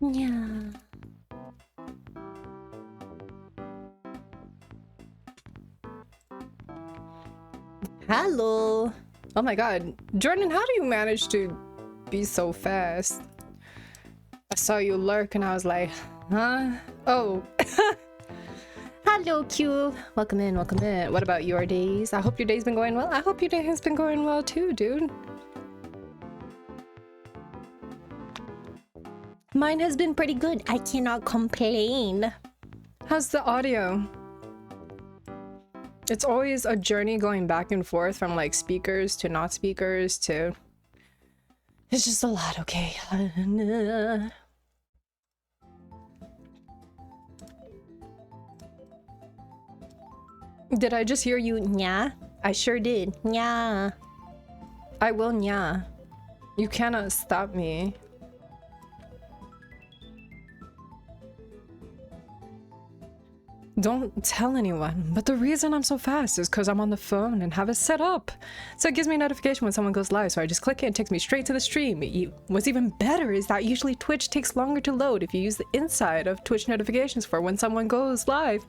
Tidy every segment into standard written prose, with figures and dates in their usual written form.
Yeah. Hello. Oh my god. Jordan, how do you manage to be so fast? I saw you lurk and I was like, huh? Oh. Hello, Q. Welcome in, welcome in. What about your days? I hope your day's been going well. I hope your day has been going well too, dude. Mine has been pretty good. I cannot complain. How's the audio? It's always a journey going back and forth from like speakers to not speakers to... It's just a lot, okay? Did I just hear you nya? I sure did. Nya. I will nya. You cannot stop me. Don't tell anyone, but the reason I'm so fast is because I'm on the phone and have it set up. So it gives me a notification when someone goes live, so I just click it and it takes me straight to the stream. What's even better is that usually Twitch takes longer to load if you use the inside of Twitch notifications for when someone goes live.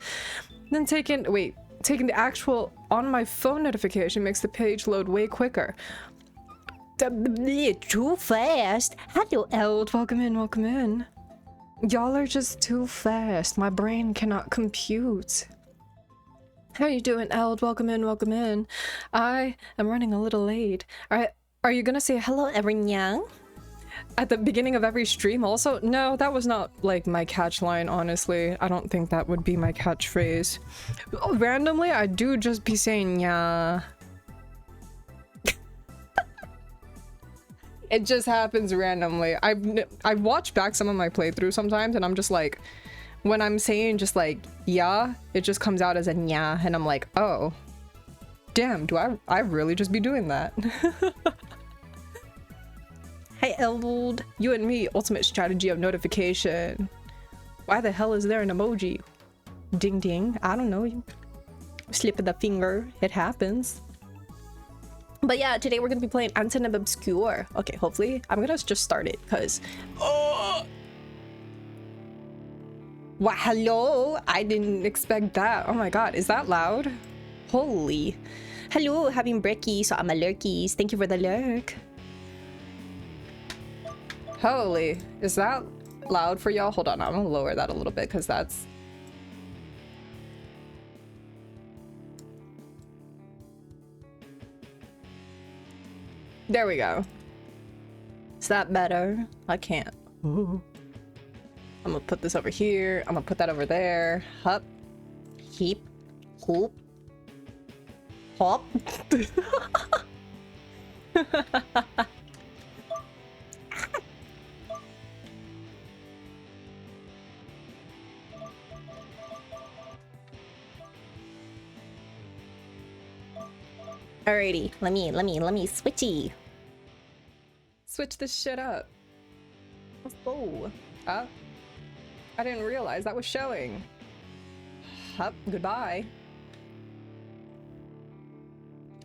Then taking the actual on my phone notification makes the page load way quicker. Too fast. Hello, Eld. Welcome in, welcome in. Y'all are just too fast. My brain cannot compute. How you doing, Eld? Welcome in, welcome in. I am running a little late. Are you gonna say hello, everyone? At the beginning of every stream also? No, that was not like my catch line, honestly. I don't think that would be my catchphrase. Randomly, I do just be saying yeah. It just happens randomly. I watch back some of my playthroughs sometimes and I'm just like, when I'm saying just like yeah, it just comes out as a nya and I'm like, oh damn, do I really just be doing that? Hey Eld, you and me, ultimate strategy of notification. Why the hell is there an emoji? Ding ding, I don't know. Slip of the finger, it happens. But yeah, today we're gonna be playing Antonym Obscure. Okay, hopefully I'm gonna just start it because wow, hello, I didn't expect that. Oh my god, is that loud? Holy. Hello, having brekkie, so I'm a lurkies. Thank you for the lurk. Holy, is that loud for y'all? Hold on, I'm gonna lower that a little bit because that's... There we go. Is that better? I can't. Ooh. I'm gonna put this over here. I'm gonna put that over there. Hup. Heap. Hoop. Hop. Alrighty, let me switchy. Switch this shit up. Let's go. I didn't realize that was showing. Up, goodbye.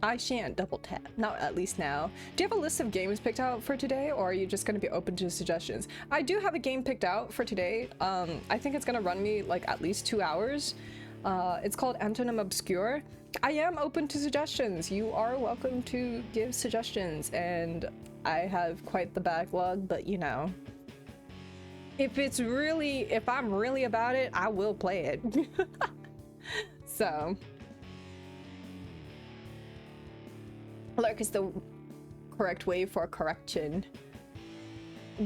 I shan't double tap, not at least now. Do you have a list of games picked out for today, or are you just gonna be open to suggestions? I do have a game picked out for today. I think it's gonna run me like at least 2 hours. It's called Antonym Obscure. I am open to suggestions. You are welcome to give suggestions, and I have quite the backlog, but you know, if I'm really about it, I will play it. So lurk is the correct way for correction.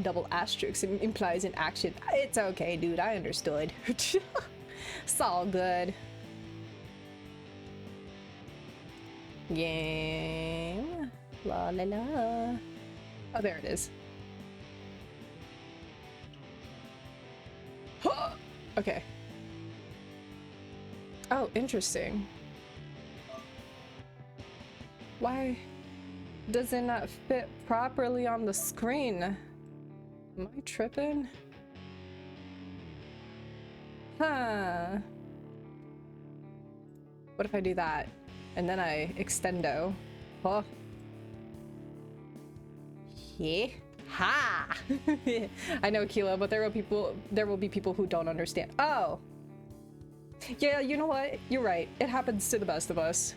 Double asterisk implies an action. It's okay, dude, I understood. It's all good. Game. La la la. Oh, there it is. Okay. Oh, interesting. Why does it not fit properly on the screen? Am I tripping? Huh. What if I do that? And then I extendo. Oh. Yeah. Ha! I know, Kilo, but there will be people who don't understand. Oh! Yeah, you know what? You're right. It happens to the best of us.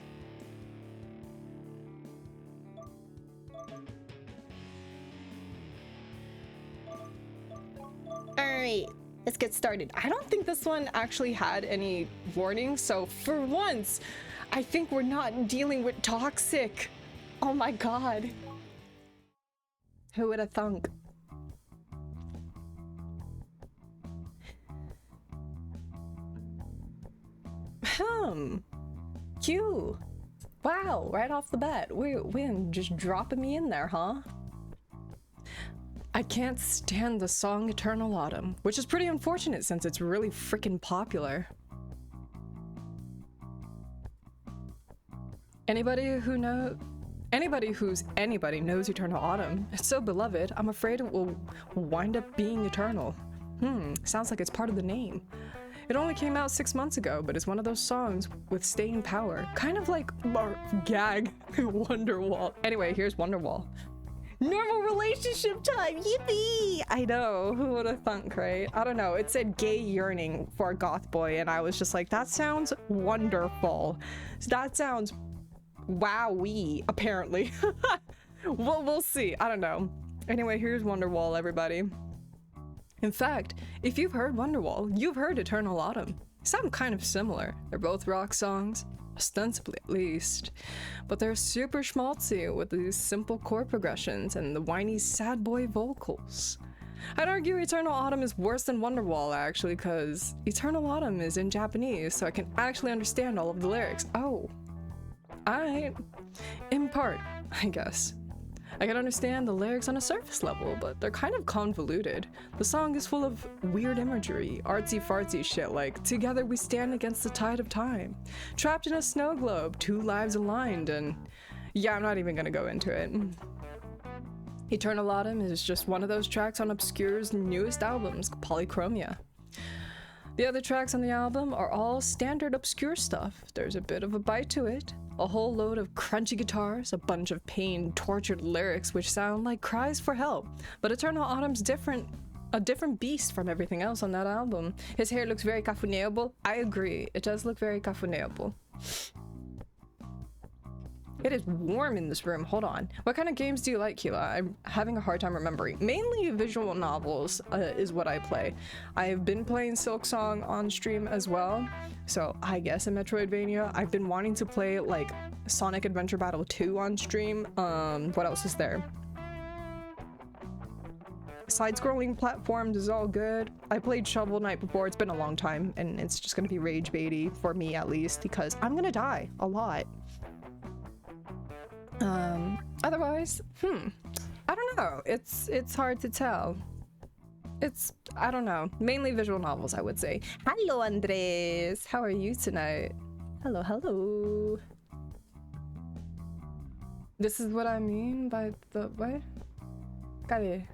Alright, let's get started. I don't think this one actually had any warnings, so for once, I think we're not dealing with toxic. Oh my god. Who would have thunk? Q. Wow, right off the bat. We're just dropping me in there, huh? I can't stand the song Eternal Autumn, which is pretty unfortunate since it's really freaking popular. Anybody who's anybody knows Eternal Autumn. It's so beloved, I'm afraid it will wind up being eternal. Sounds like it's part of the name. It only came out 6 months ago, but it's one of those songs with staying power. Kind of like gag Wonderwall. Anyway, here's Wonderwall. Normal relationship time, yippee! I know, who would have thunk, right? I don't know, it said gay yearning for a goth boy, and I was just like, that sounds wonderful. That sounds wowee, apparently. Well, we'll see, I don't know. Anyway, here's Wonderwall, everybody. In fact, if you've heard Wonderwall, you've heard Eternal Autumn. They sound kind of similar. They're both rock songs, ostensibly at least, but they're super schmaltzy with these simple chord progressions and the whiny sad boy vocals. I'd argue Eternal Autumn is worse than Wonderwall actually, because Eternal Autumn is in Japanese, so I can actually understand all of the lyrics. Oh, in part, I guess. I can understand the lyrics on a surface level, but they're kind of convoluted. The song is full of weird imagery, artsy-fartsy shit like, together we stand against the tide of time, trapped in a snow globe, 2 lives aligned, and yeah, I'm not even gonna go into it. Eternal Autumn is just one of those tracks on Obscure's newest albums, Polychromia. The other tracks on the album are all standard Obscure stuff. There's a bit of a bite to it. A whole load of crunchy guitars, a bunch of pain-tortured lyrics which sound like cries for help. But Eternal Autumn's a different beast from everything else on that album. His hair looks very cafunéable. I agree, it does look very cafunéable. It is warm in this room, hold on. What kind of games do you like, Keela? I'm having a hard time remembering. Mainly visual novels is what I play. I've been playing Silksong on stream as well, so I guess a Metroidvania. I've been wanting to play like Sonic Adventure Battle 2 on stream. What else is there? Side-scrolling platforms is all good. I played Shovel Knight before, it's been a long time, and it's just gonna be rage baity for me at least, because I'm gonna die a lot. Otherwise, I don't know. It's hard to tell. I don't know. Mainly visual novels, I would say. Hello, Andres. How are you tonight? Hello, hello. This is what I mean by the what? Cadê?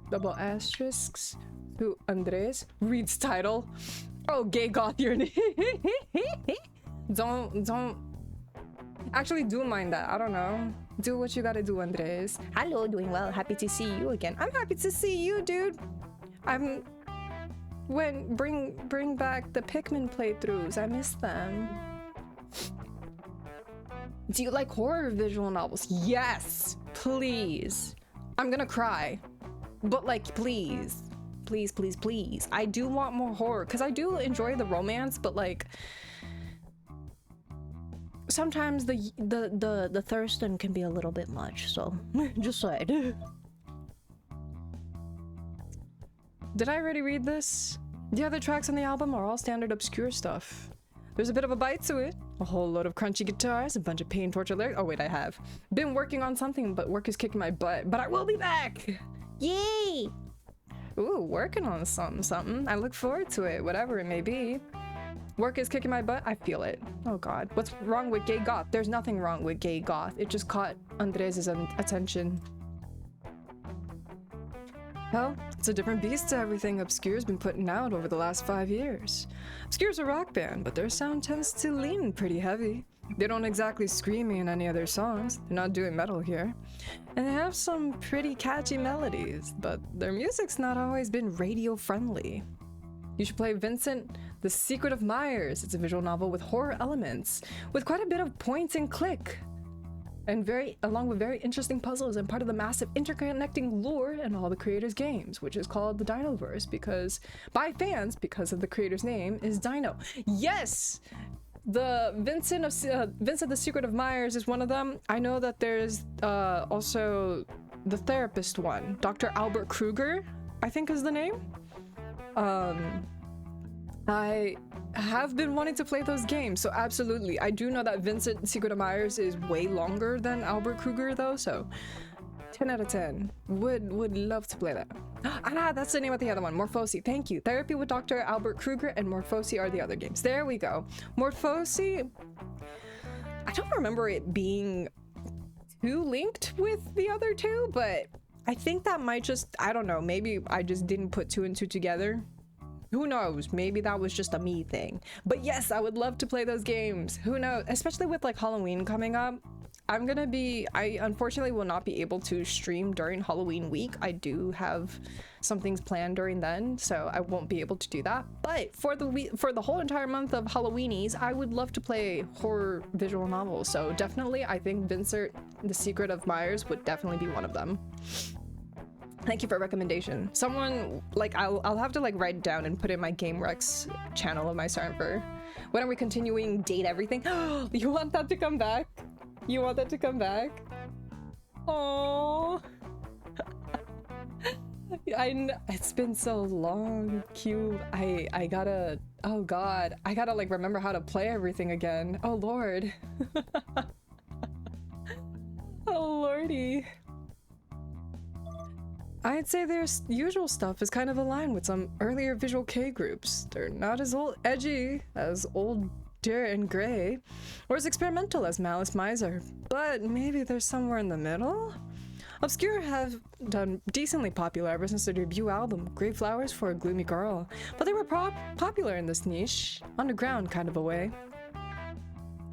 Double asterisks to Andres. Reads title. Oh, gay goth yearning. Don't. Actually, do mind that. I don't know. Do what you gotta do, Andres. Hello, doing well. Happy to see you again. I'm happy to see you, dude. Bring back the Pikmin playthroughs. I miss them. Do you like horror visual novels? Yes, please. I'm gonna cry, but like, please, please, please, please. I do want more horror because I do enjoy the romance, but like. Sometimes the thirsting can be a little bit much, so just saying. Did I already read this? The other tracks on the album are all standard Obscure stuff. There's a bit of a bite to it. A whole load of crunchy guitars, a bunch of pain torture lyrics. Oh wait, I have. Been working on something, but work is kicking my butt. But I will be back! Yay! Ooh, working on something. I look forward to it, whatever it may be. Work is kicking my butt. I feel it. Oh god. What's wrong with gay goth? There's nothing wrong with gay goth. It just caught Andres' attention. Well, it's a different beast to everything Obscure's been putting out over the last 5 years. Obscure's a rock band, but their sound tends to lean pretty heavy. They don't exactly scream me in any of their songs. They're not doing metal here. And they have some pretty catchy melodies, but their music's not always been radio friendly. You should play Vincent, The Secret of Myers. It's a visual novel with horror elements, with quite a bit of point and click, and along with very interesting puzzles and part of the massive interconnecting lore in all the creators' games, which is called the Dinoverse because of the creator's name is Dino. Yes! The Vincent, The Secret of Myers is one of them. I know that there's also the therapist one. Dr. Albert Kruger, I think is the name. I have been wanting to play those games, so absolutely. I do know that Vincent Secret of Myers is way longer than Albert Kruger though, so 10 out of 10. Would love to play that. Ah, that's the name of the other one, Morphosi. Thank you. Therapy with Dr. Albert Kruger and Morphosi are the other games. There we go. Morphosi, I don't remember it being too linked with the other two, but I think that might just, I don't know, maybe I just didn't put two and two together. Who knows? Maybe that was just a me thing. But yes, I would love to play those games. Who knows? Especially with like Halloween coming up. I unfortunately will not be able to stream during Halloween week. I do have some things planned during then, so I won't be able to do that. But for the whole entire month of Halloweenies, I would love to play horror visual novels. So definitely, I think Vincent, The Secret of Myers would definitely be one of them. Thank you for a recommendation. Someone, like, I'll have to like write it down and put in my GameRex channel of my server. When are we continuing Date Everything? You want that to come back? You want that to come back? Oh, it's been so long, Q. I gotta, oh god, I gotta like remember how to play everything again. Oh lord. Oh lordy. I'd say their usual stuff is kind of aligned with some earlier Visual K groups. They're not as edgy as Old Deer and Grey, or as experimental as Malice Miser, but maybe they're somewhere in the middle? Obscure have done decently popular ever since their debut album, Great Flowers for a Gloomy Girl, but they were popular in this niche, underground kind of a way.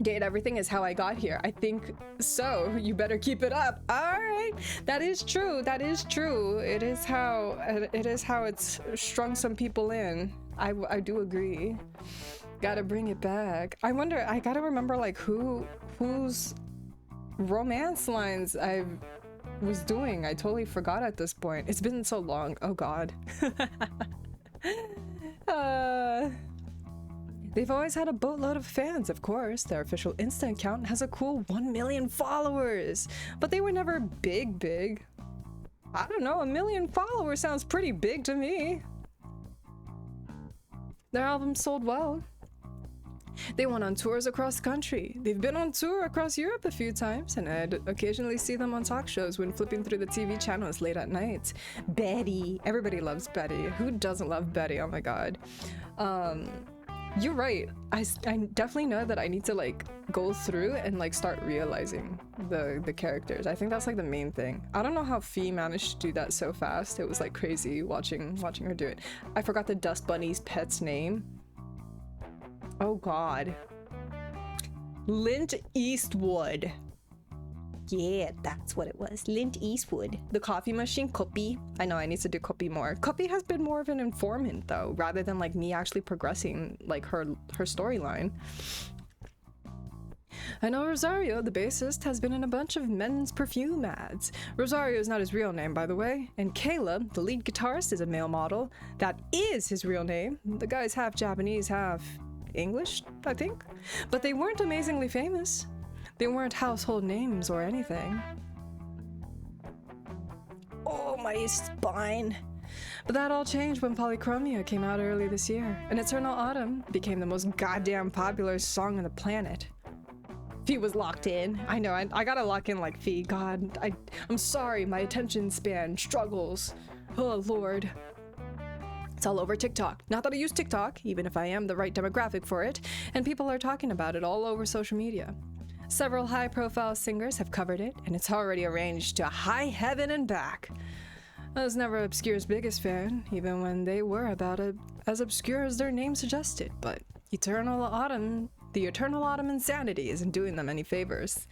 Date Everything is how I got here. I think so. You better keep it up. All right. That is true. That is true. It is how it's strung some people in. I do agree. Gotta bring it back. I wonder, I gotta remember like whose romance lines I was doing. I totally forgot at this point. It's been so long. Oh god. They've always had a boatload of fans, of course. Their official Insta account has a cool 1 million followers, but they were never big. I don't know, 1 million followers sounds pretty big to me. Their album sold well. They went on tours across the country. They've been on tour across Europe a few times, and I'd occasionally see them on talk shows when flipping through the TV channels late at night. Betty. Everybody loves Betty. Who doesn't love Betty? Oh my god. You're right. I definitely know that I need to like go through and like start realizing the characters. I think that's like the main thing. I don't know how Fee managed to do that so fast. It was like crazy watching her do it. I forgot the Dust Bunny's pet's name. Oh god. Lint Eastwood. Yeah, that's what it was. Lint Eastwood. The coffee machine, Kopi. I know I need to do Kopi more. Kopi has been more of an informant though, rather than like me actually progressing like her storyline. I know Rosario, the bassist, has been in a bunch of men's perfume ads. Rosario is not his real name, by the way. And Caleb, the lead guitarist, is a male model. That is his real name. The guy's half Japanese, half English, I think. But they weren't amazingly famous. They weren't household names or anything. Oh, my spine. But that all changed when Polychromia came out early this year, and Eternal Autumn became the most goddamn popular song on the planet. Fee was locked in. I know, I gotta lock in like Fee. God, I'm sorry, my attention span struggles. Oh, Lord. It's all over TikTok. Not that I use TikTok, even if I am the right demographic for it, and people are talking about it all over social media. Several high-profile singers have covered it, and it's already arranged to high heaven and back. I was never Obscure's biggest fan, even when they were about as obscure as their name suggested, but the Eternal Autumn insanity isn't doing them any favors.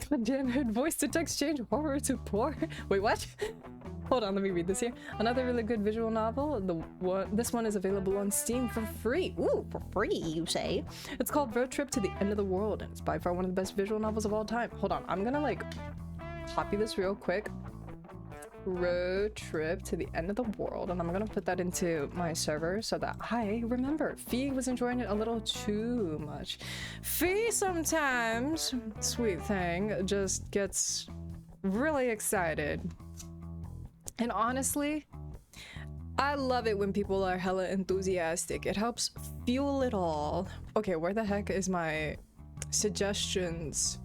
God damn it, voice to text change horror to poor. Wait, what? Hold on, let me read this here. Another really good visual novel. This one is available on Steam for free. Ooh, for free, you say? It's called Road Trip to the End of the World, and it's by far one of the best visual novels of all time. Hold on, I'm gonna like copy this real quick. Road Trip to the End of the World, and I'm gonna put that into my server so that I remember. Fee was enjoying it a little too much. Fee sometimes, sweet thing, just gets really excited. And honestly, I love it when people are hella enthusiastic. It helps fuel it all. Okay, where the heck is my suggestions?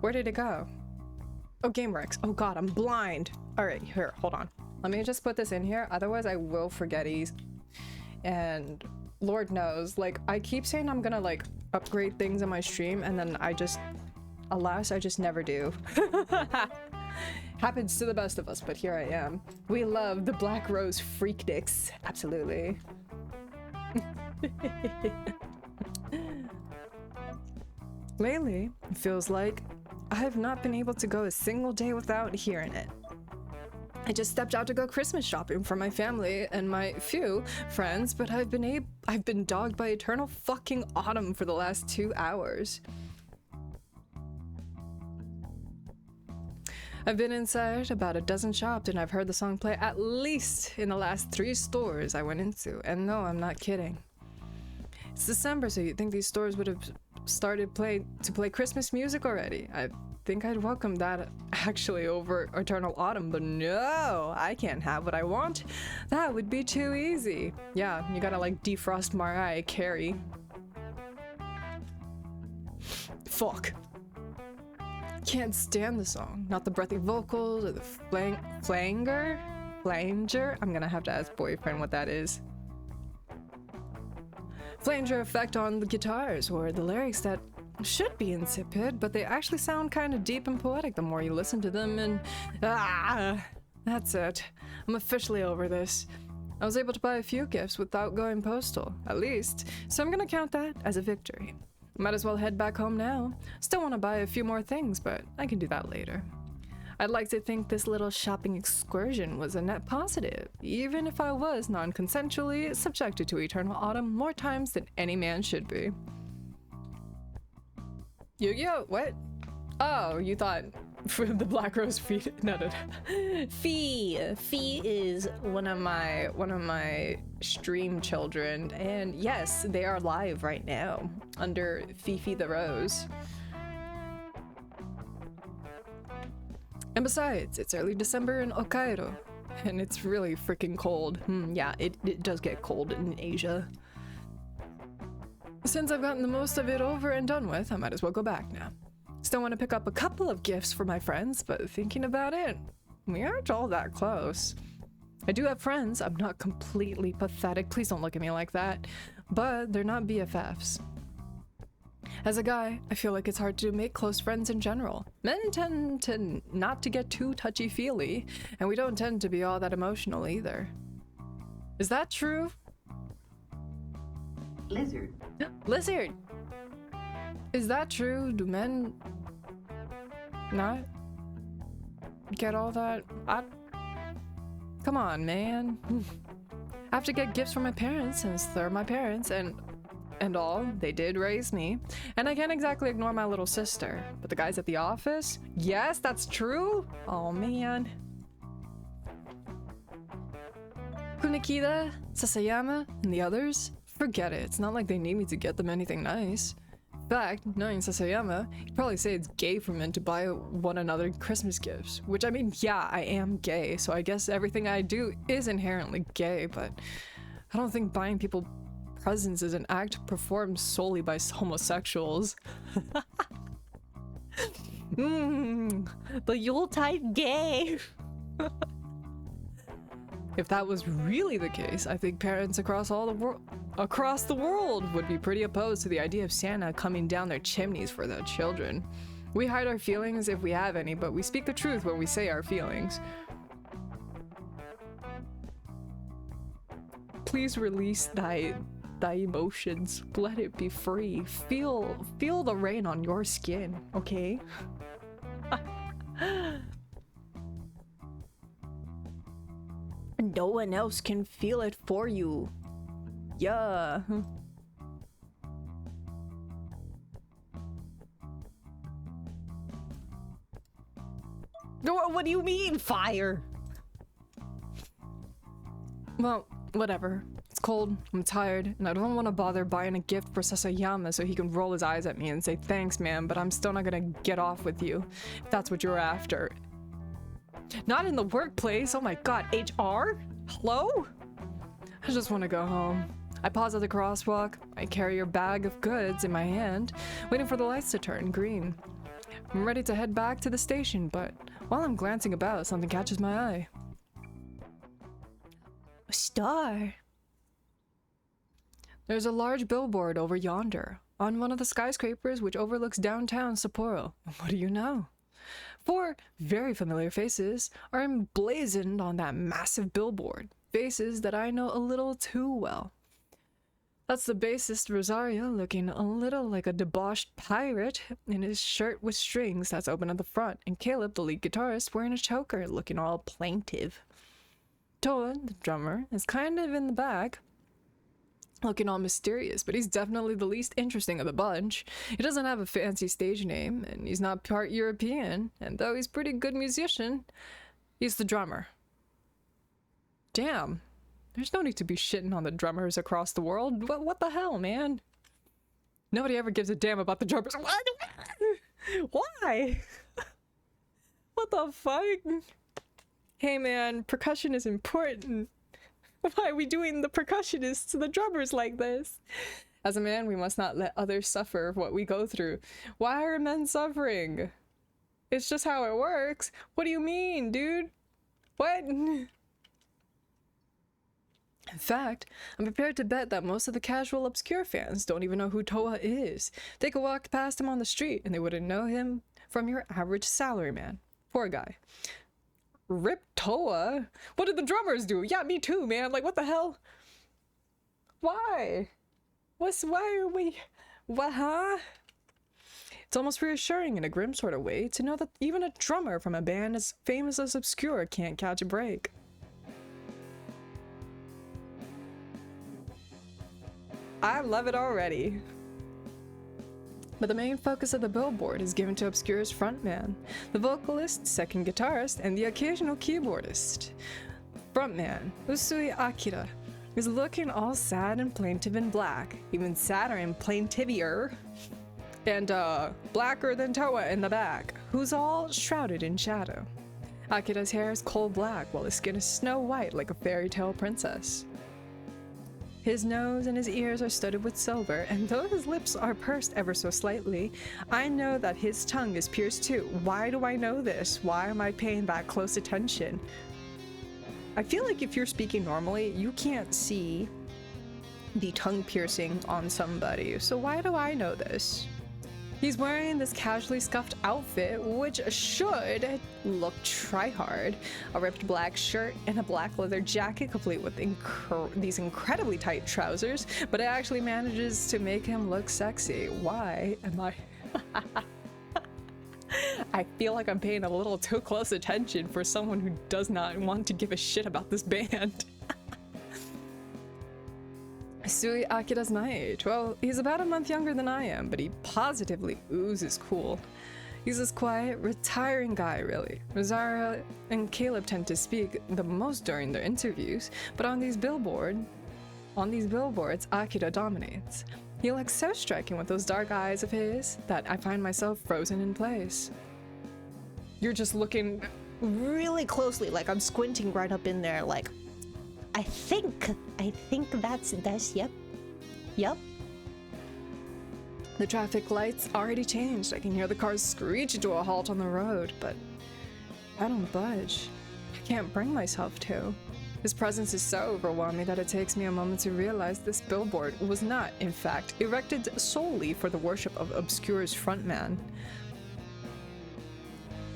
Where did it go? Oh, GameWorks. Oh god, I'm blind. All right, here, hold on. Let me just put this in here. Otherwise, I will forget these. And Lord knows, like, I keep saying I'm gonna, like, upgrade things in my stream, and then alas, I just never do. Happens to the best of us, but here I am. We love the Black Rose Freakniks. Absolutely. Lately, it feels like I have not been able to go a single day without hearing it. I just stepped out to go Christmas shopping for my family and my few friends, but I've been dogged by eternal fucking autumn for the last 2 hours. I've been inside about a dozen shops and I've heard the song play at least in the last 3 stores I went into, and no, I'm not kidding. It's December, so you'd think these stores would have started to play Christmas music already. I think I'd welcome that actually over Eternal Autumn, but no, I can't have what I want. That would be too easy. Yeah, you gotta like defrost Mariah Carey. Fuck. Can't stand the song. Not the breathy vocals or the flanger. I'm gonna have to ask boyfriend what that is. Flanger effect on the guitars, or the lyrics that should be insipid, but they actually sound kind of deep and poetic the more you listen to them, and that's it. I'm officially over this. I was able to buy a few gifts without going postal, at least, so I'm gonna count that as a victory. Might as well head back home now. Still want to buy a few more things, but I can do that later. I'd like to think this little shopping excursion was a net positive, even if I was non-consensually subjected to Eternal Autumn more times than any man should be. Yu-Gi-Oh! What? Oh, you thought for the Black Rose feet? No. Fee is one of my stream children, and yes, they are live right now under Fifi the Rose. And besides, it's early December in Hokkaido, and it's really freaking cold. Yeah, it does get cold in Asia. Since I've gotten the most of it over and done with, I might as well go back now. Still want to pick up a couple of gifts for my friends, but thinking about it, we aren't all that close. I do have friends. I'm not completely pathetic. Please don't look at me like that. But they're not BFFs. As a guy, I feel like it's hard to make close friends in general. Men tend to not to get too touchy-feely, and we don't tend to be all that emotional either. Is that true? Lizard. Lizard! Is that true? Do men not get all that? Come on, man. I have to get gifts from my parents since they're my parents, and all, they did raise me. And I can't exactly ignore my little sister. But the guys at the office? Yes, that's true? Oh, man. Kunikida, Sasayama, and the others? Forget it. It's not like they need me to get them anything nice. In fact, knowing Sasayama, he'd probably say it's gay for men to buy one another Christmas gifts. Which, I mean, yeah, I am gay, so I guess everything I do is inherently gay, but I don't think buying people presents is an act performed solely by homosexuals. The Yuletide gay! If that was really the case, I think parents across the world would be pretty opposed to the idea of Santa coming down their chimneys for their children. We hide our feelings if we have any, but we speak the truth when we say our feelings. Please release thy emotions. Let it be free. Feel the rain on your skin, okay? No one else can feel it for you. Yeah. What do you mean, fire? Well, whatever. It's cold, I'm tired, and I don't want to bother buying a gift for Sasayama so he can roll his eyes at me and say thanks, man, but I'm still not gonna get off with you, if that's what you're after. Not in the workplace, oh my god, HR? Hello? I just want to go home. I pause at the crosswalk, I carry your bag of goods in my hand, waiting for the lights to turn green. I'm ready to head back to the station, but while I'm glancing about, something catches my eye. A star. There's a large billboard over yonder, on one of the skyscrapers which overlooks downtown Sapporo. What do you know? 4 very familiar faces are emblazoned on that massive billboard. Faces that I know a little too well. That's the bassist Rosario, looking a little like a debauched pirate in his shirt with strings that's open at the front, and Caleb, the lead guitarist, wearing a choker, looking all plaintive. Toa, the drummer, is kind of in the back, looking all mysterious, but he's definitely the least interesting of the bunch. He doesn't have a fancy stage name, and he's not part European, and though he's a pretty good musician, he's the drummer. Damn. There's no need to be shitting on the drummers across the world. What the hell, man? Nobody ever gives a damn about the drummers. What? Why? What the fuck? Hey man, percussion is important. Why are we doing the percussionists to the drummers like this? As a man, we must not let others suffer what we go through. Why are men suffering? It's just how it works. What do you mean, dude? What? In fact, I'm prepared to bet that most of the casual obscure fans don't even know who Toa is. They could walk past him on the street and they wouldn't know him from your average salaryman. Poor guy. Rip Toa? What did the drummers do? Yeah, me too, man. Like, what the hell? Why? Why are we... What, huh? It's almost reassuring in a grim sort of way to know that even a drummer from a band as famous as Obscure can't catch a break. I love it already. But the main focus of the billboard is given to Obscure's frontman, the vocalist, second guitarist, and the occasional keyboardist. Frontman, Usui Akira, is looking all sad and plaintive in black, even sadder and plaintivier, and blacker than Toa in the back, who's all shrouded in shadow. Akira's hair is coal black, while his skin is snow white like a fairy tale princess. His nose and his ears are studded with silver, and though his lips are pursed ever so slightly, I know that his tongue is pierced too. Why do I know this? Why am I paying that close attention? I feel like if you're speaking normally, you can't see the tongue piercing on somebody, so why do I know this? He's wearing this casually scuffed outfit, which should look try-hard. A ripped black shirt and a black leather jacket complete with these incredibly tight trousers, but it actually manages to make him look sexy. Why am I... I feel like I'm paying a little too close attention for someone who does not want to give a shit about this band. Sui Akira's my age. Well, he's about a month younger than I am, but he positively oozes cool. He's this quiet, retiring guy, really. Rosario and Caleb tend to speak the most during their interviews, but on these billboards, Akira dominates. He looks so striking with those dark eyes of his that I find myself frozen in place. You're just looking really closely, like I'm squinting right up in there, like, I think that's, yep. The traffic lights already changed. I can hear the cars screech to a halt on the road, but I don't budge. I can't bring myself to. His presence is so overwhelming that it takes me a moment to realize this billboard was not, in fact, erected solely for the worship of Obscure's frontman.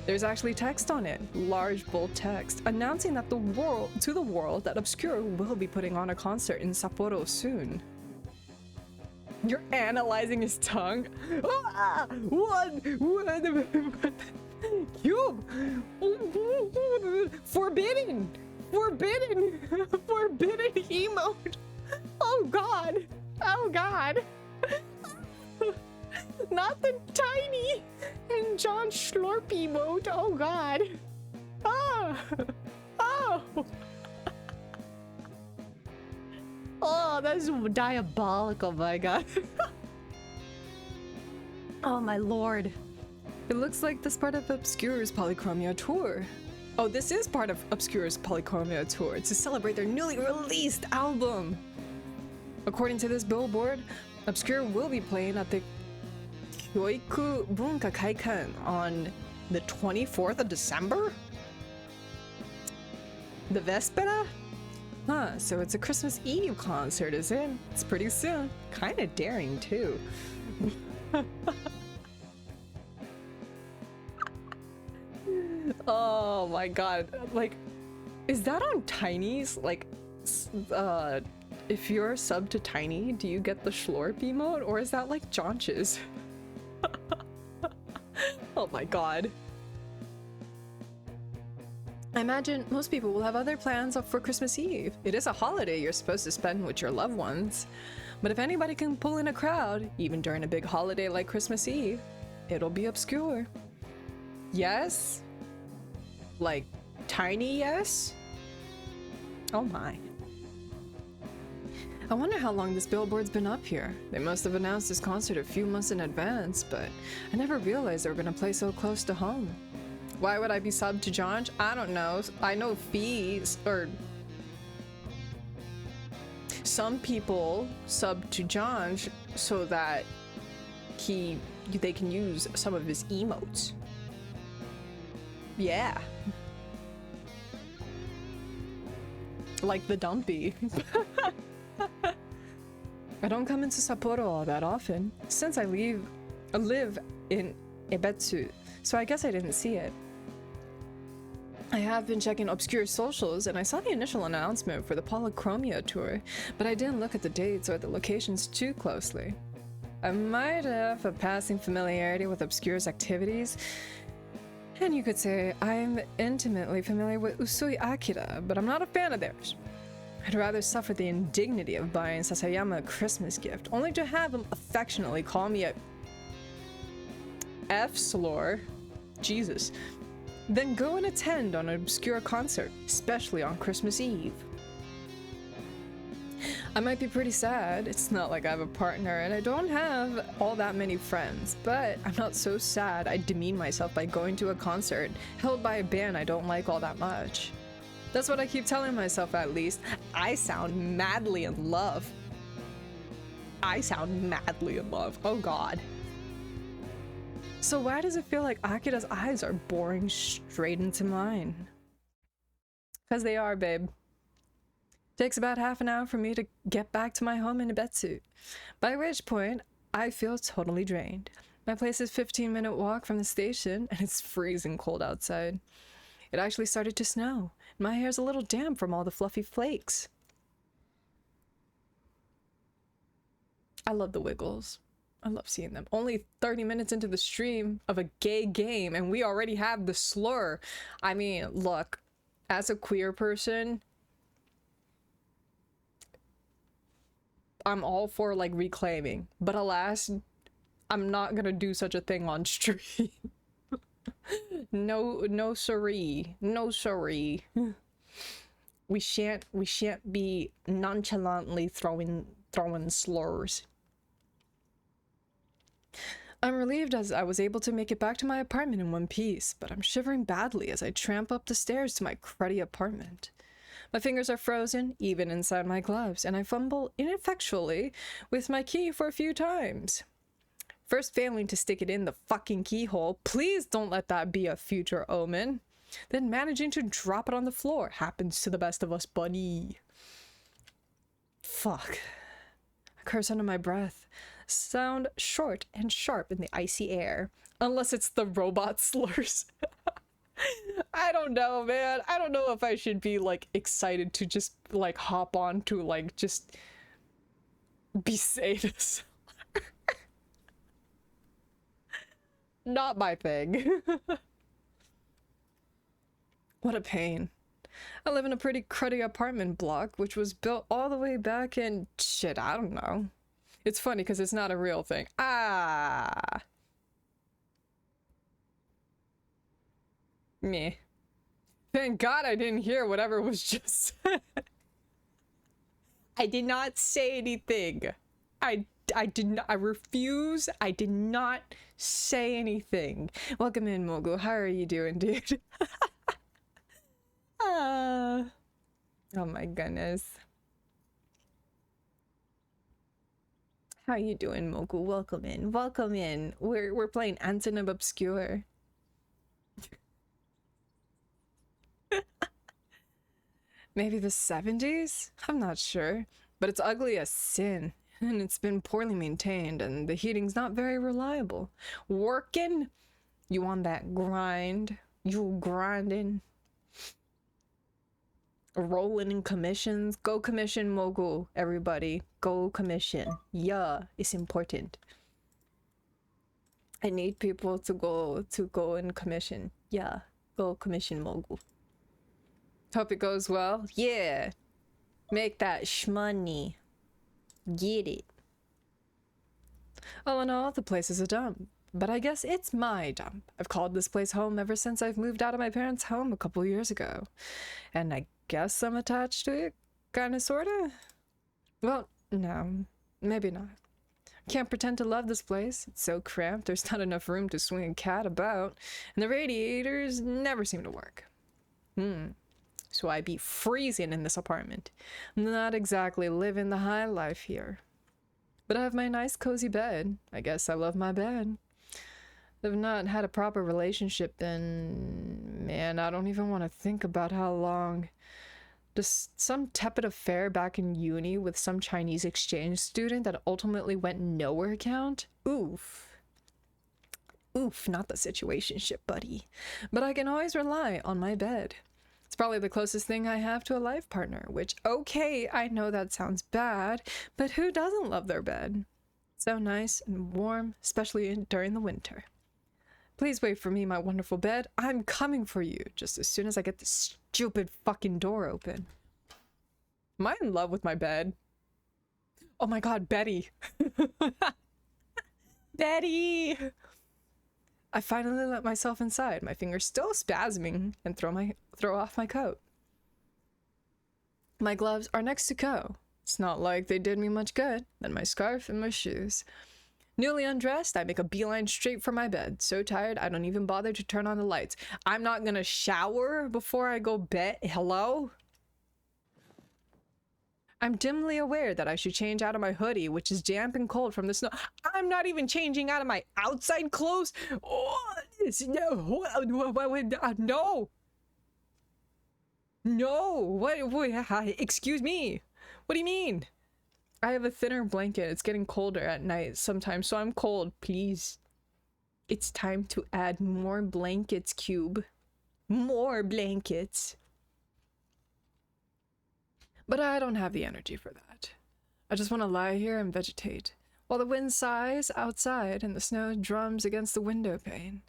There's actually text on it, large bold text, announcing that the world that Obscure will be putting on a concert in Sapporo soon. You're analyzing his tongue? Ah, you forbidden emote. Oh god. Oh god. Not the tiny and John Schlorp emote. Oh god. Oh. Oh. Oh, that's diabolical, my god. Oh my lord. It looks like this part of Obscure's Polychromia tour. Oh, this is part of Obscure's Polychromia tour to celebrate their newly released album. According to this billboard, Obscure will be playing at the Kyoiku Bunka Kaikan on the 24th of December? The Vespera? Huh, so it's a Christmas Eve concert, is it? It's pretty soon. Kinda daring, too. Oh my god. Like, is that on Tiny's? Like, if you're sub to Tiny, do you get the Schlorp emote? Or is that like Jonch's? Oh my god. I imagine most people will have other plans for Christmas Eve. It is a holiday you're supposed to spend with your loved ones. But if anybody can pull in a crowd, even during a big holiday like Christmas Eve, it'll be Obscure. Yes? Like, tiny yes? Oh my. I wonder how long this billboard's been up here. They must have announced this concert a few months in advance, but I never realized they were gonna play so close to home. Why would I be subbed to John? I don't know. I know fees, or some people sub to John so that they can use some of his emotes. Yeah. Like the dumpy. I don't come into Sapporo all that often, since I live in Ebetsu, so I guess I didn't see it. I have been checking Obscure socials, and I saw the initial announcement for the Polychromia tour, but I didn't look at the dates or the locations too closely. I might have a passing familiarity with Obscure's activities, and you could say I'm intimately familiar with Usui Akira, but I'm not a fan of theirs. I'd rather suffer the indignity of buying Sasayama a Christmas gift, only to have him affectionately call me a F-slur, Jesus, then go and attend on an Obscure concert, especially on Christmas Eve. I might be pretty sad. It's not like I have a partner and I don't have all that many friends, but I'm not so sad I demean myself by going to a concert held by a band I don't like all that much. That's what I keep telling myself, at least. I sound madly in love. I sound madly in love. Oh god. So why does it feel like Akira's eyes are boring straight into mine? Because they are, babe. Takes about half an hour for me to get back to my home in Ibetsu, by which point I feel totally drained. My place is a 15-minute walk from the station, and it's freezing cold outside. It actually started to snow, and my hair's a little damp from all the fluffy flakes. I love the Wiggles. I love seeing them. Only 30 minutes into the stream of a gay game, and we already have the slur. I mean, look, as a queer person, I'm all for, like, reclaiming. But alas, I'm not gonna do such a thing on stream. No siree. No siree. We shan't be nonchalantly throwing slurs. I'm relieved as I was able to make it back to my apartment in one piece, but I'm shivering badly as I tramp up the stairs to my cruddy apartment. My fingers are frozen, even inside my gloves, and I fumble ineffectually with my key for a few times. First failing to stick it in the fucking keyhole, please don't let that be a future omen. Then managing to drop it on the floor, happens to the best of us, buddy. Fuck. I curse under my breath. Sound short and sharp in the icy air. Unless it's the robot slurs. I don't know, man. I don't know if I should be like excited to just like hop on to like just be sadist. Not my thing. What a pain. I live in a pretty cruddy apartment block, which was built all the way back in shit, I don't know. It's funny because it's not a real thing. Ah. Meh. Thank God I didn't hear whatever was just said. I did not say anything. I did not. I refuse. I did not say anything. Welcome in, Mogul. How are you doing, dude? Oh my goodness. How you doing, Mogul? Welcome in. Welcome in. We're playing Antonym Obscure. Maybe the 70s? I'm not sure. But it's ugly as sin. And it's been poorly maintained, and the heating's not very reliable. Working? You on that grind? You grinding? Rolling in commissions? Go commission, Mogul, everybody. Go commission. Yeah, it's important. I need people to go and commission. Yeah, go commission, Mogul. Hope it goes well. Yeah. Make that shmoney. Get it. All in all, the place is a dump. But I guess it's my dump. I've called this place home ever since I've moved out of my parents' home a couple years ago. And I guess I'm attached to it. Kinda, sorta? Well, no. Maybe not. Can't pretend to love this place. It's so cramped, there's not enough room to swing a cat about. And the radiators never seem to work. So I be freezing in this apartment. Not exactly living the high life here. But I have my nice cozy bed. I guess I love my bed. I've not had a proper relationship in... Man, I don't even want to think about how long. Just some tepid affair back in uni with some Chinese exchange student that ultimately went nowhere count? Oof. Oof, not the situationship, buddy. But I can always rely on my bed. It's probably the closest thing I have to a life partner, which, okay, I know that sounds bad, but who doesn't love their bed? So nice and warm, especially during the winter. Please wait for me, my wonderful bed. I'm coming for you, just as soon as I get this stupid fucking door open. Am I in love with my bed? Oh my god, Betty. Betty! I finally let myself inside, my fingers still spasming, and throw off my coat. My gloves are next to go. It's not like they did me much good. Then my scarf and my shoes. Newly undressed, I make a beeline straight for my bed. So tired, I don't even bother to turn on the lights. I'm not gonna shower before I go bed. Hello? I'm dimly aware that I should change out of my hoodie, which is damp and cold from the snow. I'm not even changing out of my outside clothes. Oh, no. No. What? Excuse me. What do you mean? I have a thinner blanket. It's getting colder at night sometimes, so I'm cold. Please. It's time to add more blankets, Cube. More blankets. But I don't have the energy for that. I just want to lie here and vegetate, while the wind sighs outside and the snow drums against the window pane.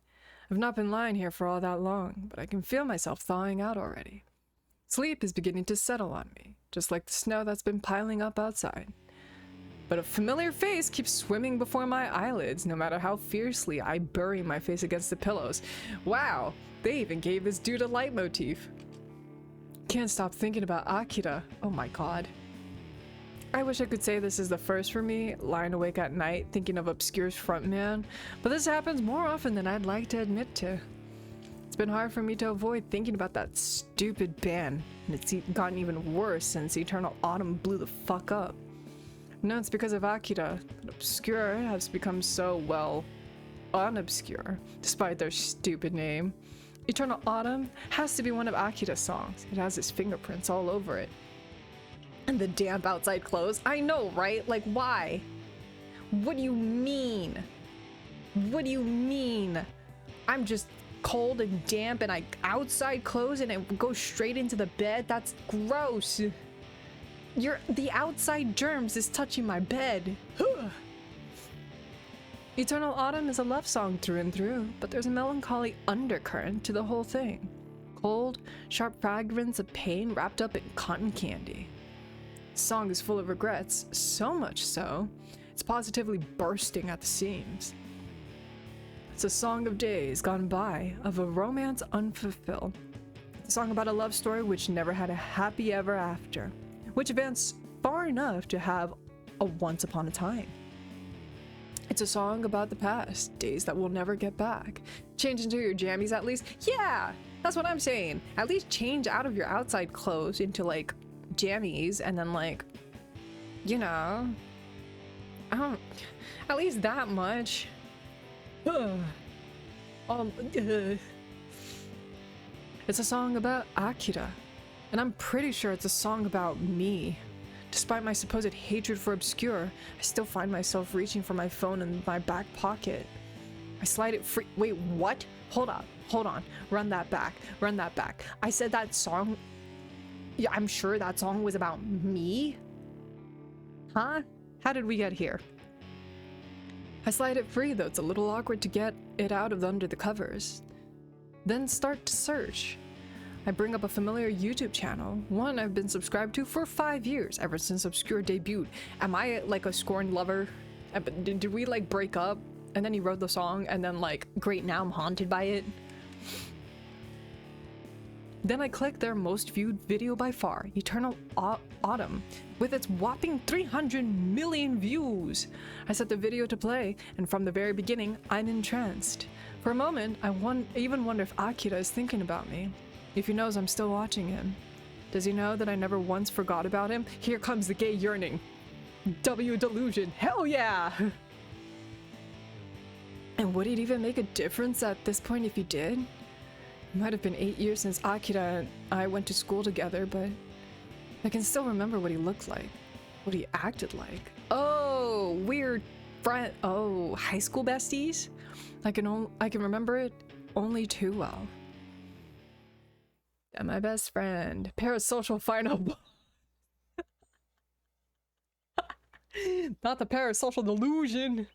I've not been lying here for all that long, but I can feel myself thawing out already. Sleep is beginning to settle on me, just like the snow that's been piling up outside. But a familiar face keeps swimming before my eyelids, no matter how fiercely I bury my face against the pillows. Wow, they even gave this dude a leitmotif. Can't stop thinking about Akira. Oh my god. I wish I could say this is the first for me, lying awake at night thinking of Obscure's frontman, but this happens more often than I'd like to admit to. It's been hard for me to avoid thinking about that stupid band, and it's gotten even worse since Eternal Autumn blew the fuck up. No, it's because of Akira that Obscure has become so, well, unobscure, despite their stupid name. Eternal Autumn has to be one of Akira's songs. It has his fingerprints all over it. And the damp outside clothes. I know, right? Like, why? What do you mean? What do you mean? I'm just cold and damp and I outside clothes and it goes straight into the bed. That's gross. The outside germs is touching my bed. Eternal Autumn is a love song through and through, but there's a melancholy undercurrent to the whole thing. Cold, sharp fragrance of pain wrapped up in cotton candy. The song is full of regrets, so much so, it's positively bursting at the seams. It's a song of days gone by, of a romance unfulfilled. It's a song about a love story which never had a happy ever after, which advanced far enough to have a once upon a time. It's a song about the past, days that we'll never get back. Change into your jammies at least? Yeah, that's what I'm saying. At least change out of your outside clothes into like jammies and then like, you know, at least that much. It's a song about Akira, and I'm pretty sure it's a song about me. Despite my supposed hatred for Obscure, I still find myself reaching for my phone in my back pocket. I slide it free. Wait, what? Hold on. Run that back. I said that song. Yeah, I'm sure that song was about me. Huh? How did we get here? I slide it free, though it's a little awkward to get it out of under the covers. Then start to search. I bring up a familiar YouTube channel, one I've been subscribed to for 5 years, ever since Obscure debuted. Am I like a scorned lover? Did we like break up? And then he wrote the song, and then like, great, now I'm haunted by it? Then I click their most viewed video by far, Eternal Autumn, with its whopping 300 million views. I set the video to play, and from the very beginning, I'm entranced. For a moment, I even wonder if Akira is thinking about me. If he knows I'm still watching him. Does he know that I never once forgot about him? Here comes the gay yearning. W delusion, hell yeah! And would it even make a difference at this point if he did? It might have been 8 years since Akira and I went to school together, but I can still remember what he looked like, what he acted like. Oh, weird friend. Oh, high school besties? I can remember it only too well. And my best friend, parasocial final. Not the parasocial delusion.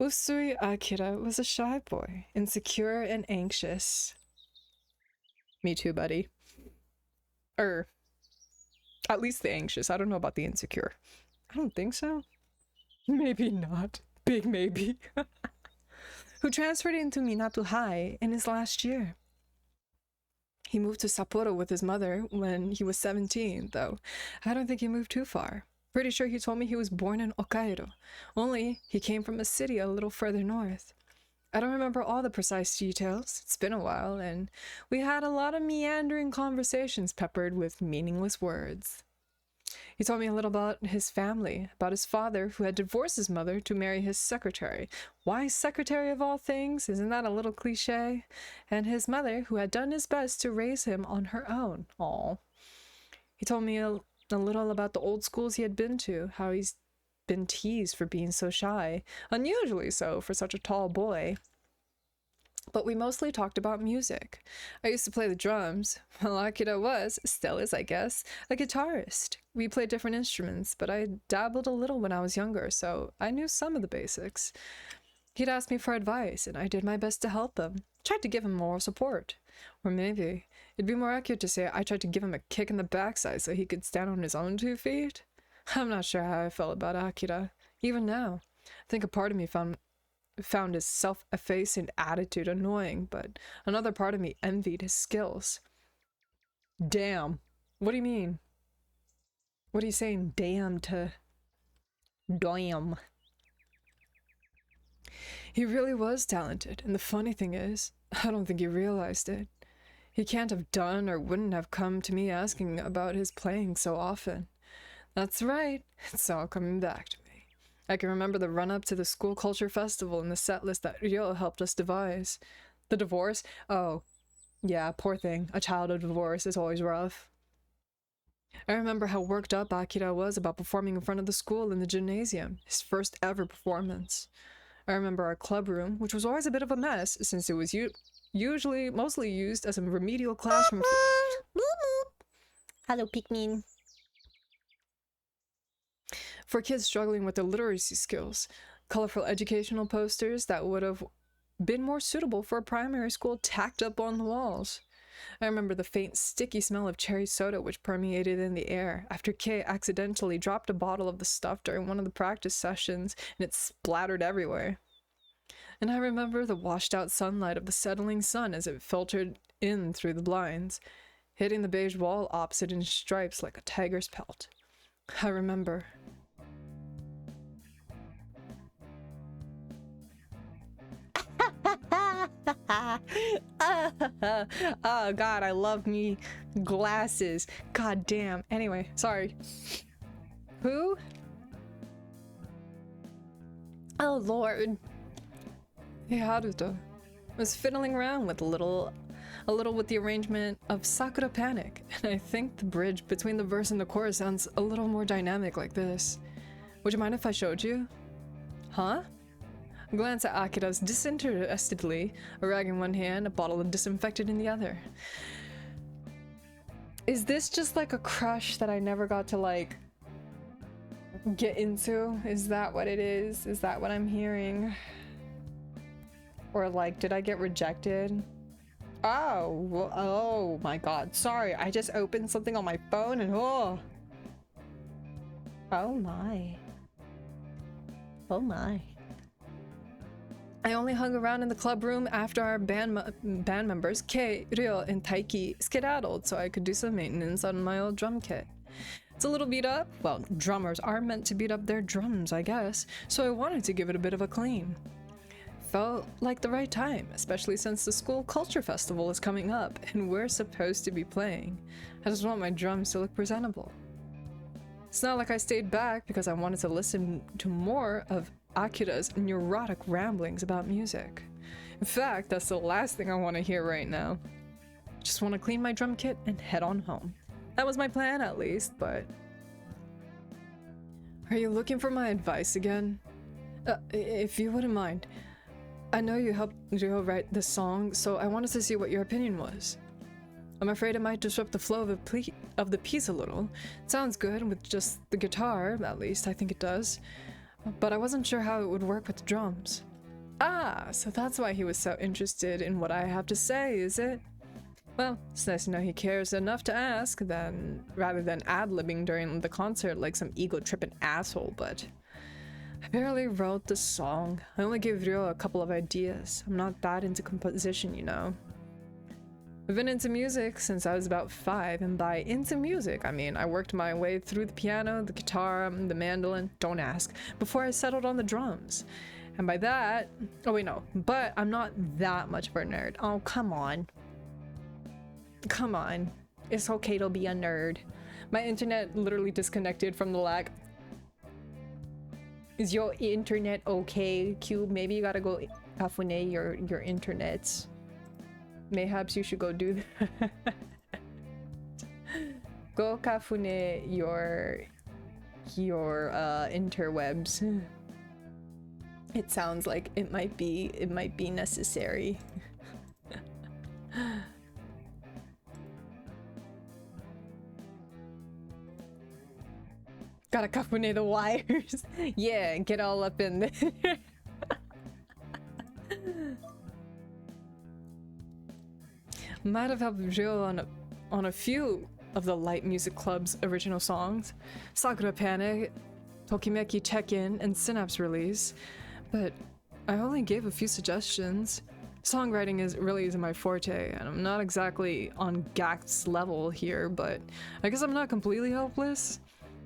Usui Akira was a shy boy, insecure and anxious. Me too, buddy. At least the anxious. I don't know about the insecure. I don't think so. Maybe not. Big maybe. Who transferred into Minato High in his last year. He moved to Sapporo with his mother when he was 17, though I don't think he moved too far. Pretty sure he told me he was born in Hokkaido, only he came from a city a little further north. I don't remember all the precise details, it's been a while, and we had a lot of meandering conversations peppered with meaningless words. He told me a little about his family, about his father who had divorced his mother to marry his secretary. Why secretary of all things? Isn't that a little cliche? And his mother who had done his best to raise him on her own. Aww. He told me a little about the old schools he had been to, how he's been teased for being so shy, unusually so for such a tall boy. But we mostly talked about music. I used to play the drums, while Akira was, still is I guess, a guitarist. We played different instruments, but I dabbled a little when I was younger, so I knew some of the basics. He'd ask me for advice, and I did my best to help him. Tried to give him moral support. Or maybe, it'd be more accurate to say I tried to give him a kick in the backside so he could stand on his own 2 feet. I'm not sure how I felt about Akira. Even now, I think a part of me found his self-effacing attitude annoying, but another part of me envied his skills. Damn. What do you mean? What are you saying damn to? Damn. He really was talented, and the funny thing is, I don't think he realized it. He can't have done or wouldn't have come to me asking about his playing so often. That's right, it's all coming back to me. I can remember the run-up to the school culture festival and the set list that Ryo helped us devise. The divorce? Oh, yeah, poor thing. A child of divorce is always rough. I remember how worked up Akira was about performing in front of the school in the gymnasium, his first ever performance. I remember our club room, which was always a bit of a mess since it was usually mostly used as a remedial classroom. Hello, Pikmin. For kids struggling with their literacy skills. Colorful educational posters that would have been more suitable for a primary school tacked up on the walls. I remember the faint, sticky smell of cherry soda which permeated in the air after Kay accidentally dropped a bottle of the stuff during one of the practice sessions and it splattered everywhere. And I remember the washed-out sunlight of the settling sun as it filtered in through the blinds, hitting the beige wall opposite in stripes like a tiger's pelt. I remember. Oh god, I love me glasses. God damn. Anyway, sorry. Who? Oh lord. Hey, Haruto. I was fiddling around with a little with the arrangement of Sakura Panic, and I think the bridge between the verse and the chorus sounds a little more dynamic like this. Would you mind if I showed you? Huh? Glance at Akira's disinterestedly, a rag in one hand, a bottle of disinfectant in the other. Is this just like a crush that I never got to like get into? Is that what it is? Is that what I'm hearing? Or like, did I get rejected? Oh, oh my god, sorry, I just opened something on my phone and oh. Oh my. Oh my. I only hung around in the club room after our band members, Kei, Ryo, and Taiki, skedaddled so I could do some maintenance on my old drum kit. It's a little beat up. Well, drummers are meant to beat up their drums, I guess, so I wanted to give it a bit of a clean. Felt like the right time, especially since the school culture festival is coming up and we're supposed to be playing. I just want my drums to look presentable. It's not like I stayed back because I wanted to listen to more of Akira's neurotic ramblings about music. In fact, that's the last thing I want to hear right now. Just want to clean my drum kit and head on home. That was my plan at least, but... Are you looking for my advice again? If you wouldn't mind. I know you helped Ryo write this song, so I wanted to see what your opinion was. I'm afraid it might disrupt the flow of the piece a little. It sounds good with just the guitar, at least I think it does. But I wasn't sure how it would work with the drums. Ah, so that's why he was so interested in what I have to say, is it? Well, it's nice to know he cares enough to ask, rather than ad-libbing during the concert like some ego-tripping asshole, but... I barely wrote the song. I only gave Ryo a couple of ideas. I'm not that into composition, you know. I've been into music since I was about 5, and by into music, I mean I worked my way through the piano, the guitar, the mandolin, don't ask, before I settled on the drums. And by that, oh wait, no, but I'm not that much of a nerd. Oh, come on. Come on. It's okay to be a nerd. My internet literally disconnected from the lag. Is your internet okay, Cube? Maybe you gotta go kafune your internet. Mayhaps you should go do that. Go kafune your interwebs. It sounds like it might be necessary. Gotta kafune the wires. Yeah, get all up in there. Might have helped Ryo on a few of the Light Music Club's original songs. Sakura Panic, Tokimeki Check-In, and Synapse Release. But I only gave a few suggestions. Songwriting really isn't my forte, and I'm not exactly on Gakt's level here, but I guess I'm not completely helpless.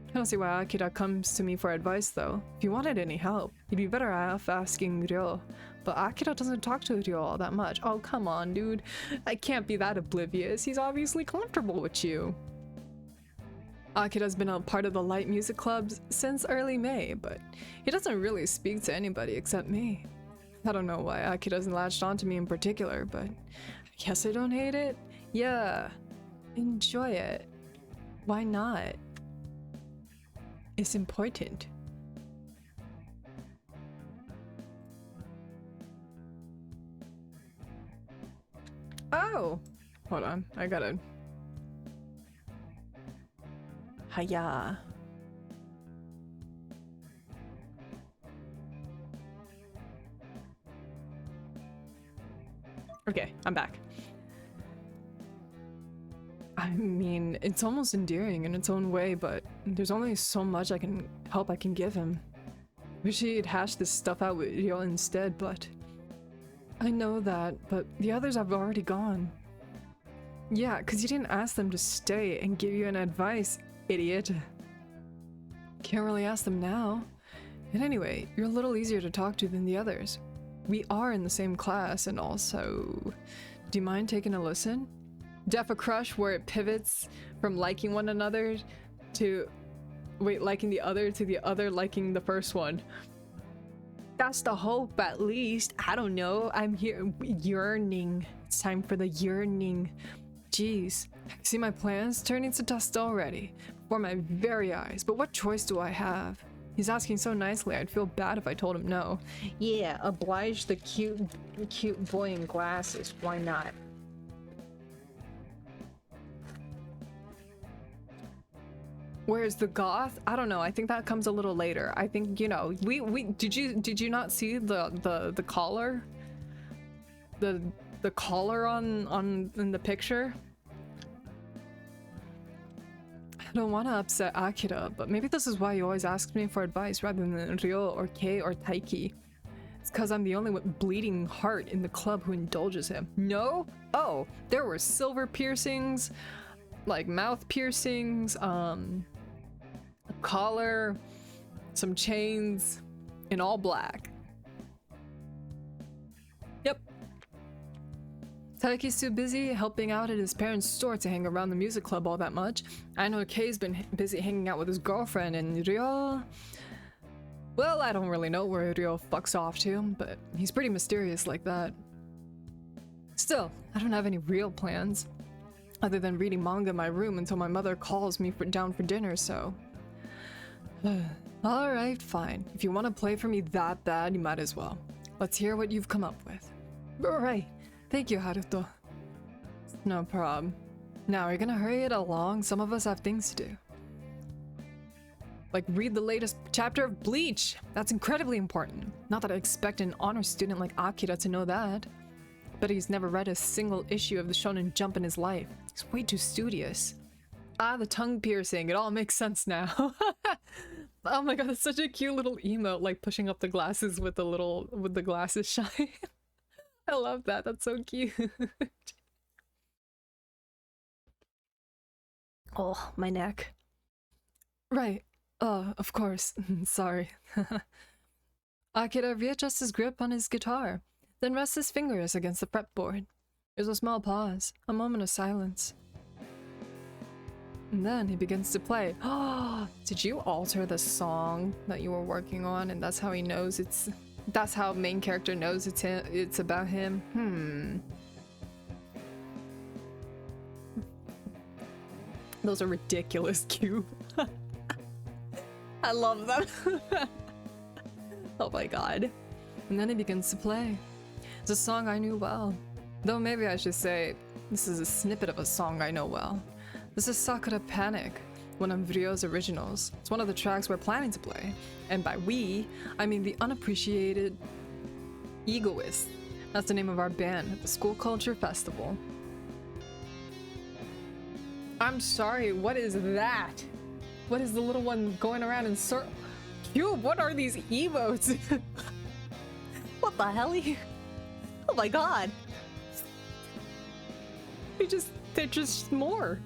I don't see why Akira comes to me for advice though. If you wanted any help, you'd be better off asking Ryo. But Akira doesn't talk to Ryo all that much. Oh, come on, dude. I can't be that oblivious. He's obviously comfortable with you. Akira's been a part of the Light Music Clubs since early May, but he doesn't really speak to anybody except me. I don't know why Akira's latched onto me in particular, but I guess I don't hate it. Yeah, enjoy it. Why not? It's important. Oh! Hold on, I gotta... Hiya. Okay, I'm back. I mean, it's almost endearing in its own way, but there's only so much I can give him. Wish he'd hash this stuff out with Ryo instead, but... I know that, but the others have already gone. Yeah, because you didn't ask them to stay and give you an advice, idiot. Can't really ask them now. And anyway, you're a little easier to talk to than the others. We are in the same class, and also... Do you mind taking a listen? Def a crush where it pivots from liking one another to... Wait, liking the other to the other liking the first one. That's the hope, at least. I don't know. I'm here yearning. It's time for the yearning. Jeez. See my plans turning to dust already. Before my very eyes. But what choice do I have? He's asking so nicely, I'd feel bad if I told him no. Yeah, oblige the cute boy in glasses. Why not? Where's the goth? I don't know. I think that comes a little later. I think, you know, we did you not see the collar? The collar on in the picture? I don't want to upset Akira, but maybe this is why he always asks me for advice rather than Ryo or Kei or Taiki. It's because I'm the only bleeding heart in the club who indulges him. No? Oh, there were silver piercings, like mouth piercings, a collar, some chains, in all black. Yep. Taiki's too busy helping out at his parents' store to hang around the music club all that much. I know Kei's been busy hanging out with his girlfriend, and Ryo... Well, I don't really know where Ryo fucks off to, but he's pretty mysterious like that. Still, I don't have any real plans, other than reading manga in my room until my mother calls me down for dinner, so... Alright, fine. If you want to play for me that bad, you might as well. Let's hear what you've come up with. Alright. Thank you, Haruto. No problem. Now, are you gonna hurry it along? Some of us have things to do. Like read the latest chapter of Bleach! That's incredibly important. Not that I expect an honor student like Akira to know that. But he's never read a single issue of the Shonen Jump in his life. He's way too studious. Ah, the tongue piercing. It all makes sense now. Oh my god, that's such a cute little emote, like pushing up the glasses with the glasses shine. I love that. That's so cute. Oh, my neck. Right. Of course. Sorry. Akira readjusts his grip on his guitar, then rests his fingers against the fretboard. There's a small pause, a moment of silence. And then he begins to play. Oh, did you alter the song that you were working on, and that's how he knows it's... That's how main character knows it's about him? Those are ridiculous cute. I love them. Oh my god. And then he begins to play. It's a song I knew well. Though maybe I should say, this is a snippet of a song I know well. This is Sakura Panic, one of Ryo's originals. It's one of the tracks we're planning to play. And by we, I mean the unappreciated Egoist. That's the name of our band at the School Culture Festival. I'm sorry, what is that? What is the little one going around in circle? Cube, what are these emotes? What the hell? Oh my god. They're just more.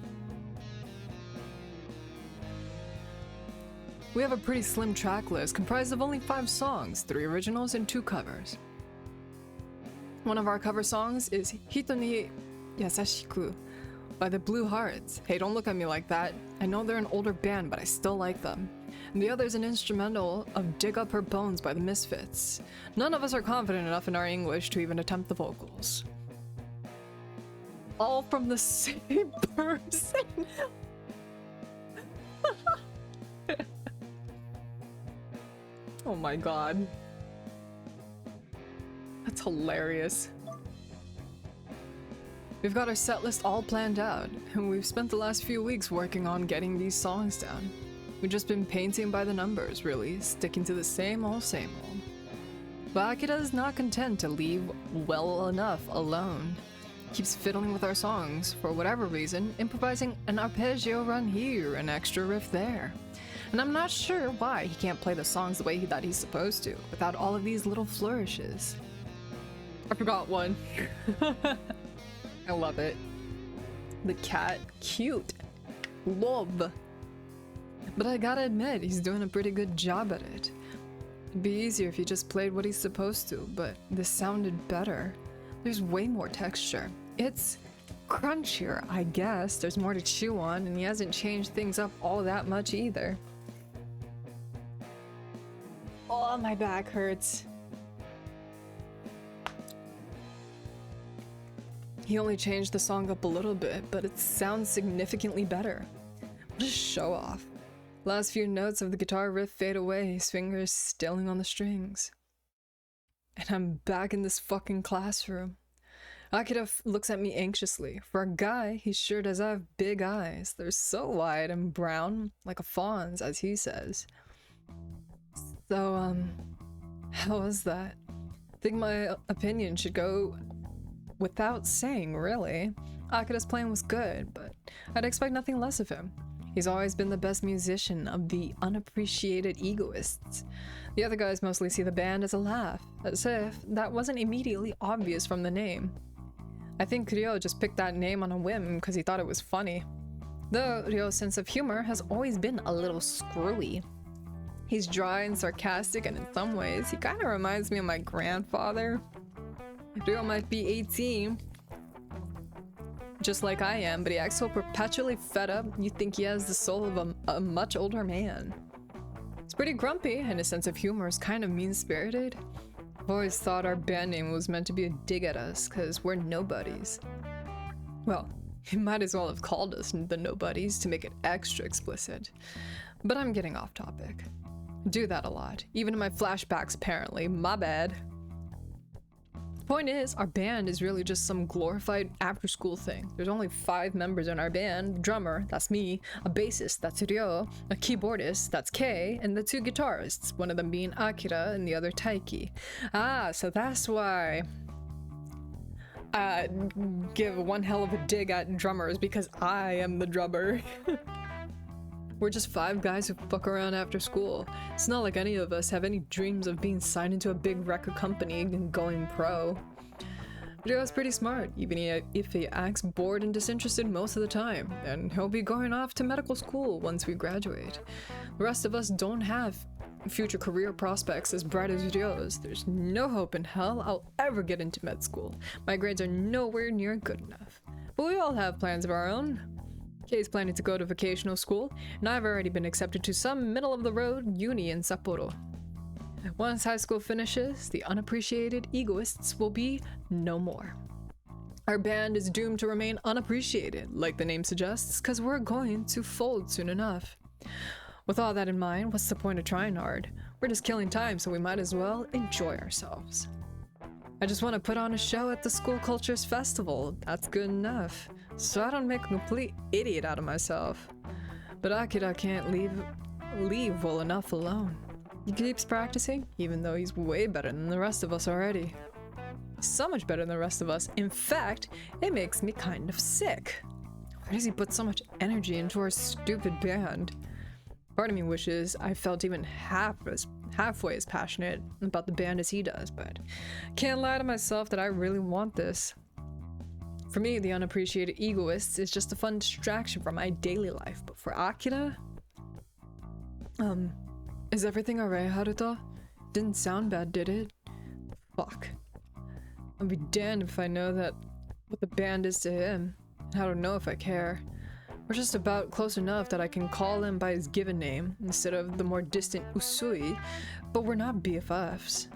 We have a pretty slim track list comprised of only 5 songs, 3 originals and 2 covers. One of our cover songs is Hito ni Yasashiku by the Blue Hearts. Hey, don't look at me like that. I know they're an older band, but I still like them. And the other is an instrumental of Dig Up Her Bones by the Misfits. None of us are confident enough in our English to even attempt the vocals. All from the same person. Oh my god. That's hilarious. We've got our set list all planned out, and we've spent the last few weeks working on getting these songs down. We've just been painting by the numbers, really, sticking to the same old. But Akira is not content to leave well enough alone. Keeps fiddling with our songs, for whatever reason, improvising an arpeggio run here, an extra riff there. And I'm not sure why he can't play the songs the way that he's supposed to, without all of these little flourishes. I forgot one. I love it. The cat, cute. Love. But I gotta admit, he's doing a pretty good job at it. It'd be easier if he just played what he's supposed to, but this sounded better. There's way more texture. It's crunchier, I guess. There's more to chew on, and he hasn't changed things up all that much either. Oh, my back hurts. He only changed the song up a little bit, but it sounds significantly better. What a show off. Last few notes of the guitar riff fade away, his fingers stilling on the strings. And I'm back in this fucking classroom. Akira looks at me anxiously. For a guy, he sure does have big eyes. They're so wide and brown, like a fawn's, as he says. So, how was that? I think my opinion should go without saying, really. Akira's playing was good, but I'd expect nothing less of him. He's always been the best musician of the unappreciated egoists. The other guys mostly see the band as a laugh, as if that wasn't immediately obvious from the name. I think Ryo just picked that name on a whim because he thought it was funny. Though Ryo's sense of humor has always been a little screwy. He's dry and sarcastic, and in some ways, he kind of reminds me of my grandfather. Ryo might be 18, just like I am, but he acts so perpetually fed up, you think he has the soul of a much older man. He's pretty grumpy, and his sense of humor is kind of mean-spirited. I've always thought our band name was meant to be a dig at us, because we're nobodies. Well, he might as well have called us the Nobodies to make it extra explicit. But I'm getting off topic. I do that a lot, even in my flashbacks apparently, my bad. Point is, our band is really just some glorified after-school thing. There's only 5 members in our band: the drummer, that's me, a bassist, that's Ryo, a keyboardist, that's Kei, and the 2 guitarists, one of them being Akira and the other Taiki. Ah, so that's why I give one hell of a dig at drummers, because I am the drummer. We're just 5 guys who fuck around after school. It's not like any of us have any dreams of being signed into a big record company and going pro. Ryo's pretty smart, even if he acts bored and disinterested most of the time, and he'll be going off to medical school once we graduate. The rest of us don't have future career prospects as bright as Ryo's. There's no hope in hell I'll ever get into med school. My grades are nowhere near good enough. But we all have plans of our own. Kei's planning to go to vocational school, and I've already been accepted to some middle-of-the-road uni in Sapporo. Once high school finishes, the unappreciated egoists will be no more. Our band is doomed to remain unappreciated, like the name suggests, because we're going to fold soon enough. With all that in mind, what's the point of trying hard? We're just killing time, so we might as well enjoy ourselves. I just want to put on a show at the school cultures festival. That's good enough. So I don't make a complete idiot out of myself. But Akira can't leave well enough alone. He keeps practicing, even though he's way better than the rest of us already. So much better than the rest of us. In fact, it makes me kind of sick. Why does he put so much energy into our stupid band? Part of me wishes I felt even halfway as passionate about the band as he does, but can't lie to myself that I really want this. For me, the unappreciated egoists is just a fun distraction from my daily life, but for Akira... Is everything alright, Haruto? Didn't sound bad, did it? Fuck. I'll be damned if I know that what the band is to him. I don't know if I care. We're just about close enough that I can call him by his given name instead of the more distant Usui, but we're not BFFs.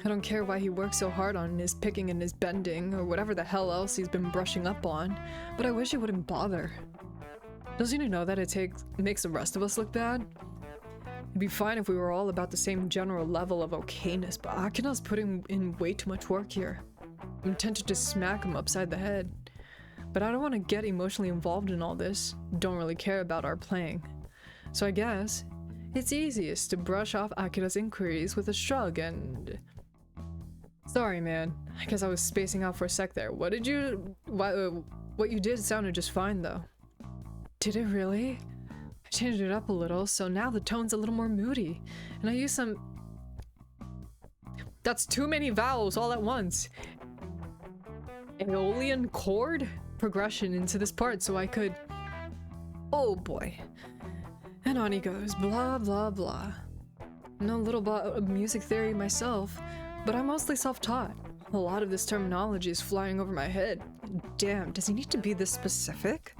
I don't care why he works so hard on his picking and his bending, or whatever the hell else he's been brushing up on, but I wish he wouldn't bother. Doesn't he know that it makes the rest of us look bad? It'd be fine if we were all about the same general level of okayness, but Akina's putting in way too much work here. I'm tempted to smack him upside the head. but I don't want to get emotionally involved in all this. Don't really care about our playing. So I guess it's easiest to brush off Akira's inquiries with a shrug and... Sorry, man. I guess I was spacing out for a sec there. What you did sounded just fine, though. Did it really? I changed it up a little, so now the tone's a little more moody. And I used some... That's too many vowels all at once. Aeolian chord progression into this part so I could... Oh boy. And on he goes, blah blah blah. Know a little about music theory myself, but I'm mostly self-taught. A lot of this terminology is flying over my head. Damn, does he need to be this specific?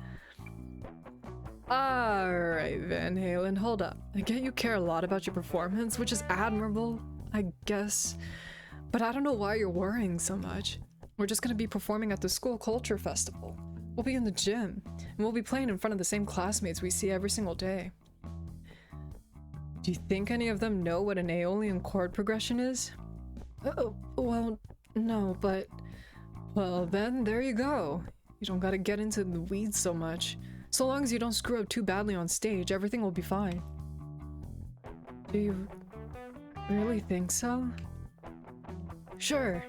Alright, Van Halen, hold up. I get you care a lot about your performance, which is admirable, I guess. But I don't know why you're worrying so much. We're just gonna be performing at the school culture festival. We'll be in the gym, and we'll be playing in front of the same classmates we see every single day. Do you think any of them know what an Aeolian chord progression is? Oh, well, no, but... Well, then, there you go. You don't gotta get into the weeds so much. So long as you don't screw up too badly on stage, everything will be fine. Do you really think so? Sure.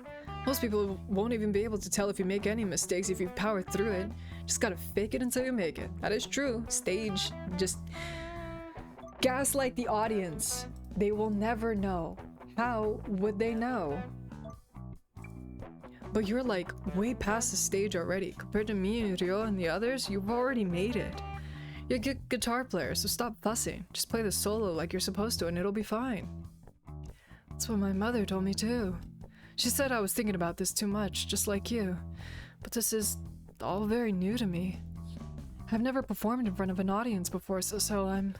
Most people won't even be able to tell if you make any mistakes if you power through it. Just gotta fake it until you make it. That is true. Stage, just gaslight the audience. They will never know. How would they know? But you're like way past the stage already. Compared to me, Ryo, and the others, you've already made it. You're a good guitar player, so stop fussing. Just play the solo like you're supposed to and it'll be fine. That's what my mother told me too. She said I was thinking about this too much, just like you. But this is all very new to me. I've never performed in front of an audience before, so I'm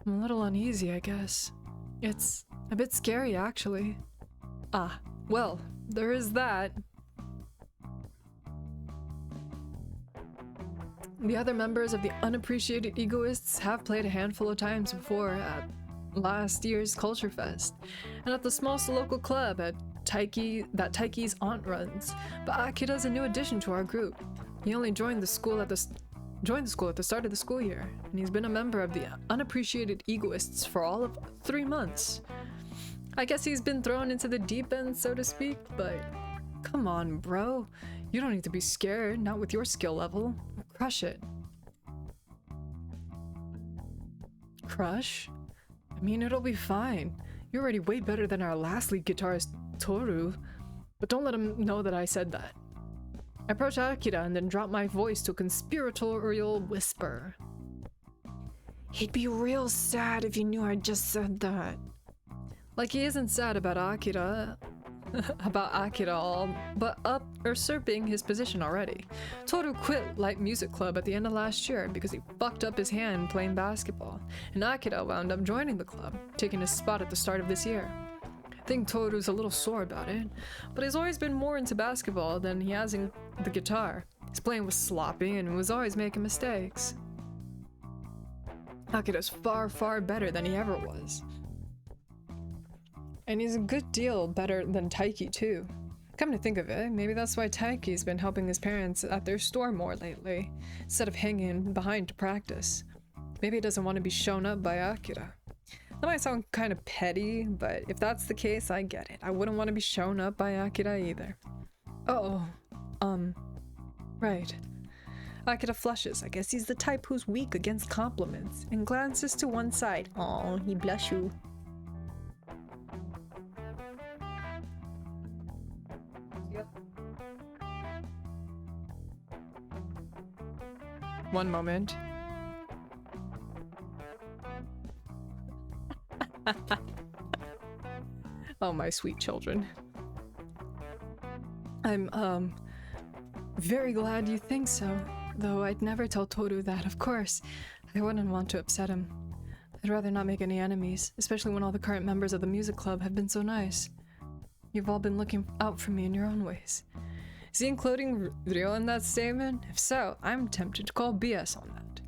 a little uneasy, I guess. It's a bit scary, actually. Ah, well, there is that. The other members of the Unappreciated Egoists have played a handful of times before at last year's Culture Fest, and at the smallest local club that Taiki's aunt runs. But Akira's a new addition to our group. He only joined the school at the start of the school year, and he's been a member of the Unappreciated Egoists for all of 3 months. I guess he's been thrown into the deep end, so to speak, but come on, bro. You don't need to be scared, not with your skill level. Crush it. Crush? I mean, it'll be fine. You're already way better than our last lead guitarist, Toru. But don't let him know that I said that. I approach Akira and then drop my voice to a conspiratorial whisper. He'd be real sad if he knew I just said that. Like he isn't sad about Akira, all, but usurping his position already. Toru quit Light Music Club at the end of last year because he fucked up his hand playing basketball, and Akira wound up joining the club, taking his spot at the start of this year. I think Toru's a little sore about it, but he's always been more into basketball than he has in the guitar. His playing was sloppy and was always making mistakes. Akira's far, far better than he ever was. And he's a good deal better than Taiki too. Come to think of it, maybe that's why Taiki's been helping his parents at their store more lately, instead of hanging behind to practice. Maybe he doesn't want to be shown up by Akira. That might sound kind of petty, but if that's the case, I get it. I wouldn't want to be shown up by Akira either. Right. Akira flushes. I guess he's the type who's weak against compliments, and glances to one side. Aw, he blush you. One moment. Oh, my sweet children. I'm, very glad you think so. Though I'd never tell Toru that, of course. I wouldn't want to upset him. I'd rather not make any enemies, especially when all the current members of the music club have been so nice. You've all been looking out for me in your own ways. Is he including Ryo in that statement? If so, I'm tempted to call BS on that.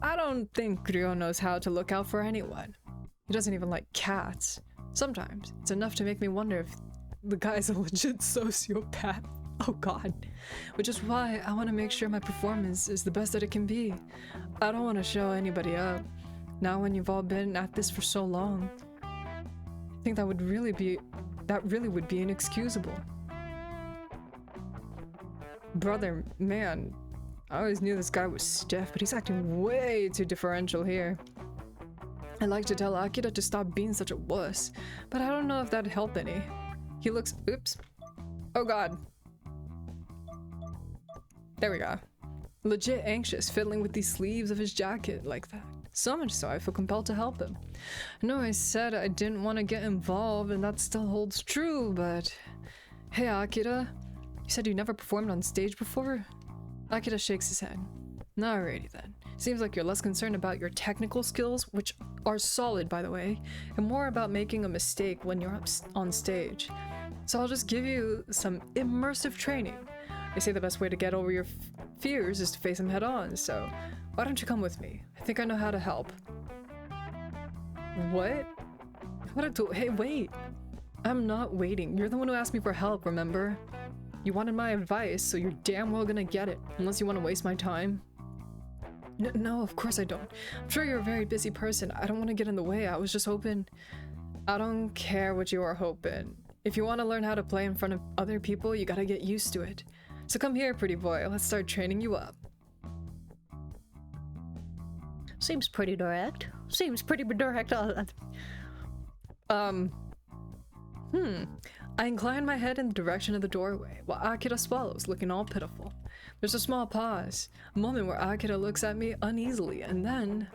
I don't think Ryo knows how to look out for anyone. He doesn't even like cats. Sometimes, it's enough to make me wonder if the guy's a legit sociopath. Oh god. Which is why I want to make sure my performance is the best that it can be. I don't want to show anybody up. Now when you've all been at this for so long. I think that really would be inexcusable. Brother, man, I always knew this guy was stiff, but he's acting way too differential here. I'd like to tell Akira to stop being such a wuss, but I don't know if that'd help any. He looks- oops. Oh god. There we go. Legit anxious, fiddling with these sleeves of his jacket like that. So much so I feel compelled to help him. I know I said I didn't want to get involved, and that still holds true, but... Hey Akira, you said you never performed on stage before? Akira shakes his head. Alrighty then. Seems like you're less concerned about your technical skills, which are solid by the way, and more about making a mistake when you're up on stage. So I'll just give you some immersive training. They say the best way to get over your fears is to face them head on, so why don't you come with me? I think I know how to help. What? What do- hey, wait! I'm not waiting. You're the one who asked me for help, remember? You wanted my advice, so you're damn well gonna get it, unless you want to waste my time. No, of course I don't. I'm sure you're a very busy person. I don't want to get in the way. I was just hoping... I don't care what you are hoping. If you want to learn how to play in front of other people, you gotta get used to it. So come here, pretty boy. Let's start training you up. Seems pretty direct. Seems pretty direct. I incline my head in the direction of the doorway, while Akira swallows, looking all pitiful. There's a small pause, a moment where Akira looks at me uneasily, and then...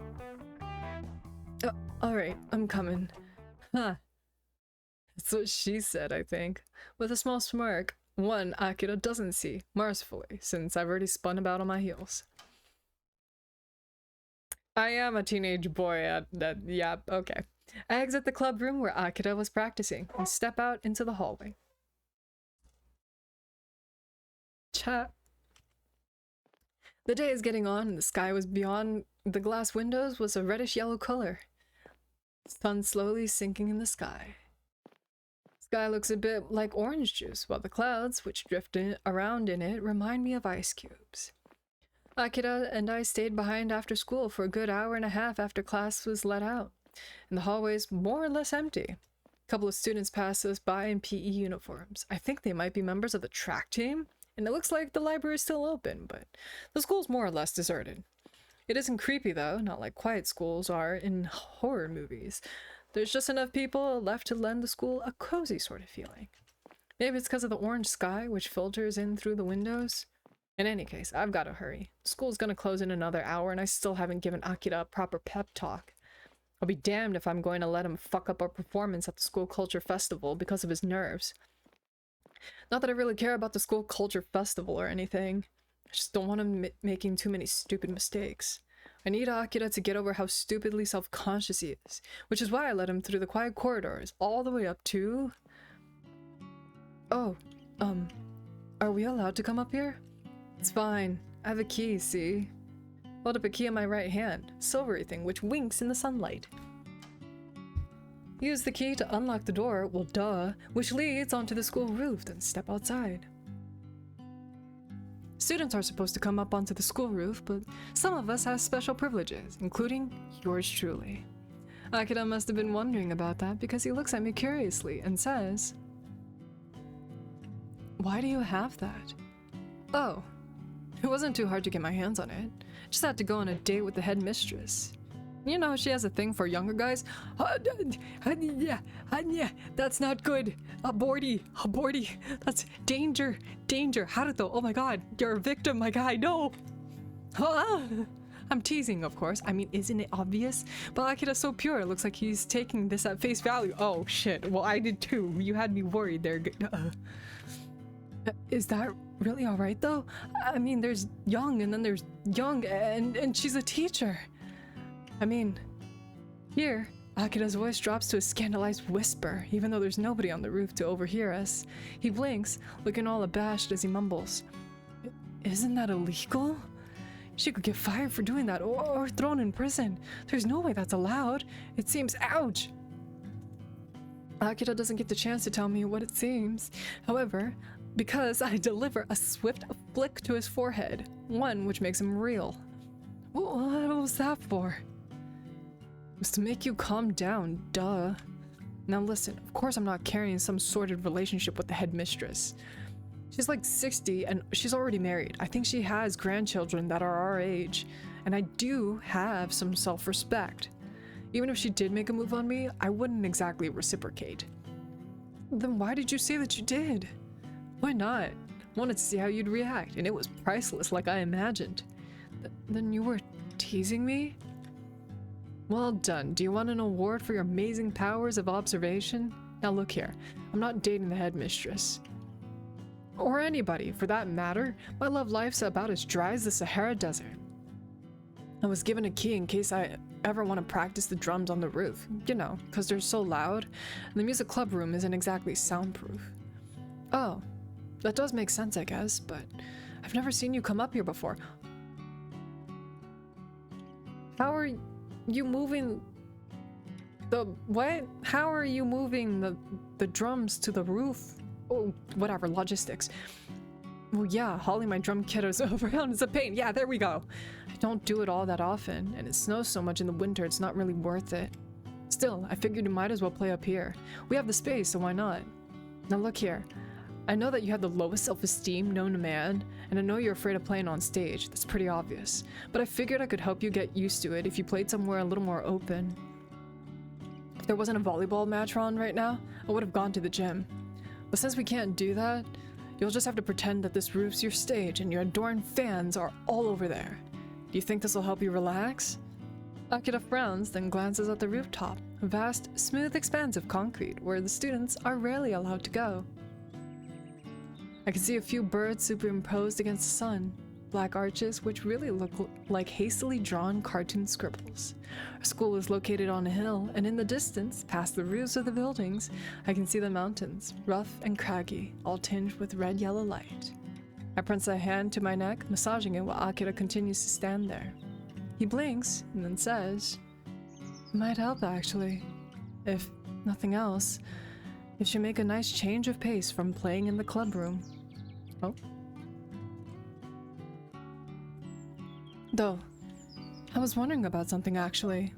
alright, I'm coming. Huh. That's what she said, I think. With a small smirk, one Akira doesn't see, mercifully, since I've already spun about on my heels. I am a teenage boy at that, yeah, okay. I exit the club room where Akira was practicing and step out into the hallway. Chat. The day is getting on and the sky was beyond the glass windows was a reddish yellow color. Sun slowly sinking in the sky. Sky looks a bit like orange juice, while the clouds, which drift around in it, remind me of ice cubes. Akira and I stayed behind after school for a good hour and a half after class was let out, and the hallway's more or less empty. A couple of students passed us by in PE uniforms. I think they might be members of the track team, and it looks like the library is still open, but the school's more or less deserted. It isn't creepy though, not like quiet schools are in horror movies. There's just enough people left to lend the school a cozy sort of feeling. Maybe it's because of the orange sky which filters in through the windows. In any case, I've got to hurry. School's gonna close in another hour and I still haven't given Akira a proper pep talk. I'll be damned if I'm going to let him fuck up our performance at the school culture festival because of his nerves. Not that I really care about the school culture festival or anything. I just don't want him making too many stupid mistakes. I need Akira to get over how stupidly self-conscious he is, which is why I let him through the quiet corridors all the way up to... Oh, are we allowed to come up here? It's fine. I have a key, see? Hold up a key in my right hand, silvery thing which winks in the sunlight. Use the key to unlock the door, well duh, which leads onto the school roof, then step outside. Students are supposed to come up onto the school roof, but some of us have special privileges, including yours truly. Akira must have been wondering about that because he looks at me curiously and says, "Why do you have that?" Oh, it wasn't too hard to get my hands on it. Just had to go on a date with the headmistress. You know, she has a thing for younger guys. Yeah, that's not good. Aborty. That's danger. Haruto, oh my god, you're a victim, my guy, no. I'm teasing, of course. I mean, isn't it obvious? But Akira's so pure, it looks like he's taking this at face value. Oh shit, well I did too. You had me worried there. Is that really alright though? I mean, there's young and then there's young and she's a teacher. I mean, here, Akira's voice drops to a scandalized whisper, even though there's nobody on the roof to overhear us. He blinks, looking all abashed as he mumbles, "Isn't that illegal? She could get fired for doing that, or thrown in prison. There's no way that's allowed. It seems, ouch!" Akira doesn't get the chance to tell me what it seems. However, because I deliver a swift flick to his forehead, one which makes him reel. What was that for? It was to make you calm down, duh. Now listen, of course I'm not carrying some sordid relationship with the headmistress. She's like 60 and she's already married. I think she has grandchildren that are our age, and I do have some self-respect. Even if she did make a move on me, I wouldn't exactly reciprocate. Then why did you say that you did? Why not? Wanted to see how you'd react, and it was priceless like I imagined. Then you were teasing me? Well done. Do you want an award for your amazing powers of observation? Now look here, I'm not dating the headmistress. Or anybody, for that matter. My love life's about as dry as the Sahara Desert. I was given a key in case I ever want to practice the drums on the roof. You know, because they're so loud, and the music club room isn't exactly soundproof. Oh, that does make sense, I guess, but I've never seen you come up here before. How are you moving the what? How are you moving the drums to the roof? Oh, whatever, logistics. Well, yeah, hauling my drum kiddos around is a pain. Yeah, there we go. I don't do it all that often, and it snows so much in the winter it's not really worth it. Still, I figured you might as well play up here. We have the space, so why not? Now look here. I know that you have the lowest self-esteem known to man, and I know you're afraid of playing on stage. That's pretty obvious. But I figured I could help you get used to it if you played somewhere a little more open. If there wasn't a volleyball match on right now, I would have gone to the gym. But since we can't do that, you'll just have to pretend that this roof's your stage and your adoring fans are all over there. Do you think this will help you relax? Akira frowns, then glances at the rooftop, a vast, smooth expanse of concrete where the students are rarely allowed to go. I can see a few birds superimposed against the sun, black arches which really look like hastily drawn cartoon scribbles. Our school is located on a hill, and in the distance, past the roofs of the buildings, I can see the mountains, rough and craggy, all tinged with red-yellow light. I press a hand to my neck, massaging it while Akira continues to stand there. He blinks and then says, "It might help actually. If nothing else, it should make a nice change of pace from playing in the club room." Oh. Though, I was wondering about something actually.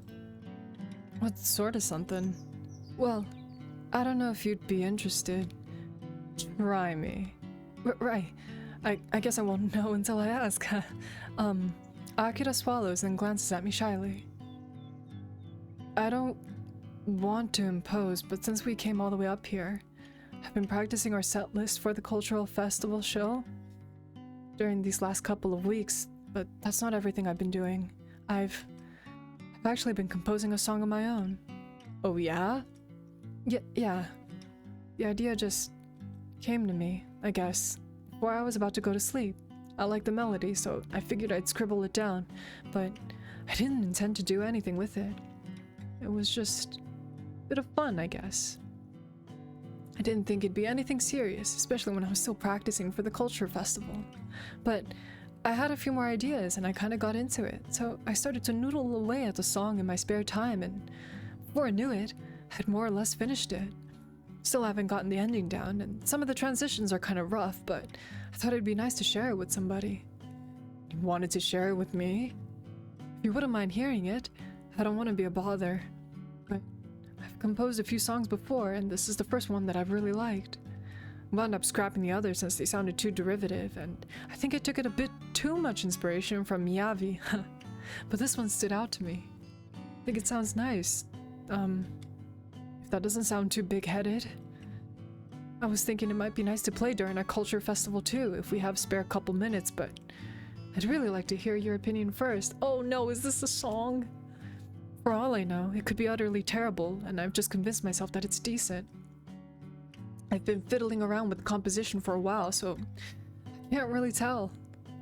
What sort of something? Well, I don't know if you'd be interested. Try me. Right. I guess I won't know until I ask. Akira swallows and glances at me shyly. I don't want to impose, but since we came all the way up here, I've been practicing our set list for the cultural festival show during these last couple of weeks, but that's not everything I've been doing. I've actually been composing a song of my own. Oh yeah? Yeah. The idea just came to me, I guess, before I was about to go to sleep. I like the melody, so I figured I'd scribble it down, but I didn't intend to do anything with it. It was just a bit of fun, I guess. I didn't think it'd be anything serious, especially when I was still practicing for the culture festival. But I had a few more ideas and I kind of got into it, so I started to noodle away at the song in my spare time, and before I knew it, I had more or less finished it. Still haven't gotten the ending down, and some of the transitions are kind of rough, but I thought it'd be nice to share it with somebody. You wanted to share it with me? If you wouldn't mind hearing it, I don't want to be a bother. But I've composed a few songs before, and this is the first one that I've really liked. I wound up scrapping the others since they sounded too derivative, and I think I took it a bit too much inspiration from Miyavi. But this one stood out to me. I think it sounds nice. If that doesn't sound too big-headed. I was thinking it might be nice to play during a culture festival too, if we have spare couple minutes, but I'd really like to hear your opinion first. Oh no, is this a song? For all I know, it could be utterly terrible, and I've just convinced myself that it's decent. I've been fiddling around with composition for a while, so I can't really tell.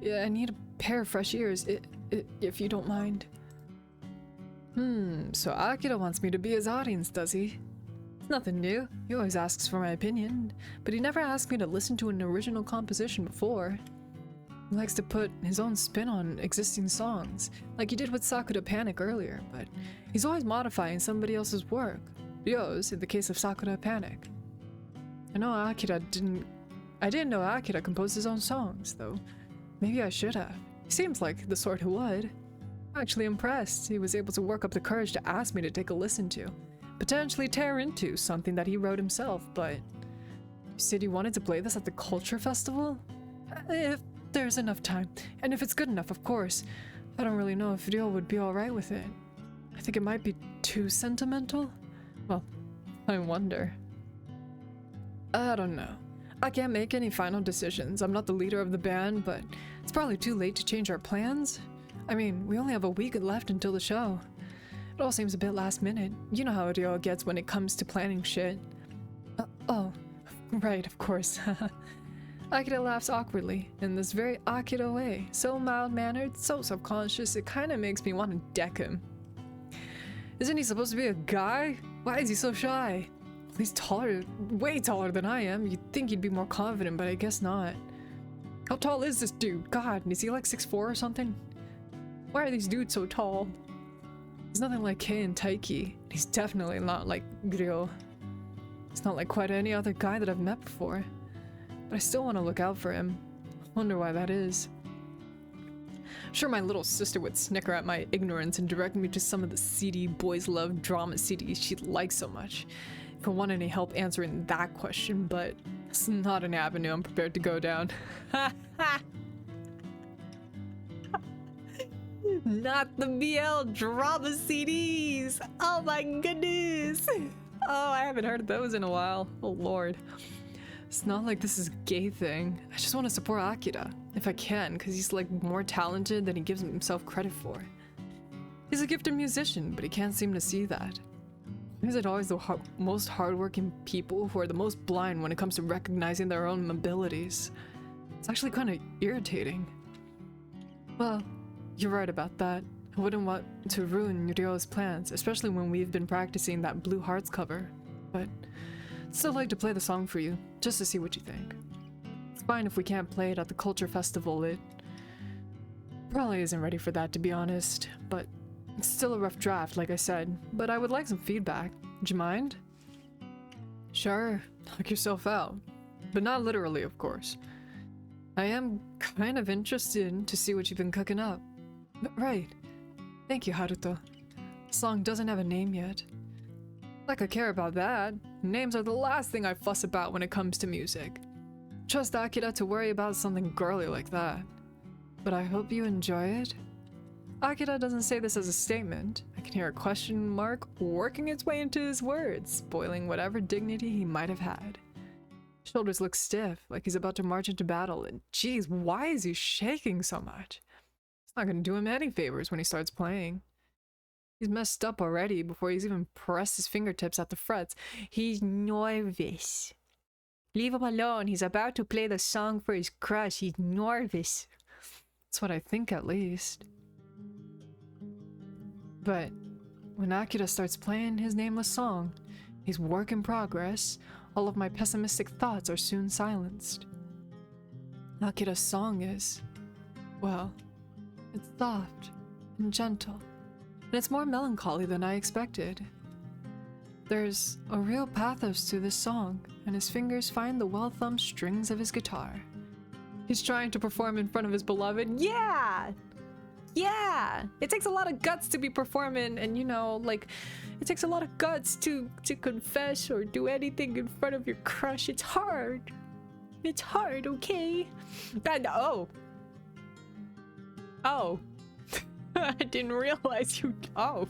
Yeah, I need a pair of fresh ears, if you don't mind. So Akira wants me to be his audience, does he? It's nothing new. He always asks for my opinion, but he never asked me to listen to an original composition before. He likes to put his own spin on existing songs, like he did with Sakura Panic earlier, but he's always modifying somebody else's work. Ryo's in the case of Sakura Panic. I know Akira didn't I didn't know Akira composed his own songs, though. Maybe I should have. He seems like the sort who would. I'm actually impressed he was able to work up the courage to ask me to take a listen to. Potentially tear into something that he wrote himself, but... You said you wanted to play this at the Culture Festival? If there's enough time, and if it's good enough, of course. I don't really know if Ryo would be alright with it. I think it might be too sentimental? Well, I wonder. I don't know. I can't make any final decisions. I'm not the leader of the band, but it's probably too late to change our plans. I mean, we only have a week left until the show. It all seems a bit last minute. You know how Ryo gets when it comes to planning shit. Oh, right, of course. Akira laughs awkwardly, in this very Akira way. So mild-mannered, so subconscious, it kinda makes me want to deck him. Isn't he supposed to be a guy? Why is he so shy? He's taller, way taller than I am. You'd think he'd be more confident, but I guess not. How tall is this dude? God, is he like 6'4" or something? Why are these dudes so tall? He's nothing like Kei and Taiki. He's definitely not like Ryo. He's not like quite any other guy that I've met before. But I still want to look out for him. Wonder why that is. Sure, my little sister would snicker at my ignorance and direct me to some of the seedy boys love drama CDs she'd like so much. If I want any help answering that question, but it's not an avenue I'm prepared to go down. Not the BL drama CDs! Oh my goodness! Oh, I haven't heard those in a while. Oh lord. It's not like this is a gay thing. I just want to support Akira, if I can, because he's like more talented than he gives himself credit for. He's a gifted musician, but he can't seem to see that. Is it always the most hardworking people who are the most blind when it comes to recognizing their own abilities? It's actually kind of irritating. Well, you're right about that. I wouldn't want to ruin Ryo's plans, especially when we've been practicing that Blue Hearts cover. But I'd still like to play the song for you, just to see what you think. It's fine if we can't play it at the Culture Festival. It probably isn't ready for that, to be honest, but it's still a rough draft, like I said, but I would like some feedback. Would you mind? Sure, knock yourself out. But not literally, of course. I am kind of interested to see what you've been cooking up. But right. Thank you, Haruto. The song doesn't have a name yet. Like I care about that. Names are the last thing I fuss about when it comes to music. Trust Akira to worry about something girly like that. But I hope you enjoy it. Akira doesn't say this as a statement. I can hear a question mark working its way into his words, spoiling whatever dignity he might have had. His shoulders look stiff, like he's about to march into battle, and geez, why is he shaking so much? It's not gonna do him any favors when he starts playing. He's messed up already before he's even pressed his fingertips at the frets. He's nervous. Leave him alone, he's about to play the song for his crush. He's nervous. That's what I think, at least. But when Akira starts playing his nameless song, his work in progress, all of my pessimistic thoughts are soon silenced. Akira's song is, well, it's soft and gentle, and it's more melancholy than I expected. There's a real pathos to this song, and his fingers find the well-thumbed strings of his guitar. He's trying to perform in front of his beloved. Yeah! Yeah! It takes a lot of guts to be performing, and you know, like, it takes a lot of guts to confess or do anything in front of your crush. It's hard. It's hard, okay? And oh. I didn't realize you. Oh.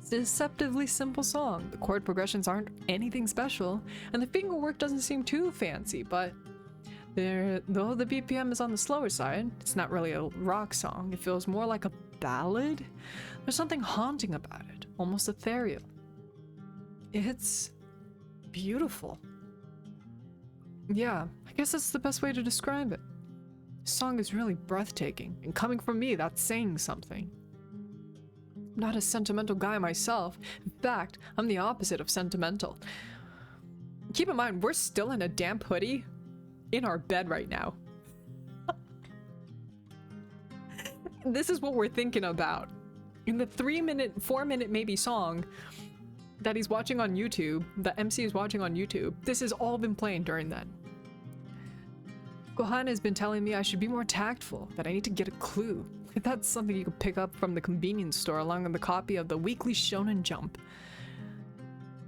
It's a deceptively simple song. The chord progressions aren't anything special, and the fingerwork doesn't seem too fancy, but though the BPM is on the slower side, it's not really a rock song. It feels more like a ballad. There's something haunting about it, almost ethereal. It's beautiful. Yeah, I guess that's the best way to describe it. This song is really breathtaking, and coming from me, that's saying something. I'm not a sentimental guy myself. In fact, I'm the opposite of sentimental. Keep in mind, we're still in a damp hoodie in our bed right now. This is what we're thinking about. In the 4 minute maybe song, that he's watching on YouTube, the MC is watching on YouTube, this has all been playing during that. Gohan has been telling me I should be more tactful, that I need to get a clue. That's something you could pick up from the convenience store along with a copy of the weekly Shonen Jump.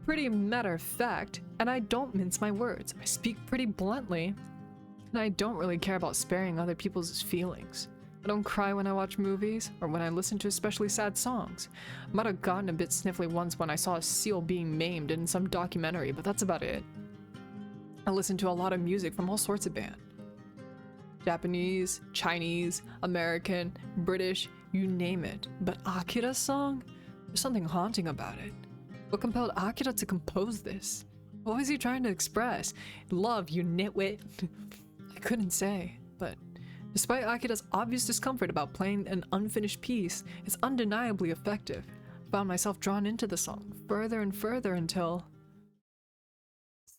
Pretty matter of fact, and I don't mince my words. I speak pretty bluntly, and I don't really care about sparing other people's feelings. I don't cry when I watch movies, or when I listen to especially sad songs. I might have gotten a bit sniffly once when I saw a seal being maimed in some documentary, but that's about it. I listen to a lot of music from all sorts of bands. Japanese, Chinese, American, British, you name it. But Akira's song? There's something haunting about it. What compelled Akira to compose this? What was he trying to express? Love, you nitwit. I couldn't say, but despite Akira's obvious discomfort about playing an unfinished piece, it's undeniably effective. I found myself drawn into the song further and further until...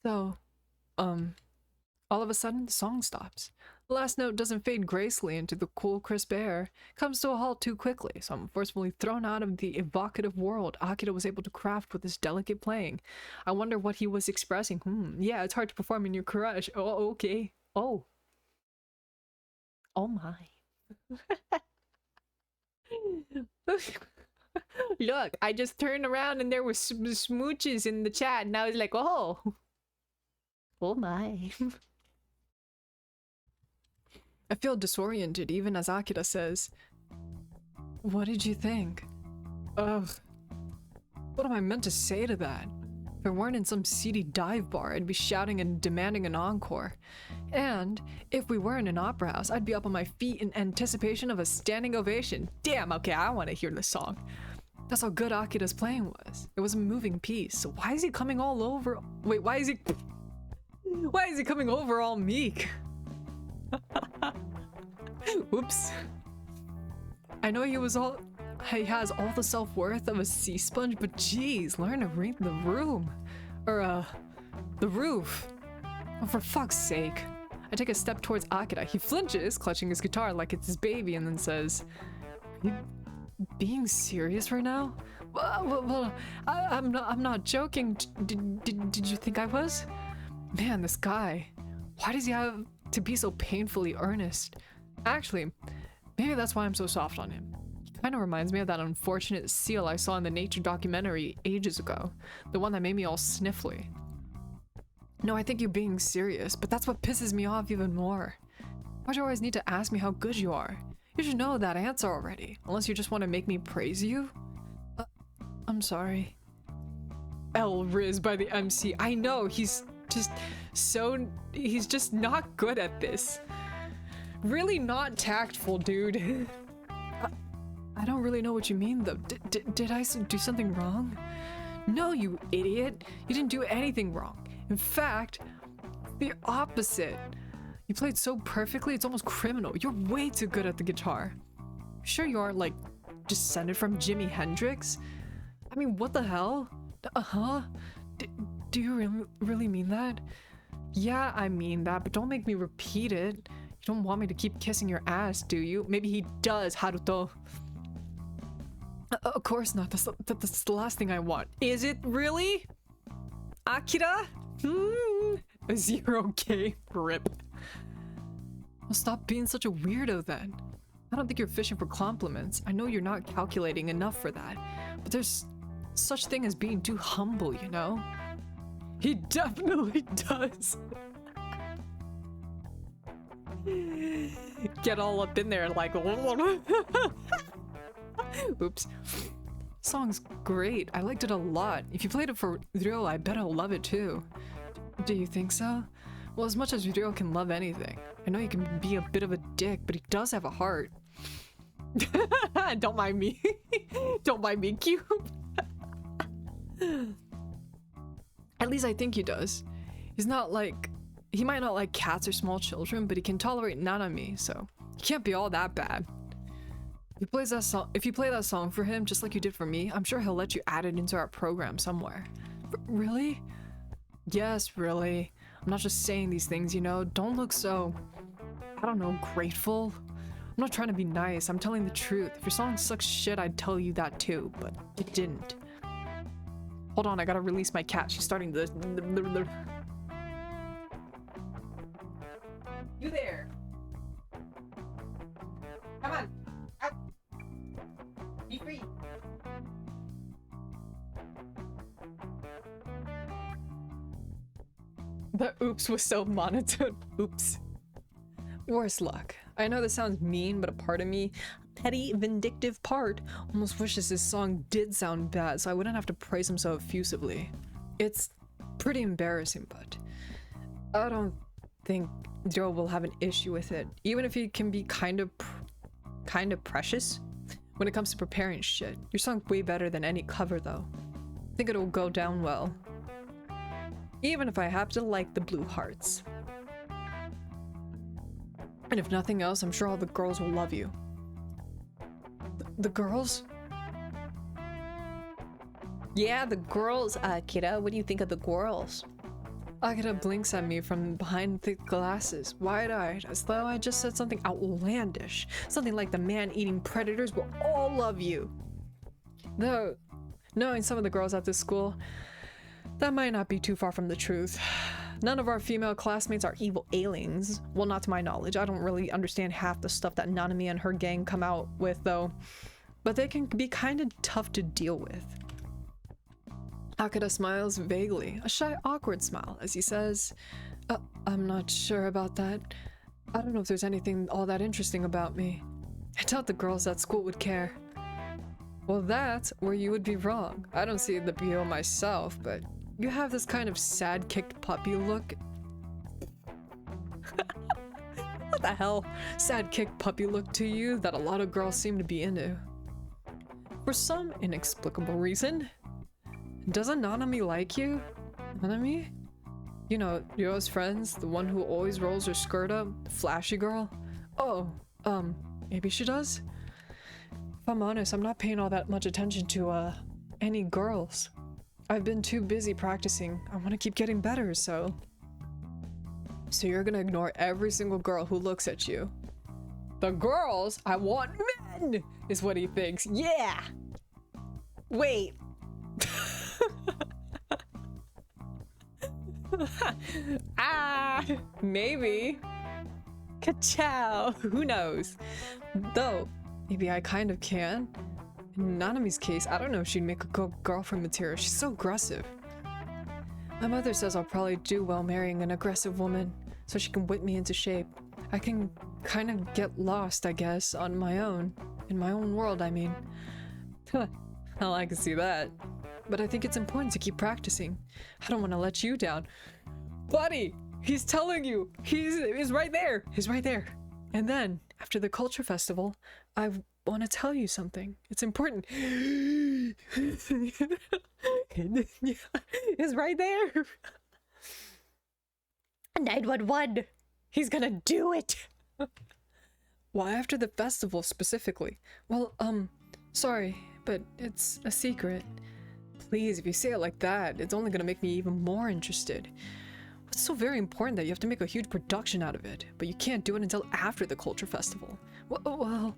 So, all of a sudden, the song stops. The last note doesn't fade gracefully into the cool, crisp air. It comes to a halt too quickly, so I'm forcefully thrown out of the evocative world Akira was able to craft with his delicate playing. I wonder what he was expressing. Yeah, it's hard to perform in your crush. Oh, okay. Oh. Oh my. Look, I just turned around and there were smooches in the chat, and I was like, oh. Oh my. I feel disoriented even as Akira says, "What did you think?" Ugh. What am I meant to say to that? If I weren't in some seedy dive bar, I'd be shouting and demanding an encore. And if we were in an opera house, I'd be up on my feet in anticipation of a standing ovation. Damn, okay, I want to hear this song. That's how good Akira's playing was. It was a moving piece. So why is he coming all over? Wait, why is he coming over all meek? Oops. I know he has all the self-worth of a sea sponge, but geez, learn to read the room. Or, the roof. Oh, for fuck's sake. I take a step towards Akira. He flinches, clutching his guitar like it's his baby, and then says, "Are you being serious right now?" Well, I'm not joking. Did you think I was? Man, this guy. Why does he have to be so painfully earnest? Actually, maybe that's why I'm so soft on him. He kind of reminds me of that unfortunate seal I saw in the nature documentary ages ago. The one that made me all sniffly. No, I think you're being serious, but that's what pisses me off even more. Why'd you always need to ask me how good you are? You should know that answer already, unless you just want to make me praise you? I'm sorry. L Riz by the MC. I know, he's just not good at this. Really not tactful, dude. I don't really know what you mean, though. Did I do something wrong? No, you idiot. You didn't do anything wrong. In fact, the opposite. You played so perfectly, it's almost criminal. You're way too good at the guitar. Sure you aren't, like, descended from Jimi Hendrix? I mean, what the hell? Do you really mean that? Yeah, I mean that, but don't make me repeat it. You don't want me to keep kissing your ass, do you? Maybe he does, Haruto. Of course not. That's the last thing I want. Is it really? Akira? 0K. Rip. Well, stop being such a weirdo then. I don't think you're fishing for compliments. I know you're not calculating enough for that. But there's such thing as being too humble, you know? He definitely does. Get all up in there like... Oops. Song's great. I liked it a lot. If you played it for Ryo, I bet I'll love it too. Do you think so? Well, as much as Ryo can love anything. I know he can be a bit of a dick, but he does have a heart. Don't mind me. Don't mind me, Cube. At least I think he does. He might not like cats or small children, but he can tolerate Nanami, so he can't be all that bad. If you play that song for him, just like you did for me, I'm sure he'll let you add it into our program somewhere. Really? Yes, really. I'm not just saying these things, you know? Don't look so, I don't know, grateful. I'm not trying to be nice, I'm telling the truth. If your song sucks shit, I'd tell you that too, but it didn't. Hold on, I gotta release my cat. She's starting to... You there. Come on. Out. Be free. The oops was so monotone. Oops. Worse luck. I know this sounds mean, but a part of me, a petty, vindictive part, almost wishes this song did sound bad so I wouldn't have to praise him so effusively. It's pretty embarrassing, but I don't think Joe will have an issue with it, even if he can be kind of precious when it comes to preparing shit. Your song's way better than any cover, though. I think it'll go down well. Even if I happen to like the blue hearts. And if nothing else, I'm sure all the girls will love you. The girls? Yeah, the girls, kiddo. What do you think of the girls? Akira blinks at me from behind thick glasses, wide-eyed, as though I just said something outlandish. Something like the man-eating predators will all love you. Though, knowing some of the girls at this school, that might not be too far from the truth. None of our female classmates are evil aliens. Well, not to my knowledge. I don't really understand half the stuff that Nanami and her gang come out with, though. But they can be kind of tough to deal with. Akira smiles vaguely, a shy, awkward smile, as he says, I'm not sure about that. I don't know if there's anything all that interesting about me. I doubt the girls at school would care. Well, that's where you would be wrong. I don't see the appeal myself, but you have this kind of sad-kicked puppy look. What the hell? Sad-kicked puppy look to you that a lot of girls seem to be into. For some inexplicable reason. Doesn't Nanami like you? Nanami? You know, Ryo's friends, the one who always rolls her skirt up, the flashy girl? Oh, maybe she does? If I'm honest, I'm not paying all that much attention to, any girls. I've been too busy practicing. I want to keep getting better, so... So you're gonna ignore every single girl who looks at you. The girls I want men, is what he thinks. Yeah! Wait. Maybe. Ka-chow. Who knows? Though, maybe I kind of can. In Nanami's case, I don't know if she'd make a good girlfriend material. She's so aggressive. My mother says I'll probably do well marrying an aggressive woman, so she can whip me into shape. I can kind of get lost, I guess, on my own. In my own world, I mean. Well, I can see that. But I think it's important to keep practicing. I don't want to let you down. Buddy, he's telling you. He's right there. He's right there. And then, after the culture festival, I want to tell you something. It's important. He's right there. 911. He's gonna do it. Why after the festival specifically? Well, sorry, but it's a secret. Please, if you say it like that, it's only gonna make me even more interested. What's so very important that you have to make a huge production out of it, but you can't do it until after the culture festival? Well,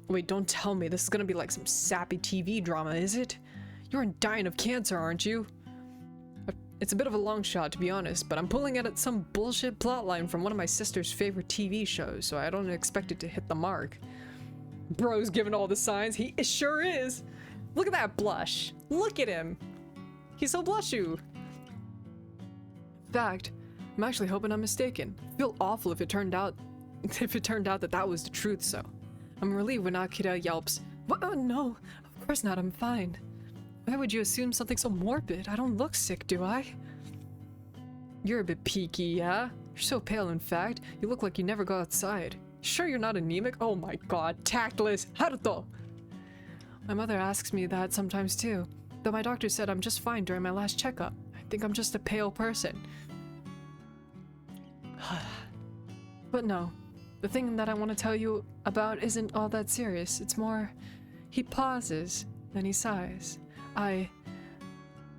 Wait, don't tell me this is gonna be like some sappy TV drama, is it? You're dying of cancer, aren't you? It's a bit of a long shot, to be honest, but I'm pulling it at some bullshit plotline from one of my sister's favorite TV shows, so I don't expect it to hit the mark. Bro's giving all the signs. He sure is. Look at that blush. Look at him. He's so blushy. In fact, I'm actually hoping I'm mistaken. I feel awful if it turned out that was the truth, so I'm relieved when Akira yelps, "What? Oh, no, of course not, I'm fine." Why would you assume something so morbid? I don't look sick, do I? You're a bit peaky, yeah? You're so pale, in fact. You look like you never go outside. Sure you're not anemic? Oh my god, tactless! Haruto! My mother asks me that sometimes too, though my doctor said I'm just fine during my last checkup. I think I'm just a pale person. But no, the thing that I want to tell you about isn't all that serious. It's more... He pauses, then he sighs. I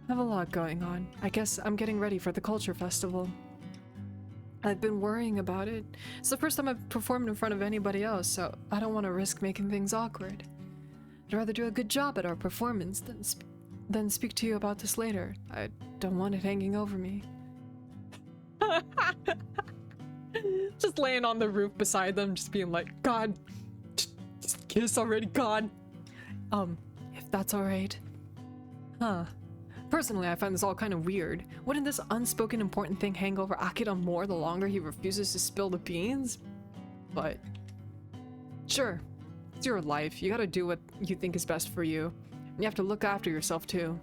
have a lot going on. I guess I'm getting ready for the culture festival. I've been worrying about it. It's the first time I've performed in front of anybody else, so I don't want to risk making things awkward. I'd rather do a good job at our performance then speak to you about this later. I don't want it hanging over me. Just laying on the roof beside them, just being like, God, just kiss already, God. If that's alright. Huh. Personally, I find this all kind of weird. Wouldn't this unspoken important thing hang over Akira more the longer he refuses to spill the beans? But sure, it's your life. You gotta do what you think is best for you. And you have to look after yourself too.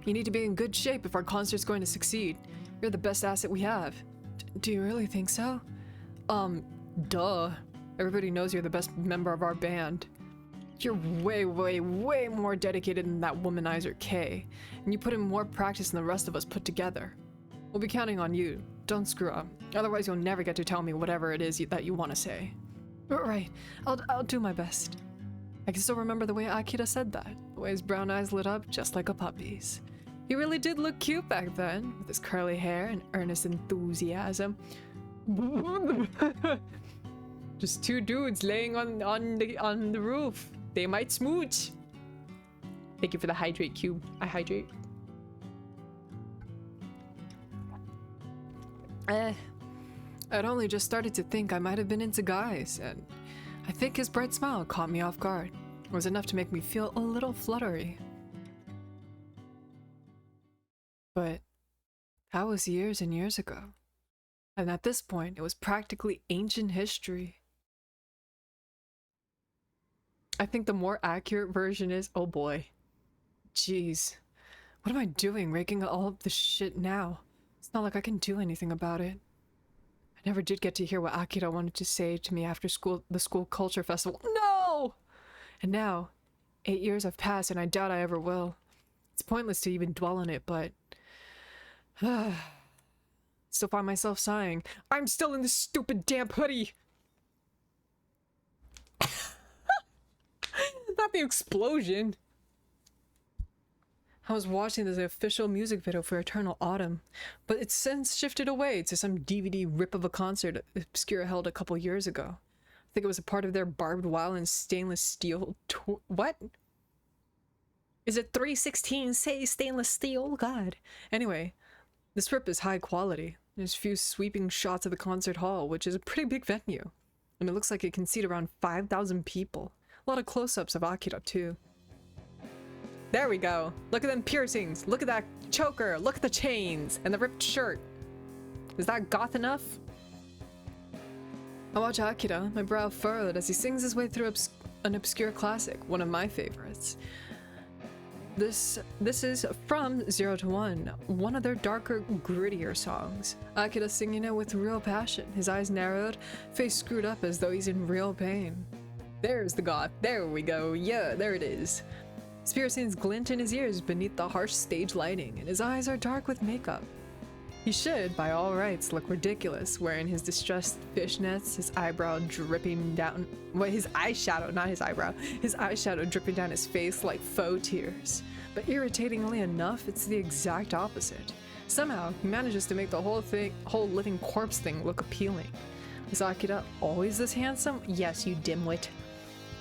You need to be in good shape if our concert's going to succeed. You're the best asset we have. Do you really think so? Duh. Everybody knows you're the best member of our band. You're way, way, way more dedicated than that womanizer Kay, and you put in more practice than the rest of us put together. We'll be counting on you. Don't screw up. Otherwise you'll never get to tell me whatever it is that you want to say. Right. I'll do my best. I can still remember the way Akira said that. The way his brown eyes lit up just like a puppy's. He really did look cute back then, with his curly hair and earnest enthusiasm. Just two dudes laying on the roof. They might smooch. Thank you for the hydrate cube. I hydrate. I'd only just started to think I might have been into guys, and I think his bright smile caught me off guard. It was enough to make me feel a little fluttery. But that was years and years ago. And at this point, it was practically ancient history. I think the more accurate version is, oh boy. Jeez. What am I doing raking all of this shit now? It's not like I can do anything about it. I never did get to hear what Akira wanted to say to me after the school culture festival. No! And now, 8 years have passed and I doubt I ever will. It's pointless to even dwell on it, but... still find myself sighing. I'm still in this stupid damp hoodie! Not the explosion. I was watching the official music video for Eternal Autumn, but it's since shifted away to some DVD rip of a concert Obscura held a couple years ago. I think it was a part of their barbed wire and stainless steel tour. What? Is it 316 say stainless steel? God. Anyway, this rip is high quality. There's a few sweeping shots of the concert hall, which is a pretty big venue. And it looks like it can seat around 5,000 people. A lot of close-ups of Akira too. There we go. Look at them piercings. Look at that choker. Look at the chains and the ripped shirt. Is that goth enough? I watch Akira, my brow furrowed as he sings his way through an obscure classic, one of my favorites. This is from 0 to 1, one of their darker, grittier songs. Akira singing it with real passion, his eyes narrowed, face screwed up as though he's in real pain. There's the goth. There we go. Yeah, there it is. His piercings glint in his ears beneath the harsh stage lighting, and his eyes are dark with makeup. He should, by all rights, look ridiculous, wearing his distressed fishnets, his eyebrow dripping down... Wait, his eyeshadow, not his eyebrow. His eyeshadow dripping down his face like faux tears. But irritatingly enough, it's the exact opposite. Somehow, he manages to make the whole living corpse thing look appealing. Was Akira always this handsome? Yes, you dimwit.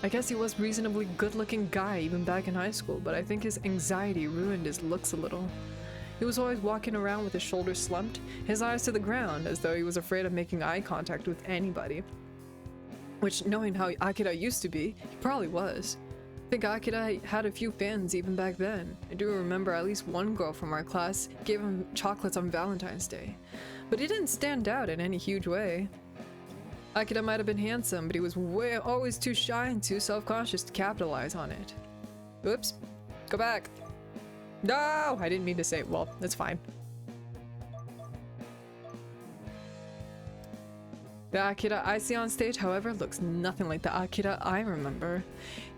I guess he was a reasonably good-looking guy even back in high school, but I think his anxiety ruined his looks a little. He was always walking around with his shoulders slumped, his eyes to the ground, as though he was afraid of making eye contact with anybody. Which, knowing how Akira used to be, he probably was. I think Akira had a few fans even back then. I do remember at least one girl from our class gave him chocolates on Valentine's Day. But he didn't stand out in any huge way. Akira might have been handsome, but he was always too shy and too self-conscious to capitalize on it. Oops. Go back. No! I didn't mean to say it. Well, that's fine. The Akira I see on stage, however, looks nothing like the Akira I remember.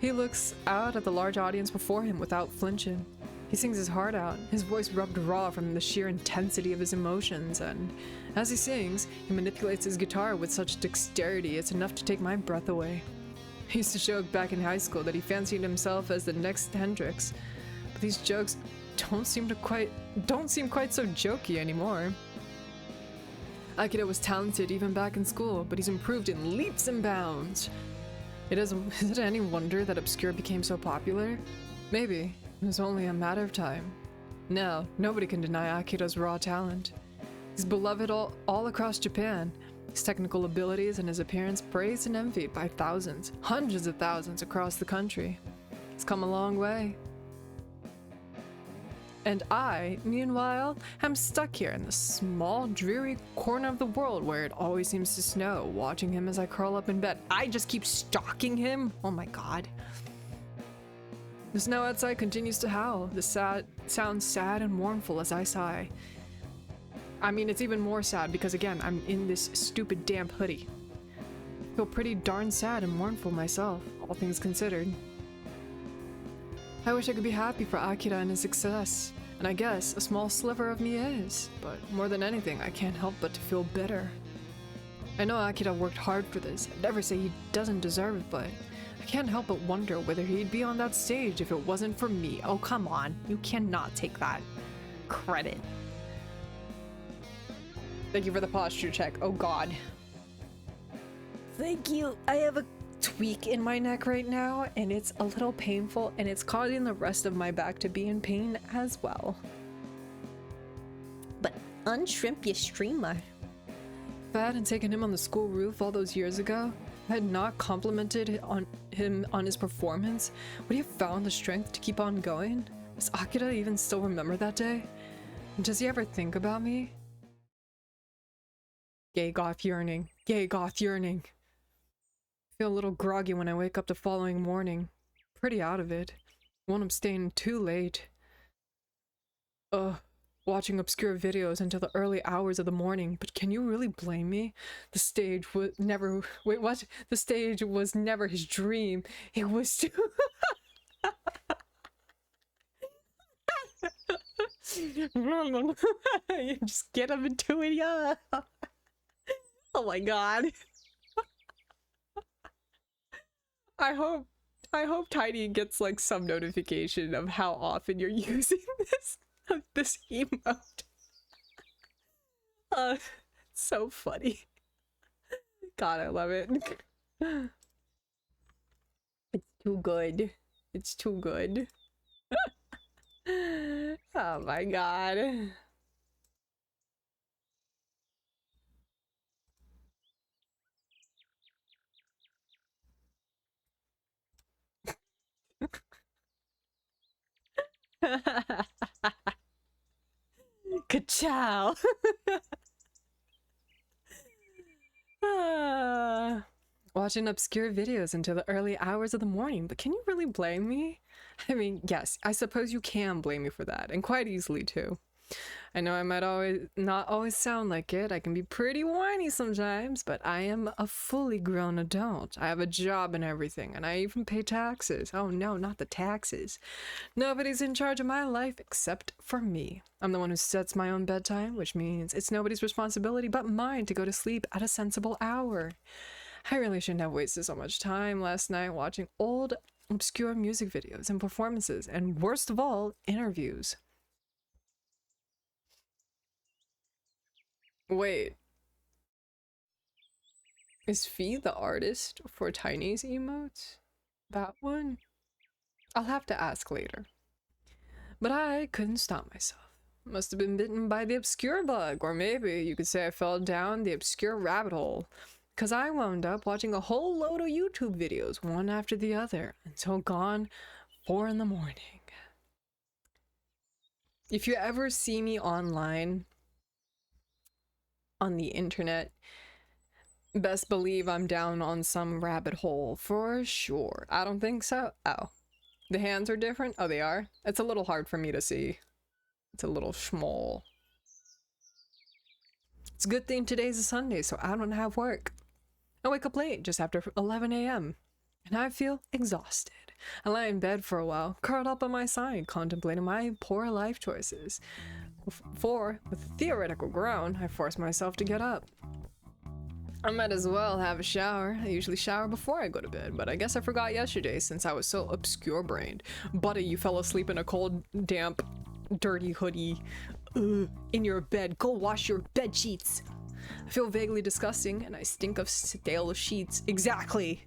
He looks out at the large audience before him without flinching. He sings his heart out, his voice rubbed raw from the sheer intensity of his emotions, and as he sings, he manipulates his guitar with such dexterity it's enough to take my breath away. He used to joke back in high school that he fancied himself as the next Hendrix, but these jokes don't seem quite so jokey anymore. Akira was talented even back in school, but he's improved in leaps and bounds. Is it any wonder that Obscure became so popular? Maybe. It was only a matter of time. Now, nobody can deny Akira's raw talent. He's beloved all across Japan. His technical abilities and his appearance praised and envied by thousands, hundreds of thousands across the country. He's come a long way. And I, meanwhile, am stuck here in this small, dreary corner of the world where it always seems to snow, watching him as I curl up in bed. I just keep stalking him? Oh my god. The snow outside continues to howl. The sounds sad and mournful as I sigh. I mean, it's even more sad because, again, I'm in this stupid damp hoodie. I feel pretty darn sad and mournful myself, all things considered. I wish I could be happy for Akira and his success, and I guess a small sliver of me is, but more than anything, I can't help but to feel bitter. I know Akira worked hard for this. I'd never say he doesn't deserve it, but I can't help but wonder whether he'd be on that stage if it wasn't for me. Oh, come on. You cannot take that credit. Thank you for the posture check. Oh god. Thank you. I have a tweak in my neck right now, and it's a little painful, and it's causing the rest of my back to be in pain as well. But unshrimp your streamer. If I hadn't taken him on the school roof all those years ago, if I had not complimented him on his performance, would he have found the strength to keep on going? Does Akira even still remember that day? And does he ever think about me? Gay goth yearning. Gay goth yearning. I feel a little groggy when I wake up the following morning. Pretty out of it. Won't I'm staying too late. Watching obscure videos until the early hours of the morning. But can you really blame me? The stage was never... Wait, what? The stage was never his dream. It was to... You just get him into it, yeah. Oh my god. I hope Tiny gets like some notification of how often you're using this emote. It's so funny. God, I love it. It's too good. It's too good. Oh my god. Ka-chow. Watching obscure videos until the early hours of the morning, but can you really blame me? I mean, yes, I suppose you can blame me for that, and quite easily too. I know I might not always sound like it. I can be pretty whiny sometimes, but I am a fully grown adult. I have a job and everything, and I even pay taxes. Oh no, not the taxes. Nobody's in charge of my life except for me. I'm the one who sets my own bedtime, which means it's nobody's responsibility but mine to go to sleep at a sensible hour. I really shouldn't have wasted so much time last night watching old, obscure music videos and performances, and worst of all, interviews. Wait. Is Fee the artist for Tiny's emotes? That one? I'll have to ask later. But I couldn't stop myself. Must have been bitten by the obscure bug, or maybe you could say I fell down the obscure rabbit hole. Because I wound up watching a whole load of YouTube videos, one after the other, until gone 4 in the morning. If you ever see me online, on the internet, best believe I'm down on some rabbit hole for sure. I don't think so. Oh, the hands are different? Oh, they are? It's a little hard for me to see. It's a little small. It's a good thing today's a Sunday, so I don't have work. I wake up late, just after 11 a.m., and I feel exhausted. I lie in bed for a while, curled up on my side, contemplating my poor life choices. For, with a theoretical groan, I force myself to get up. I might as well have a shower. I usually shower before I go to bed, but I guess I forgot yesterday since I was so obscure-brained. Buddy, you fell asleep in a cold, damp, dirty hoodie. In your bed. Go wash your bed sheets. I feel vaguely disgusting, and I stink of stale sheets. Exactly!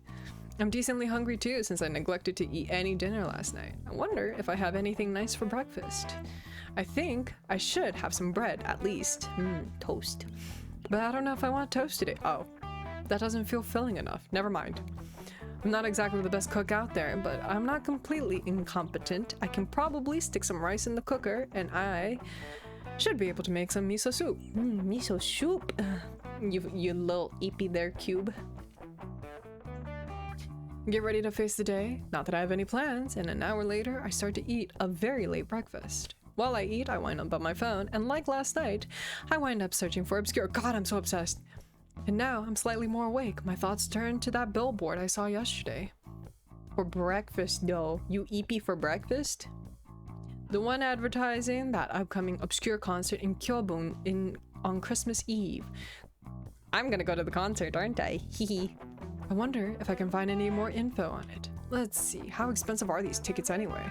I'm decently hungry too, since I neglected to eat any dinner last night. I wonder if I have anything nice for breakfast. I think I should have some bread, at least. Toast. But I don't know if I want toast today. Oh, that doesn't feel filling enough. Never mind. I'm not exactly the best cook out there, but I'm not completely incompetent. I can probably stick some rice in the cooker, and I should be able to make some miso soup. Miso soup? You little eepy there, Cube. Get ready to face the day. Not that I have any plans, and an hour later, I start to eat a very late breakfast. While I eat, I wind up on my phone, and like last night, I wind up searching for obscure. God, I'm so obsessed. And now I'm slightly more awake. My thoughts turn to that billboard I saw yesterday. For breakfast, though. You eepy for breakfast? The one advertising that upcoming obscure concert in Kyobun on Christmas Eve. I'm gonna go to the concert, aren't I? Hehe. I wonder if I can find any more info on it. Let's see, how expensive are these tickets anyway?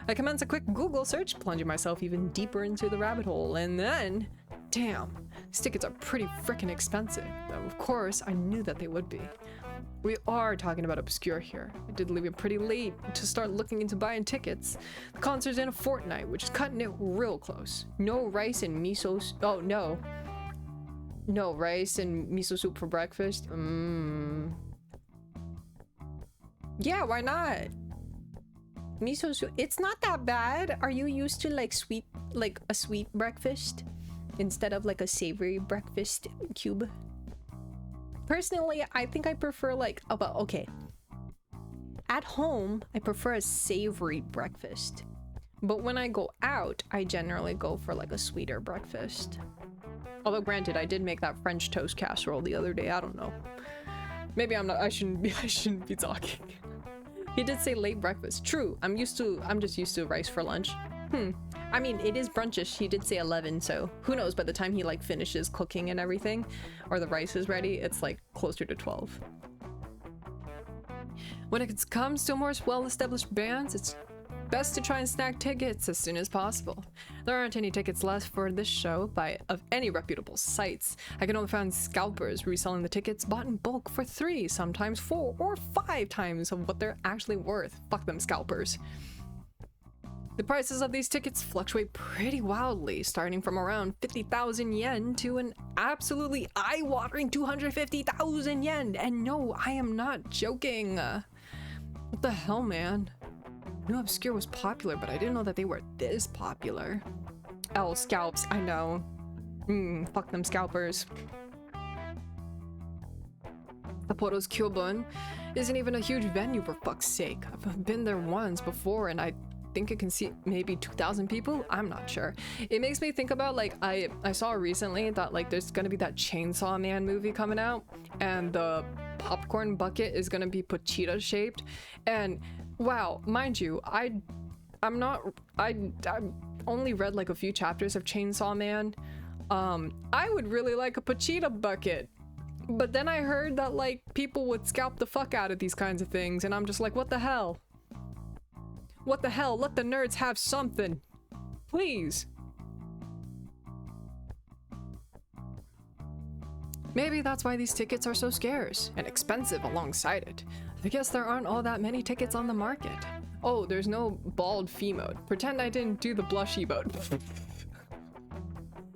I commence a quick Google search, plunging myself even deeper into the rabbit hole, and then... Damn, these tickets are pretty frickin' expensive. Though of course, I knew that they would be. We are talking about obscure here. I did leave it pretty late to start looking into buying tickets. The concert's in a fortnight, which is cutting it real close. No rice and miso... Oh, no. No rice and miso soup for breakfast? Yeah, why not? Miso soup. It's not that bad. Are you used to like a sweet breakfast instead of like a savory breakfast, Cube? Personally, I think I prefer like, oh, well, okay. At home, I prefer a savory breakfast. But when I go out, I generally go for like a sweeter breakfast. Although granted, I did make that French toast casserole the other day. I don't know. Maybe I shouldn't be talking. He did say late breakfast. True. I'm just used to rice for lunch. I mean, it is brunchish. He did say 11, so who knows by the time he like finishes cooking and everything, or the rice is ready, it's like closer to 12. When it comes to more well-established bands, it's best to try and snag tickets as soon as possible. There aren't any tickets left for this show of any reputable sites. I can only find scalpers reselling the tickets bought in bulk for 3, sometimes 4 or 5 times of what they're actually worth. Fuck them scalpers. The prices of these tickets fluctuate pretty wildly, starting from around 50,000 yen to an absolutely eye-watering 250,000 yen. And no, I am not joking. What the hell, man? I knew Obscure was popular, but I didn't know that they were this popular. Oh, scalps, I know. Fuck them scalpers. Sapporo's Kyobun isn't even a huge venue, for fuck's sake. I've been there once before, and I think it can seat maybe 2,000 people. I'm not sure. It makes me think about like I saw recently that like there's gonna be that Chainsaw Man movie coming out, and the popcorn bucket is gonna be Pochita shaped. And wow, mind you, I only read like a few chapters of Chainsaw Man. I would really like a Pochita bucket. But then I heard that like people would scalp the fuck out of these kinds of things, and I'm just like, what the hell? What the hell? Let the nerds have something. Please. Maybe that's why these tickets are so scarce and expensive alongside it. I guess there aren't all that many tickets on the market. Oh, there's no bald fee mode. Pretend I didn't do the blush emote.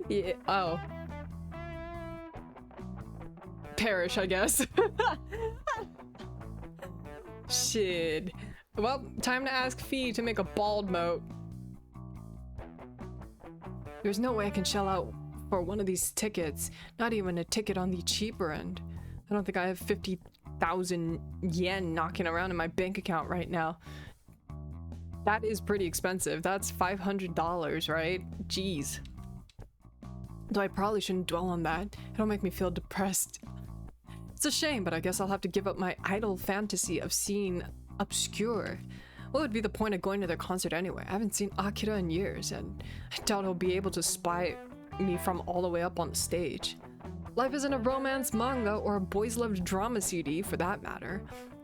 Yeah, oh. Perish, I guess. Shit. Well, time to ask Fee to make a bald moat. There's no way I can shell out for one of these tickets. Not even a ticket on the cheaper end. I don't think I have 50,000 yen knocking around in my bank account right now. That is pretty expensive. That's $500, right? Jeez. Though I probably shouldn't dwell on that. It'll make me feel depressed. It's a shame, but I guess I'll have to give up my idle fantasy of seeing Obscure. What would be the point of going to their concert anyway? I haven't seen Akira in years, and I doubt he'll be able to spy me from all the way up on the stage. Life isn't a romance manga or a boys loved drama CD for that matter.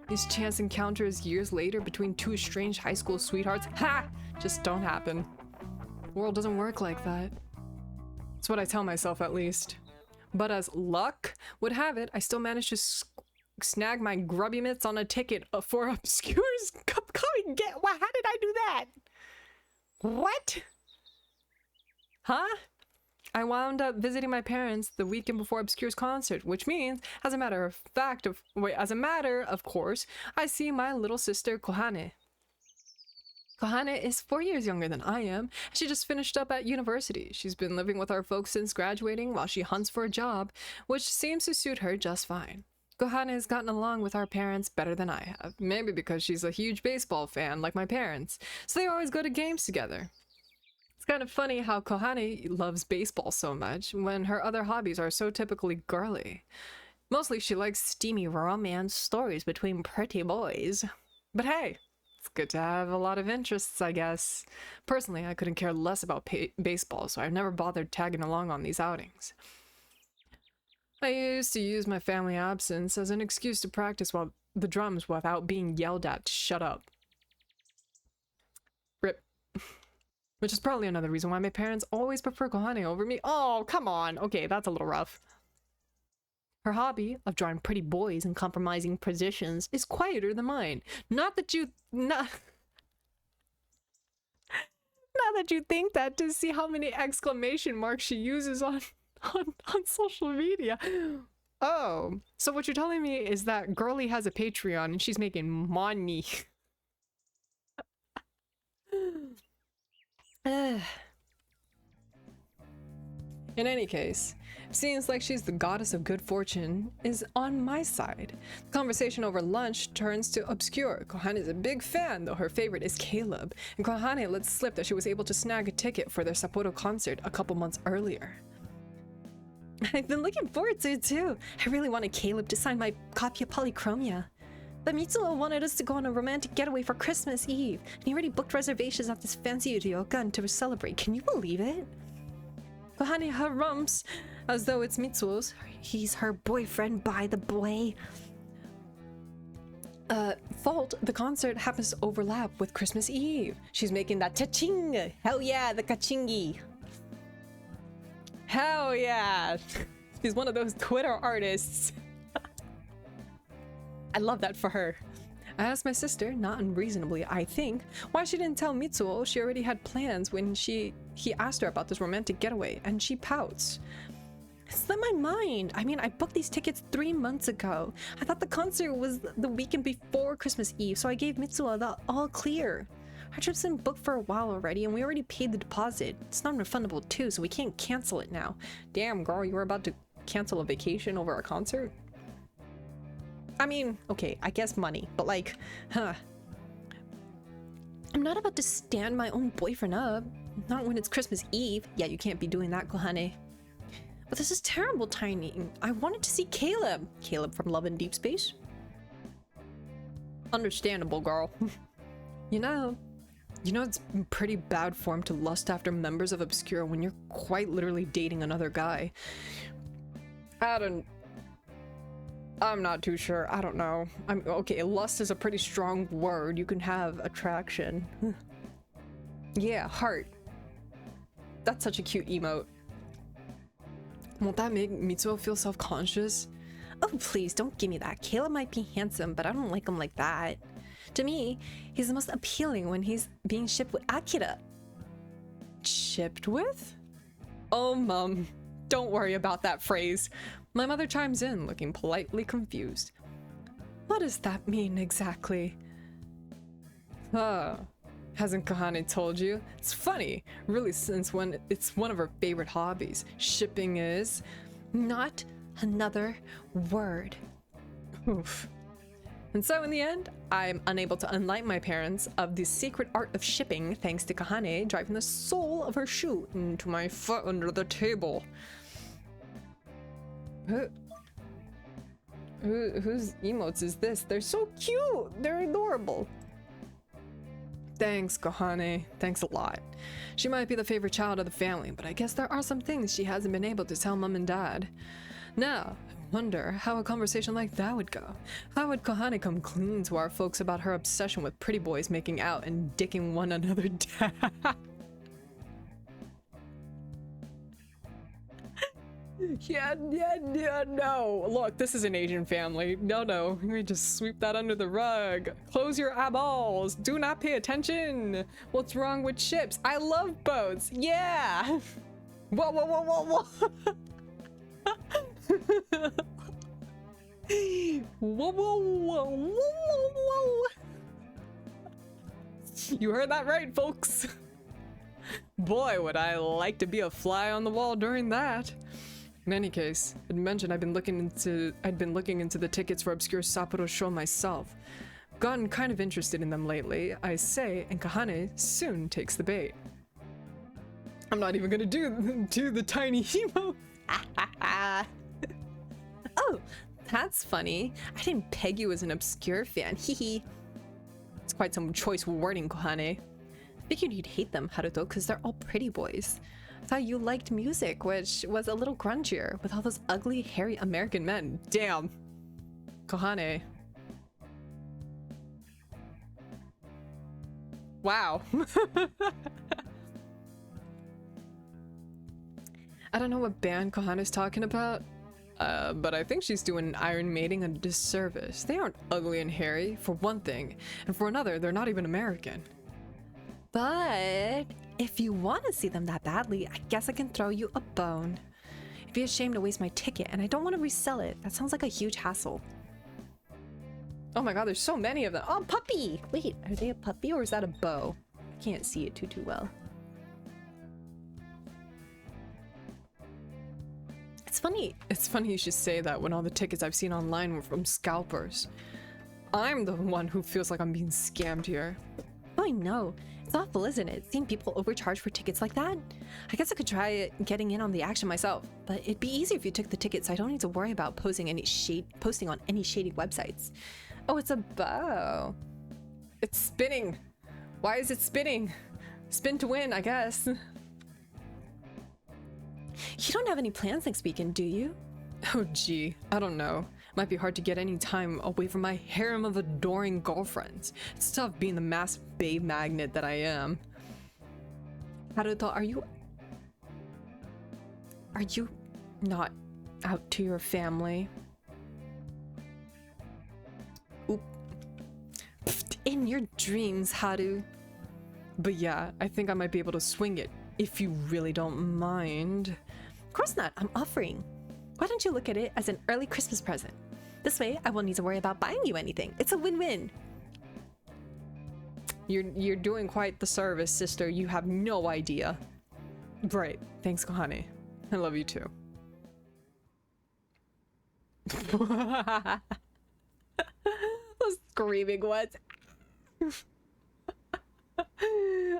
These chance encounters years later between two estranged high school sweethearts, just don't happen. The world doesn't work like that. That's what I tell myself, at least. But as luck would have it, I still managed to snag my grubby mitts on a ticket for Obscure's coming get. How did I do that? What? Huh? I wound up visiting my parents the weekend before Obscure's concert, which means, as a matter of course, I see my little sister Kohane. Kohane is 4 years younger than I am. She just finished up at university. She's been living with our folks since graduating while she hunts for a job, which seems to suit her just fine. Kohane has gotten along with our parents better than I have, maybe because she's a huge baseball fan like my parents, so they always go to games together. It's kind of funny how Kohane loves baseball so much when her other hobbies are so typically girly. Mostly she likes steamy romance stories between pretty boys. But hey, it's good to have a lot of interests, I guess. Personally, I couldn't care less about baseball, so I've never bothered tagging along on these outings. I used to use my family absence as an excuse to practice the drums without being yelled at to shut up. Rip. Which is probably another reason why my parents always prefer Kohane over me. Oh, come on. Okay, that's a little rough. Her hobby of drawing pretty boys in compromising positions is quieter than mine. Not that you think that to see how many exclamation marks she uses on social media. Oh, so what you're telling me is that girlie has a Patreon and she's making money. In any case, it seems like she's the goddess of good fortune is on my side. The conversation over lunch turns to Obscure. Kohane is a big fan, though her favorite is Caleb, and Kohane lets slip that she was able to snag a ticket for their Sapporo concert a couple months earlier. I've been looking forward to it too. I really wanted Caleb to sign my copy of Polychromia. But Mitsuo wanted us to go on a romantic getaway for Christmas Eve, and he already booked reservations at this fancy ryokan to celebrate. Can you believe it? Kohane harumps as though it's Mitsuo's. He's her boyfriend, by the way. Fault, the concert happens to overlap with Christmas Eve. She's making that cha-ching! Hell yeah, the kachingi! Hell yeah! She's one of those Twitter artists. I love that for her. I asked my sister, not unreasonably, I think, why she didn't tell Mitsuo she already had plans when he asked her about this romantic getaway, and she pouts. It slipped my mind. I mean, I booked these tickets 3 months ago. I thought the concert was the weekend before Christmas Eve, so I gave Mitsuo the all clear. Our trip's been booked for a while already, and we already paid the deposit. It's non-refundable too, so we can't cancel it now. Damn, girl, you were about to cancel a vacation over a concert? I mean, okay, I guess money, but like, I'm not about to stand my own boyfriend up. Not when it's Christmas Eve. Yeah, you can't be doing that, Kohane. But this is terrible timing. I wanted to see Caleb. Caleb from Love and Deep Space? Understandable, girl. You know it's pretty bad form to lust after members of Obscure when you're quite literally dating another guy. I'm not too sure. I don't know. Okay, lust is a pretty strong word. You can have attraction. Yeah, heart. That's such a cute emote. Won't that make Mitsuo feel self-conscious? Oh, please, don't give me that. Caleb might be handsome, but I don't like him like that. To me, he's the most appealing when he's being shipped with Akira. Shipped with? Oh, Mum. Don't worry about that phrase. My mother chimes in, looking politely confused. What does that mean exactly? Hasn't Kohane told you? It's funny, really, since when it's one of her favorite hobbies. Shipping is not another word. Oof. And so in the end, I'm unable to enlighten my parents of the secret art of shipping thanks to Kohane driving the sole of her shoe into my foot under the table. Whose emotes is this? They're so cute! They're adorable! Thanks, Kohane. Thanks a lot. She might be the favorite child of the family, but I guess there are some things she hasn't been able to tell Mom and Dad. Now, I wonder how a conversation like that would go. How would Kohane come clean to our folks about her obsession with pretty boys making out and dicking one another down? Yeah, no. Look, this is an Asian family. No, no. Let me just sweep that under the rug. Close your eyeballs. Do not pay attention. What's wrong with ships? I love boats. Yeah. Whoa, whoa, whoa, whoa, whoa. Whoa, whoa, whoa, whoa, whoa. You heard that right, folks. Boy, would I like to be a fly on the wall during that. In any case, I'd mentioned I'd been looking into the tickets for Obscure Sapporo show myself. Gotten kind of interested in them lately, I say, and Kahane soon takes the bait. I'm not even gonna do the tiny emo. Oh, that's funny. I didn't peg you as an Obscure fan. Hehe. It's quite some choice wording, Kohane. I figured you'd hate them, Haruto, because they're all pretty boys. I thought you liked music, which was a little grungier, with all those ugly, hairy American men. Damn. Kohane. Wow. I don't know what band Kohane's talking about, but I think she's doing Iron Maiden a disservice. They aren't ugly and hairy, for one thing, and for another, they're not even American. But if you want to see them that badly, I guess I can throw you a bone. It'd be a shame to waste my ticket, and I don't want to resell it. That sounds like a huge hassle. Oh my god, there's so many of them. Oh, puppy! Wait, are they a puppy or is that a bow? I can't see it too well. It's funny. It's funny you should say that when all the tickets I've seen online were from scalpers. I'm the one who feels like I'm being scammed here. Oh, I know. It's awful, isn't it? Seeing people overcharge for tickets like that? I guess I could try getting in on the action myself, but it'd be easier if you took the ticket so I don't need to worry about posting on any shady websites. Oh, it's a bow. It's spinning. Why is it spinning? Spin to win, I guess. You don't have any plans next weekend, do you? Oh gee, I don't know. Might be hard to get any time away from my harem of adoring girlfriends. It's tough being the mass babe magnet that I am. Haruto, are you Not out to your family? Oop. Pfft, in your dreams, Haru? But yeah, I think I might be able to swing it, if you really don't mind. Of course not, I'm offering. Why don't you look at it as an early Christmas present? This way, I won't need to worry about buying you anything. It's a win-win. You're doing quite the service, sister. You have no idea. Right. Thanks, Kohane. I love you too. Those screaming ones.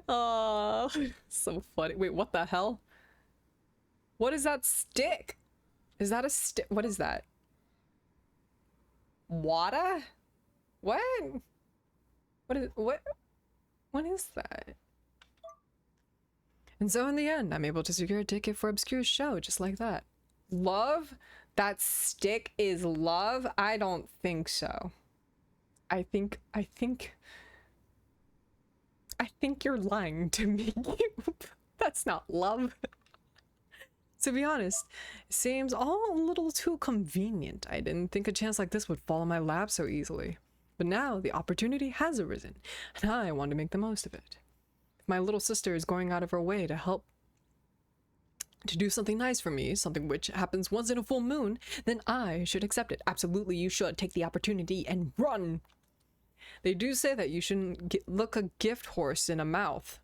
Oh, so funny. Wait, what the hell? What is that stick? Is that a stick? What is that? Water? What? What is that? And so in the end, I'm able to secure a ticket for Obscure's show just like that. Love? That stick is love? I don't think so. I think you're lying to me. That's not love. To be honest, it seems all a little too convenient. I didn't think a chance like this would fall in my lap so easily. But now the opportunity has arisen, and I want to make the most of it. If my little sister is going out of her way to help to do something nice for me, something which happens once in a full moon, then I should accept it. Absolutely, you should take the opportunity and run. They do say that you shouldn't look a gift horse in a mouth.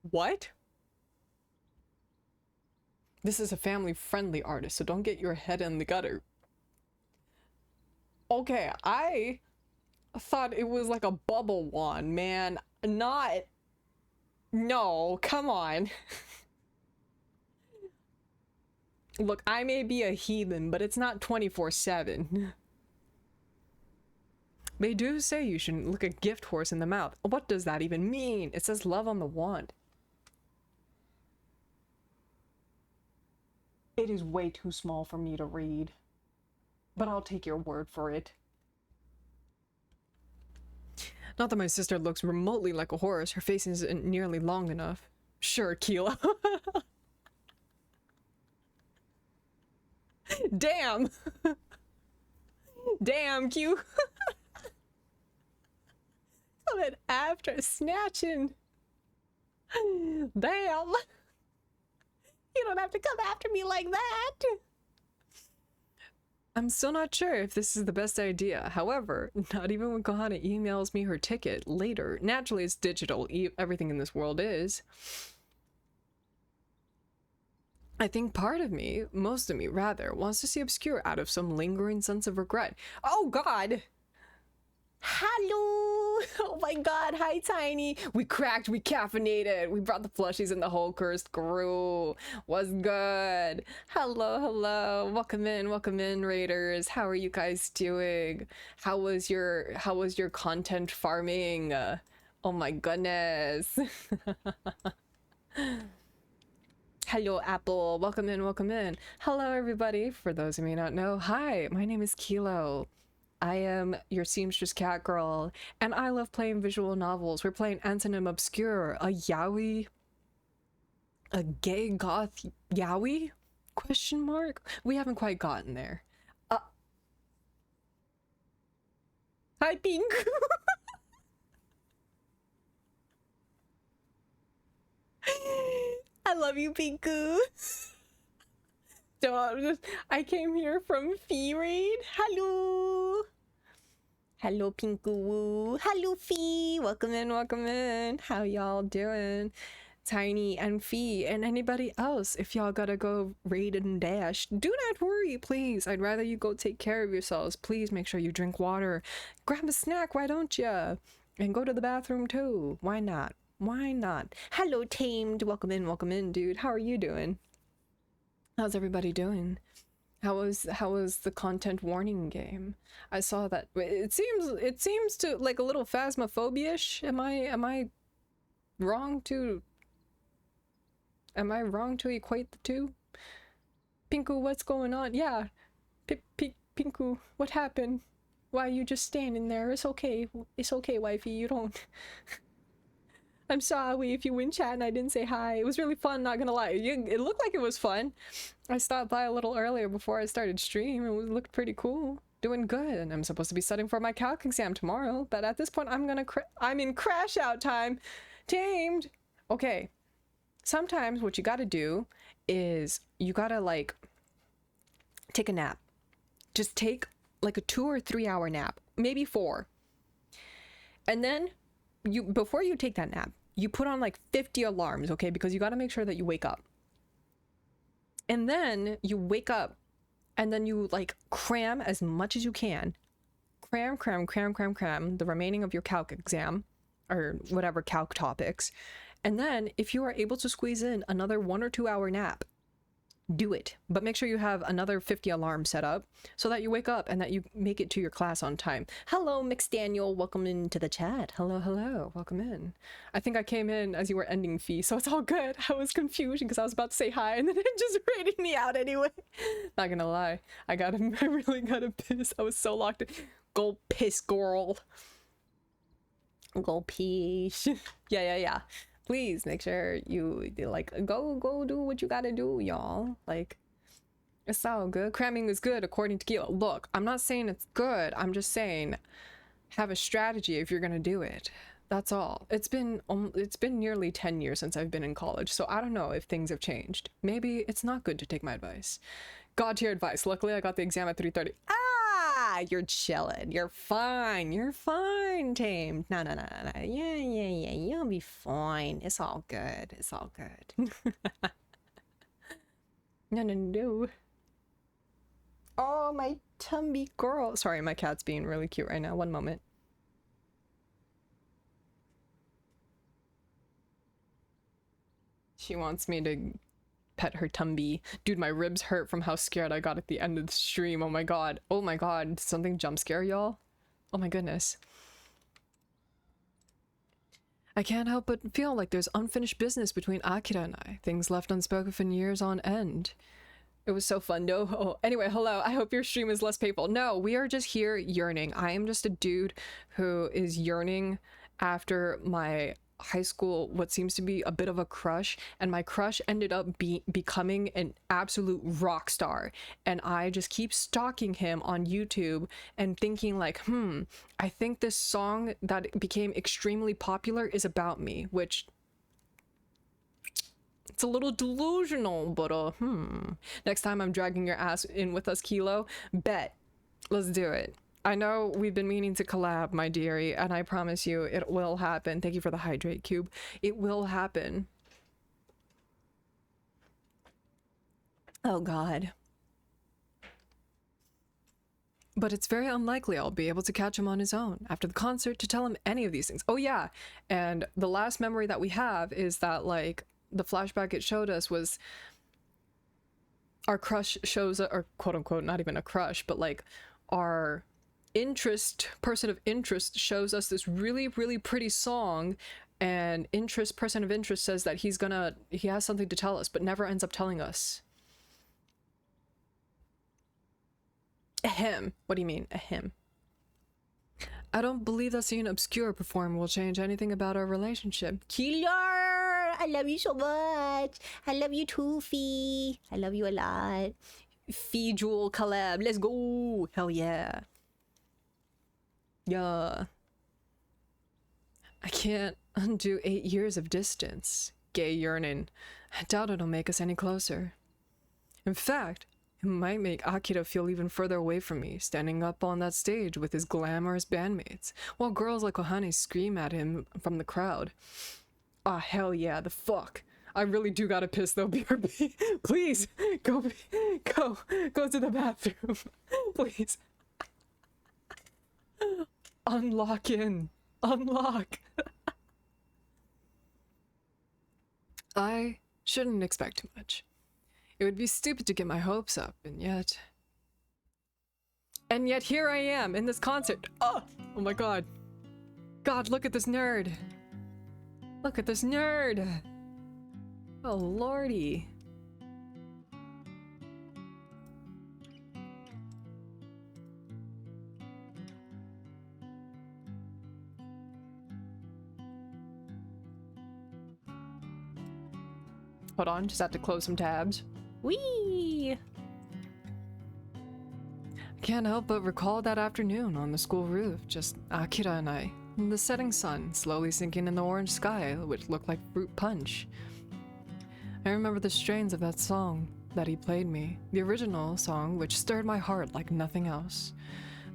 What? This is a family-friendly artist, so don't get your head in the gutter. Okay, I thought it was like a bubble wand, man. Not... No, come on. Look, I may be a heathen, but it's not 24/7. They do say you shouldn't look a gift horse in the mouth. What does that even mean? It says love on the wand. It is way too small for me to read, but I'll take your word for it. Not that my sister looks remotely like a horse. Her face isn't nearly long enough. Sure, Keela. Damn. Damn, Q. Coming after snatching. Damn. You don't have to come after me like that. I'm still not sure if this is the best idea. However, not even when Kohana emails me her ticket later. Naturally, it's digital. Everything in this world is. I think part of me, most of me rather, wants to see Obscure out of some lingering sense of regret. Oh God. Hello. Oh my God. Hi, Tiny. We cracked. We caffeinated. We brought the plushies and the whole cursed crew. Was good. Hello, hello. Welcome in, Raiders. How are you guys doing? How was your content farming? Oh my goodness. Hello, Apple. Welcome in. Hello, everybody. For those who may not know, hi, my name is Kilo. I am your seamstress cat girl, and I love playing visual novels. We're playing Antonym Obscure, a yaoi, a gay goth yaoi? Question mark? We haven't quite gotten there. Hi, Pink. I love you, Pinku. I came here from Fee Raid. Hello. Hello, Pinku. Hello, Fee. Welcome in. How y'all doing? Tiny and Fee and anybody else. If y'all gotta go raid and dash, do not worry, please. I'd rather you go take care of yourselves. Please make sure you drink water. Grab a snack, why don't ya? And go to the bathroom too. Why not? Why not? Hello, Tamed. Welcome in, dude. How are you doing? How's everybody doing? How was the content warning game? I saw that it seems to like a little phasmophobia-ish. Am I wrong to equate the two? Pinku, what's going on? Yeah. Pinku, what happened? Why are you just standing there? It's okay. It's okay, wifey. You don't I'm sorry if you were in chat and I didn't say hi. It was really fun, not gonna lie. It looked like it was fun. I stopped by a little earlier before I started stream. It looked pretty cool. Doing good. And I'm supposed to be studying for my calc exam tomorrow. But at this point, I'm in crash out time. Tamed. Okay. Sometimes what you gotta do is you gotta like take a nap. Just take like a 2 or 3 hour nap. Maybe 4. And then before you take that nap, you put on like 50 alarms, okay? Because you got to make sure that you wake up. And then you wake up and then you like cram as much as you can. Cram the remaining of your calc exam or whatever calc topics. And then if you are able to squeeze in another 1 or 2 hour nap, do it. But make sure you have another 50 alarms set up so that you wake up and that you make it to your class on time. Hello, Mixed Daniel. Welcome into the chat. Hello. Welcome in. I think I came in as you were ending Fee, so it's all good. I was confused because I was about to say hi and then it just raided me out anyway. Not gonna lie. I really got a piss. I was so locked in. Go piss, girl. Go piss. Yeah. Please make sure you like go do what you gotta do, y'all. Like, it's all good. Cramming is good according to Kilo. Look, I'm not saying it's good. I'm just saying have a strategy if you're gonna do it. That's all. It's been nearly 10 years since I've been in college, so I don't know if things have changed. Maybe it's not good to take my advice. God tier advice. Luckily, I got the exam at 3:30. You're chilling. You're fine. You're fine, Tamed. No. Yeah. You'll be fine. It's all good. It's all good. No. Oh, my tummy girl. Sorry, my cat's being really cute right now. One moment. She wants me to pet her tumby. Dude, my ribs hurt from how scared I got at the end of the stream. Oh my god. Did something jump scare y'all? Oh my goodness. I can't help but feel like there's unfinished business between Akira and I. Things left unspoken for years on end. It was so fun though. Oh, anyway, hello. I hope your stream is less painful. No, we are just here yearning. I am just a dude who is yearning after my high school what seems to be a bit of a crush, and my crush ended up becoming an absolute rock star, and I just keep stalking him on YouTube and thinking like, I think this song that became extremely popular is about me, which it's a little delusional, but next time I'm dragging your ass in with us, Kilo, bet. Let's do it. I know we've been meaning to collab, my dearie, and I promise you it will happen. Thank you for the hydrate cube. It will happen. Oh god. But it's very unlikely I'll be able to catch him on his own after the concert to tell him any of these things. Oh yeah, and the last memory that we have is that, like, the flashback it showed us was our crush shows, or quote unquote, not even a crush, but like our person of interest shows us this really, really pretty song, and person of interest says that he has something to tell us, but never ends up telling us. Ahem. What do you mean, ahem? I don't believe that seeing Obscure perform will change anything about our relationship. Killer! I love you so much. I love you too, Fee. I love you a lot. Fee Jewel collab. Let's go. Hell yeah. Yeah. I can't undo 8 years of distance. Gay yearning. I doubt it'll make us any closer. In fact, it might make Akira feel even further away from me, standing up on that stage with his glamorous bandmates, while girls like Kohane scream at him from the crowd. Ah, hell yeah, the fuck. I really do gotta piss though, BRB. Please, go to the bathroom. Please. Unlock in. Unlock. I shouldn't expect too much. It would be stupid to get my hopes up, and yet here I am in this concert. Oh my god. God, look at this nerd. Look at this nerd. Oh lordy. Hold on, just have to close some tabs. Whee! I can't help but recall that afternoon on the school roof, just Akira and I, and the setting sun slowly sinking in the orange sky, which looked like fruit punch. I remember the strains of that song that he played me, the original song which stirred my heart like nothing else.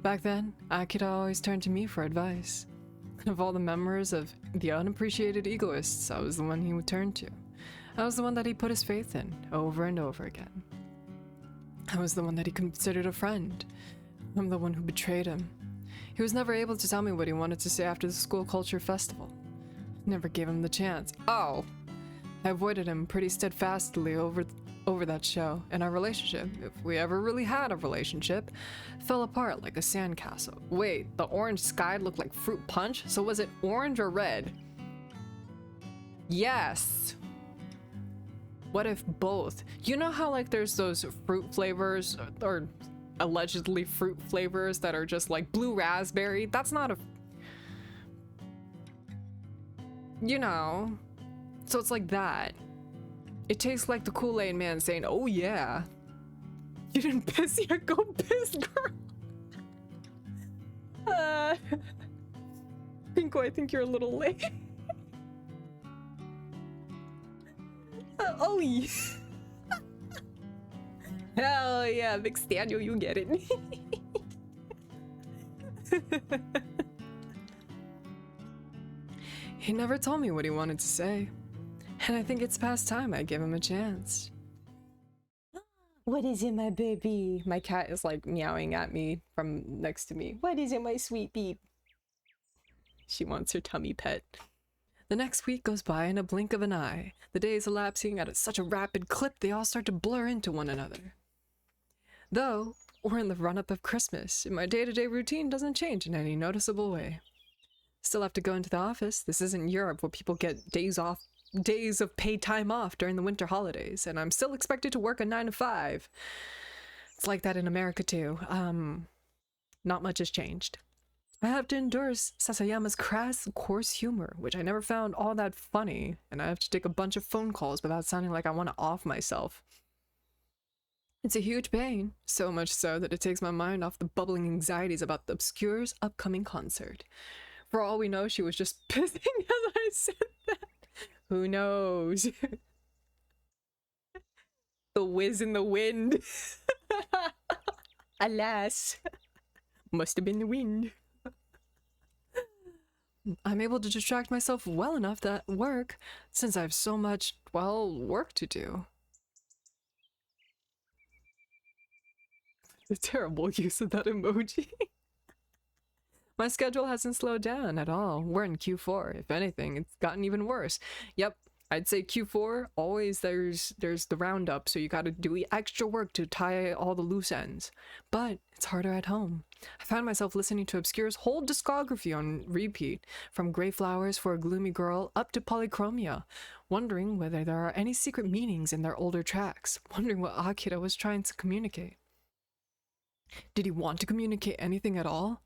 Back then, Akira always turned to me for advice. Of all the members of the unappreciated egoists, I was the one he would turn to. I was the one that he put his faith in, over and over again. I was the one that he considered a friend. I'm the one who betrayed him. He was never able to tell me what he wanted to say after the school culture festival. Never gave him the chance. Oh! I avoided him pretty steadfastly over that show, and our relationship, if we ever really had a relationship, fell apart like a sandcastle. Wait, the orange sky looked like fruit punch? So was it orange or red? Yes! What if both? You know how like there's those fruit flavors or allegedly fruit flavors that are just like blue raspberry? That's not a... You know. So it's like that. It tastes like the Kool-Aid man saying, oh yeah. You didn't piss yet? Go piss, girl. Pinko, I think you're a little late. Oh yeah. Hell yeah, Big Daniel, you get it. He never told me what he wanted to say, and I think it's past time I give him a chance. What is it, my baby? My cat is like meowing at me from next to me. What is it, my sweet beep? She wants her tummy pet. The next week goes by in a blink of an eye, the days elapsing at such a rapid clip they all start to blur into one another. Though, we're in the run-up of Christmas, and my day-to-day routine doesn't change in any noticeable way. Still have to go into the office. This isn't Europe where people get days of paid time off during the winter holidays, and I'm still expected to work a 9 to 5. It's like that in America too. Not much has changed. I have to endure Sasayama's crass, coarse humor, which I never found all that funny, and I have to take a bunch of phone calls without sounding like I want to off myself. It's a huge pain, so much so that it takes my mind off the bubbling anxieties about the Obscure's upcoming concert. For all we know, she was just pissing as I said that. Who knows? The whiz in the wind. Alas. Must have been the wind. I'm able to distract myself well enough at work, since I have so much, well, work to do. The terrible use of that emoji. My schedule hasn't slowed down at all. We're in Q4. If anything, it's gotten even worse. Yep, I'd say Q4, always there's the roundup, so you gotta do extra work to tie all the loose ends. But it's harder at home. I found myself listening to Obscure's whole discography on repeat, from Grey Flowers for a Gloomy Girl up to Polychromia, wondering whether there are any secret meanings in their older tracks, wondering what Akira was trying to communicate. Did he want to communicate anything at all?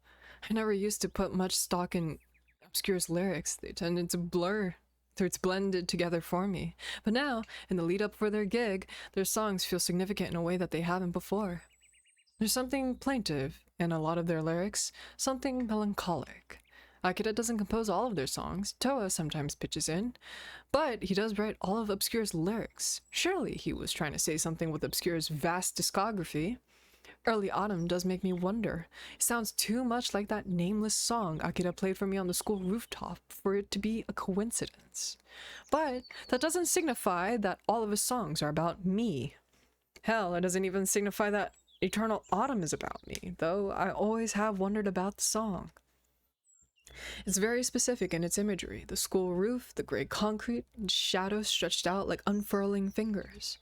I never used to put much stock in Obscure's lyrics. They tended to blur. It's blended together for me. But now, in the lead up for their gig, their songs feel significant in a way that they haven't before. There's something plaintive in a lot of their lyrics, something melancholic. Akira doesn't compose all of their songs. Toa sometimes pitches in, but he does write all of Obscure's lyrics. Surely he was trying to say something with Obscure's vast discography. Early Autumn does make me wonder. It sounds too much like that nameless song Akira played for me on the school rooftop for it to be a coincidence. But that doesn't signify that all of his songs are about me. Hell, it doesn't even signify that Eternal Autumn is about me, though I always have wondered about the song. It's very specific in its imagery, the school roof, the gray concrete, and shadows stretched out like unfurling fingers.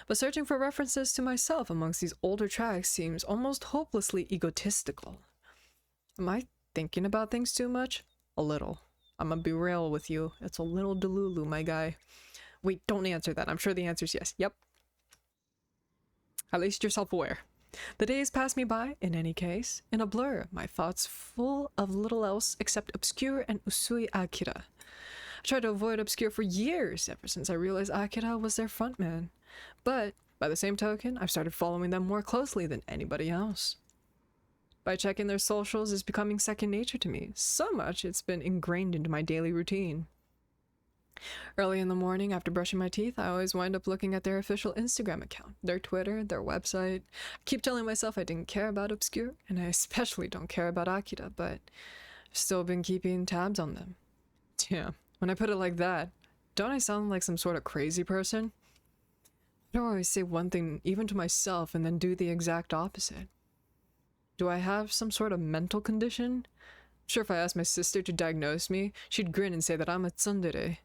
But searching for references to myself amongst these older tracks seems almost hopelessly egotistical. Am I thinking about things too much? A little. I'm gonna be real with you. It's a little delulu, my guy. Wait, don't answer that. I'm sure the answer is yes. Yep. At least you're self-aware. The days pass me by, in any case, in a blur, my thoughts full of little else except Obscure and Usui Akira. I tried to avoid Obscure for years, ever since I realized Akira was their frontman. But, by the same token, I've started following them more closely than anybody else. By checking their socials is becoming second nature to me, so much it's been ingrained into my daily routine. Early in the morning, after brushing my teeth, I always wind up looking at their official Instagram account, their Twitter, their website. I keep telling myself I didn't care about Obscure, and I especially don't care about Akira, but I've still been keeping tabs on them. Yeah, when I put it like that, don't I sound like some sort of crazy person? I don't always say one thing even to myself and then do the exact opposite. Do I have some sort of mental condition? I'm sure if I asked my sister to diagnose me, she'd grin and say that I'm a tsundere.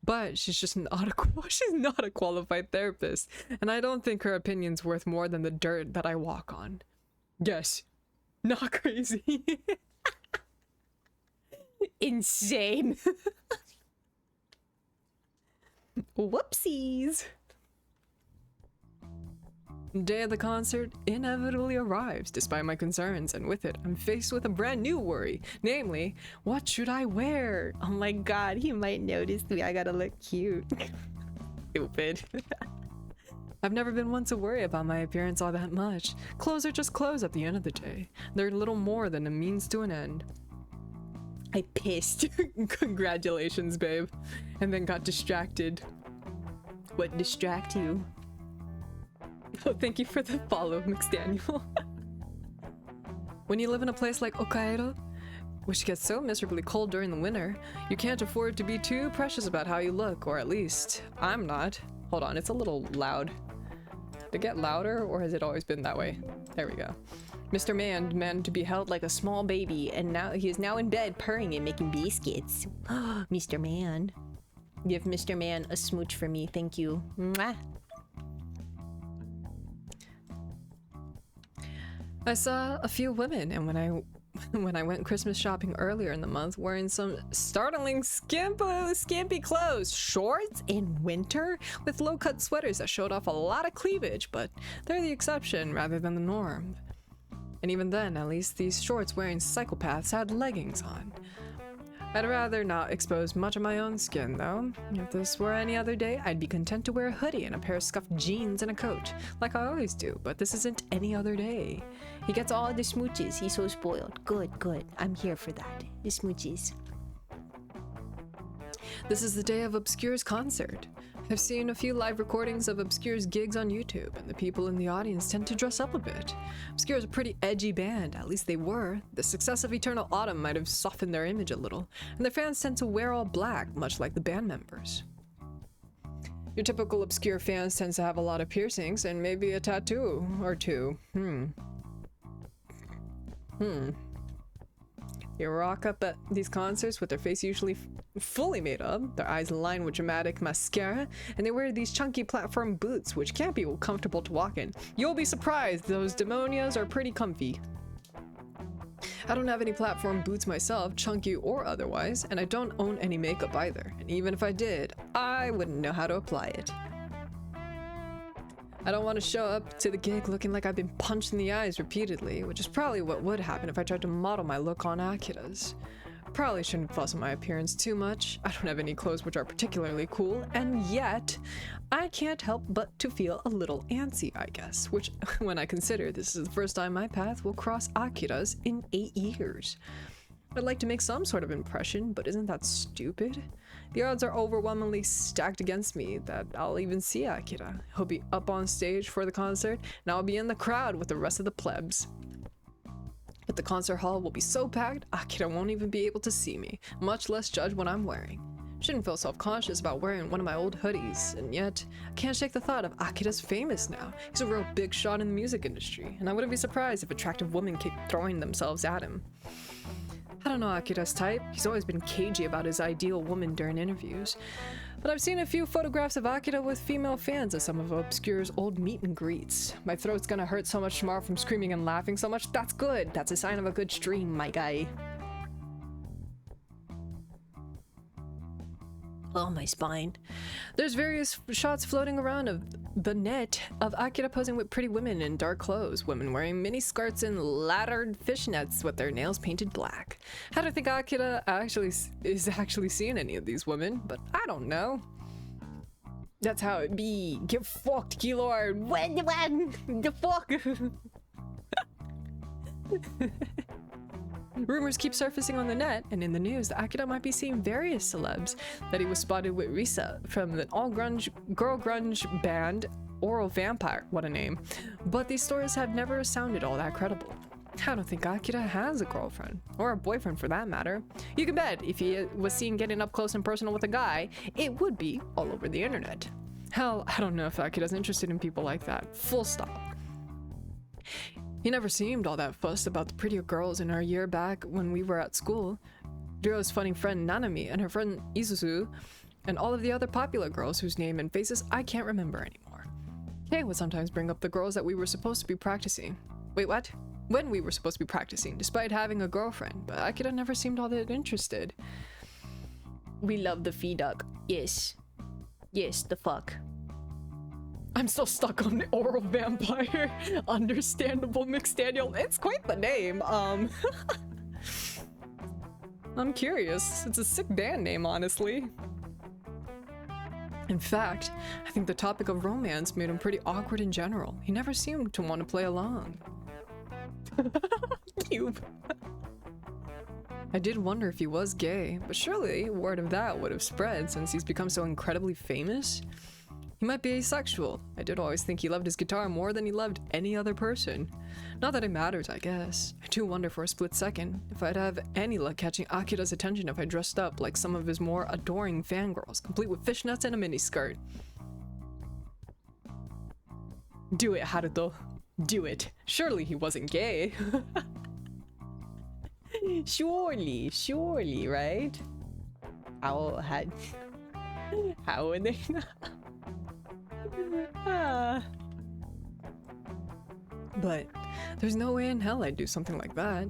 But she's not a qualified therapist, and I don't think her opinion's worth more than the dirt that I walk on. Yes, not crazy. Insane. Whoopsies. The day of the concert inevitably arrives despite my concerns, and with it, I'm faced with a brand new worry. Namely, what should I wear? Oh my god, he might notice me. I gotta look cute. Stupid. I've never been one to worry about my appearance all that much. Clothes are just clothes at the end of the day. They're little more than a means to an end. I pissed. Congratulations, babe. And then got distracted. What distract you? Oh, thank you for the follow, McDaniel. When you live in a place like Hokkaido, which gets so miserably cold during the winter, you can't afford to be too precious about how you look, or at least I'm not. Hold on, it's a little loud. Did it get louder, or has it always been that way? There we go. Mr. Man demanded to be held like a small baby, and now he is now in bed purring and making biscuits. Mr. Man. Give Mr. Man a smooch for me, thank you. Mwah. I saw a few women, and when I went Christmas shopping earlier in the month, wearing some startling skimpy clothes, shorts in winter, with low-cut sweaters that showed off a lot of cleavage, but they're the exception rather than the norm. And even then, at least these shorts wearing psychopaths had leggings on. I'd rather not expose much of my own skin, though. If this were any other day, I'd be content to wear a hoodie and a pair of scuffed jeans and a coat, like I always do, but this isn't any other day. He gets all the smooches. He's so spoiled. Good, good. I'm here for that. The smooches. This is the day of Obscure's concert. I've seen a few live recordings of Obscure's gigs on YouTube, and the people in the audience tend to dress up a bit. Obscure's a pretty edgy band, at least they were. The success of Eternal Autumn might have softened their image a little, and their fans tend to wear all black, much like the band members. Your typical Obscure fans tend to have a lot of piercings and maybe a tattoo or two. They rock up at these concerts with their face usually fully made up, their eyes lined with dramatic mascara, and they wear these chunky platform boots, which can't be comfortable to walk in. You'll be surprised, those demonias are pretty comfy. I don't have any platform boots myself, chunky or otherwise, and I don't own any makeup either, and even if I did, I wouldn't know how to apply it. I don't want to show up to the gig looking like I've been punched in the eyes repeatedly, which is probably what would happen if I tried to model my look on Akira's. Probably shouldn't fuss on my appearance too much. I don't have any clothes which are particularly cool, and yet I can't help but to feel a little antsy, I guess, which, when I consider this is the first time my path will cross Akira's in 8 years. I'd like to make some sort of impression, but isn't that stupid? The odds are overwhelmingly stacked against me that I'll even see Akira. He'll be up on stage for the concert, and I'll be in the crowd with the rest of the plebs. But the concert hall will be so packed, Akira won't even be able to see me, much less judge what I'm wearing. Shouldn't feel self-conscious about wearing one of my old hoodies, and yet I can't shake the thought of Akira's famous now. He's a real big shot in the music industry, and I wouldn't be surprised if attractive women keep throwing themselves at him. I don't know Akira's type. He's always been cagey about his ideal woman during interviews. But I've seen a few photographs of Akira with female fans at some of Obscure's old meet and greets. My throat's gonna hurt so much tomorrow from screaming and laughing so much. That's good. That's a sign of a good stream, my guy. Oh, my spine. There's various shots floating around of the net of Akira posing with pretty women in dark clothes, women wearing mini skirts and laddered fishnets with their nails painted black. I don't think Akira is actually seeing any of these women, but I don't know. That's how it be. Get fucked, Keylord. When the fuck? Rumors keep surfacing on the net and in the news that Akira might be seeing various celebs, that he was spotted with Risa from the girl grunge band Oral Vampire, what a name. But these stories have never sounded all that credible. I don't think Akira has a girlfriend, or a boyfriend for that matter. You can bet if he was seen getting up close and personal with a guy, it would be all over the internet. Hell, I don't know if Akira's interested in people like that, full stop. He never seemed all that fussed about the prettier girls in our year back when we were at school. Jiro's funny friend Nanami and her friend Isuzu, and all of the other popular girls whose name and faces I can't remember anymore. Kay would sometimes bring up the girls that we were supposed to be practicing. Wait, what? When we were supposed to be practicing, despite having a girlfriend, but Akira never seemed all that interested. We love the feed-up. Yes. Yes, the fuck. I'm still stuck on the Oral Vampire. Understandable Mixed Daniel. It's quite the name. I'm curious. It's a sick band name, honestly. In fact, I think the topic of romance made him pretty awkward in general. He never seemed to want to play along. Cube. I did wonder if he was gay, but surely word of that would have spread since he's become so incredibly famous. He might be asexual. I did always think he loved his guitar more than he loved any other person. Not that it matters, I guess. I do wonder for a split second if I'd have any luck catching Akira's attention if I dressed up like some of his more adoring fangirls, complete with fishnets and a miniskirt. Do it, Haruto. Do it. Surely he wasn't gay. Surely, right? How would they not? But there's no way in hell I'd do something like that.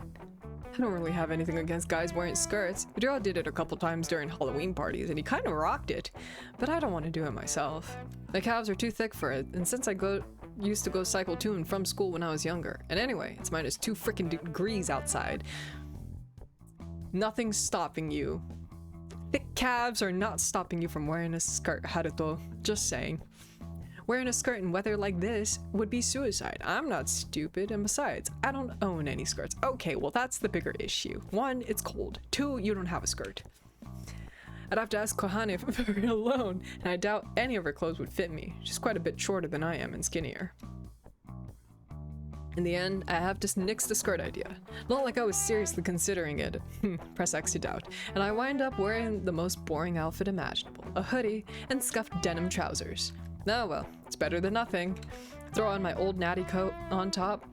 I don't really have anything against guys wearing skirts. Jiro did it a couple times during Halloween parties and he kind of rocked it, but I don't want to do it myself. My calves are too thick for it, and since I go used to go cycle to and from school when I was younger. And anyway, it's minus 2 freaking degrees outside. Nothing's stopping you. Thick calves are not stopping you from wearing a skirt, Haruto. Just saying. Wearing a skirt in weather like this would be suicide. I'm not stupid, and besides, I don't own any skirts. Okay, well that's the bigger issue. 1, it's cold. 2, you don't have a skirt. I'd have to ask Kohane for her alone, and I doubt any of her clothes would fit me. She's quite a bit shorter than I am and skinnier. In the end, I have to nix the skirt idea. Not like I was seriously considering it. Press X to doubt. And I wind up wearing the most boring outfit imaginable. A hoodie and scuffed denim trousers. Oh well, it's better than nothing. Throw on my old natty coat on top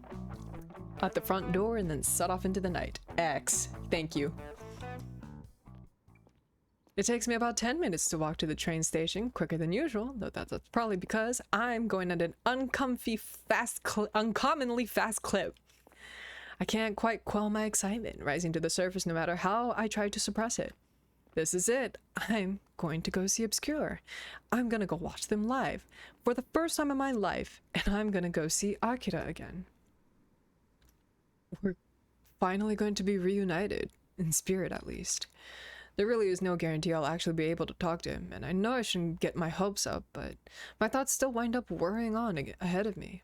at the front door and then set off into the night. X. Thank you. It takes me about 10 minutes to walk to the train station, quicker than usual, though that's probably because I'm going at an uncommonly fast clip. I can't quite quell my excitement rising to the surface no matter how I try to suppress it. This is it. I'm going to go see Obscure. I'm gonna go watch them live for the first time in my life, and I'm gonna go see Akira again. We're finally going to be reunited, in spirit at least. There really is no guarantee I'll actually be able to talk to him, and I know I shouldn't get my hopes up, but my thoughts still wind up worrying on ahead of me.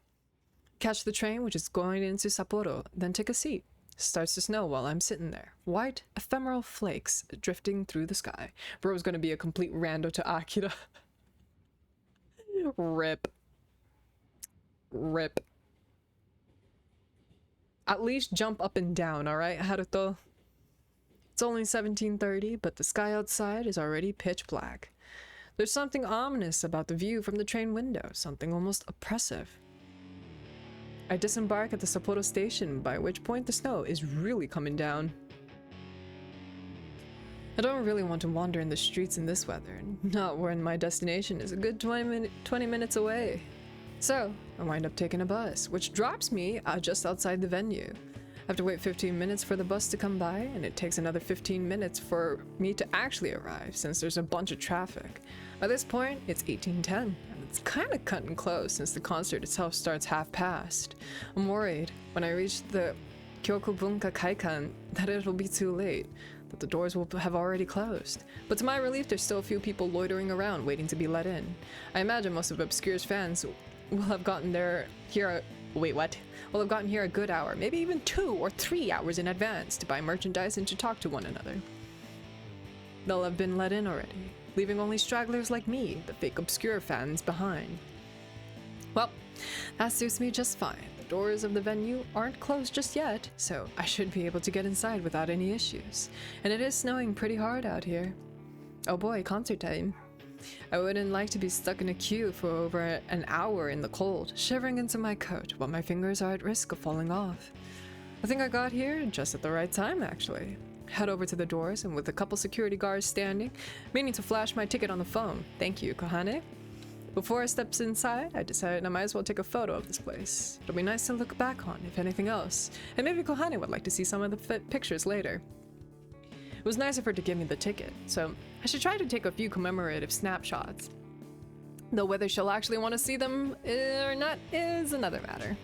Catch the train, which is going into Sapporo, then take a seat. Starts to snow while I'm sitting there. White, ephemeral flakes drifting through the sky. Bro's gonna be a complete rando to Akira. Rip. Rip. At least jump up and down, alright, Haruto? It's only 17:30, but the sky outside is already pitch black. There's something ominous about the view from the train window, something almost oppressive. I disembark at the Sapporo station, by which point the snow is really coming down. I don't really want to wander in the streets in this weather, not when my destination is a good 20 minutes away. So, I wind up taking a bus, which drops me just outside the venue. I have to wait 15 minutes for the bus to come by, and it takes another 15 minutes for me to actually arrive, since there's a bunch of traffic. By this point, it's 18:10, and it's kind of cutting close since the concert itself starts half past. I'm worried, when I reach the Kyokubunka Kaikan, that it'll be too late, that the doors will have already closed. But to my relief, there's still a few people loitering around waiting to be let in. I imagine most of Obscure's fans will have gotten will have gotten here a good hour, maybe even 2 or 3 hours in advance to buy merchandise and to talk to one another. They'll have been let in already, leaving only stragglers like me, the fake Obscure fans, behind. Well, that suits me just fine. The doors of the venue aren't closed just yet, so I should be able to get inside without any issues. And it is snowing pretty hard out here. Oh boy, concert time. I wouldn't like to be stuck in a queue for over an hour in the cold, shivering into my coat while my fingers are at risk of falling off. I think I got here just at the right time, actually. Head over to the doors, and with a couple security guards standing, meaning to flash my ticket on the phone. Thank you, Kohane. Before I stepped inside, I decided I might as well take a photo of this place. It'll be nice to look back on, if anything else, and maybe Kohane would like to see some of the pictures later. It was nice of her to give me the ticket, so I should try to take a few commemorative snapshots. Though whether she'll actually want to see them or not is another matter.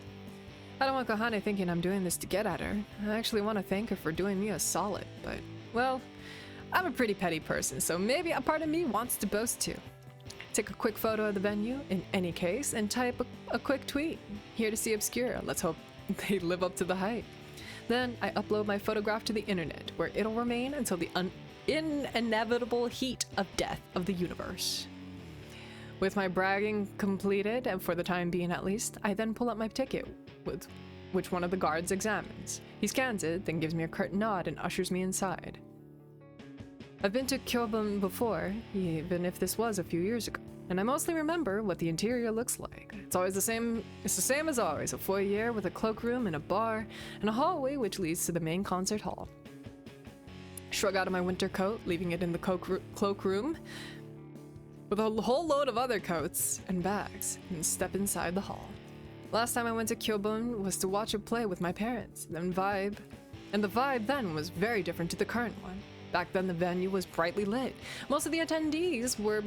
I don't want Kohane thinking I'm doing this to get at her. I actually want to thank her for doing me a solid, but, well, I'm a pretty petty person, so maybe a part of me wants to boast too. Take a quick photo of the venue, in any case, and type a quick tweet. Here to see Obscure, let's hope they live up to the hype. Then I upload my photograph to the internet, where it'll remain until the inevitable heat of death of the universe. With my bragging completed, and for the time being at least, I then pull up my ticket, which one of the guards examines. He scans it, then gives me a curt nod and ushers me inside. I've been to Kyobun before, even if this was a few years ago, and I mostly remember what the interior looks like. It's the same as always, a foyer with a cloakroom and a bar, and a hallway which leads to the main concert hall. Shrug out of my winter coat, leaving it in the cloakroom, with a whole load of other coats and bags, and step inside the hall. Last time I went to Kyobun was to watch a play with my parents, the vibe then was very different to the current one. Back then the venue was brightly lit. Most of the attendees were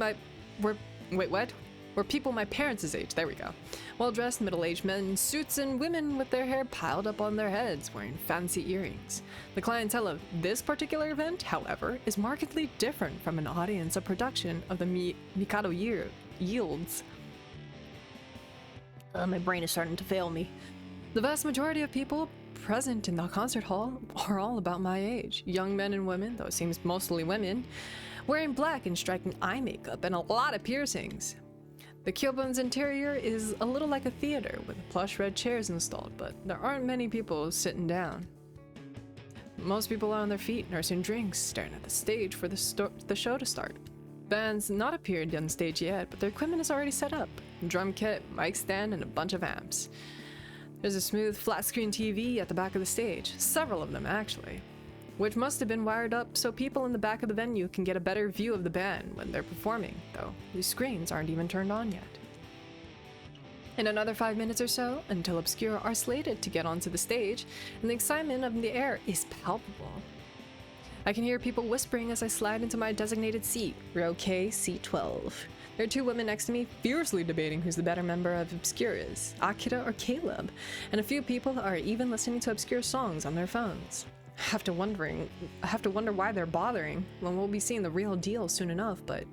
wait, what? Or people my parents' age, there we go. Well-dressed middle-aged men in suits and women with their hair piled up on their heads wearing fancy earrings. The clientele of this particular event, however, is markedly different from an audience of production of the Mikado yields. My brain is starting to fail me. The vast majority of people present in the concert hall are all about my age. Young men and women, though it seems mostly women, wearing black and striking eye makeup and a lot of piercings. The Kyobun's interior is a little like a theater with plush red chairs installed, but there aren't many people sitting down. Most people are on their feet nursing drinks, staring at the stage for the show to start. Bands not appeared on stage yet, but their equipment is already set up. Drum kit, mic stand, and a bunch of amps. There's a smooth flat-screen TV at the back of the stage, several of them actually, which must have been wired up so people in the back of the venue can get a better view of the band when they're performing, though these screens aren't even turned on yet. In another 5 minutes or so, Until Obscure are slated to get onto the stage, and the excitement of the air is palpable. I can hear people whispering as I slide into my designated seat, row K, seat 12. There are two women next to me fiercely debating who's the better member of Obscure is, Akira or Caleb, and a few people are even listening to Obscure songs on their phones. I have to wonder why they're bothering when we'll be seeing the real deal soon enough, but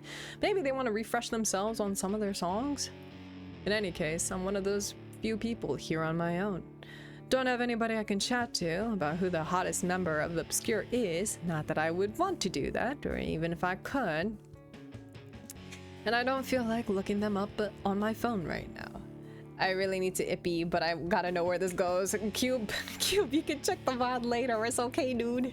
maybe they want to refresh themselves on some of their songs? In any case, I'm one of those few people here on my own. Don't have anybody I can chat to about who the hottest member of the Obscure is, not that I would want to do that, or even if I could. And I don't feel like looking them up on my phone right now. I really need to ippy, but I gotta know where this goes. Cube, you can check the VOD later. It's okay, dude.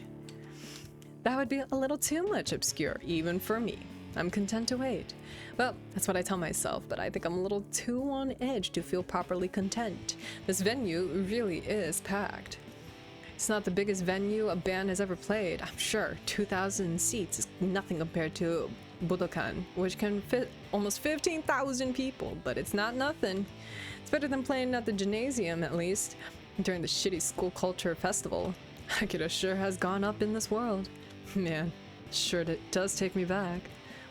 That would be a little too much Obscure, even for me. I'm content to wait. Well, that's what I tell myself, but I think I'm a little too on edge to feel properly content. This venue really is packed. It's not the biggest venue a band has ever played, I'm sure. 2,000 seats is nothing compared to Budokan, which can fit almost 15,000 people, but it's not nothing. It's better than playing at the gymnasium, at least. During the shitty school culture festival, Akira sure has gone up in this world. Man, sure it does take me back.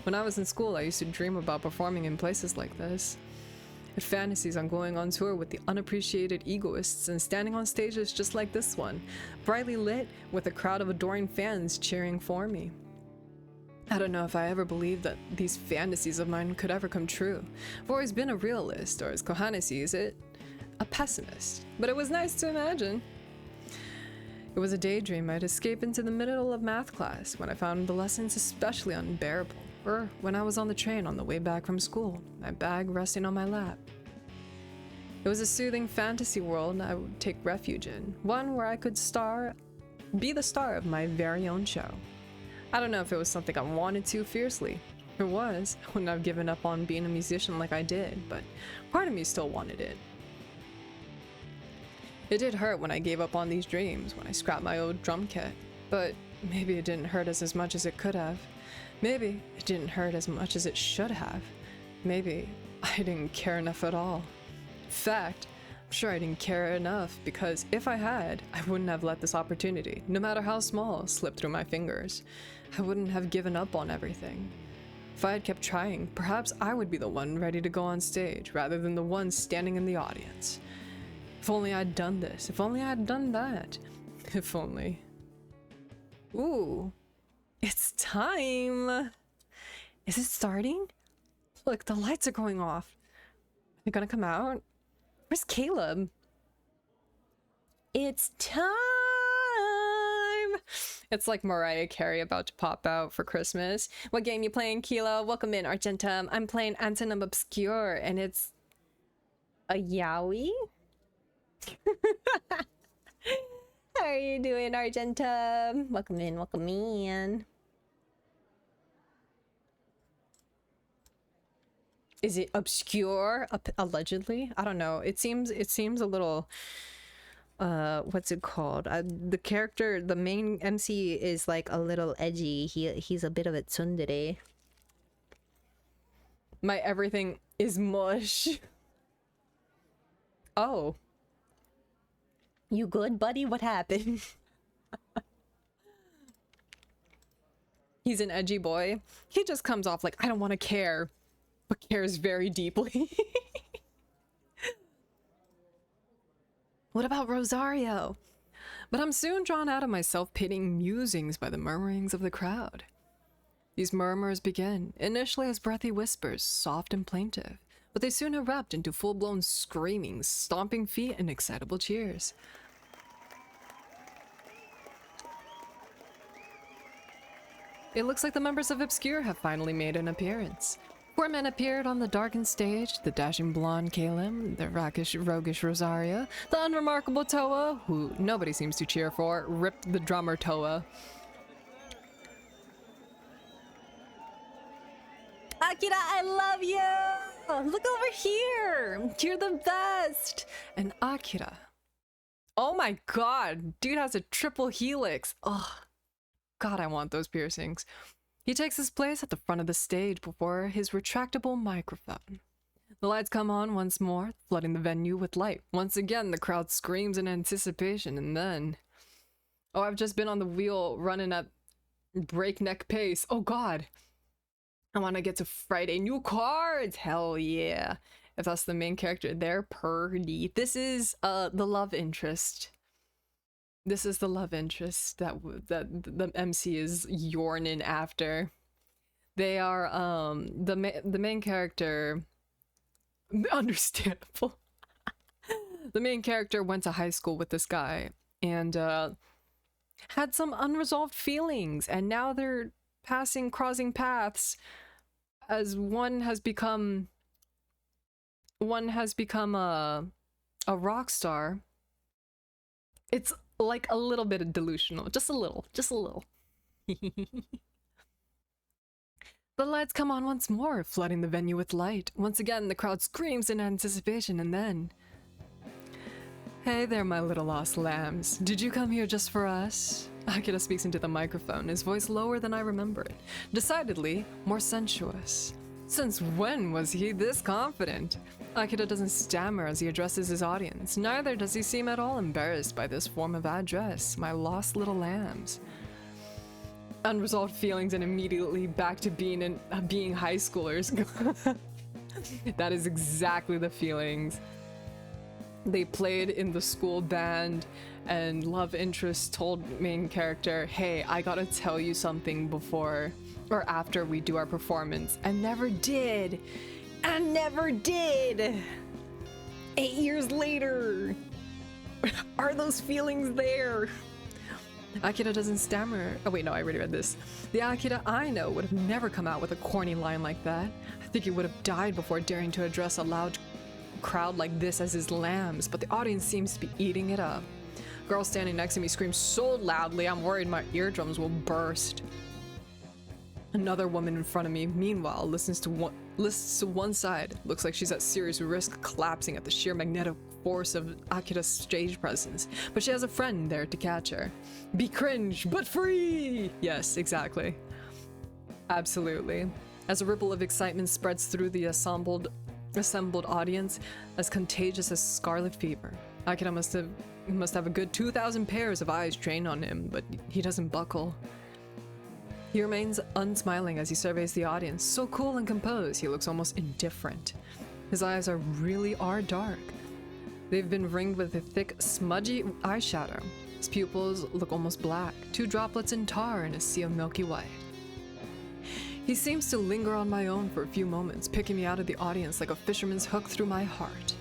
When I was in school, I used to dream about performing in places like this. I had fantasies on going on tour with the unappreciated egoists and standing on stages just like this one, brightly lit with a crowd of adoring fans cheering for me. I don't know if I ever believed that these fantasies of mine could ever come true. I've always been a realist, or as Kohane sees it, a pessimist. But it was nice to imagine. It was a daydream I'd escape into the middle of math class when I found the lessons especially unbearable, or when I was on the train on the way back from school, my bag resting on my lap. It was a soothing fantasy world I would take refuge in, one where I could be the star of my very own show. I don't know if it was something I wanted to fiercely. If it was, I wouldn't have given up on being a musician like I did, but part of me still wanted it. It did hurt when I gave up on these dreams, when I scrapped my old drum kit, but maybe it didn't hurt as much as it could have. Maybe it didn't hurt as much as it should have. Maybe I didn't care enough at all. In fact, I'm sure I didn't care enough because if I had, I wouldn't have let this opportunity, no matter how small, slip through my fingers. I wouldn't have given up on everything. If I had kept trying, perhaps I would be the one ready to go on stage rather than the one standing in the audience. If only I'd done this. If only I'd done that. If only. Ooh. It's time! Is it starting? Look, the lights are going off. Are they gonna come out? Where's Caleb? It's time! It's like Mariah Carey about to pop out for Christmas. What game you playing, Kilo? Welcome in, Argentum. I'm playing Antonym Obscure, and it's a yaoi? How are you doing, Argentum? Welcome in, welcome in. Is it obscure? Allegedly? I don't know. It seems a little what's it called? The character, the main MC is like a little edgy. He's a bit of a tsundere. My everything is mush. Oh. You good, buddy? What happened? He's an edgy boy. He just comes off like, I don't want to care. but cares very deeply. What about Rosario? But I'm soon drawn out of my self-pitying musings by the murmurings of the crowd. These murmurs begin, initially as breathy whispers, soft and plaintive, but they soon erupt into full-blown screaming, stomping feet, and excitable cheers. It looks like the members of Obscure have finally made an appearance. 4 men appeared on the darkened stage: the dashing blonde Caleb, the roguish Rosaria, the unremarkable Toa, who nobody seems to cheer for, ripped the drummer Toa. Akira, I love you! Look over here! You're the best! And Akira. Oh my god, dude has a triple helix. Ugh. God, I want those piercings. He takes his place at the front of the stage before his retractable microphone. The lights come on once more, flooding the venue with light. Once again, the crowd screams in anticipation, and then... Oh, I've just been on the wheel running at breakneck pace. Oh god. I want to get to Friday new cards. Hell yeah. If that's the main character, they're purdy. This is the love interest. This is the love interest that the MC is yearning after. They are the main character. Understandable. The main character went to high school with this guy and had some unresolved feelings, and now they're crossing paths as one has become a rock star. It's like a little bit of delusional, just a little. The lights come on once more, flooding the venue with light. Once again, the crowd screams in anticipation, and then... Hey there, my little lost lambs. Did you come here just for us? Akira speaks into the microphone, his voice lower than I remembered. Decidedly more sensuous. Since when was he this confident? Akira doesn't stammer as he addresses his audience. Neither does he seem at all embarrassed by this form of address, my lost little lambs. Unresolved feelings and immediately back to being high schoolers. That is exactly the feelings. They played in the school band, and love interest told main character, hey, I gotta tell you something before or after we do our performance. And never did. 8 years later. Are those feelings there? Akira doesn't stammer. Oh wait, no, I already read this. The Akira I know would have never come out with a corny line like that. I think he would have died before daring to address a loud crowd like this as his lambs, but the audience seems to be eating it up. Girl standing next to me screams so loudly I'm worried my eardrums will burst. Another woman in front of me, meanwhile, listens to one side. Looks like she's at serious risk collapsing at the sheer magnetic force of Akira's stage presence, but she has a friend there to catch her. Be cringe, but free! Yes, exactly. Absolutely. As a ripple of excitement spreads through the assembled audience, as contagious as scarlet fever. Akira must have a good 2,000 pairs of eyes trained on him, but he doesn't buckle. He remains unsmiling as he surveys the audience, so cool and composed he looks almost indifferent. His eyes really are dark. They've been ringed with a thick, smudgy eyeshadow. His pupils look almost black, 2 droplets in tar in a sea of milky white. He seems to linger on my own for a few moments, picking me out of the audience like a fisherman's hook through my heart.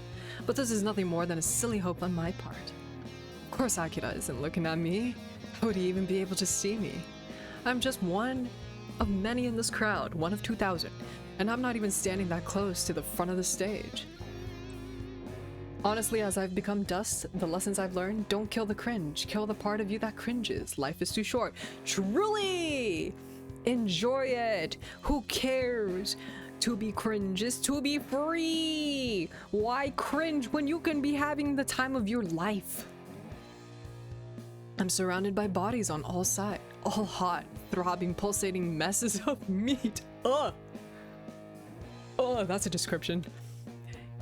But this is nothing more than a silly hope on my part. Of course Akira isn't looking at me. How would he even be able to see me? I'm just one of many in this crowd, one of 2,000, and I'm not even standing that close to the front of the stage. Honestly, as I've become dust, the lessons I've learned: don't kill the cringe, kill the part of you that cringes. Life is too short. Truly! Enjoy it! Who cares? To be cringe is to be free! Why cringe when you can be having the time of your life? I'm surrounded by bodies on all sides, all hot, throbbing, pulsating messes of meat. Ugh! Oh, that's a description.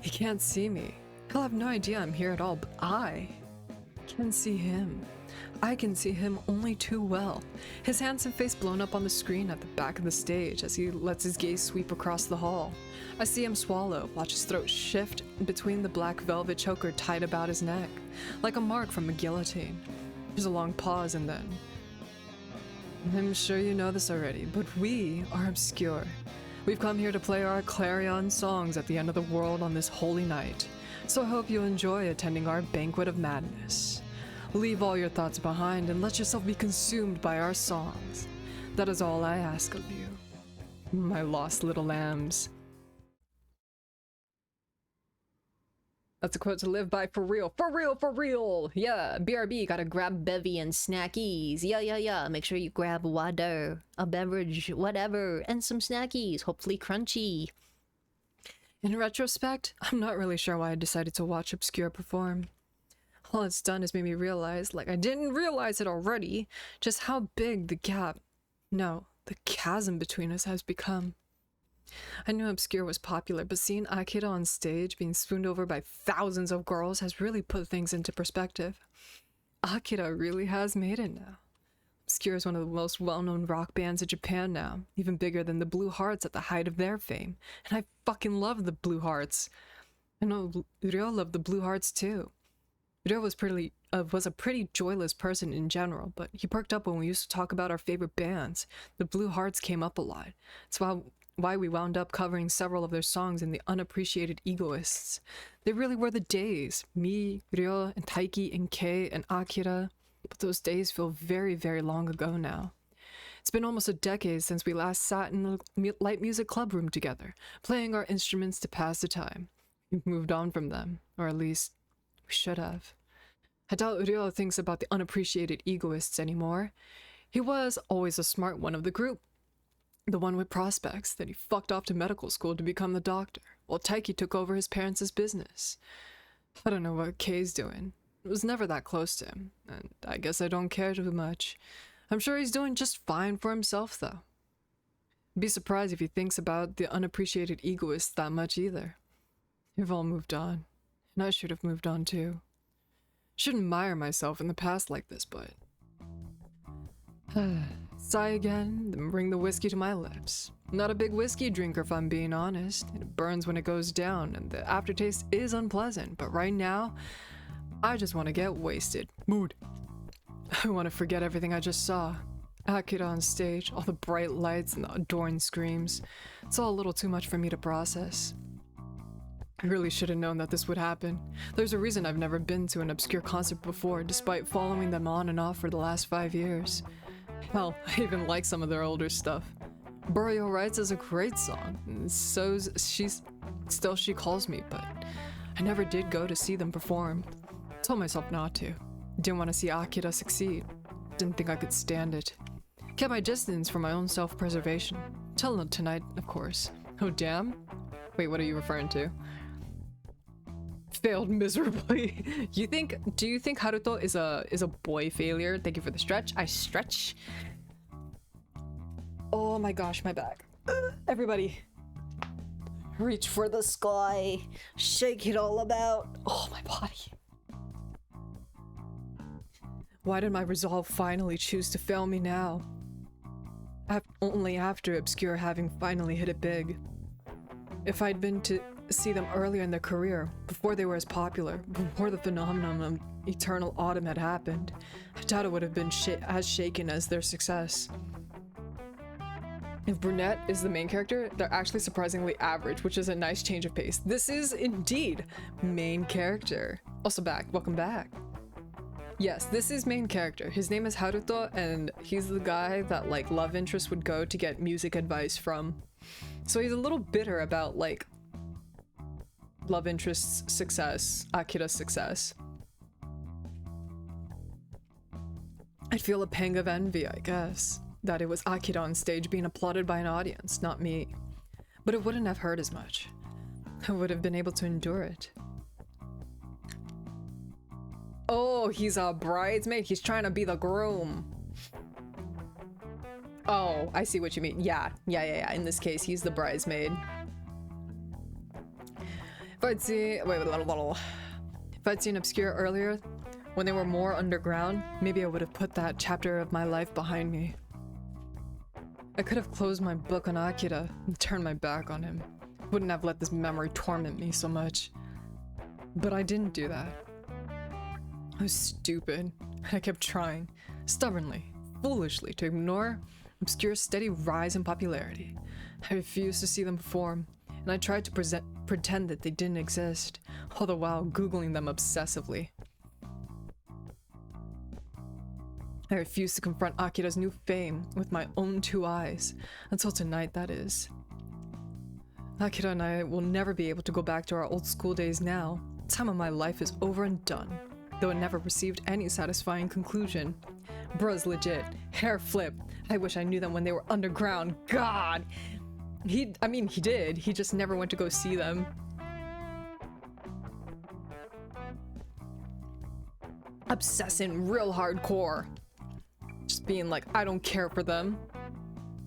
He can't see me. He'll have no idea I'm here at all, but I can see him. I can see him only too well, his handsome face blown up on the screen at the back of the stage as he lets his gaze sweep across the hall. I see him swallow, watch his throat shift between the black velvet choker tied about his neck, like a mark from a guillotine. There's a long pause and then... I'm sure you know this already, but we are obscure. We've come here to play our clarion songs at the end of the world on this holy night, so I hope you enjoy attending our banquet of madness. Leave all your thoughts behind and let yourself be consumed by our songs. That is all I ask of you, my lost little lambs. That's a quote to live by for real. For real, for real! Yeah, BRB, gotta grab bevy and snackies. Yeah. Make sure you grab water, a beverage, whatever, and some snackies, hopefully crunchy. In retrospect, I'm not really sure why I decided to watch Obscure perform. All it's done is made me realize, like I didn't realize it already, just how big the gap, no, the chasm between us has become. I knew Obscure was popular, but seeing Akira on stage being swooned over by thousands of girls has really put things into perspective. Akira really has made it now. Obscure is one of the most well-known rock bands in Japan now, even bigger than the Blue Hearts at the height of their fame, and I fucking love the Blue Hearts. I know Ryo loved the Blue Hearts too. Ryo was a pretty joyless person in general, but he perked up when we used to talk about our favorite bands. The Blue Hearts came up a lot. It's why we wound up covering several of their songs in The Unappreciated Egoists. They really were the days. Me, Ryo, and Taiki, and Kei, and Akira. But those days feel very, very long ago now. It's been almost a decade since we last sat in the light music club room together, playing our instruments to pass the time. We've moved on from them, or at least, we should have. I doubt Ryo thinks about The Unappreciated Egoists anymore. He was always a smart one of the group. The one with prospects, that he fucked off to medical school to become the doctor, while Taiki took over his parents' business. I don't know what Kei's doing. It was never that close to him, and I guess I don't care too much. I'm sure he's doing just fine for himself, though. I'd be surprised if he thinks about The Unappreciated Egoists that much either. We've all moved on, and I should have moved on too. Shouldn't admire myself in the past like this, but... Sigh again, then bring the whiskey to my lips. Not a big whiskey drinker if I'm being honest. It burns when it goes down, and the aftertaste is unpleasant, but right now, I just want to get wasted. Mood. I want to forget everything I just saw. Akira on stage, all the bright lights and the adoring screams. It's all a little too much for me to process. I really should have known that this would happen. There's a reason I've never been to an Obscure concert before, despite following them on and off for the last 5 years. Hell, I even like some of their older stuff. Burial Rites is a great song, and so's Still She Calls Me, but I never did go to see them perform. Told myself not to. Didn't want to see Akira succeed. Didn't think I could stand it. Kept my distance for my own self-preservation. Till tonight, of course. Oh damn? Wait, what are you referring to? Failed miserably. Do you think Haruto is a boy failure? Thank you for the stretch. I stretch. Oh my gosh, my back. Everybody. Reach for the sky. Shake it all about. Oh, my body. Why did my resolve finally choose to fail me now? Only after Obscure having finally hit it big. If I'd been to see them earlier in their career, before they were as popular, before the phenomenon of Eternal Autumn had happened, I doubt it would have been as shaken as their success. If Brunette is the main character, they're actually surprisingly average, which is a nice change of pace. This is indeed main character. Also back, welcome back. Yes, this is main character. His name is Haruto, and he's the guy that like love interest would go to get music advice from. So he's a little bitter about like love interest's success, Akira's success. I'd feel a pang of envy, I guess, that it was Akira on stage being applauded by an audience, not me. But it wouldn't have hurt as much. I would have been able to endure it. Oh, he's a bridesmaid? He's trying to be the groom. Oh, I see what you mean. Yeah. In this case, he's the bridesmaid. If I'd seen Obscure earlier, When they were more underground, maybe I would have put that chapter of my life behind me. I could have closed my book on Akira and turned my back on him. Wouldn't have let this memory torment me so much. But I didn't do that. I was stupid. I kept trying, stubbornly, foolishly, to ignore Obscure's steady rise in popularity. I refused to see them perform, and I tried to pretend that they didn't exist, all the while Googling them obsessively. I refused to confront Akira's new fame with my own 2 eyes, until tonight, that is. Akira and I will never be able to go back to our old school days now. The time of my life is over and done, though it never received any satisfying conclusion. Bruh's legit. Hair flip. I wish I knew them when they were underground. God! He did. He just never went to go see them. Obsessing real hardcore. Just being like, I don't care for them.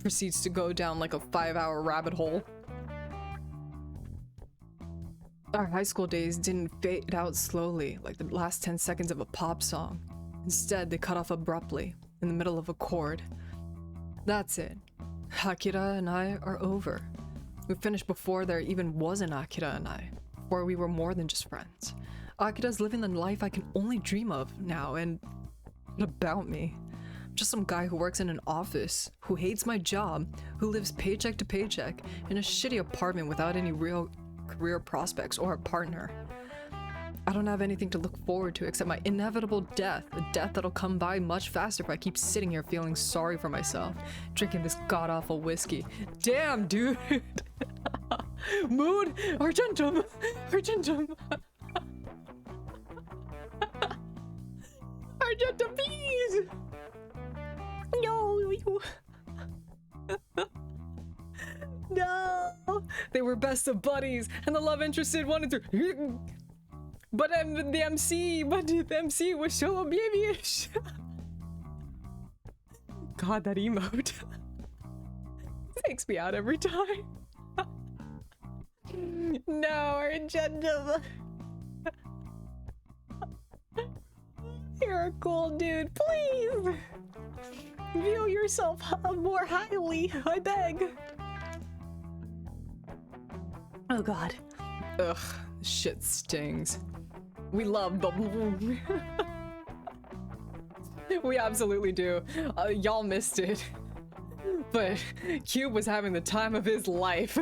Proceeds to go down like a 5-hour rabbit hole. Our high school days didn't fade out slowly like the last 10 seconds of a pop song. Instead, they cut off abruptly, in the middle of a chord. That's it. Akira and I are over. We finished before there even was an Akira and I, before we were more than just friends. Akira's living the life I can only dream of now, and what about me? I'm just some guy who works in an office, who hates my job, who lives paycheck to paycheck, in a shitty apartment without any real career prospects or a partner. I don't have anything to look forward to except my inevitable death, a death that'll come by much faster if I keep sitting here feeling sorry for myself, drinking this god-awful whiskey. Damn, dude! Mood! Argentum! Argentum! Argentum, please! No! No! They were best of buddies, and the love interested wanted to... But the MC was so babyish. God, that emote takes me out every time. No, Argentum. You're a cool dude. Please view yourself more highly, I beg. Oh god. Ugh, shit stings. We love the... We absolutely do. Y'all missed it. But Cube was having the time of his life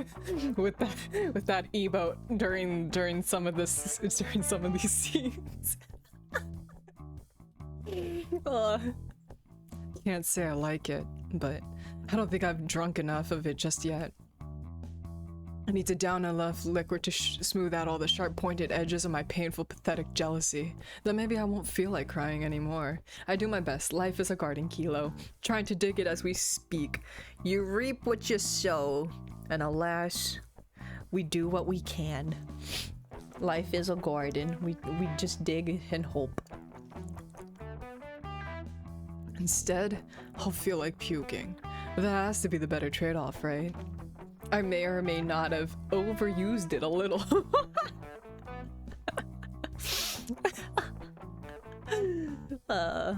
with that emote during some of these scenes. Can't say I like it, but I don't think I've drunk enough of it just yet. I need to down enough liquor to smooth out all the sharp pointed edges of my painful, pathetic jealousy. Then maybe I won't feel like crying anymore. I do my best. Life is a garden, Kilo. Trying to dig it as we speak. You reap what you sow, and alas, we do what we can. Life is a garden. We just dig and hope. Instead, I'll feel like puking. But that has to be the better trade-off, right? I may or may not have overused it a little. I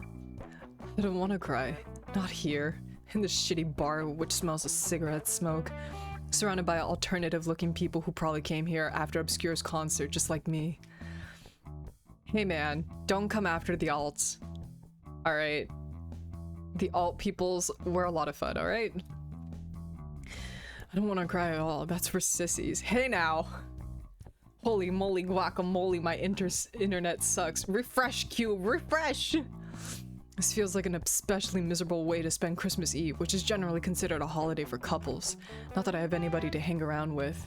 don't want to cry. Not here. In this shitty bar which smells of cigarette smoke. Surrounded by alternative-looking people who probably came here after Obscure's concert, just like me. Hey man, don't come after the alts. Alright? The alt peoples were a lot of fun, alright? I don't want to cry at all. That's for sissies. Hey now! Holy moly guacamole, my internet sucks. Refresh, Cube, refresh! This feels like an especially miserable way to spend Christmas Eve, which is generally considered a holiday for couples. Not that I have anybody to hang around with.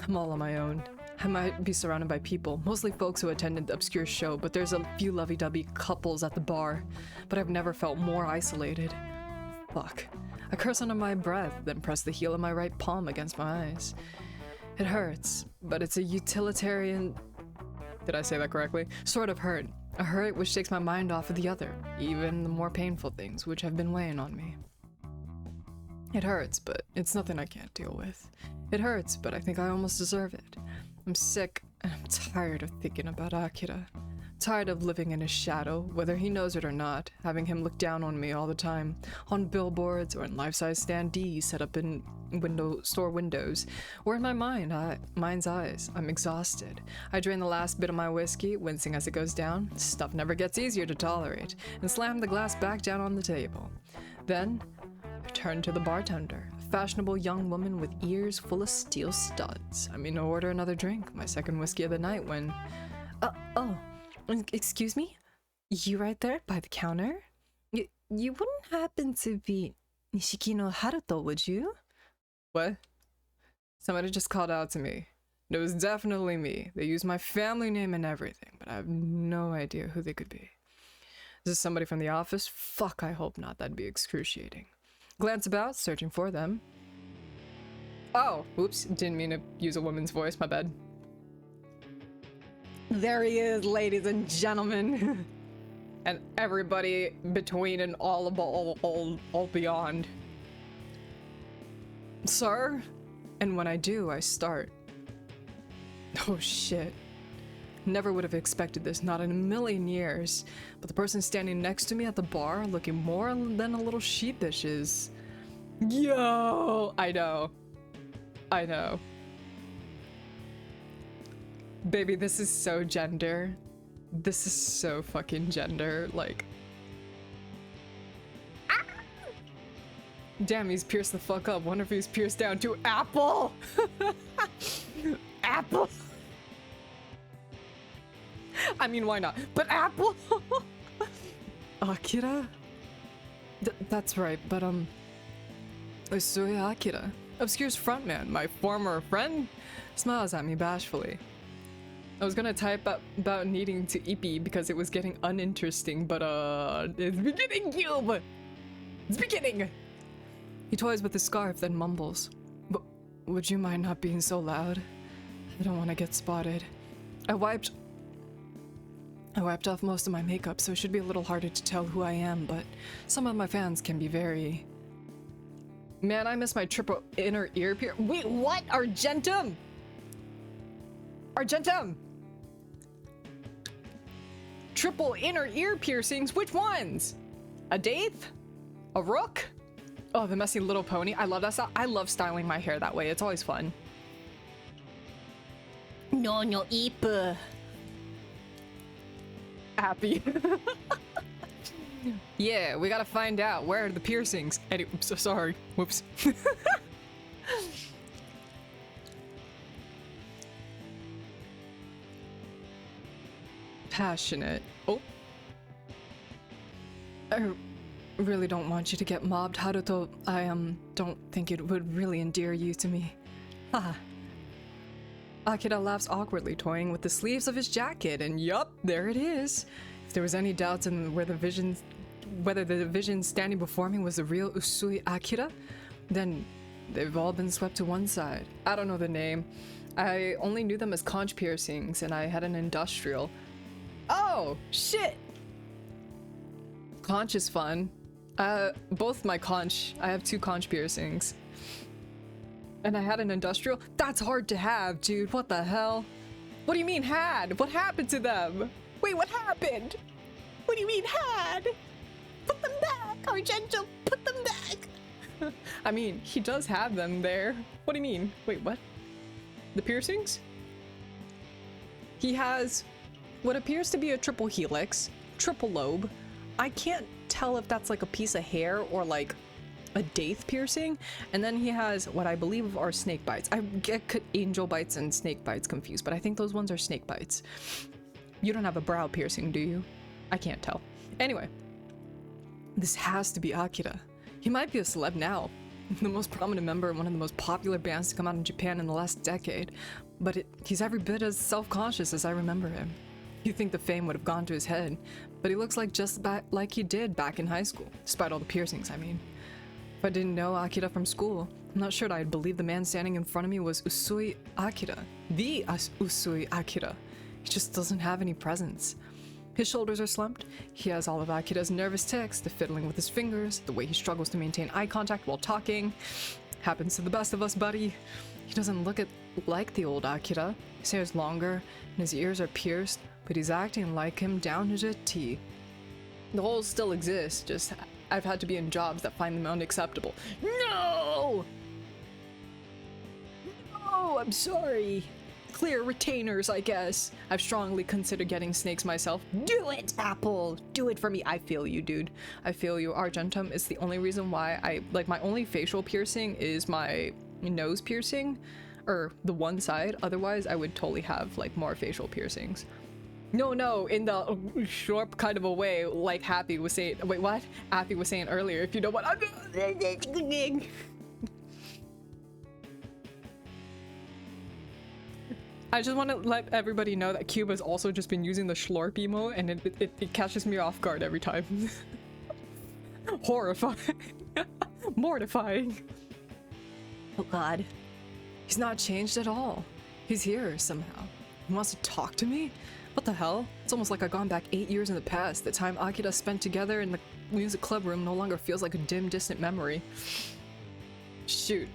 I'm all on my own. I might be surrounded by people, mostly folks who attended the Obscure show, but there's a few lovey-dovey couples at the bar. But I've never felt more isolated. Fuck. I curse under my breath, then press the heel of my right palm against my eyes. It hurts, but it's a utilitarian... Did I say that correctly? Sort of hurt. A hurt which takes my mind off of the other, even the more painful things which have been weighing on me. It hurts, but it's nothing I can't deal with. It hurts, but I think I almost deserve it. I'm sick, and I'm tired of thinking about Akira. Tired of living in his shadow, whether he knows it or not, having him look down on me all the time, on billboards or in life-size standees set up in store windows, or in my mind's eyes. I'm exhausted. I drain the last bit of my whiskey, wincing as it goes down. Stuff never gets easier to tolerate, and slam the glass back down on the table. Then, I turn to the bartender, a fashionable young woman with ears full of steel studs. I mean to order another drink, my second whiskey of the night, when... Excuse me? You right there by the counter? You wouldn't happen to be Nishiki no Haruto, would you? What? Somebody just called out to me. It was definitely me. They used my family name and everything, but I have no idea who they could be. Is this somebody from the office? Fuck, I hope not. That'd be excruciating. Glance about, searching for them. Oh, oops. Didn't mean to use a woman's voice, my bad. There he is, ladies and gentlemen. And everybody between and all beyond. Sir? And when I do, I start. Oh shit. Never would have expected this, not in a million years. But the person standing next to me at the bar, looking more than a little sheepish, is... Yo! I know. Baby, this is so gender. This is so fucking gender, like... Ah! Damn, he's pierced the fuck up. Wonder if he's pierced down to Apple! Apple! I mean, why not? But Apple! Akira? That's right, but Usui Akira. Obscure's frontman, my former friend, smiles at me bashfully. I was gonna type about needing to eepee because it was getting uninteresting, but it's beginning, Cube! It's beginning! He toys with his scarf, then mumbles. But would you mind not being so loud? I don't want to get spotted. I wiped off most of my makeup, so it should be a little harder to tell who I am, but some of my fans can be very... Man, I miss my triple inner ear piercing. Wait, what? Argentum? Argentum! Triple inner ear piercings? Which ones? A Daith? A Rook? Oh, the messy little pony. I love that style. I love styling my hair that way. It's always fun. No, Ipe. Happy. Yeah, we gotta find out where are the piercings. Anyway, I'm so sorry. Whoops. Passionate. Oh. I really don't want you to get mobbed, Haruto. I don't think it would really endear you to me. Haha. Akira laughs awkwardly, toying with the sleeves of his jacket, and yup, there it is. If there was any doubts in whether the vision standing before me was the real Usui Akira, then they've all been swept to one side. I don't know the name. I only knew them as conch piercings, and I had an industrial. Oh, shit! Conch is fun. Both my conch. I have 2 conch piercings. And I had an industrial? That's hard to have, dude. What the hell? What do you mean had? What happened to them? Wait, what happened? What do you mean had? Put them back, Argento. Put them back. I mean, he does have them there. What do you mean? Wait, what? The piercings? He has what appears to be a triple helix, triple lobe. I can't tell if that's like a piece of hair or like a Daith piercing, and then he has what I believe are snake bites. I get angel bites and snake bites confused, but I think those ones are snake bites. You don't have a brow piercing, do you? I can't tell. Anyway, this has to be Akira. He might be a celeb now, the most prominent member of one of the most popular bands to come out in Japan in the last decade, but he's every bit as self-conscious as I remember him. You'd think the fame would have gone to his head, but he looks like just like he did back in high school, despite all the piercings, I mean. If I didn't know Akira from school, I'm not sure I'd believe the man standing in front of me was Usui Akira. The Usui Akira. He just doesn't have any presence. His shoulders are slumped. He has all of Akira's nervous tics, the fiddling with his fingers, the way he struggles to maintain eye contact while talking. Happens to the best of us, buddy. He doesn't look like the old Akira. His hair is longer, and his ears are pierced, but he's acting like him down to a T. The holes still exist, just I've had to be in jobs that find them unacceptable. No! No, I'm sorry. Clear retainers, I guess. I've strongly considered getting snakes myself. Do it, Apple! Do it for me. I feel you, dude. I feel you. Argentum is the only reason why my only facial piercing is my nose piercing, or the one side. Otherwise, I would totally have, like, more facial piercings. No, in the sharp kind of a way, like Happy was saying. Wait, what? Happy was saying earlier, if you know what I'm doing. I just want to let everybody know that Cuba's also just been using the Schlorp emote, and it catches me off guard every time. Horrifying. Mortifying. Oh god. He's not changed at all. He's here somehow. He wants to talk to me? What the hell? It's almost like I've gone back 8 years in the past. The time Akira spent together in the music club room no longer feels like a dim, distant memory. Shoot,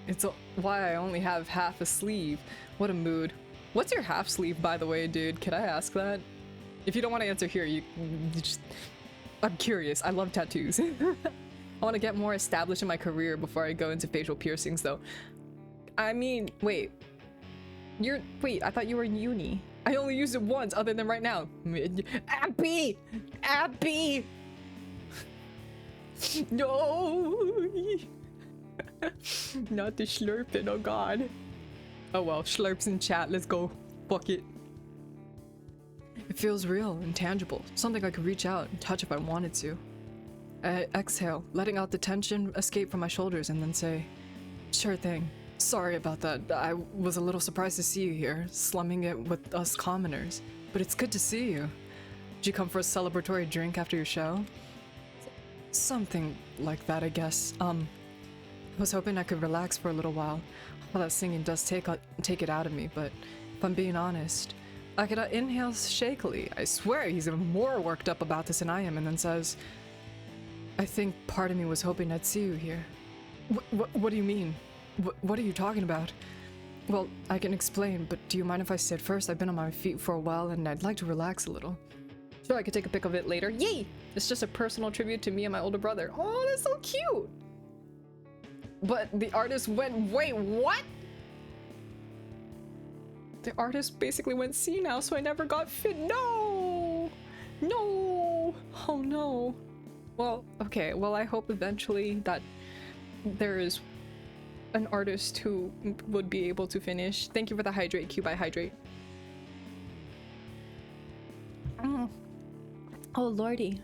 why I only have half a sleeve. What a mood. What's your half sleeve, by the way, dude? Can I ask that? If you don't want to answer here, you just... I'm curious. I love tattoos. I want to get more established in my career before I go into facial piercings, though. I mean, wait. Wait, I thought you were in uni. I only used it once, other than right now. Abby! Abby! No! Not the slurping, oh god. Oh well, slurps in chat, let's go. Fuck it. It feels real and tangible, something I could reach out and touch if I wanted to. I exhale, letting out the tension escape from my shoulders, and then say, sure thing. Sorry about that. I was a little surprised to see you here, slumming it with us commoners. But it's good to see you. Did you come for a celebratory drink after your show? Something like that, I guess. I was hoping I could relax for a little while. All that singing does take it out of me, but if I'm being honest, Akira inhales shakily. I swear he's even more worked up about this than I am, and then says, I think part of me was hoping I'd see you here. What do you mean? What are you talking about? Well, I can explain, but do you mind if I sit first? I've been on my feet for a while, and I'd like to relax a little. Sure, I could take a pic of it later. Yay! It's just a personal tribute to me and my older brother. Oh, that's so cute! But the artist went, wait, what? The artist basically went senile, so I never got fit. No! No! Oh no. Well, okay, well I hope eventually that there is an artist who would be able to finish. Thank you for the hydrate, Cube. I hydrate. Oh lordy.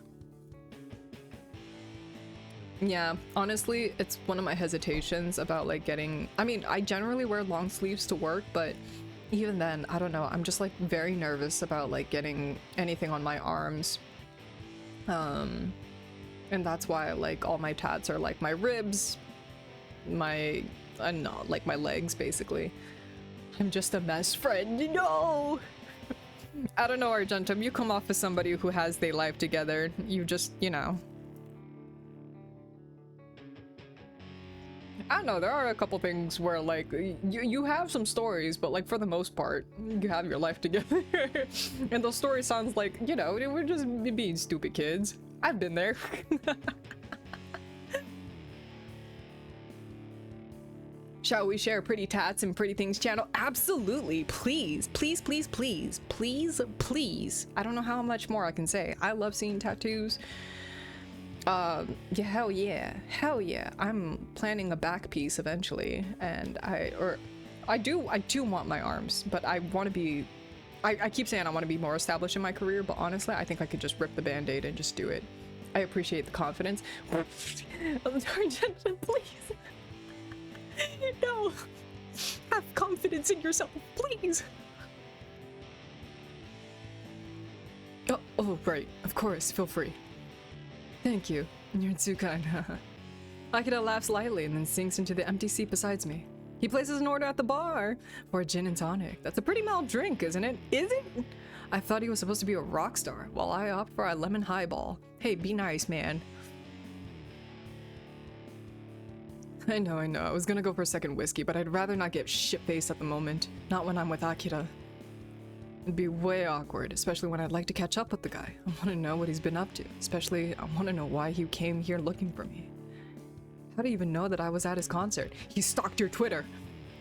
Yeah, honestly, it's one of my hesitations about like getting... I mean, I generally wear long sleeves to work, but even then, I don't know. I'm just like very nervous about like getting anything on my arms. And that's why like all my tats are like my ribs, like my legs basically. I'm just a mess, friend. No! I don't know, Argentum. You come off as somebody who has their life together. You just, you know. I don't know, there are a couple things where like you have some stories, but like for the most part you have your life together. And those stories sounds like, you know, we're just being stupid kids. I've been there. Shall we share pretty tats and pretty things channel? Absolutely. Please, please, please, please, please, please. I don't know how much more I can say. I love seeing tattoos. Yeah, hell yeah. I'm planning a back piece eventually, and I do want my arms, but I want to be, I keep saying I want to be more established in my career, but honestly, I think I could just rip the band-aid and just do it. I appreciate the confidence. Please. No. Have confidence in yourself, please. Oh, right. Of course, feel free. Thank you. You're too kind. Akira laughs lightly and then sinks into the empty seat beside me. He places an order at the bar for a gin and tonic. That's a pretty mild drink, isn't it? Is it? I thought he was supposed to be a rock star, while I opt for a lemon highball. Hey, be nice, man. I know. I was gonna go for a second whiskey, but I'd rather not get shit-faced at the moment. Not when I'm with Akira. It'd be way awkward, especially when I'd like to catch up with the guy. I want to know what he's been up to, especially I want to know why he came here looking for me. How do you even know that I was at his concert? He stalked your Twitter.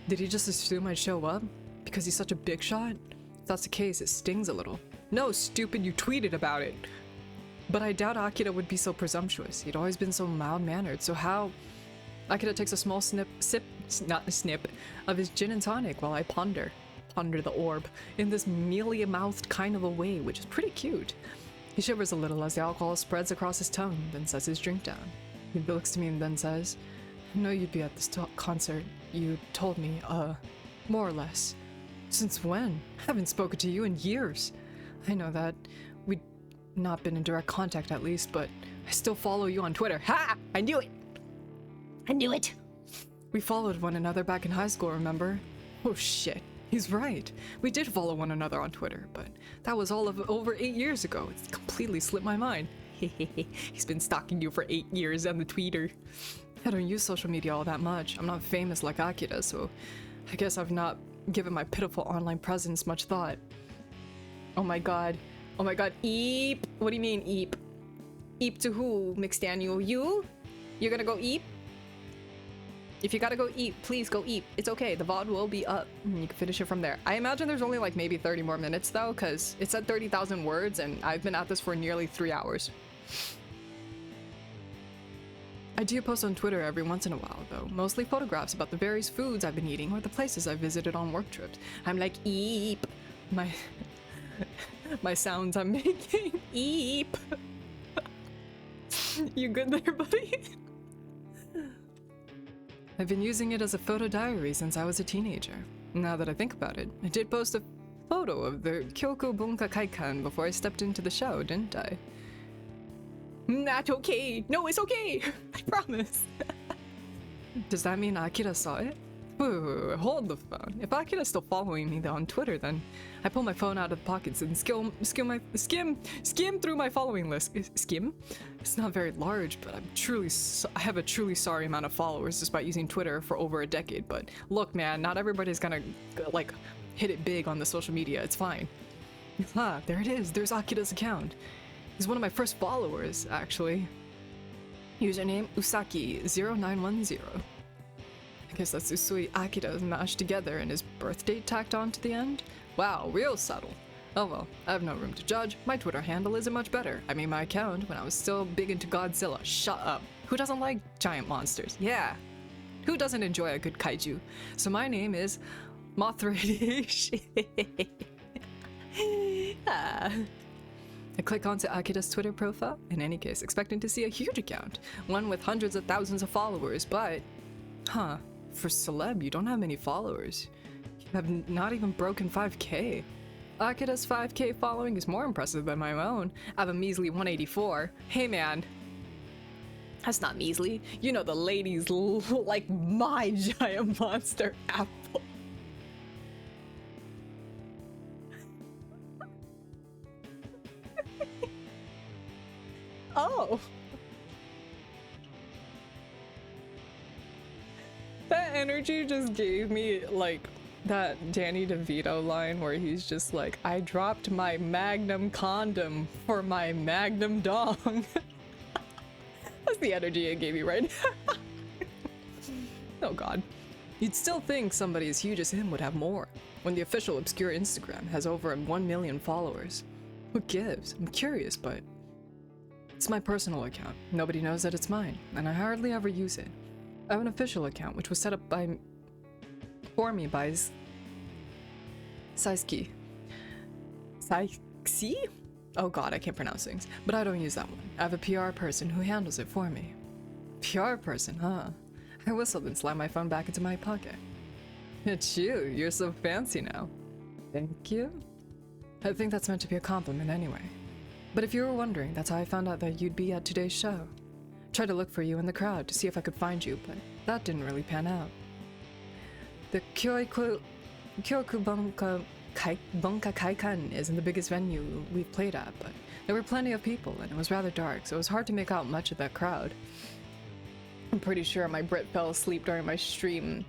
Did he just assume I'd show up? Because he's such a big shot? If that's the case, it stings a little. No, stupid, you tweeted about it. But I doubt Akira would be so presumptuous. He'd always been so mild-mannered, so how... Akira takes a small sip, not a snip, of his gin and tonic while I ponder the orb, in this mealy-mouthed kind of a way, which is pretty cute. He shivers a little as the alcohol spreads across his tongue, then sets his drink down. He looks to me and then says, I know you'd be at this concert. You told me, more or less. Since when? I haven't spoken to you in years. I know that. We'd not been in direct contact at least, but I still follow you on Twitter. Ha! I knew it! I knew it! We followed one another back in high school, remember? Oh shit. He's right. We did follow one another on Twitter, but that was all of over 8 years ago. It's completely slipped my mind. He's been stalking you for 8 years on the Twitter. I don't use social media all that much. I'm not famous like Akira, so I guess I've not given my pitiful online presence much thought. Oh my god. Oh my god. Eep. What do you mean, eep? Eep to who, McDaniel? You? You're gonna go eep? If you gotta go eat, please go eat. It's okay, the VOD will be up. You can finish it from there. I imagine there's only like maybe 30 more minutes though, because it said 30,000 words and I've been at this for nearly 3 hours. I do post on Twitter every once in a while though, mostly photographs about the various foods I've been eating or the places I've visited on work trips. I'm like, eep. My sounds I'm making. Eep. You good there, buddy? I've been using it as a photo diary since I was a teenager. Now that I think about it, I did post a photo of the Kyoku Bunka Kaikan before I stepped into the show, didn't I? Not okay! No, it's okay! I promise! Does that mean Akira saw it? Wait, hold the phone. If Akira's still following me on Twitter, then I pull my phone out of the pockets and skim through my following list. Skim? It's not very large, but I have a truly sorry amount of followers despite using Twitter for over a decade. But look, man, not everybody's gonna like hit it big on the social media. It's fine. Ah, there it is. There's Akira's account. He's one of my first followers, actually. Username Usaki0910. I guess that's Usui Akira mashed together and his birth date tacked on to the end? Wow, real subtle. Oh well, I have no room to judge. My Twitter handle isn't much better. I made my account when I was still big into Godzilla. Shut up. Who doesn't like giant monsters? Yeah. Who doesn't enjoy a good kaiju? So my name is Moth Ah. I click onto Akira's Twitter profile, in any case, expecting to see a huge account. One with hundreds of thousands of followers, but... Huh. For celeb, you don't have many followers. You have not even broken 5k. Akira's 5k following is more impressive than my own. I have a measly 184. Hey man. That's not measly. You know the ladies like my giant monster apple. Oh. That energy just gave me like that Danny DeVito line where he's just like, I dropped my magnum condom for my magnum dong. That's the energy it gave me right now. Oh god. You'd still think somebody as huge as him would have more, when the official obscure Instagram has over 1 million followers. Who gives? I'm curious, but it's my personal account. Nobody knows that it's mine, and I hardly ever use it. I have an official account, which was set up for me by Saiki. Saiki? Oh god, I can't pronounce things. But I don't use that one. I have a PR person who handles it for me. PR person, huh? I whistled and slammed my phone back into my pocket. It's you. You're so fancy now. Thank you. I think that's meant to be a compliment anyway. But if you were wondering, that's how I found out that you'd be at today's show. Tried to look for you in the crowd to see if I could find you, but that didn't really pan out. The Kyoku Bunka Kaikan isn't the biggest venue we've played at, but there were plenty of people and it was rather dark, so it was hard to make out much of that crowd. I'm pretty sure my Brit fell asleep during my stream.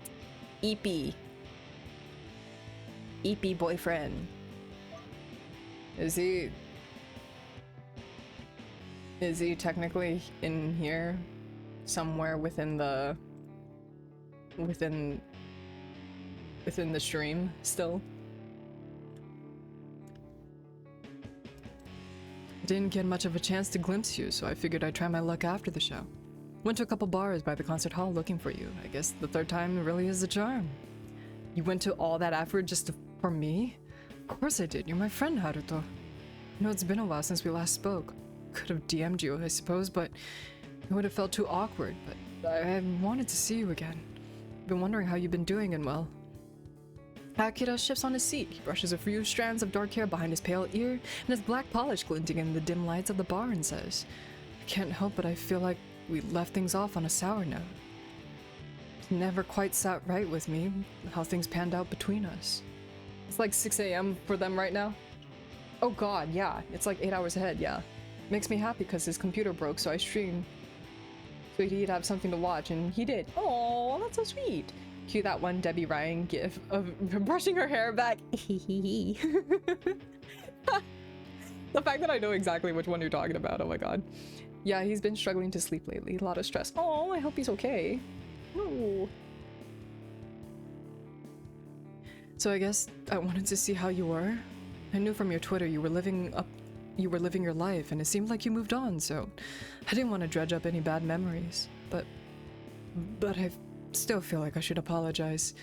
Eepy boyfriend. Is he technically in here? Somewhere within the stream still? Didn't get much of a chance to glimpse you, so I figured I'd try my luck after the show. Went to a couple bars by the concert hall looking for you. I guess the third time really is the charm. You went to all that effort just for me? Of course I did. You're my friend, Haruto. I know it's been a while since we last spoke. Could have DM'd you, I suppose, but it would have felt too awkward. But I wanted to see you again. Been wondering how you've been doing, and well. Akira shifts on his seat. He brushes a few strands of dark hair behind his pale ear, and his black polish glinting in the dim lights of the bar, and says, I can't help but I feel like we left things off on a sour note. It never quite sat right with me, how things panned out between us. It's like 6 a.m. for them right now. Oh god, yeah. It's like 8 hours ahead, yeah. Makes me happy because his computer broke, so I streamed. So he'd have something to watch, and he did. Oh, that's so sweet. Cue that one Debbie Ryan gif of brushing her hair back. The fact that I know exactly which one you're talking about, oh my god. Yeah, he's been struggling to sleep lately. A lot of stress. Oh, I hope he's okay. No. So I guess I wanted to see how you were. I knew from your Twitter you were living your life, and it seemed like you moved on, so I didn't want to dredge up any bad memories. But I still feel like I should apologize.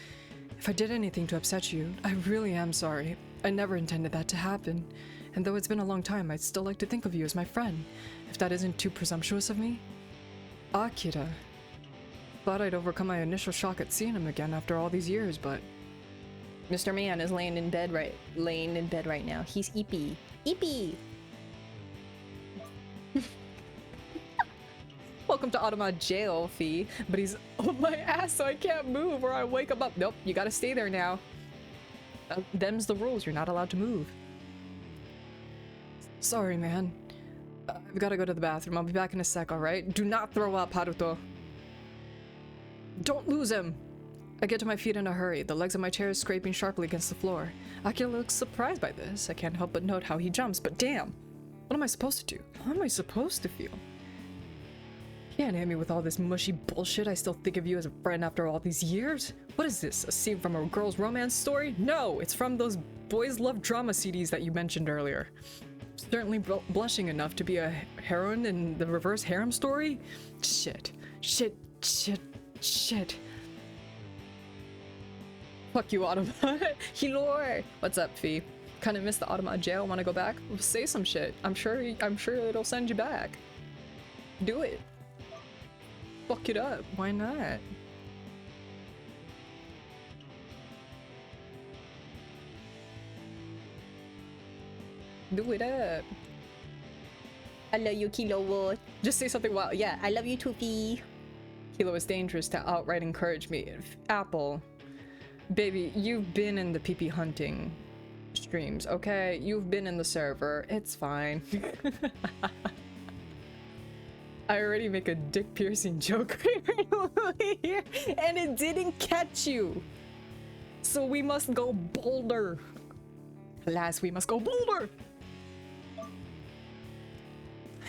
If I did anything to upset you, I really am sorry. I never intended that to happen. And though it's been a long time, I'd still like to think of you as my friend, if that isn't too presumptuous of me. Akira. Thought I'd overcome my initial shock at seeing him again after all these years, but... Mr. Man is laying in bed right now. He's eepy. Eepy! Welcome to Antonym jail, Fee. But he's on my ass, so I can't move or I wake him up. Nope, you gotta stay there now. Them's the rules. You're not allowed to move. Sorry, man. I've gotta go to the bathroom. I'll be back in a sec, alright? Do not throw up, Haruto. Don't lose him! I get to my feet in a hurry, the legs of my chair scraping sharply against the floor. Akira looks surprised by this. I can't help but note how he jumps, but damn! What am I supposed to do? How am I supposed to feel? Can't hit me with all this mushy bullshit. I still think of you as a friend after all these years? What is this, a scene from a girl's romance story? No, it's from those boys love drama CDs that you mentioned earlier. Certainly blushing enough to be a heroine in the reverse harem story? Shit. Shit. Fuck you, Antonym. Hilor! What's up, Fee? Kinda missed the Antonym jail. Wanna go back? Well, say some shit. I'm sure it'll send you back. Do it. Fuck it up. Why not? Do it up. I love you, Kilo. Just say something wild. Yeah, I love you too, Fee. Kilo is dangerous to outright encourage me. Apple. Baby, you've been in the pee-pee hunting streams, okay? You've been in the server. It's fine. I already make a dick piercing joke here, and it didn't catch you. So we must go bolder. Alas, we must go bolder.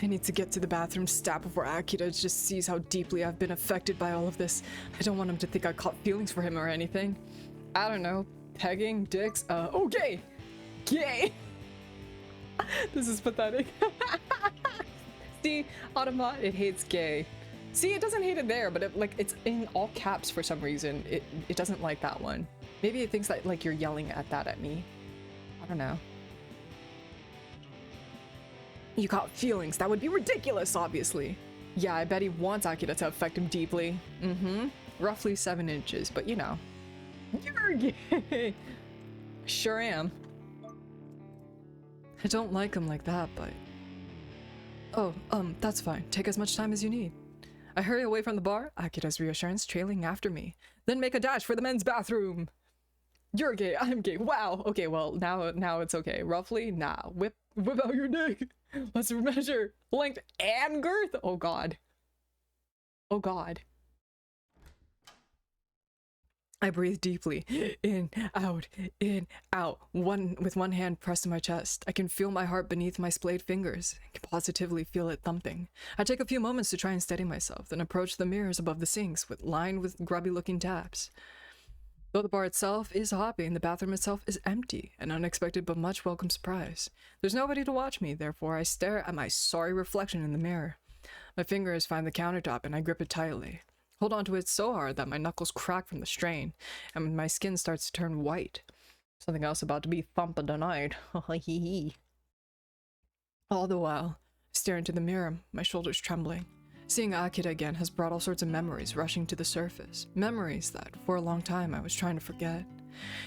I need to get to the bathroom stat before Akira just sees how deeply I've been affected by all of this. I don't want him to think I caught feelings for him or anything. I don't know. Pegging, dicks, oh, gay! Gay! This is pathetic. See, Antonym, it hates gay. See, it doesn't hate it there, but it's in all caps for some reason. It doesn't like that one. Maybe it thinks that like you're yelling at me. I don't know. You caught feelings. That would be ridiculous, obviously. Yeah, I bet he wants Akira to affect him deeply. Mm-hmm. Roughly 7 inches, but you know. You're gay. Sure am. I don't like him like that, but... Oh, that's fine. Take as much time as you need. I hurry away from the bar, Akira's reassurance trailing after me. Then make a dash for the men's bathroom. You're gay, I'm gay. Wow. Okay, well, now it's okay. Roughly, nah. Whip out your dick. Let's measure length and girth. Oh god. Oh god. I breathe deeply, in, out, with one hand pressed to my chest. I can feel my heart beneath my splayed fingers. I can positively feel it thumping. I take a few moments to try and steady myself, then approach the mirrors above the sinks, lined with grubby-looking taps. Though the bar itself is hopping, the bathroom itself is empty, an unexpected but much welcome surprise. There's nobody to watch me, therefore I stare at my sorry reflection in the mirror. My fingers find the countertop and I grip it tightly. Hold on to it so hard that my knuckles crack from the strain, and my skin starts to turn white. Something else about to be thumped tonight. All the while, I stare into the mirror, my shoulders trembling. Seeing Akira again has brought all sorts of memories rushing to the surface. Memories that, for a long time, I was trying to forget.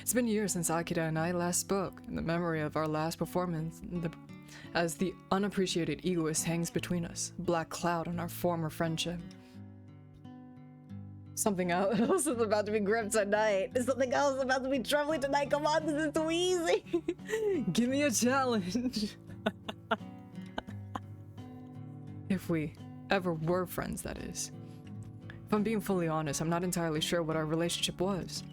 It's been years since Akira and I last spoke, and the memory of our last performance, as the unappreciated egoist hangs between us, a black cloud on our former friendship. Something else is about to be gripped tonight. There's something else about to be troubling tonight. Come on, this is too easy. Give me a challenge. If we ever were friends, that is. If I'm being fully honest, I'm not entirely sure what our relationship was.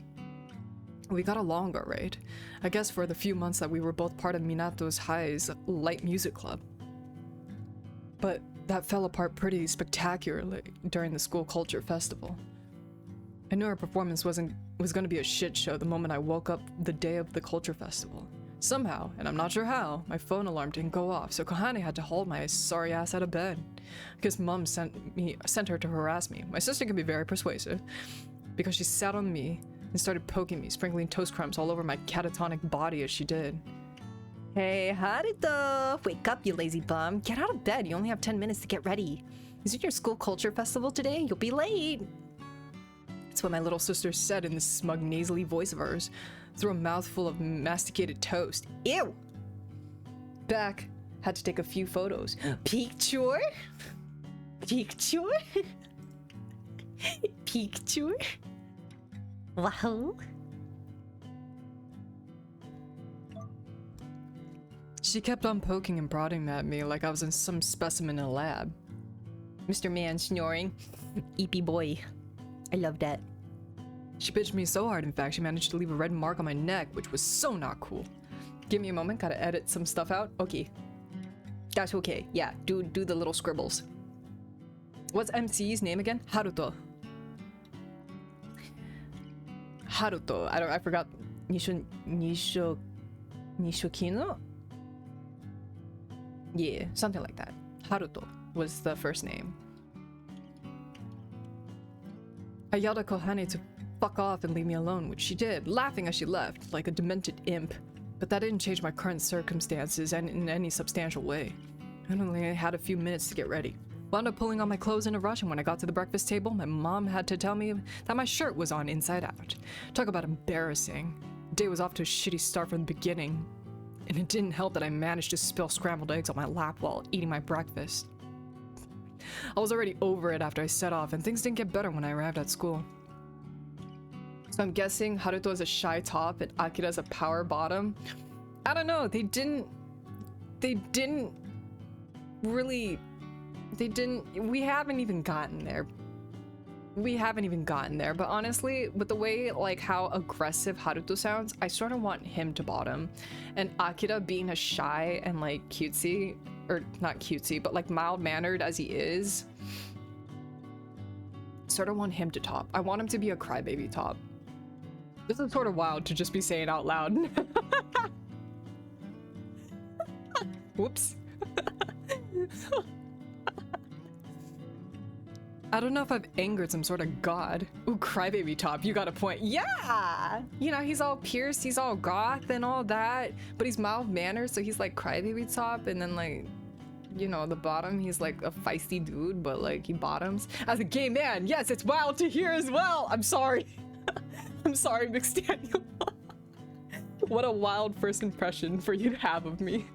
We got along alright. I guess for the few months that we were both part of Minato's High's light music club. But that fell apart pretty spectacularly during the school culture festival. I knew our performance was going to be a shit show the moment I woke up the day of the culture festival. Somehow, and I'm not sure how, my phone alarm didn't go off, so Kohane had to haul my sorry ass out of bed. Because Mom sent her to harass me. My sister can be very persuasive, because she sat on me and started poking me, sprinkling toast crumbs all over my catatonic body as she did. Hey, Haruto! Wake up, you lazy bum. Get out of bed. You only have 10 minutes to get ready. Is it your school culture festival today? You'll be late. That's what my little sister said in this smug, nasally voice of hers, through a mouthful of masticated toast. Ew! Back, had to take a few photos. Picture? Picture? Picture? Wow. She kept on poking and prodding at me like I was in some specimen in a lab. Mr. Man snoring. Eepy boy. I love that. She bitched me so hard, in fact, she managed to leave a red mark on my neck, which was so not cool. Give me a moment, gotta edit some stuff out. Okay. That's okay. Yeah, do the little scribbles. What's MC's name again? Haruto. Haruto. I forgot. Nishokino? Yeah, something like that. Haruto was the first name. I yelled at Kohane to fuck off and leave me alone, which she did, laughing as she left, like a demented imp. But that didn't change my current circumstances and in any substantial way. I only had a few minutes to get ready. Wound up pulling on my clothes in a rush, and when I got to the breakfast table, my mom had to tell me that my shirt was on inside out. Talk about embarrassing. The day was off to a shitty start from the beginning, and it didn't help that I managed to spill scrambled eggs on my lap while eating my breakfast. I was already over it after I set off, and things didn't get better when I arrived at school. So I'm guessing Haruto is a shy top and Akira is a power bottom. I don't know, we haven't even gotten there. But honestly, with the way, like, how aggressive Haruto sounds, I sort of want him to bottom. And Akira being as shy and, like, cutesy, or not cutesy, but, like, mild-mannered as he is, sort of want him to top. I want him to be a crybaby top. This is sort of wild to just be saying out loud. Whoops. I don't know if I've angered some sort of god. Ooh, crybaby top, you got a point. Yeah! You know, he's all pierced, he's all goth and all that, but he's mild-mannered, so he's like crybaby top, and then, like, you know, the bottom, he's like a feisty dude, but, like, he bottoms. As a gay man, yes, it's wild to hear as well! I'm sorry. I'm sorry, McStaniel. What a wild first impression for you to have of me.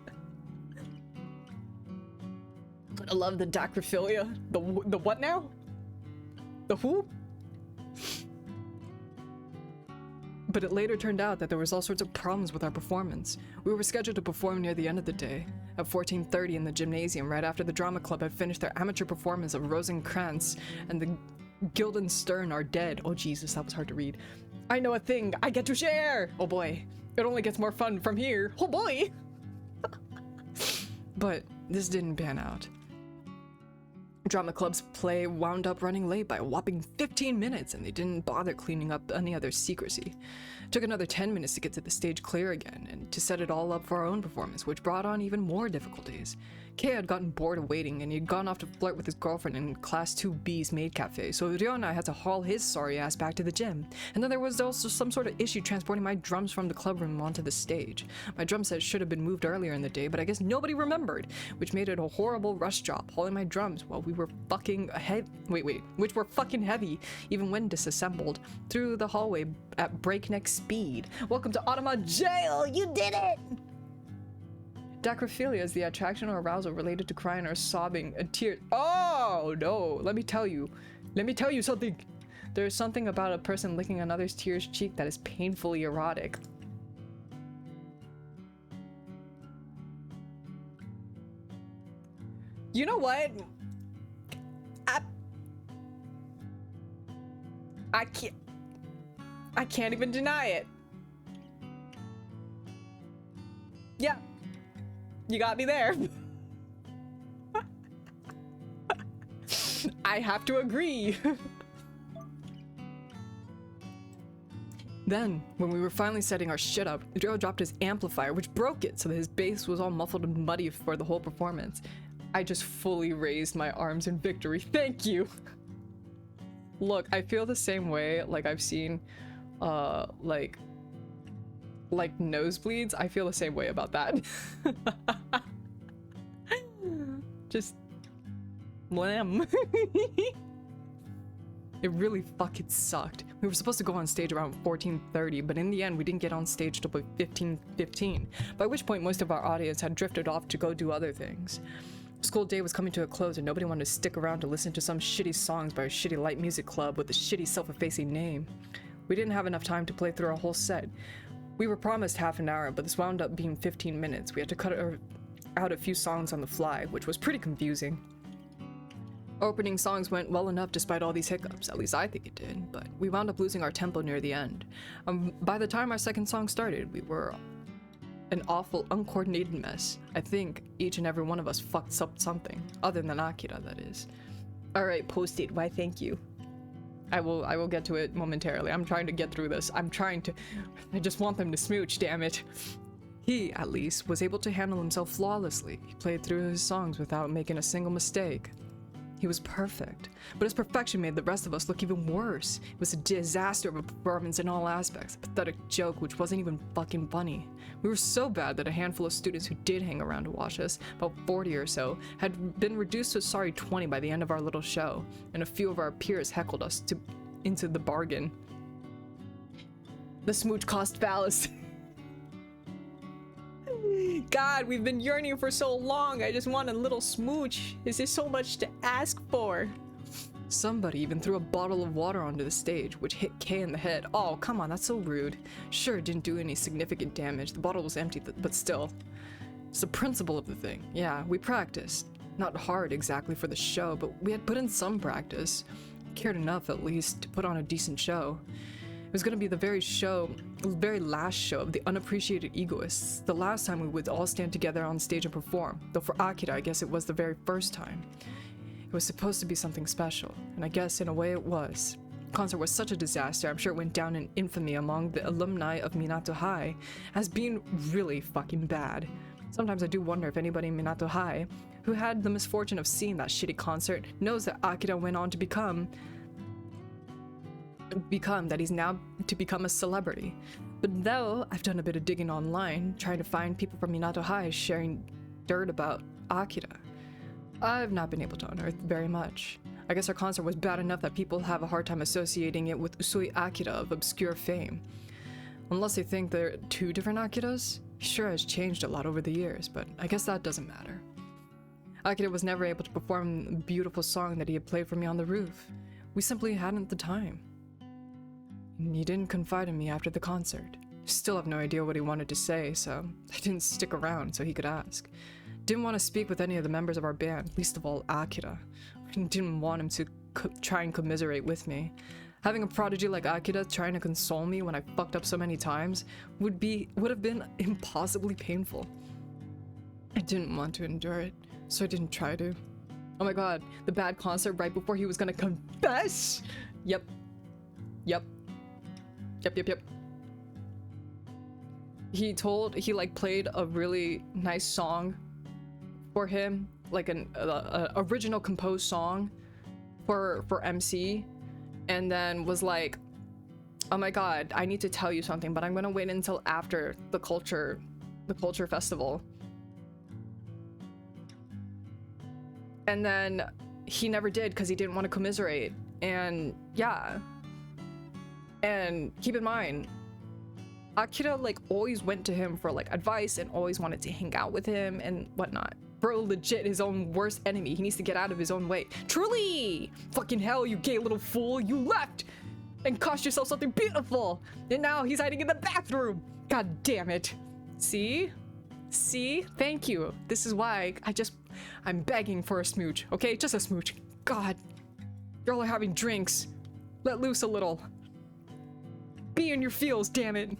I love the dacrophilia. The what now? The who? But it later turned out that there was all sorts of problems with our performance. We were scheduled to perform near the end of the day, at 14:30 in the gymnasium, right after the drama club had finished their amateur performance of Rosencrantz and the Guildenstern Are Dead. Oh Jesus, that was hard to read. I know a thing I get to share! Oh boy. It only gets more fun from here. Oh boy! But this didn't pan out. Drama club's play wound up running late by a whopping 15 minutes, and they didn't bother cleaning up any other secrecy. It took another 10 minutes to get to the stage clear again, and to set it all up for our own performance, which brought on even more difficulties. Kay had gotten bored of waiting, and he'd gone off to flirt with his girlfriend in Class 2B's maid cafe, so Ryo and I had to haul his sorry ass back to the gym. And then there was also some sort of issue transporting my drums from the club room onto the stage. My drum set should have been moved earlier in the day, but I guess nobody remembered, which made it a horrible rush job, hauling my drums while we were fucking which were fucking heavy, even when disassembled, through the hallway at breakneck speed. Welcome to Antonym jail! You did it! Dacrophilia is the attraction or arousal related to crying or sobbing and tears. Oh no! Let me tell you something. There's something about a person licking another's tear's cheek that is painfully erotic. You know what? I can't even deny it. Yeah. You got me there. I have to agree. Then, when we were finally setting our shit up, Joe dropped his amplifier, which broke it so that his bass was all muffled and muddy for the whole performance. I just fully raised my arms in victory. Thank you. Look, I feel the same way, like I've seen, like nosebleeds. I feel the same way about that. Just lamb. It really fucking sucked. We were supposed to go on stage around 14:30, but in the end we didn't get on stage till 15:15, by which point most of our audience had drifted off to go do other things. School day was coming to a close and nobody wanted to stick around to listen to some shitty songs by a shitty light music club with a shitty self-effacing name. We didn't have enough time to play through our whole set. We were promised half an hour, but this wound up being 15 minutes. We had to cut out a few songs on the fly, which was pretty confusing. Opening songs went well enough despite all these hiccups, at least I think it did, but we wound up losing our tempo near the end. By the time our second song started, we were an awful, uncoordinated mess. I think each and every one of us fucked up something, other than Akira, that is. Alright, posted, why thank you. I will get to it momentarily. I'm trying to get through this. I just want them to smooch, damn it. He, at least, was able to handle himself flawlessly. He played through his songs without making a single mistake. He was perfect, but his perfection made the rest of us look even worse. It was a disaster of a performance in all aspects, a pathetic joke which wasn't even fucking funny. We were so bad that a handful of students who did hang around to watch us, about 40 or so, had been reduced to a sorry 20 by the end of our little show, and a few of our peers heckled us into the bargain. The smooch cost fallacy. God, we've been yearning for so long. I just want a little smooch. Is there so much to ask for? Somebody even threw a bottle of water onto the stage, which hit Kay in the head. Oh, come on, that's so rude. Sure, it didn't do any significant damage. The bottle was empty, but still. It's the principle of the thing. Yeah, we practiced. Not hard exactly for the show, but we had put in some practice. Cared enough, at least, to put on a decent show. It was going to be the very last show of the unappreciated egoists, the last time we would all stand together on stage and perform, though for Akira I guess it was the very first time. It was supposed to be something special, and I guess in a way it was. The concert was such a disaster, I'm sure it went down in infamy among the alumni of Minato High as being really fucking bad. Sometimes I do wonder if anybody in Minato High who had the misfortune of seeing that shitty concert knows that Akira went on to become that he's now to become a celebrity. But though I've done a bit of digging online, trying to find people from Minato High sharing dirt about Akira, I've not been able to unearth very much. I guess our concert was bad enough that people have a hard time associating it with Usui Akira of obscure fame. Unless they think there are two different Akiras? He sure has changed a lot over the years, but I guess that doesn't matter. Akira was never able to perform the beautiful song that he had played for me on the roof. We simply hadn't the time. He didn't confide in me after the concert. Still have no idea what he wanted to say, so I didn't stick around so he could ask. Didn't want to speak with any of the members of our band, least of all Akira. I didn't want him to try and commiserate with me. Having a prodigy like Akira trying to console me when I fucked up so many times would have been impossibly painful. I didn't want to endure it, so I didn't try to. Oh my god, the bad concert right before he was gonna confess? Yep. He like played a really nice song for him, like an original composed song for MC, and then was like, oh my god, I need to tell you something, but I'm gonna wait until after the culture festival. And then he never did because he didn't want to commiserate. And yeah. And keep in mind, Akira like always went to him for like advice and always wanted to hang out with him and whatnot. Bro, legit his own worst enemy. He needs to get out of his own way. Truly! Fucking hell, you gay little fool. You left and cost yourself something beautiful. And now he's hiding in the bathroom. God damn it. See? See? Thank you. This is why I'm begging for a smooch, okay? Just a smooch. God. Y'all are having drinks. Let loose a little. Be in your feels, damn it.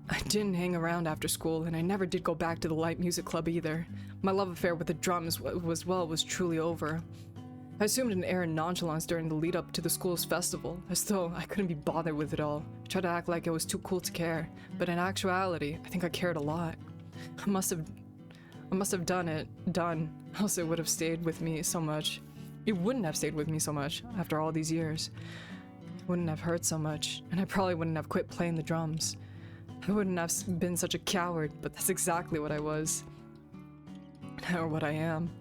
I didn't hang around after school, and I never did go back to the light music club either. My love affair with the drums was truly over. I assumed an air of nonchalance during the lead up to the school's festival, as though I couldn't be bothered with it all. I tried to act like it was too cool to care, but in actuality, I think I cared a lot. I must have done, else it would have stayed with me so much. It wouldn't have stayed with me so much after all these years. It wouldn't have hurt so much, and I probably wouldn't have quit playing the drums. I wouldn't have been such a coward, but that's exactly what I was. Or what I am.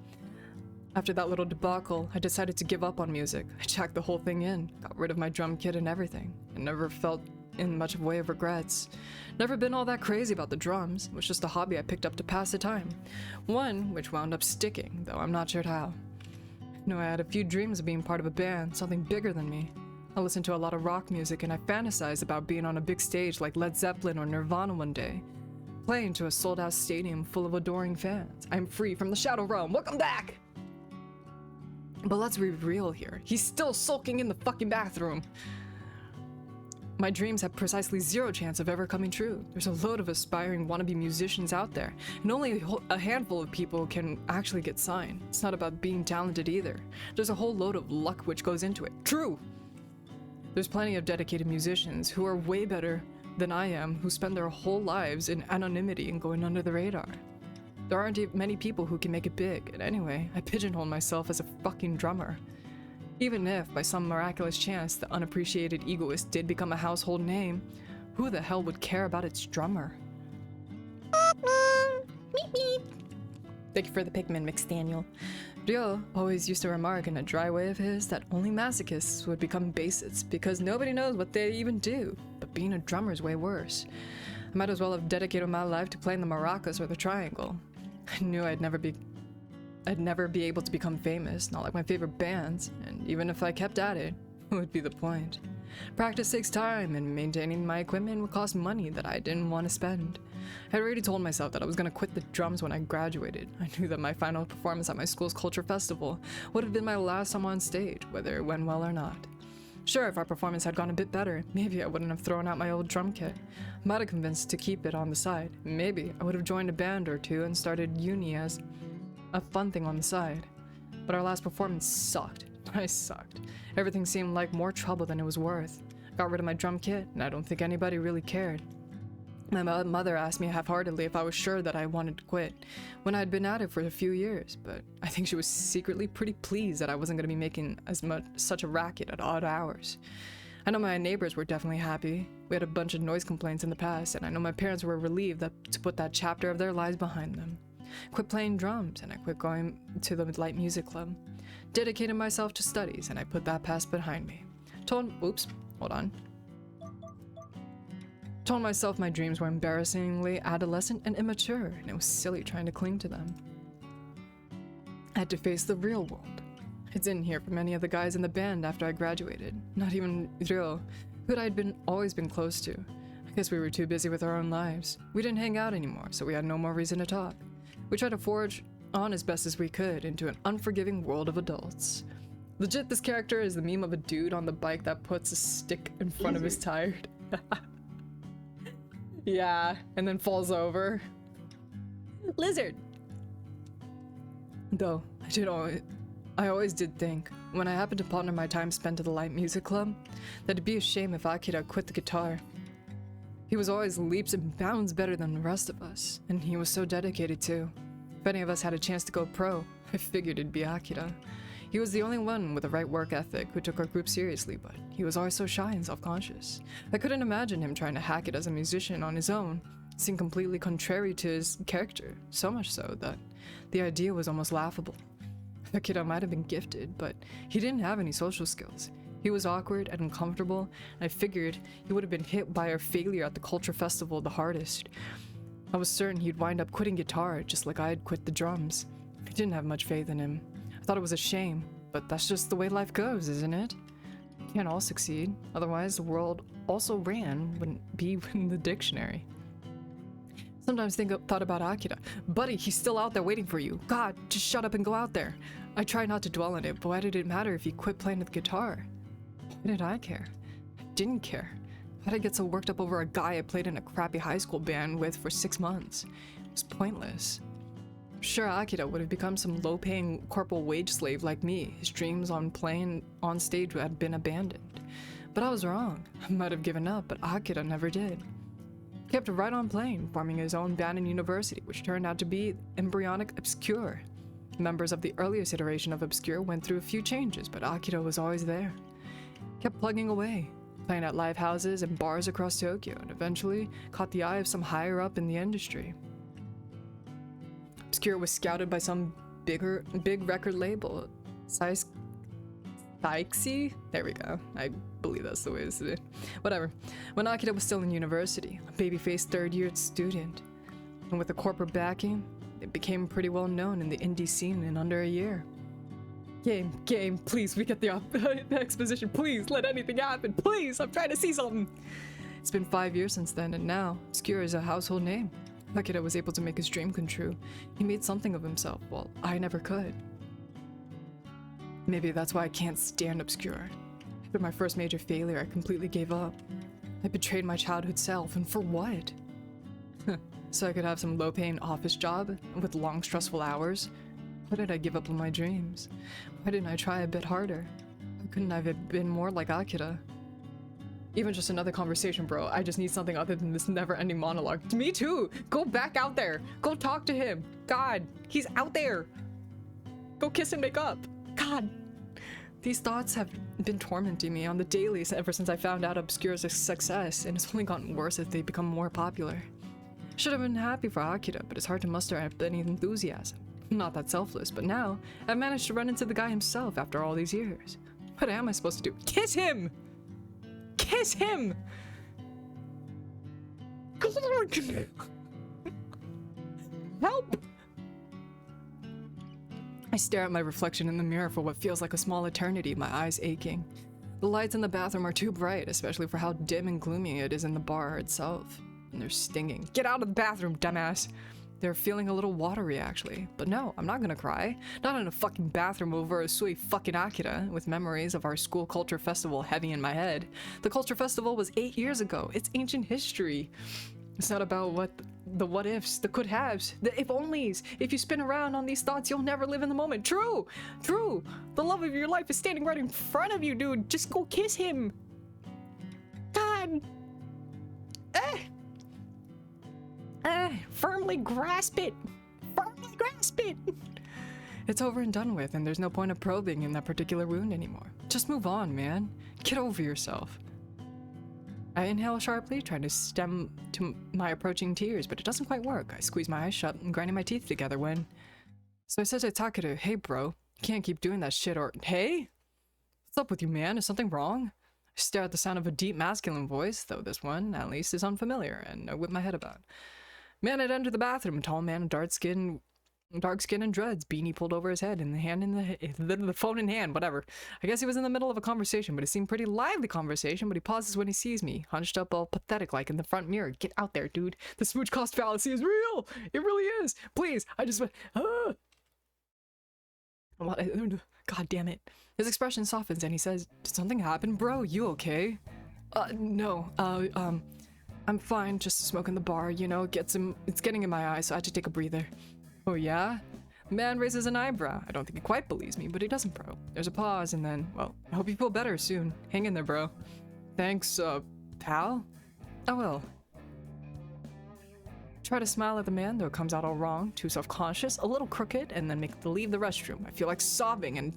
After that little debacle, I decided to give up on music. I jacked the whole thing in, got rid of my drum kit and everything, and never felt in much of a way of regrets. Never been all that crazy about the drums. It was just a hobby I picked up to pass the time. One which wound up sticking, though I'm not sure how. I know I had a few dreams of being part of a band, something bigger than me. I listened to a lot of rock music and I fantasized about being on a big stage like Led Zeppelin or Nirvana one day. Playing to a sold-out stadium full of adoring fans. I'm free from the Shadow Realm. Welcome back! But let's be real here. He's still sulking in the fucking bathroom. My dreams have precisely zero chance of ever coming true. There's a load of aspiring wannabe musicians out there, and only a handful of people can actually get signed. It's not about being talented either. There's a whole load of luck which goes into it. True! There's plenty of dedicated musicians who are way better than I am, who spend their whole lives in anonymity and going under the radar. There aren't many people who can make it big, and anyway, I pigeonhole myself as a fucking drummer. Even if, by some miraculous chance, the unappreciated egoist did become a household name, who the hell would care about its drummer? Beep beep. Thank you for the Pikmin, McDaniel. Ryo always used to remark in a dry way of his that only masochists would become bassists because nobody knows what they even do, but being a drummer's way worse. I might as well have dedicated my life to playing the maracas or the triangle. I knew I'd never be able to become famous, not like my favorite bands, and even if I kept at it, what would be the point? Practice takes time, and maintaining my equipment would cost money that I didn't want to spend. I had already told myself that I was going to quit the drums when I graduated. I knew that my final performance at my school's culture festival would have been my last time on stage, whether it went well or not. Sure, if our performance had gone a bit better, maybe I wouldn't have thrown out my old drum kit. I might have convinced to keep it on the side. Maybe I would have joined a band or two and started uni as a fun thing on the side. But our last performance sucked. I sucked. Everything seemed like more trouble than it was worth. Got rid of my drum kit, and I don't think anybody really cared. My mother asked me half-heartedly if I was sure that I wanted to quit, when I had been at it for a few years, but I think she was secretly pretty pleased that I wasn't going to be making such a racket at odd hours. I know my neighbors were definitely happy. We had a bunch of noise complaints in the past, and I know my parents were relieved to put that chapter of their lives behind them. Quit playing drums, and I quit going to the light music club. Dedicated myself to studies, and I put that past behind me. Told myself my dreams were embarrassingly adolescent and immature, and it was silly trying to cling to them. I had to face the real world. I didn't hear from any of the guys in the band after I graduated, not even Ryo, who I'd always been close to. I guess we were too busy with our own lives. We didn't hang out anymore, so we had no more reason to talk. We tried to forge on as best as we could into an unforgiving world of adults. Legit, this character is the meme of a dude on the bike that puts a stick in front of his tire. Yeah, and then falls over. Lizard! Though, I always did think, when I happened to partner my time spent at the Light Music Club, that it'd be a shame if Akira quit the guitar. He was always leaps and bounds better than the rest of us, and he was so dedicated too. If any of us had a chance to go pro, I figured it'd be Akira. He was the only one with the right work ethic who took our group seriously, but he was always so shy and self-conscious. I couldn't imagine him trying to hack it as a musician on his own. It seemed completely contrary to his character, so much so that the idea was almost laughable. Akira might have been gifted, but he didn't have any social skills. He was awkward and uncomfortable, and I figured he would have been hit by our failure at the culture festival the hardest. I was certain he'd wind up quitting guitar just like I had quit the drums. I didn't have much faith in him. I thought it was a shame, but that's just the way life goes, isn't it? We can't all succeed, otherwise the world also wouldn't be in the dictionary. Sometimes thought about Akira. Buddy, he's still out there waiting for you. God, just shut up and go out there. I try not to dwell on it, but why did it matter if he quit playing the guitar? Why did I care? I didn't care. Why did I get so worked up over a guy I played in a crappy high school band with for 6 months? It was pointless. Sure, Akira would have become some low-paying corporal wage slave like me. His dreams on playing on stage had been abandoned. But I was wrong. I might have given up, but Akira never did. He kept right on playing, forming his own band in university, which turned out to be embryonic Obscure. Members of the earliest iteration of Obscure went through a few changes, but Akira was always there. Kept plugging away, playing at live houses and bars across Tokyo, and eventually caught the eye of some higher up in the industry. Obscure was scouted by some big record label, Sykesy? There we go. I believe that's the way to say it. Whatever. When Akira was still in university, a baby-faced third-year student, and with a corporate backing, it became pretty well known in the indie scene in under a year. Game, please, we get the exposition. Please, let anything happen. Please, I'm trying to see something. It's been 5 years since then, and now Obscure is a household name. Akira was able to make his dream come true. He made something of himself, while I never could. Maybe that's why I can't stand Obscure. After my first major failure, I completely gave up. I betrayed my childhood self, and for what? So I could have some low-paying office job with long, stressful hours? Why did I give up on my dreams? Why didn't I try a bit harder? Why couldn't I have been more like Akira? Even just another conversation, bro. I just need something other than this never-ending monologue. Me too! Go back out there! Go talk to him! God, he's out there! Go kiss and make up! God! These thoughts have been tormenting me on the daily ever since I found out Obscure's a success, and it's only gotten worse as they become more popular. Should have been happy for Akira, but it's hard to muster up any enthusiasm. Not that selfless, but now I've managed to run into the guy himself after all these years. What am I supposed to do? Kiss him! Kiss him! Help! I stare at my reflection in the mirror for what feels like a small eternity, my eyes aching. The lights in the bathroom are too bright, especially for how dim and gloomy it is in the bar itself. And they're stinging. Get out of the bathroom, dumbass! They're feeling a little watery, actually. But no, I'm not gonna cry. Not in a fucking bathroom over a sweet fucking Akira, with memories of our school culture festival heavy in my head. The culture festival was 8 years ago. It's ancient history. It's not about the what ifs, the could haves, the if onlys. If you spin around on these thoughts, you'll never live in the moment. True! True! The love of your life is standing right in front of you, dude. Just go kiss him. God! Firmly grasp it! Firmly grasp it! It's over and done with, and there's no point of probing in that particular wound anymore. Just move on, man. Get over yourself. I inhale sharply, trying to stem to my approaching tears, but it doesn't quite work. I squeeze my eyes shut and grinding my teeth together when... So I said to Takeru, hey bro, you can't keep doing that shit, or... Hey? What's up with you, man? Is something wrong? I stare at the sound of a deep masculine voice, though this one, at least, is unfamiliar, and I whip my head about. Man had entered the bathroom, a tall man, dark skin and dreads, beanie pulled over his head, and the phone in hand, whatever. I guess he was in the middle of a conversation, but it seemed pretty lively conversation, but he pauses when he sees me, hunched up all pathetic like in the front mirror. Get out there, dude. The smooch cost fallacy is real. It really is. Please, I just went, What? God damn it. His expression softens and he says, "Did something happen, bro? You okay?" No. I'm fine. Just smoking the bar, you know, it's getting in my eye, so I had to take a breather. Oh yeah? Man raises an eyebrow. I don't think he quite believes me, but he doesn't, bro. There's a pause and then, well, I hope you feel better soon. Hang in there, bro. Thanks, pal? I will. Try to smile at the man, though it comes out all wrong. Too self-conscious, a little crooked, and then make to leave the restroom. I feel like sobbing and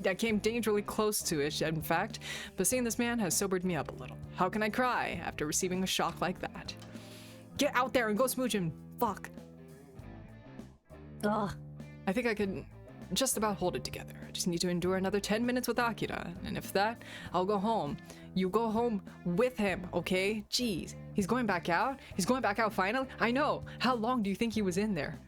I came dangerously close to it, in fact, but seeing this man has sobered me up a little. How can I cry after receiving a shock like that? Get out there and go smooch him. Fuck. Ugh. I think I can just about hold it together. I just need to endure another 10 minutes with Akira, and if that, I'll go home. You go home with him, okay? Jeez. He's going back out? He's going back out finally? I know. How long do you think he was in there?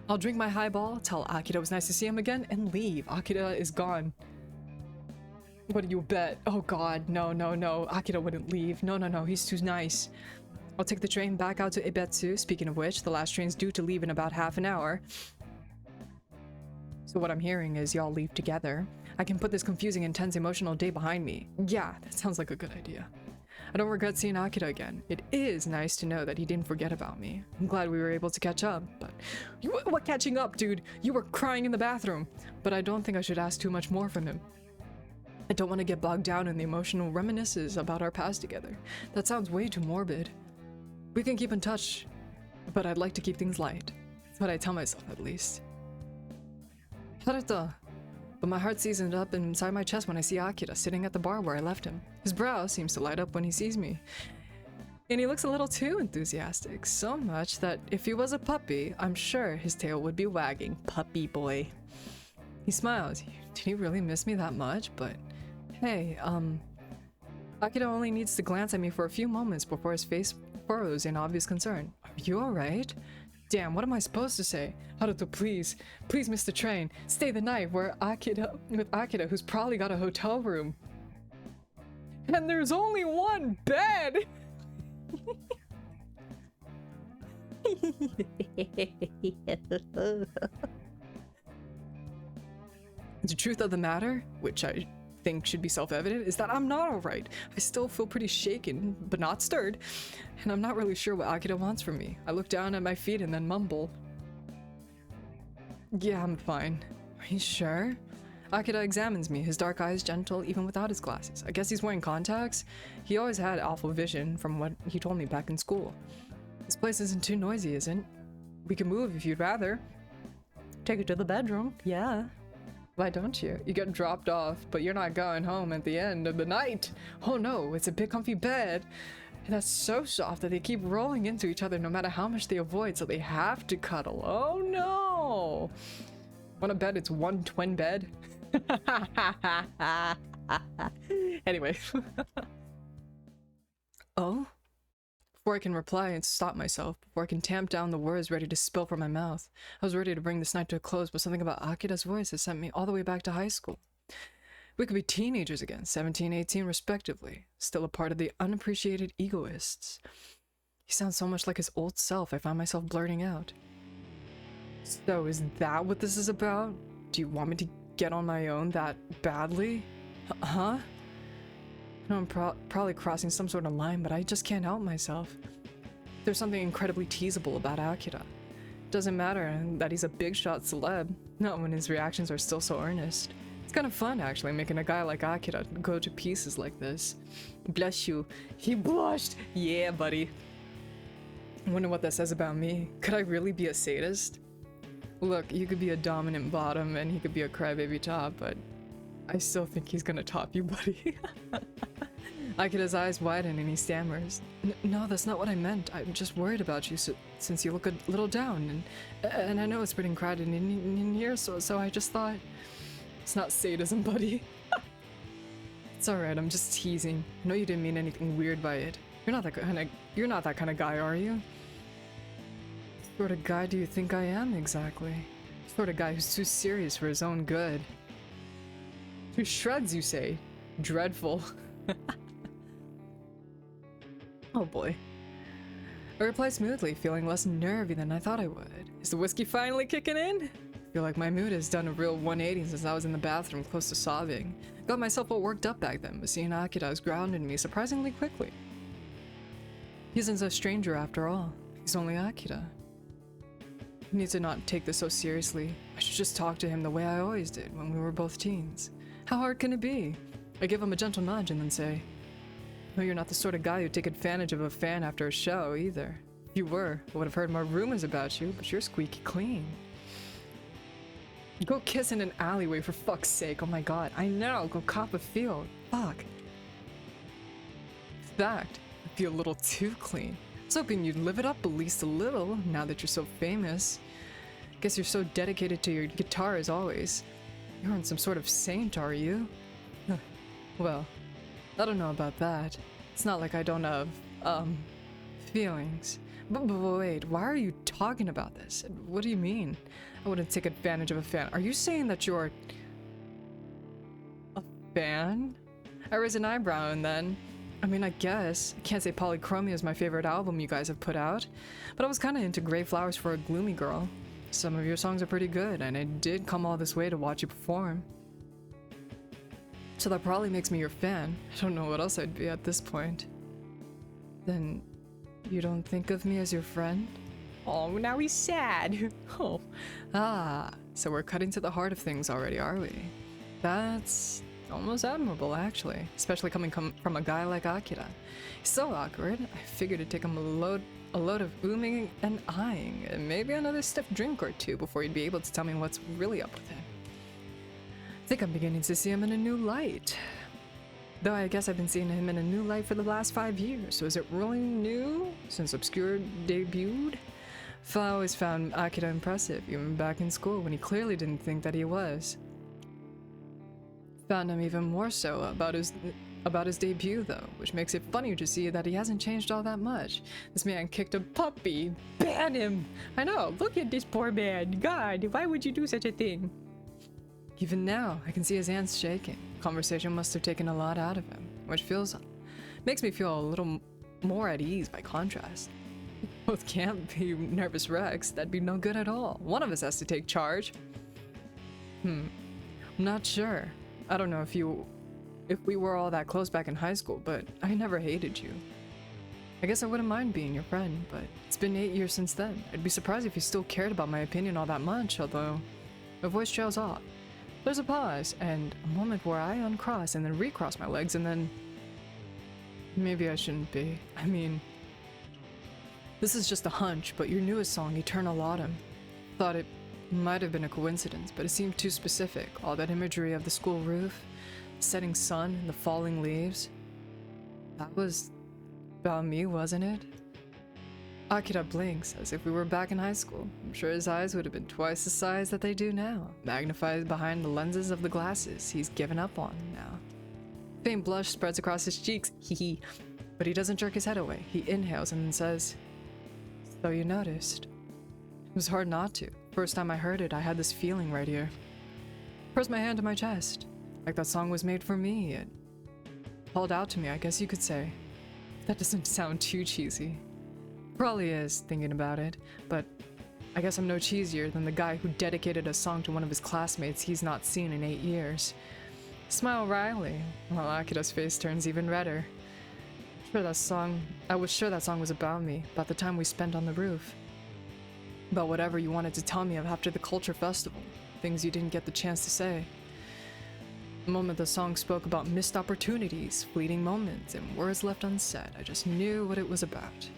I'll drink my highball, tell Akira it was nice to see him again, and leave. Akira is gone. What do you bet? Oh god, no. Akira wouldn't leave. No, he's too nice. I'll take the train back out to Ibetsu. Speaking of which, the last train's due to leave in about half an hour. So what I'm hearing is y'all leave together. I can put this confusing, intense, emotional day behind me. Yeah, that sounds like a good idea. I don't regret seeing Akira again. It is nice to know that he didn't forget about me. I'm glad we were able to catch up, but... What catching up, dude? You were crying in the bathroom. But I don't think I should ask too much more from him. I don't want to get bogged down in the emotional reminiscences about our past together. That sounds way too morbid. We can keep in touch, but I'd like to keep things light. That's what I tell myself, at least. Haruto. But my heart seasoned up inside my chest when I see Akira sitting at the bar where I left him. His brow seems to light up when he sees me. And he looks a little too enthusiastic, so much that if he was a puppy, I'm sure his tail would be wagging. Puppy boy. He smiles. Did he really miss me that much? But hey, Akira only needs to glance at me for a few moments before his face furrows in obvious concern. Are you alright? Damn, what am I supposed to say? Haruto, please miss the train. Stay the night with Akira, who's probably got a hotel room. And there's only one bed! The truth of the matter, which I think should be self-evident, is that I'm not alright. I still feel pretty shaken, but not stirred, and I'm not really sure what Akira wants from me. I look down at my feet and then mumble. Yeah, I'm fine. Are you sure? Akira examines me, his dark eyes gentle even without his glasses. I guess he's wearing contacts? He always had awful vision from what he told me back in school. This place isn't too noisy, is it? We can move if you'd rather. Take it to the bedroom, yeah. Why don't you? You get dropped off, but you're not going home at the end of the night. Oh no, it's a big comfy bed. And that's so soft that they keep rolling into each other no matter how much they avoid, so they have to cuddle. Oh no! Want a bed? It's one twin bed. Anyway. Oh? Before I can reply and stop myself, before I can tamp down the words ready to spill from my mouth, I was ready to bring this night to a close, but something about Akira's voice has sent me all the way back to high school. We could be teenagers again, 17, 18 respectively, still a part of the unappreciated egoists. He sounds so much like his old self, I find myself blurting out. So is that what this is about? Do you want me to get on my own that badly? Huh? I know I'm probably crossing some sort of line, but I just can't help myself. There's something incredibly teasable about Akira. Doesn't matter that he's a big shot celeb, not when his reactions are still so earnest. It's kind of fun, actually, making a guy like Akira go to pieces like this. Bless you. He blushed! Yeah, buddy. I wonder what that says about me. Could I really be a sadist? Look, you could be a dominant bottom and he could be a crybaby top, but I still think he's gonna top you, buddy. Akira's eyes widen and he stammers. No, that's not what I meant. I'm just worried about you since you look a little down, and I know it's pretty crowded in here, so I just thought... It's not sadism, buddy. It's alright, I'm just teasing. I know you didn't mean anything weird by it. You're not that kind of guy, are you? What sort of guy do you think I am, exactly? The sort of guy who's too serious for his own good. To shreds, you say? Dreadful. Oh boy. I reply smoothly, feeling less nervy than I thought I would. Is the whiskey finally kicking in? Feel like my mood has done a real 180 since I was in the bathroom close to sobbing. Got myself all worked up back then, but seeing Akira has grounded me surprisingly quickly. He isn't a stranger after all. He's only Akira. I need to not take this so seriously. I should just talk to him the way I always did when we were both teens. How hard can it be? I give him a gentle nudge and then say, "No, you're not the sort of guy who'd take advantage of a fan after a show, either. If you were, I would have heard more rumors about you, but you're squeaky clean." Go kiss in an alleyway, for fuck's sake. Oh my god. I know. Go cop a field. Fuck. Fact, I feel a little too clean. I was hoping you'd live it up at least a little, now that you're so famous. Guess you're so dedicated to your guitar as always. You aren't some sort of saint, are you? Well, I don't know about that. It's not like I don't have, feelings. But wait, why are you talking about this? What do you mean? I wouldn't take advantage of a fan. Are you saying that you're a fan? I raised an eyebrow and then, I mean, I guess. I can't say Polychromia is my favorite album you guys have put out, but I was kind of into Gray Flowers for a Gloomy Girl. Some of your songs are pretty good, and I did come all this way to watch you perform. So that probably makes me your fan. I don't know what else I'd be at this point. Then, you don't think of me as your friend? Oh, now he's sad. Oh. Ah, so we're cutting to the heart of things already, are we? That's almost admirable, actually. Especially coming from a guy like Akira. He's so awkward. I figured it'd take him a load of booming and eyeing, and maybe another stiff drink or two before he'd be able to tell me what's really up with him. I think I'm beginning to see him in a new light. Though I guess I've been seeing him in a new light for the last 5 years, so is it really new since Obscure debuted? I always found Akira impressive, even back in school when he clearly didn't think that he was. Found him even more so about his debut though, which makes it funnier to see that he hasn't changed all that much. This man kicked a puppy. Ban him! I know, look at this poor man. God, why would you do such a thing? Even now, I can see his hands shaking. Conversation must have taken a lot out of him, which makes me feel a little more at ease by contrast. Both can't be nervous wrecks. That'd be no good at all. One of us has to take charge. I'm not sure. I don't know if we were all that close back in high school, but I never hated you. I guess I wouldn't mind being your friend, but it's been 8 years since then. I'd be surprised if you still cared about my opinion all that much, although my voice trails off. There's a pause, and a moment where I uncross and then recross my legs, and then... Maybe I shouldn't be. I mean... This is just a hunch, but your newest song, Eternal Autumn. Thought it might have been a coincidence, but it seemed too specific. All that imagery of the school roof, the setting sun, and the falling leaves. That was about me, wasn't it? Akira blinks, as if we were back in high school. I'm sure his eyes would have been twice the size that they do now, magnified behind the lenses of the glasses he's given up on now. Faint blush spreads across his cheeks, hee. But he doesn't jerk his head away. He inhales and then says, "So you noticed." It was hard not to. First time I heard it, I had this feeling right here. Pressed my hand to my chest, like that song was made for me. It called out to me, I guess you could say. That doesn't sound too cheesy. Probably is, thinking about it, but I guess I'm no cheesier than the guy who dedicated a song to one of his classmates he's not seen in 8 years. Smile wryly, while Akira's face turns even redder. I was sure that song was about me, about the time we spent on the roof. About whatever you wanted to tell me of after the culture festival, things you didn't get the chance to say. The moment the song spoke about missed opportunities, fleeting moments, and words left unsaid, I just knew what it was about.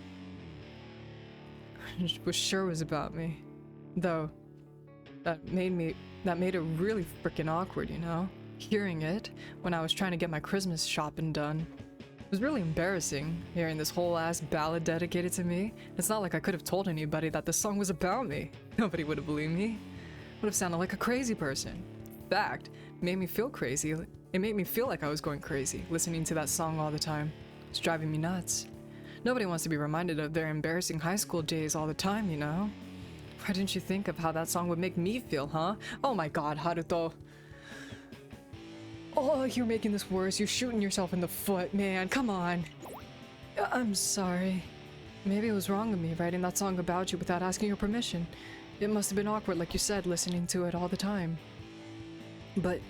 I was sure it was about me. Though, that made it really freaking awkward, you know? Hearing it, when I was trying to get my Christmas shopping done. It was really embarrassing, hearing this whole ass ballad dedicated to me. It's not like I could have told anybody that this song was about me. Nobody would have believed me. Would have sounded like a crazy person. In fact, it made me feel crazy. It made me feel like I was going crazy, listening to that song all the time. It's driving me nuts. Nobody wants to be reminded of their embarrassing high school days all the time, you know? Why didn't you think of how that song would make me feel, huh? Oh my god, Haruto. Oh, you're making this worse. You're shooting yourself in the foot, man. Come on. I'm sorry. Maybe it was wrong of me writing that song about you without asking your permission. It must have been awkward, like you said, listening to it all the time. But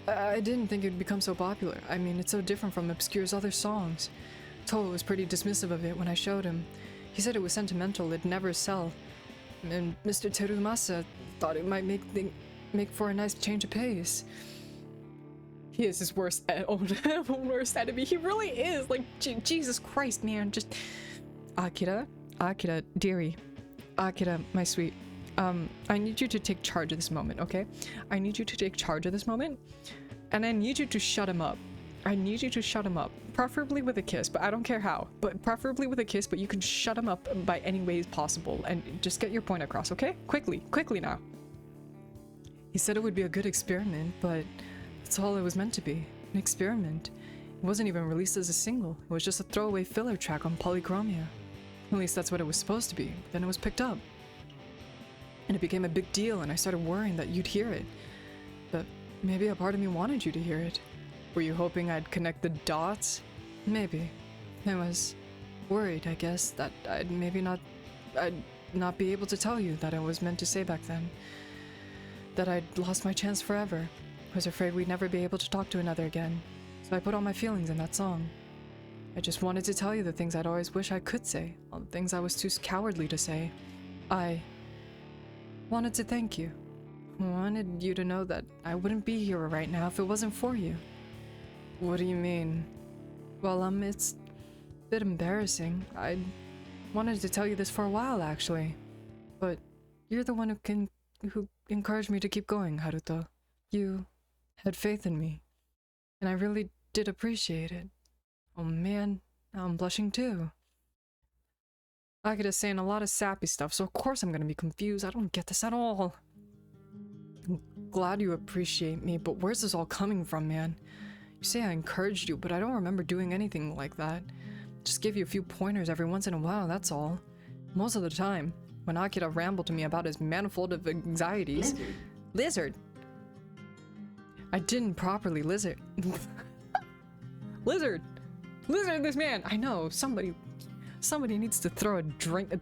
I didn't think it'd become so popular. I mean, it's so different from Obscure's other songs. Toho was pretty dismissive of it when I showed him. He said it was sentimental, it'd never sell. And Mr. Terumasa thought it might make for a nice change of pace. He is his worst worst enemy. He really is. Like, Jesus Christ, man. Just Akira, dearie. Akira, my sweet. I need you to take charge of this moment, okay? I need you to take charge of this moment, and I need you to shut him up. I need you to shut him up, preferably with a kiss, but I don't care how. But preferably with a kiss, but you can shut him up by any ways possible, and just get your point across, okay? Quickly now. He said it would be a good experiment, but that's all it was meant to be, an experiment. It wasn't even released as a single. It was just a throwaway filler track on Polychromia. At least that's what it was supposed to be. Then it was picked up. And it became a big deal, and I started worrying that you'd hear it. But maybe a part of me wanted you to hear it. Were you hoping I'd connect the dots? Maybe. I was worried, I guess, that I'd not be able to tell you that I was meant to say back then. That I'd lost my chance forever. I was afraid we'd never be able to talk to another again. So I put all my feelings in that song. I just wanted to tell you the things I'd always wish I could say, all the things I was too cowardly to say. I wanted to thank you. I wanted you to know that I wouldn't be here right now if it wasn't for you. What do you mean? Well, it's a bit embarrassing. I wanted to tell you this for a while, actually. But you're the one who encouraged me to keep going, Haruto. You had faith in me. And I really did appreciate it. Oh man, now I'm blushing too. Akira's saying a lot of sappy stuff, so of course I'm gonna be confused. I don't get this at all. I'm glad you appreciate me, but where's this all coming from, man? You say I encouraged you, but I don't remember doing anything like that. Just give you a few pointers every once in a while, that's all. Most of the time, when Akira rambled to me about his manifold of anxieties... Lizard! I didn't properly lizard. Lizard! Lizard this man! I know, somebody needs to throw a drink,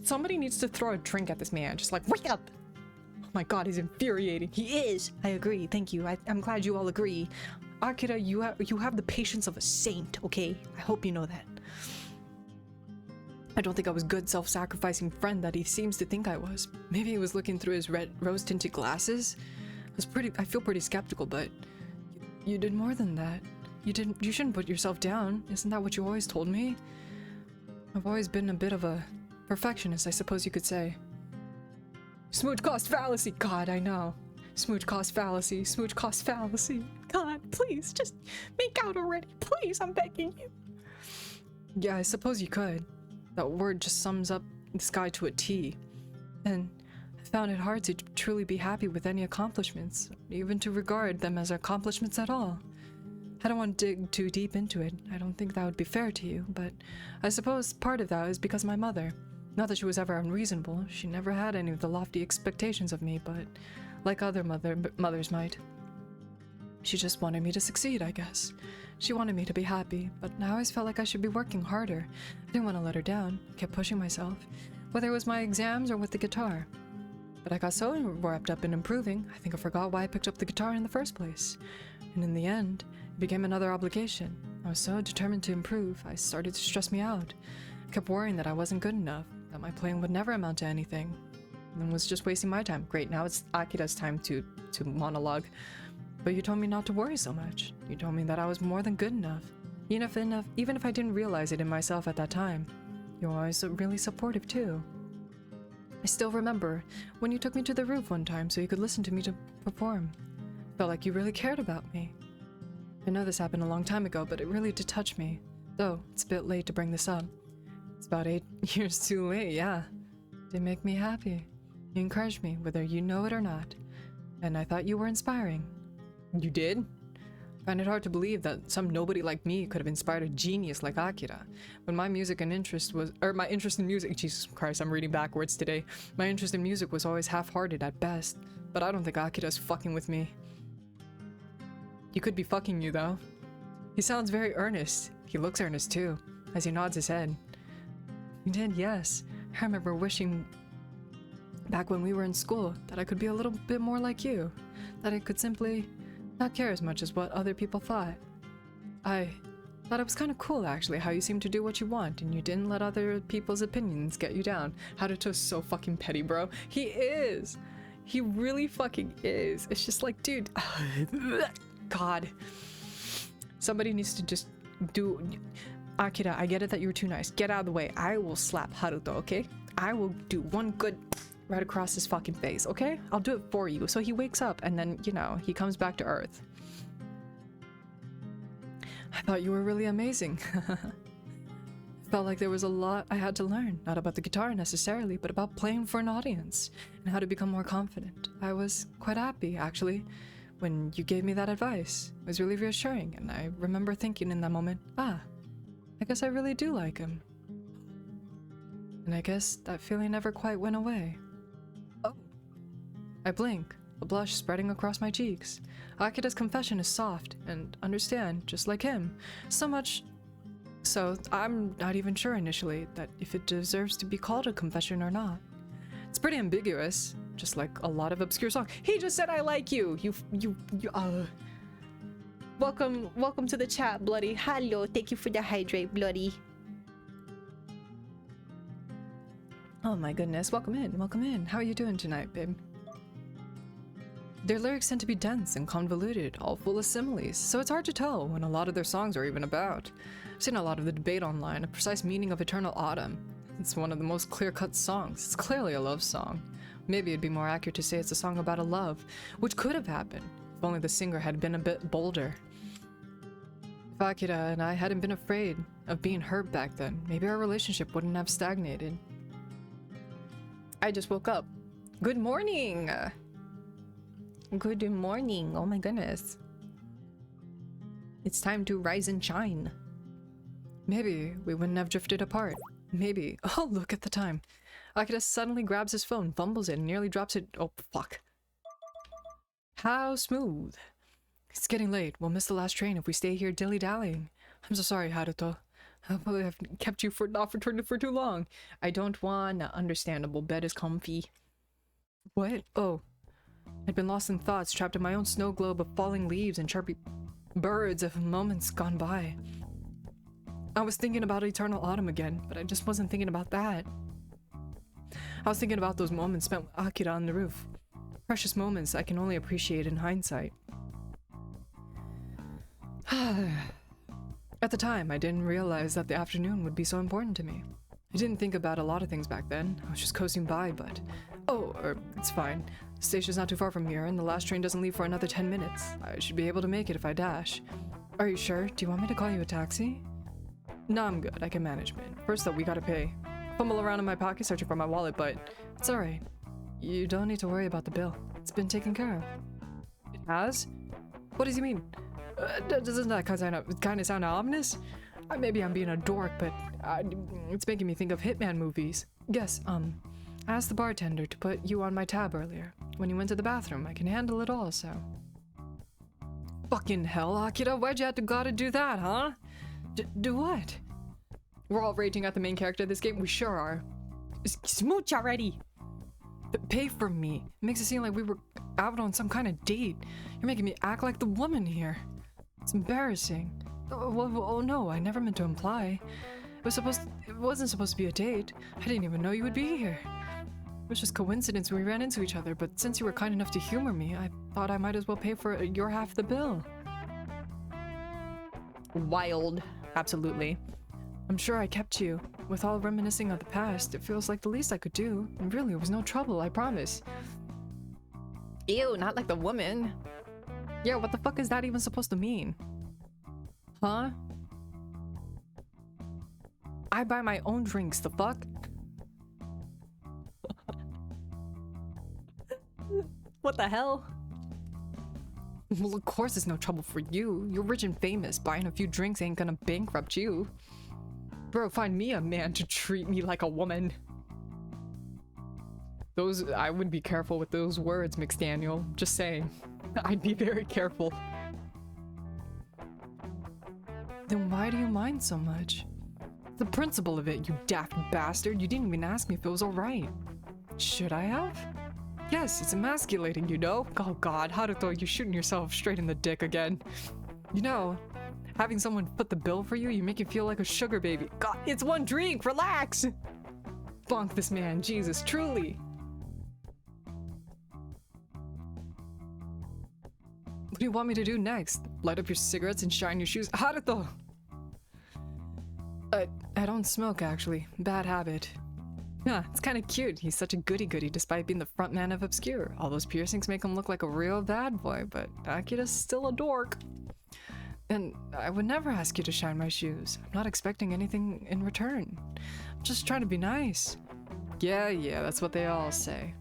somebody needs to throw a drink at this man, just like, wake up! Oh my god, he's infuriating. He is! I agree, thank you, I'm glad you all agree. Akira, you have the patience of a saint, okay? I hope you know that. I don't think I was a good self-sacrificing friend that he seems to think I was. Maybe he was looking through his red rose-tinted glasses. I feel pretty skeptical, but you did more than that. You shouldn't put yourself down. Isn't that what you always told me? I've always been a bit of a perfectionist, I suppose you could say. Smooch cost fallacy! God, I know. Smooch cost fallacy, smooch cost fallacy. God, please, just make out already. Please, I'm begging you. Yeah, I suppose you could. That word just sums up this guy to a T. And I found it hard to truly be happy with any accomplishments, even to regard them as accomplishments at all. I don't want to dig too deep into it. I don't think that would be fair to you, but I suppose part of that is because my mother. Not that she was ever unreasonable. She never had any of the lofty expectations of me, but like other mothers might. She just wanted me to succeed, I guess. She wanted me to be happy, but I always felt like I should be working harder. I didn't want to let her down. I kept pushing myself, whether it was my exams or with the guitar. But I got so wrapped up in improving, I think I forgot why I picked up the guitar in the first place. And in the end, it became another obligation. I was so determined to improve, I started to stress me out. I kept worrying that I wasn't good enough, that my playing would never amount to anything, and was just wasting my time. Great, now it's Akira's time to monologue. But you told me not to worry so much. You told me that I was more than good enough. Even if I didn't realize it in myself at that time. You were always really supportive too. I still remember when you took me to the roof one time so you could listen to me to perform. Felt like you really cared about me. I know this happened a long time ago, but it really did touch me. Though, it's a bit late to bring this up. It's about 8 years too late, yeah. It did make me happy. You encouraged me, whether you know it or not. And I thought you were inspiring. You did? I find it hard to believe that some nobody like me could have inspired a genius like Akira. When my my interest in music, Jesus Christ, I'm reading backwards today. My interest in music was always half-hearted at best, but I don't think Akira's fucking with me. He could be fucking you though. He sounds very earnest. He looks earnest too, as he nods his head. He did, yes. I remember wishing back when we were in school, that I could be a little bit more like you. That I could simply not care as much as what other people thought. I thought it was kind of cool, actually, how you seem to do what you want and you didn't let other people's opinions get you down. Haruto's so fucking petty, bro. He is. He really fucking is. It's just like, dude. God. Somebody needs to just do... Akira, I get it that you were too nice. Get out of the way. I will slap Haruto, okay? I will do one good right across his fucking face, okay? I'll do it for you. So he wakes up and then, you know, he comes back to Earth. I thought you were really amazing. Felt like there was a lot I had to learn. Not about the guitar necessarily, but about playing for an audience and how to become more confident. I was quite happy, actually, when you gave me that advice. It was really reassuring, and I remember thinking in that moment, I guess I really do like him. And I guess that feeling never quite went away. Oh. I blink, a blush spreading across my cheeks. Akira's confession is soft and understand, just like him. So much so I'm not even sure initially that if it deserves to be called a confession or not. It's pretty ambiguous, just like a lot of obscure songs. He just said I like you. Welcome to the chat, Bloody. Hello, thank you for the hydrate, Bloody. Oh my goodness, welcome in. How are you doing tonight, babe? Their lyrics tend to be dense and convoluted, all full of similes, so it's hard to tell when a lot of their songs are even about. I've seen a lot of the debate online, a precise meaning of Eternal Autumn. It's one of the most clear-cut songs. It's clearly a love song. Maybe it'd be more accurate to say it's a song about a love, which could have happened, if only the singer had been a bit bolder. If Akira and I hadn't been afraid of being hurt back then, maybe our relationship wouldn't have stagnated. I just woke up. Good morning! Good morning. Oh my goodness. It's time to rise and shine. Maybe we wouldn't have drifted apart. Maybe. Oh, look at the time. Akira suddenly grabs his phone, fumbles it, and nearly drops it. Oh, fuck. How smooth. It's getting late. We'll miss the last train if we stay here dilly-dallying. I'm so sorry, Haruto. I've kept you not for too long. I don't want. Understandable. Bed is comfy. What? Oh. I'd been lost in thoughts, trapped in my own snow globe of falling leaves and chirpy birds of moments gone by. I was thinking about Eternal Autumn again, but I just wasn't thinking about that. I was thinking about those moments spent with Akira on the roof. Precious moments I can only appreciate in hindsight. At the time, I didn't realize that the afternoon would be so important to me. I didn't think about a lot of things back then. I was just coasting by, but... it's fine. The station's not too far from here, and the last train doesn't leave for another 10 minutes. I should be able to make it if I dash. Are you sure? Do you want me to call you a taxi? No, I'm good. I can manage, man. First though, we gotta pay. Fumble around in my pocket searching for my wallet, but it's alright. You don't need to worry about the bill. It's been taken care of. It has? What does he mean? Doesn't that kind of sound ominous? Maybe I'm being a dork, but it's making me think of Hitman movies. Yes, I asked the bartender to put you on my tab earlier. When you went to the bathroom, I can handle it all, so... Fucking hell, Akira, why'd you have to gotta do that, huh? Do what? We're all raging at the main character of this game. We sure are. Smooch already! Pay for me. It makes it seem like we were out on some kind of date. You're making me act like the woman here. It's embarrassing. Oh no, I never meant to imply. It wasn't supposed to be a date. I didn't even know you would be here. It was just coincidence we ran into each other, but since you were kind enough to humor me, I thought I might as well pay for your half the bill. Wild. Absolutely. I'm sure I kept you. With all reminiscing of the past, it feels like the least I could do. And really, it was no trouble, I promise. Ew, not like the woman. Yeah, what the fuck is that even supposed to mean? Huh? I buy my own drinks, the fuck? What the hell? Well, of course it's no trouble for you. You're rich and famous. Buying a few drinks ain't gonna bankrupt you. Bro, find me a man to treat me like a woman. I would be careful with those words, McDaniel. Just saying. I'd be very careful. Then why do you mind so much? The principle of it, you daft bastard. You didn't even ask me if it was alright. Should I have? Yes, it's emasculating, you know? Oh god, Haruto, you're shooting yourself straight in the dick again. You know, having someone foot the bill for you, you make you feel like a sugar baby. God, it's one drink, relax! Bonk this man, Jesus, truly. What do you want me to do next? Light up your cigarettes and shine your shoes? Haruto! I don't smoke, actually. Bad habit. Yeah, it's kind of cute. He's such a goody-goody despite being the front man of Obscure. All those piercings make him look like a real bad boy, but Akira's still a dork. And I would never ask you to shine my shoes. I'm not expecting anything in return. I'm just trying to be nice. Yeah, that's what they all say.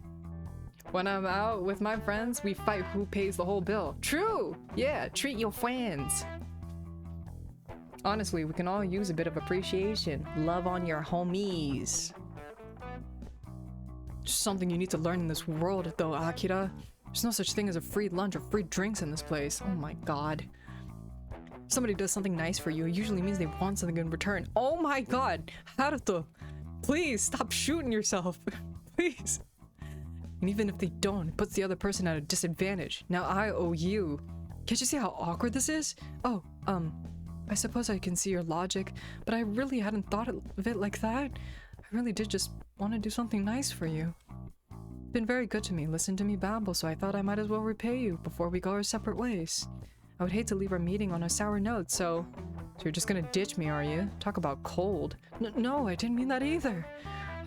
When I'm out with my friends, we fight who pays the whole bill. True! Yeah, treat your friends. Honestly, we can all use a bit of appreciation. Love on your homies. Just something you need to learn in this world, though, Akira. There's no such thing as a free lunch or free drinks in this place. Oh my god. If somebody does something nice for you, it usually means they want something in return. Oh my god! Haruto! Please, stop shooting yourself. Please. And even if they don't, it puts the other person at a disadvantage. Now I owe you. Can't you see how awkward this is? Oh, I suppose I can see your logic, but I really hadn't thought of it like that. I really did just want to do something nice for you. You've been very good to me, listened to me babble, so I thought I might as well repay you before we go our separate ways. I would hate to leave our meeting on a sour note, so you're just gonna ditch me, are you? Talk about cold. No, I didn't mean that either.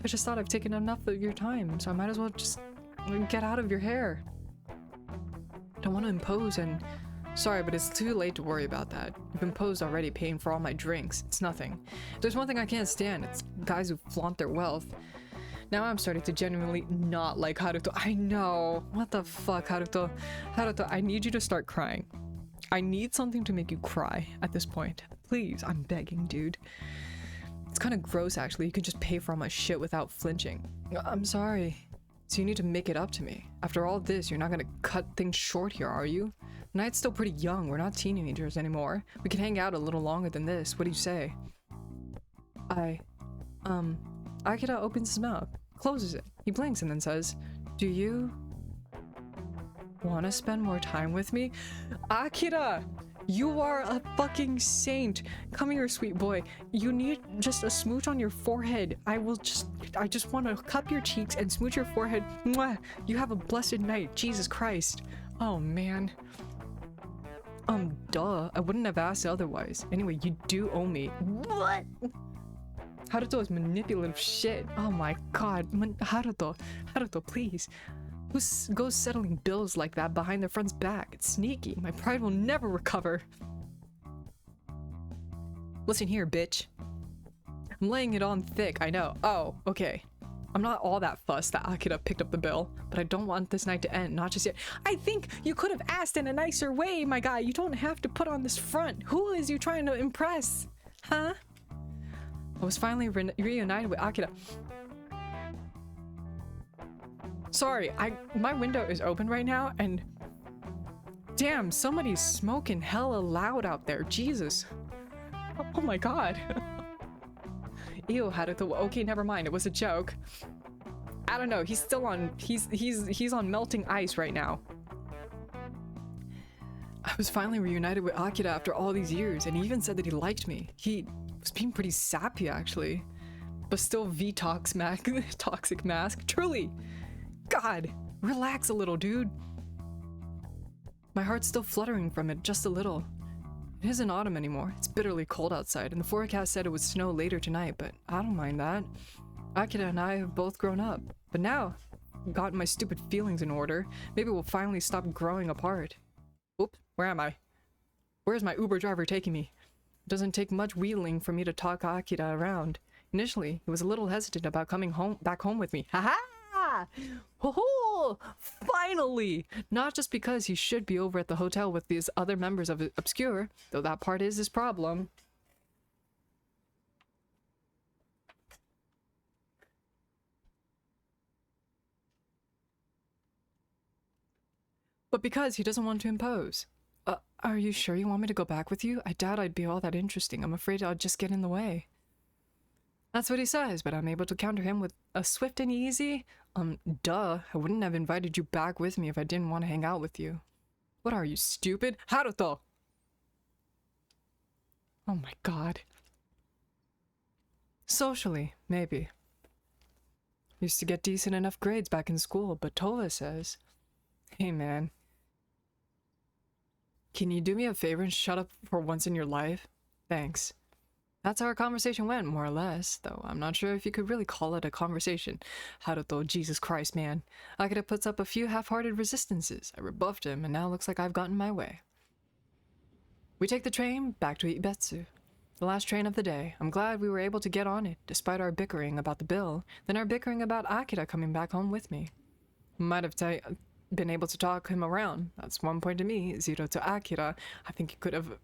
I just thought I've taken enough of your time, so I might as well just get out of your hair. I don't want to impose and... Sorry, but it's too late to worry about that. You've imposed already, paying for all my drinks. It's nothing. If there's one thing I can't stand, it's guys who flaunt their wealth. Now I'm starting to genuinely not like Haruto. I know. What the fuck, Haruto? Haruto, I need you to start crying. I need something to make you cry at this point. Please, I'm begging, dude. It's kind of gross, actually. You can just pay for all my shit without flinching. I'm sorry. So you need to make it up to me. After all this, you're not gonna cut things short here, are you? The night's still pretty young. We're not teenagers anymore. We can hang out a little longer than this. What do you say? Akira opens his mouth, closes it. He blinks and then says, do you want to spend more time with me? Akira! You are a fucking saint. Come here, sweet boy. You need just a smooch on your forehead. I just want to cup your cheeks and smooch your forehead. Mwah! You have a blessed night. Jesus Christ. Oh, man. Duh. I wouldn't have asked otherwise. Anyway, you do owe me. What? Haruto is manipulative shit. Oh my god. Haruto, please. Who goes settling bills like that behind their friend's back? It's sneaky. My pride will never recover. Listen here, bitch. I'm laying it on thick, I know. Oh, okay. I'm not all that fussed that Akira picked up the bill, but I don't want this night to end, not just yet. I think you could have asked in a nicer way, my guy. You don't have to put on this front. Who is you trying to impress? Huh? I was finally reunited with Akira. Sorry, my window is open right now, and damn, somebody's smoking hella loud out there. Jesus. Oh my god. Ew, Haruto. Okay, never mind. It was a joke. I don't know. He's still on. He's on melting ice right now. I was finally reunited with Akira after all these years, and he even said that he liked me. He was being pretty sappy, actually, but still toxic mask. Truly. God, relax a little, dude. My heart's still fluttering from it, just a little. It isn't autumn anymore. It's bitterly cold outside, and the forecast said it would snow later tonight, but I don't mind that. Akira and I have both grown up, but now I've gotten my stupid feelings in order. Maybe we'll finally stop growing apart. Oop, where am I? Where's my Uber driver taking me? It doesn't take much wheedling for me to talk Akira around. Initially, he was a little hesitant about coming back home with me. Haha! Ho-ho! Finally! Not just because he should be over at the hotel with these other members of Obscure, though that part is his problem. But because he doesn't want to impose. Are you sure you want me to go back with you? I doubt I'd be all that interesting. I'm afraid I'd just get in the way. That's what he says, but I'm able to counter him with a swift and easy, duh, I wouldn't have invited you back with me if I didn't want to hang out with you. What are you, stupid? Haruto! Oh my god. Socially, maybe. Used to get decent enough grades back in school, but Tova says, hey man, can you do me a favor and shut up for once in your life? Thanks. That's how our conversation went, more or less, though I'm not sure if you could really call it a conversation. Haruto, Jesus Christ, man. Akira puts up a few half-hearted resistances. I rebuffed him, and now it looks like I've gotten my way. We take the train back to Ibetsu. The last train of the day. I'm glad we were able to get on it, despite our bickering about the bill, then our bickering about Akira coming back home with me. Might have been able to talk him around. That's 1 point to me, 0 to Akira. I think he could have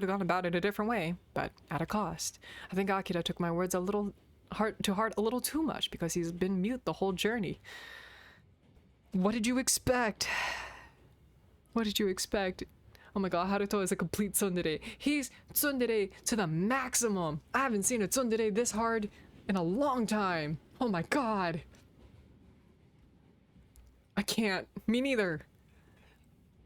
gone about it a different way, but at a cost. I think Akira took my words a little to heart a little too much because he's been mute the whole journey. What did you expect? What did you expect? Oh my god, Haruto is a complete tsundere. He's tsundere to the maximum. I haven't seen a tsundere this hard in a long time. Oh my god. I can't. Me neither.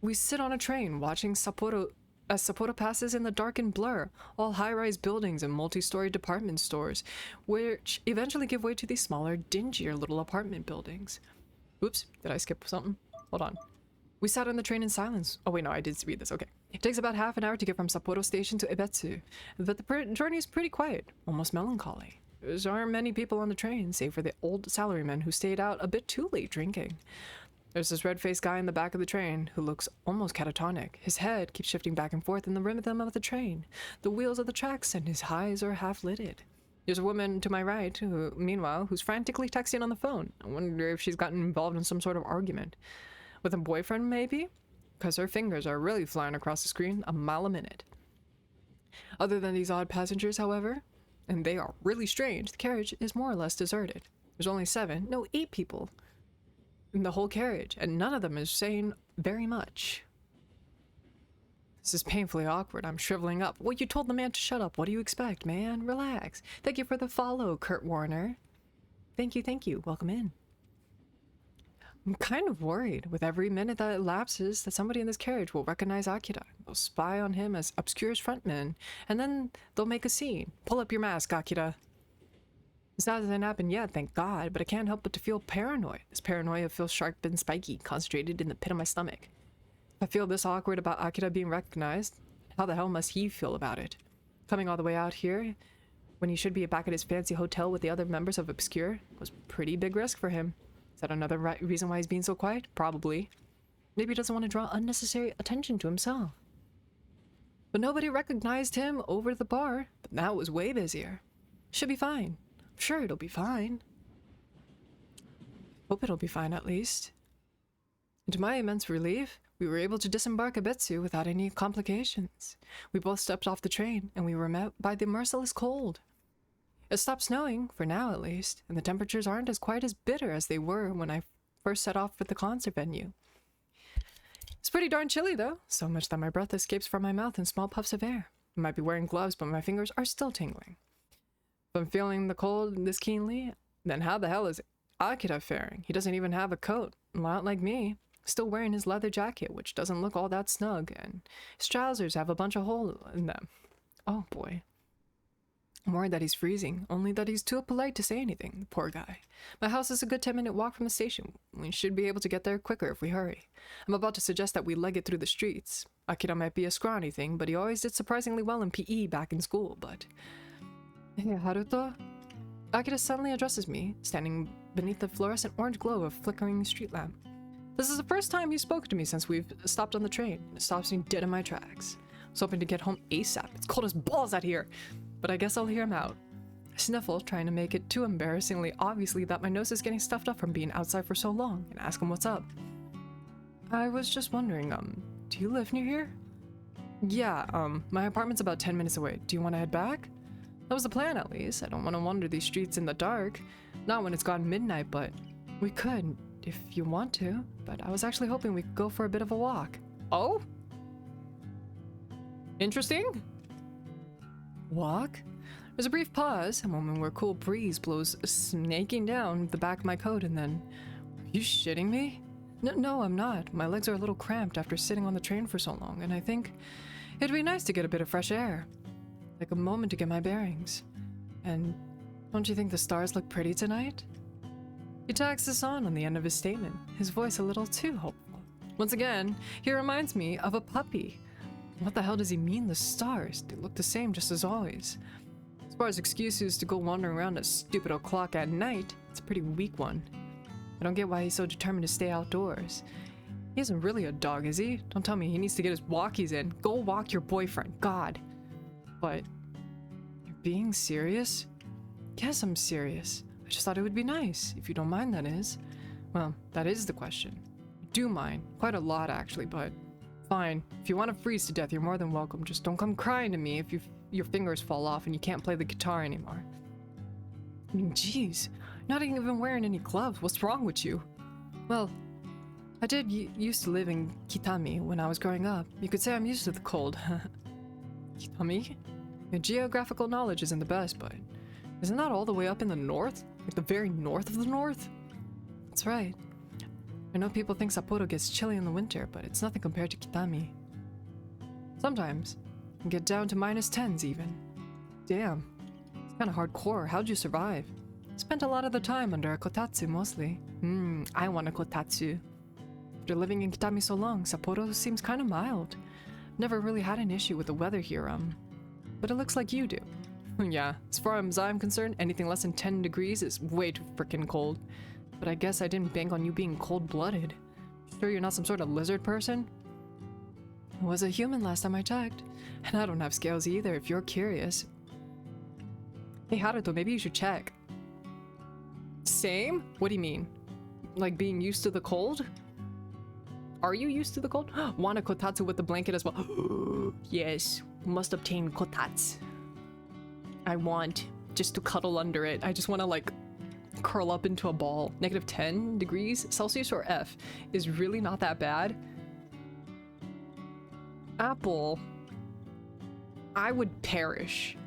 We sit on a train watching Sapporo as Sapporo passes in the darkened blur, all high-rise buildings and multi-story department stores, which eventually give way to these smaller, dingier little apartment buildings. Oops, did I skip something? Hold on. We sat on the train in silence. Oh wait, no, I did read this, okay. It takes about half an hour to get from Sapporo Station to Ibetsu, but the journey is pretty quiet, almost melancholy. There aren't many people on the train, save for the old salaryman who stayed out a bit too late drinking. There's this red-faced guy in the back of the train who looks almost catatonic. His head keeps shifting back and forth in the rhythm of the train. The wheels of the tracks and his eyes are half-lidded. There's a woman to my right, who, meanwhile, who's frantically texting on the phone. I wonder if she's gotten involved in some sort of argument. With a boyfriend, maybe? Because her fingers are really flying across the screen a mile a minute. Other than these odd passengers, however, and they are really strange, the carriage is more or less deserted. There's only 8 people in the whole carriage, and none of them is saying very much. This is painfully awkward. I'm shriveling up. Well, you told the man to shut up. What do you expect, man? Relax. Thank you for the follow, Kurt Warner. Thank you. Welcome in. I'm kind of worried. With every minute that elapses, that somebody in this carriage will recognize Akira. They'll spy on him as Obscure's frontman, and then they'll make a scene. Pull up your mask, Akira. This hasn't happened yet, thank God, but I can't help but to feel paranoid. This paranoia feels sharp and spiky, concentrated in the pit of my stomach. If I feel this awkward about Akira being recognized, how the hell must he feel about it? Coming all the way out here, when he should be back at his fancy hotel with the other members of Obscure, was pretty big risk for him. Is that another reason why he's being so quiet? Probably. Maybe he doesn't want to draw unnecessary attention to himself. But nobody recognized him over the bar, but now it was way busier. Should be fine. I'm sure it'll be fine. Hope it'll be fine, at least. And to my immense relief, we were able to disembark at Betsu without any complications. We both stepped off the train, and we were met by the merciless cold. It stopped snowing, for now at least, and the temperatures aren't as quite as bitter as they were when I first set off for the concert venue. It's pretty darn chilly, though, so much that my breath escapes from my mouth in small puffs of air. I might be wearing gloves, but my fingers are still tingling. If I'm feeling the cold this keenly, then how the hell is Akira faring? He doesn't even have a coat, not like me. Still wearing his leather jacket, which doesn't look all that snug, and his trousers have a bunch of holes in them. Oh boy. I'm worried that he's freezing, only that he's too polite to say anything, the poor guy. My house is a good 10-minute walk from the station. We should be able to get there quicker if we hurry. I'm about to suggest that we leg it through the streets. Akira might be a scrawny thing, but he always did surprisingly well in PE back in school, but... Hey, Haruto? Akira suddenly addresses me, standing beneath the fluorescent orange glow of a flickering street lamp. This is the first time he spoke to me since we've stopped on the train. It stops me dead in my tracks. I was hoping to get home ASAP. It's cold as balls out here. But I guess I'll hear him out. I sniffle, trying to make it too embarrassingly obviously that my nose is getting stuffed up from being outside for so long, and ask him what's up. I was just wondering, do you live near here? Yeah, my apartment's about 10 minutes away. Do you want to head back? That was the plan, at least. I don't want to wander these streets in the dark. Not when it's gone midnight, but we could, if you want to. But I was actually hoping we could go for a bit of a walk. Oh? Interesting? Walk? There's a brief pause, a moment where a cool breeze blows snaking down the back of my coat, and then... Are you shitting me? No, I'm not. My legs are a little cramped after sitting on the train for so long, and I think it'd be nice to get a bit of fresh air. Like a moment to get my bearings. And don't you think the stars look pretty tonight? He tacks this on the end of his statement, his voice a little too hopeful. Once again, he reminds me of a puppy. What the hell does he mean, the stars? They look the same just as always. As far as excuses to go wandering around a stupid o'clock at night, it's a pretty weak one. I don't get why he's so determined to stay outdoors. He isn't really a dog, is he? Don't tell me he needs to get his walkies in. Go walk your boyfriend, God. But, you're being serious? Yes, I'm serious. I just thought it would be nice, if you don't mind, that is. Well, that is the question. I do mind. Quite a lot, actually, but... Fine. If you want to freeze to death, you're more than welcome. Just don't come crying to me if your fingers fall off and you can't play the guitar anymore. I mean, jeez. Not even wearing any gloves. What's wrong with you? Well, I did used to live in Kitami when I was growing up. You could say I'm used to the cold. Kitami? Your geographical knowledge isn't the best, but isn't that all the way up in the north? Like the very north of the north? That's right. I know people think Sapporo gets chilly in the winter, but it's nothing compared to Kitami. Sometimes, it can get down to -10s even. Damn. It's kinda hardcore. How'd you survive? Spent a lot of the time under a kotatsu mostly. I want a kotatsu. After living in Kitami so long, Sapporo seems kinda mild. Never really had an issue with the weather here, but it looks like you do. Yeah, as far as I'm concerned, anything less than 10 degrees is way too frickin' cold. But I guess I didn't bank on you being cold-blooded. Sure you're not some sort of lizard person? I was a human last time I checked. And I don't have scales either, if you're curious. Hey Haruto, maybe you should check. Same? What do you mean? Like being used to the cold? Are you used to the cold? Want a kotatsu with the blanket as well? Yes, must obtain kotatsu. I want just to cuddle under it. I just want to like curl up into a ball. -10 degrees Celsius or F is really not that bad. Apple, I would perish.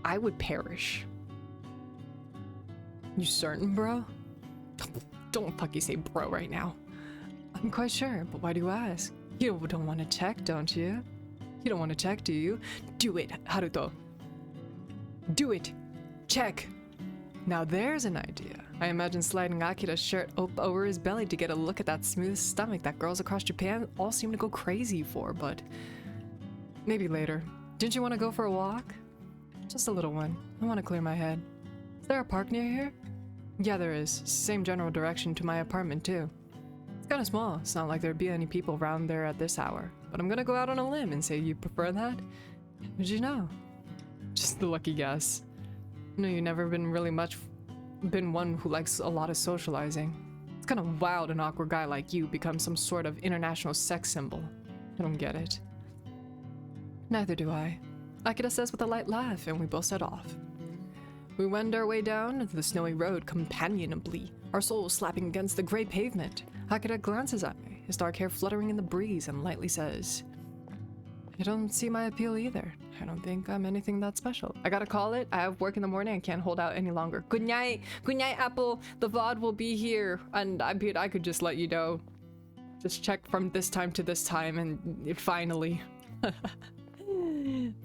I would perish. You certain, bro? Don't fucking say bro right now. I'm quite sure, but why do you ask? You don't want to check, don't you? You don't want to check, do you? Do it, Haruto. Do it. Check. Now there's an idea. I imagine sliding Akira's shirt over his belly to get a look at that smooth stomach that girls across Japan all seem to go crazy for, but maybe later. Didn't you want to go for a walk? Just a little one. I want to clear my head. Is there a park near here? Yeah, there is. Same general direction to my apartment, too. It's kind of small. It's not like there'd be any people around there at this hour. But I'm gonna go out on a limb and say you prefer that? How'd you know? Just the lucky guess. No, you've never been one who likes a lot of socializing. It's kind of wild an awkward guy like you becomes some sort of international sex symbol. I don't get it. Neither do I. Akira says with a light laugh, and we both set off. We wend our way down the snowy road companionably, our souls slapping against the gray pavement. Akira glances at me, his dark hair fluttering in the breeze, and lightly says, I don't see my appeal either. I don't think I'm anything that special. I gotta call it. I have work in the morning. I can't hold out any longer. Good night. Good night, Apple. The VOD will be here. And I could just let you know. Just check from this time to this time and finally.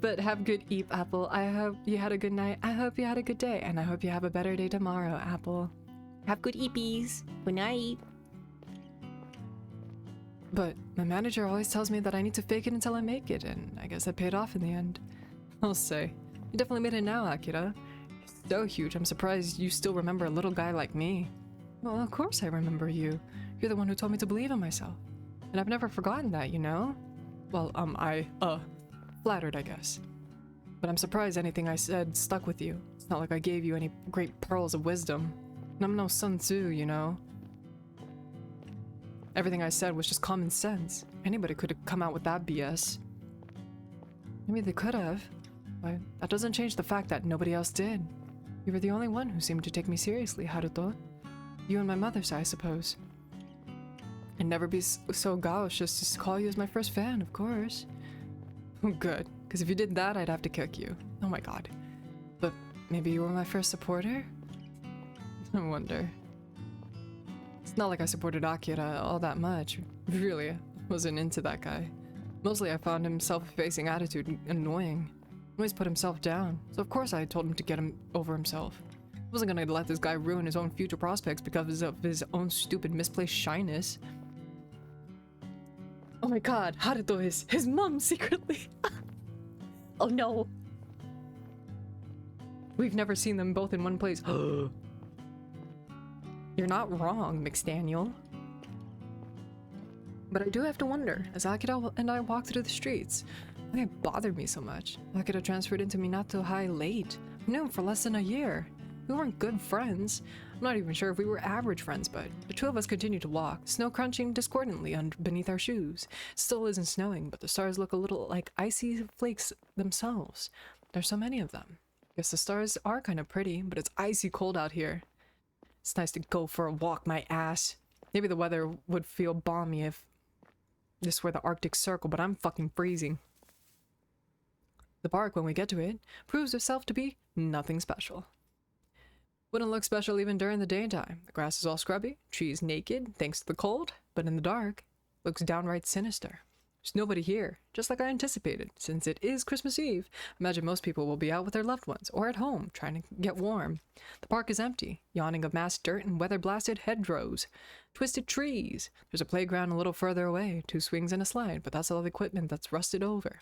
But have good eep, Apple. I hope you had a good night. I hope you had a good day. And I hope you have a better day tomorrow, Apple. Have good eepies. Good night. But my manager always tells me that I need to fake it until I make it, and I guess I paid off in the end. I'll say. You definitely made it now, Akira. You're so huge, I'm surprised you still remember a little guy like me. Well, of course I remember you. You're the one who told me to believe in myself. And I've never forgotten that, you know? Well, flattered, I guess. But I'm surprised anything I said stuck with you. It's not like I gave you any great pearls of wisdom. And I'm no Sun Tzu, you know? Everything I said was just common sense. Anybody could have come out with that BS. Maybe they could have, but that doesn't change the fact that nobody else did. You were the only one who seemed to take me seriously, Haruto. You and my mother's, I suppose. I'd never be so gauche as to call you as my first fan, of course. Good, because if you did that, I'd have to kick you. Oh my god. But maybe you were my first supporter? I wonder. It's not like I supported Akira all that much. Really, I wasn't into that guy. Mostly I found him self-effacing attitude annoying. Always put himself down, so of course I told him to get him over himself. I wasn't gonna let this guy ruin his own future prospects because of his own stupid misplaced shyness. Oh my god, Haruto is his mom secretly. Oh no. We've never seen them both in one place. You're not wrong, McDaniel. But I do have to wonder, as Akira and I walked through the streets, why it bothered me so much. Akira transferred into Minato High late. I knew him for less than a year. We weren't good friends. I'm not even sure if we were average friends, but the two of us continued to walk, snow crunching discordantly beneath our shoes. It still isn't snowing, but the stars look a little like icy flakes themselves. There's so many of them. Guess the stars are kind of pretty, but it's icy cold out here. It's nice to go for a walk, my ass. Maybe the weather would feel balmy if this were the Arctic Circle, but I'm fucking freezing. The park, when we get to it, proves itself to be nothing special. Wouldn't look special even during the daytime. The grass is all scrubby, trees naked, thanks to the cold, but in the dark, looks downright sinister. There's nobody here, just like I anticipated. Since it is Christmas Eve, imagine most people will be out with their loved ones, or at home, trying to get warm. The park is empty, yawning of massed dirt and weather-blasted hedgerows. Twisted trees. There's a playground a little further away, 2 swings and a slide, but that's all the equipment that's rusted over.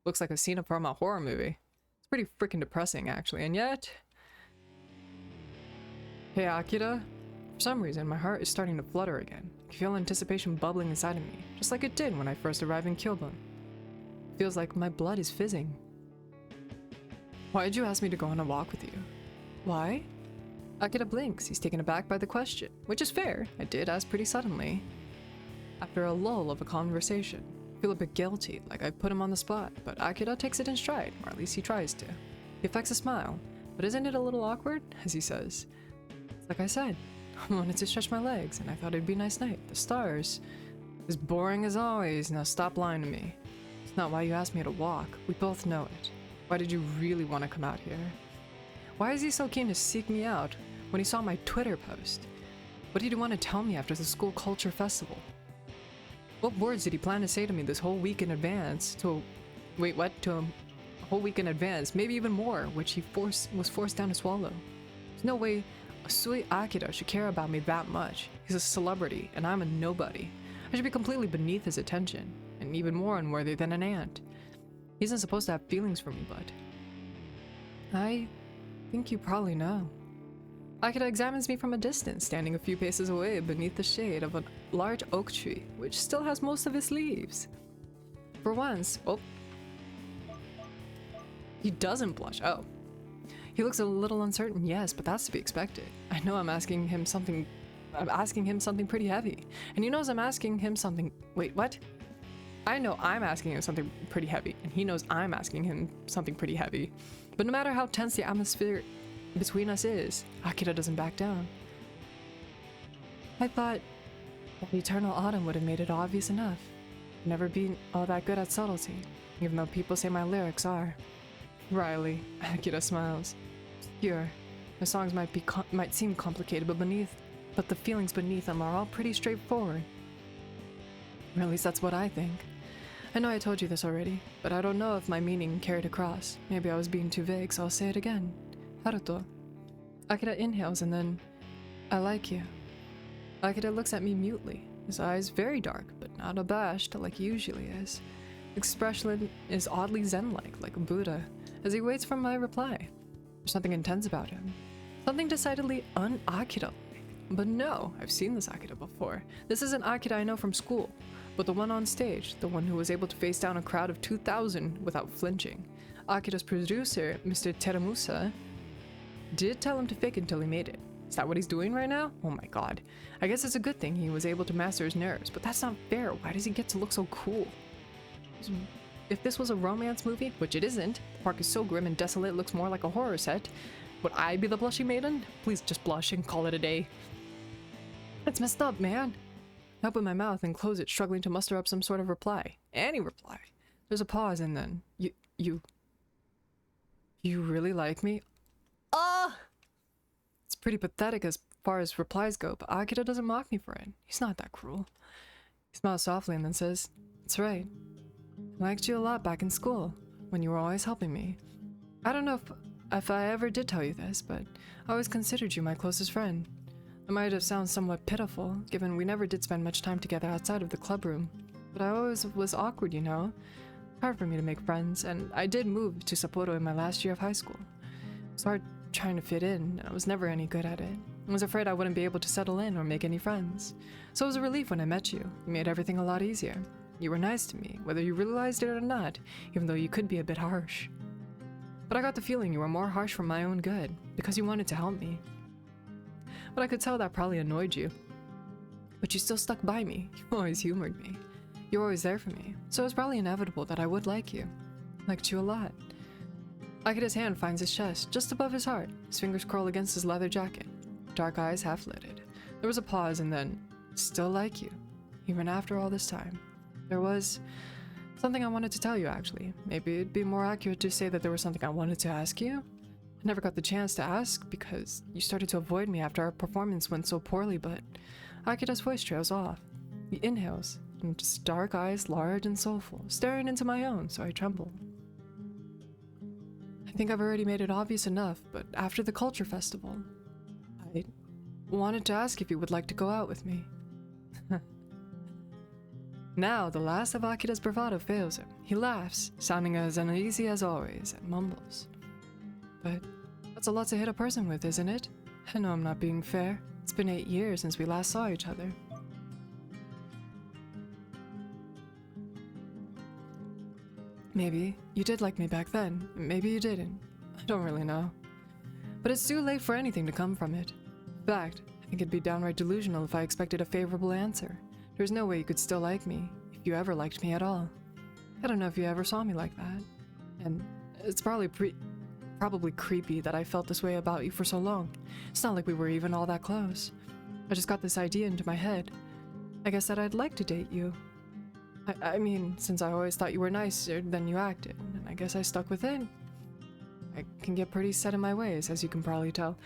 Looks like a scene from a horror movie. It's pretty freaking depressing, actually, and yet... Hey, Akira. For some reason, my heart is starting to flutter again. I can feel anticipation bubbling inside of me, just like it did when I first arrived in Kyobon. It feels like my blood is fizzing. Why did you ask me to go on a walk with you? Why? Akira blinks. He's taken aback by the question, which is fair. I did ask pretty suddenly. After a lull of a conversation, I feel a bit guilty, like I put him on the spot, but Akira takes it in stride, or at least he tries to. He affects a smile, but isn't it a little awkward, as he says. Like I said, I wanted to stretch my legs, and I thought it'd be a nice night. The stars. As boring as always. Now stop lying to me. It's not why you asked me to walk. We both know it. Why did you really want to come out here? Why is he so keen to seek me out when he saw my Twitter post? What did he want to tell me after the school culture festival? What words did he plan to say to me this whole week in advance? Wait, what? To a whole week in advance, maybe even more, which he was forced down to swallow. There's no way Usui Akira should care about me that much. He's a celebrity, and I'm a nobody. I should be completely beneath his attention, and even more unworthy than an ant. He isn't supposed to have feelings for me, but... I think you probably know. Akira examines me from a distance, standing a few paces away beneath the shade of a large oak tree, which still has most of its leaves. For once... Oh. He doesn't blush. Oh. He looks a little uncertain, yes, but that's to be expected. I know I'm asking him something pretty heavy. And he knows I'm asking him something... Wait, what? I know I'm asking him something pretty heavy, and he knows I'm asking him something pretty heavy. But no matter how tense the atmosphere between us is, Akira doesn't back down. I thought that eternal autumn would have made it obvious enough. I've never been all that good at subtlety, even though people say my lyrics are. Wryly, Akira smiles. Pure. My songs might seem complicated, but the feelings beneath them are all pretty straightforward. Or at least that's what I think. I know I told you this already, but I don't know if my meaning carried across. Maybe I was being too vague, so I'll say it again. Haruto. Akira inhales and then... I like you. Akira looks at me mutely, his eyes very dark, but not abashed like he usually is. Expression is oddly zen-like, like a Buddha, as he waits for my reply. There's something intense about him. Something decidedly un-Akira-like. But no, I've seen this Akira before. This isn't Akira I know from school, but the one on stage, the one who was able to face down a crowd of 2,000 without flinching. Akira's producer, Mr. Teramusa, did tell him to fake until he made it. Is that what he's doing right now? Oh my god. I guess it's a good thing he was able to master his nerves, but that's not fair. Why does he get to look so cool? If this was a romance movie, which it isn't, the park is so grim and desolate it looks more like a horror set, would I be the blushy maiden? Please just blush and call it a day. It's messed up, man. I open my mouth and close it, struggling to muster up some sort of reply. Any reply. There's a pause and then, you really like me? pretty pathetic as far as replies go, but Akira doesn't mock me for it. He's not that cruel. He smiles softly and then says, "That's right. I liked you a lot back in school, when you were always helping me. I don't know if I ever did tell you this, but I always considered you my closest friend. It might have sounded somewhat pitiful, given we never did spend much time together outside of the club room. But I always was awkward, you know? Hard for me to make friends, and I did move to Sapporo in my last year of high school. It was hard trying to fit in, and I was never any good at it. I was afraid I wouldn't be able to settle in or make any friends. So it was a relief when I met you. You made everything a lot easier. You were nice to me, whether you realized it or not, even though you could be a bit harsh. But I got the feeling you were more harsh for my own good, because you wanted to help me. But I could tell that probably annoyed you. But you still stuck by me. You always humored me. You were always there for me, so it was probably inevitable that I would like you. Liked you a lot. Akira's hand finds his chest, just above his heart. His fingers curl against his leather jacket. Dark eyes half-lidded. There was a pause and then, "Still like you, even after all this time." There was something I wanted to tell you, actually. Maybe it'd be more accurate to say that there was something I wanted to ask you. I never got the chance to ask because you started to avoid me after our performance went so poorly, but Akira's voice trails off. He inhales, and just dark eyes, large and soulful, staring into my own, so I tremble. I think I've already made it obvious enough, but after the culture festival, I wanted to ask if you would like to go out with me. Now, the last of Akira's bravado fails him. He laughs, sounding as uneasy as always, and mumbles. But that's a lot to hit a person with, isn't it? I know I'm not being fair. It's been 8 years since we last saw each other. Maybe you did like me back then. Maybe you didn't. I don't really know. But it's too late for anything to come from it. In fact, I think it'd be downright delusional if I expected a favorable answer. There's no way you could still like me, if you ever liked me at all. I don't know if you ever saw me like that. And it's probably creepy that I felt this way about you for so long. It's not like we were even all that close. I just got this idea into my head. I guess that I'd like to date you. I mean, since I always thought you were nicer than you acted, and I guess I stuck with it. I can get pretty set in my ways, as you can probably tell.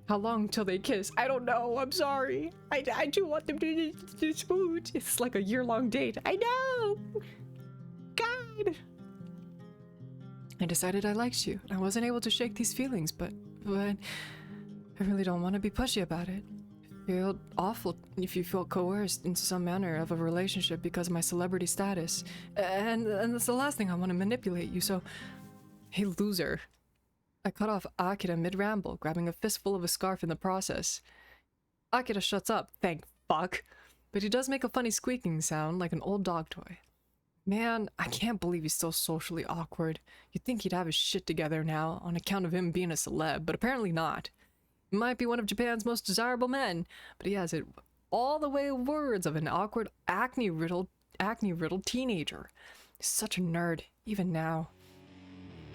How long till they kiss? I don't know, I'm sorry. I do want them to smooch. It's like a year-long date. I know! God! I decided I liked you, and I wasn't able to shake these feelings, but I really don't want to be pushy about it. I feel awful if you feel coerced into some manner of a relationship because of my celebrity status. And that's the last thing I want to manipulate you, so... Hey, loser. I cut off Akira mid-ramble, grabbing a fistful of a scarf in the process. Akira shuts up, thank fuck. But he does make a funny squeaking sound like an old dog toy. Man, I can't believe he's so socially awkward. You'd think he'd have his shit together now, on account of him being a celeb, but apparently not. He might be one of Japan's most desirable men, but he has it all the way words of an awkward, acne-riddled teenager. He's such a nerd, even now.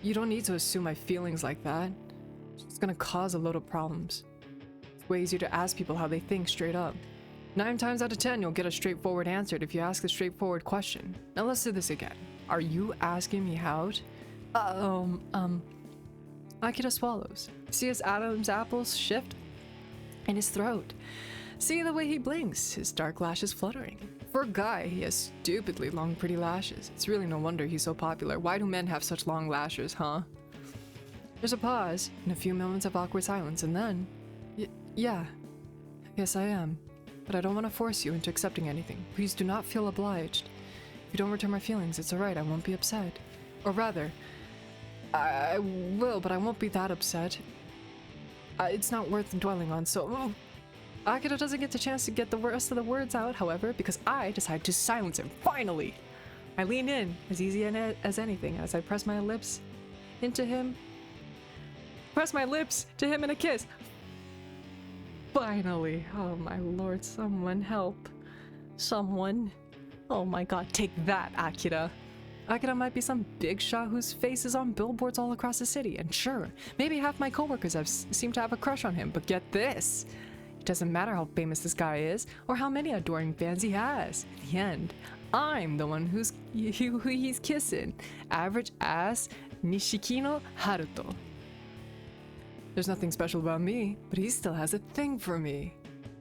You don't need to assume my feelings like that. It's gonna cause a load of problems. It's way easier to ask people how they think straight up. 9 times out of 10, you'll get a straightforward answer if you ask a straightforward question. Now let's do this again. Are you asking me out? Akira swallows. See his Adam's apples shift in his throat. See the way he blinks, his dark lashes fluttering. For a guy, he has stupidly long, pretty lashes. It's really no wonder he's so popular. Why do men have such long lashes, huh? There's a pause, and a few moments of awkward silence, and then... Yeah, I guess I am. But I don't want to force you into accepting anything. Please do not feel obliged. If you don't return my feelings, it's alright, I won't be upset. Or rather, I will, but I won't be that upset. It's not worth dwelling on, so... Akira doesn't get the chance to get the rest of the words out, however, because I decide to silence him, finally! I lean in, as easy as anything, as I press my lips into him. Press my lips to him in a kiss! Finally! Oh my lord, someone help. Someone. Oh my god, take that, Akira! Akira might be some big shot whose face is on billboards all across the city, and sure, maybe half my coworkers seem to have a crush on him, but get this! It doesn't matter how famous this guy is, or how many adoring fans he has. In the end, I'm the one who he's kissing. Average ass Nishikino Haruto. There's nothing special about me, but he still has a thing for me.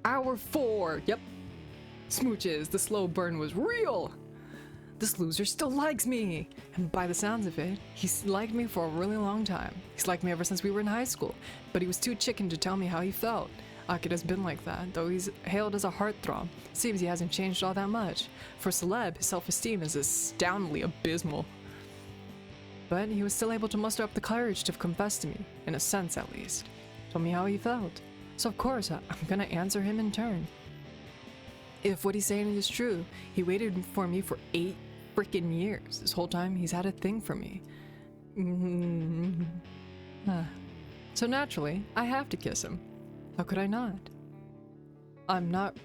Hour 4, yep. Smooches, the slow burn was real. This loser still likes me. And by the sounds of it, he's liked me for a really long time. He's liked me ever since we were in high school, but he was too chicken to tell me how he felt. Akida's been like that, though he's hailed as a heartthrob. Seems he hasn't changed all that much. For a celeb, his self-esteem is astoundingly abysmal. But he was still able to muster up the courage to confess to me, in a sense at least. Told me how he felt. So of course, I'm gonna answer him in turn. If what he's saying is true, he waited for me for 8 freaking years. This whole time, he's had a thing for me. So naturally, I have to kiss him. How could I not? I'm not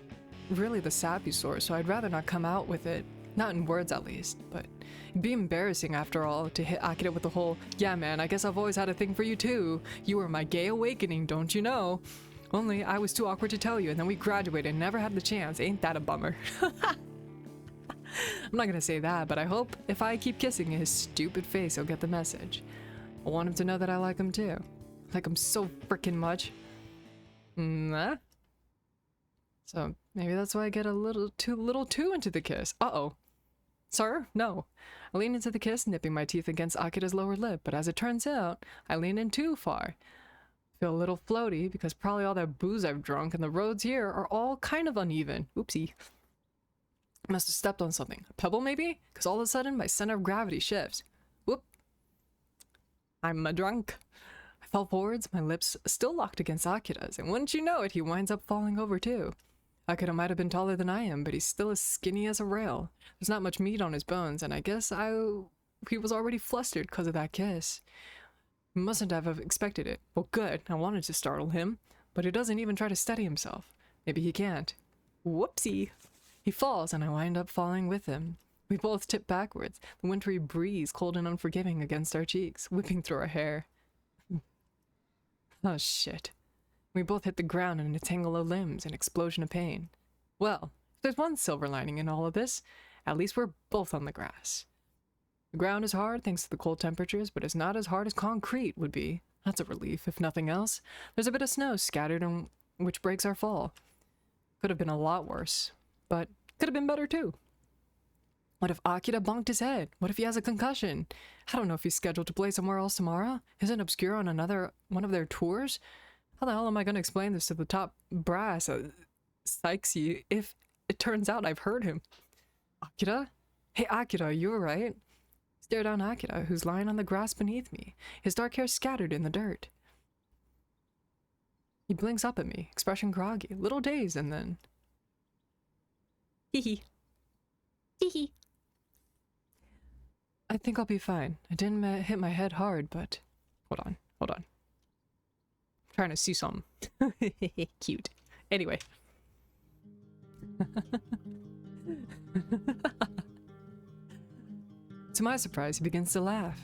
really the sappy sort, so I'd rather not come out with it. Not in words, at least, but it'd be embarrassing, after all, to hit Akira with the whole, yeah man, I guess I've always had a thing for you too. You were my gay awakening, don't you know? Only I was too awkward to tell you, and then we graduated and never had the chance. Ain't that a bummer? I'm not gonna say that, but I hope if I keep kissing his stupid face, he'll get the message. I want him to know that I like him too. Like him so freaking much. So maybe that's why I get a little too into the kiss. Uh-oh. Sir? No. I lean into the kiss, nipping my teeth against Akida's lower lip, but as it turns out, I lean in too far. Feel a little floaty because probably all that booze I've drunk and the roads here are all kind of uneven. Oopsie. Must have stepped on something. A pebble maybe? Because all of a sudden my center of gravity shifts. Whoop. I'm a drunk. I fell forwards, my lips still locked against Akida's, and wouldn't you know it, he winds up falling over too. Akira might have been taller than I am, but he's still as skinny as a rail. There's not much meat on his bones, and I guess he was already flustered because of that kiss. He mustn't have expected it. Well, good. I wanted to startle him, but he doesn't even try to steady himself. Maybe he can't. Whoopsie. He falls, and I wind up falling with him. We both tip backwards, the wintry breeze cold and unforgiving against our cheeks, whipping through our hair. Oh, shit. We both hit the ground in a tangle of limbs, an explosion of pain. Well, if there's one silver lining in all of this, at least we're both on the grass. The ground is hard thanks to the cold temperatures, but it's not as hard as concrete would be. That's a relief, if nothing else. There's a bit of snow scattered which breaks our fall. Could have been a lot worse, but could have been better too. What if Akira bonked his head? What if he has a concussion? I don't know if he's scheduled to play somewhere else tomorrow. Isn't Obscure on one of their tours? How the hell am I going to explain this to the top brass Sykesy if it turns out I've heard him? Akira? Hey Akira, you alright? Stare down Akira, who's lying on the grass beneath me, his dark hair scattered in the dirt. He blinks up at me, expression groggy, little dazed, and then... Hee hee. I think I'll be fine. I didn't hit my head hard, but... Hold on. I'm trying to see something. Cute. Anyway. To my surprise, he begins to laugh.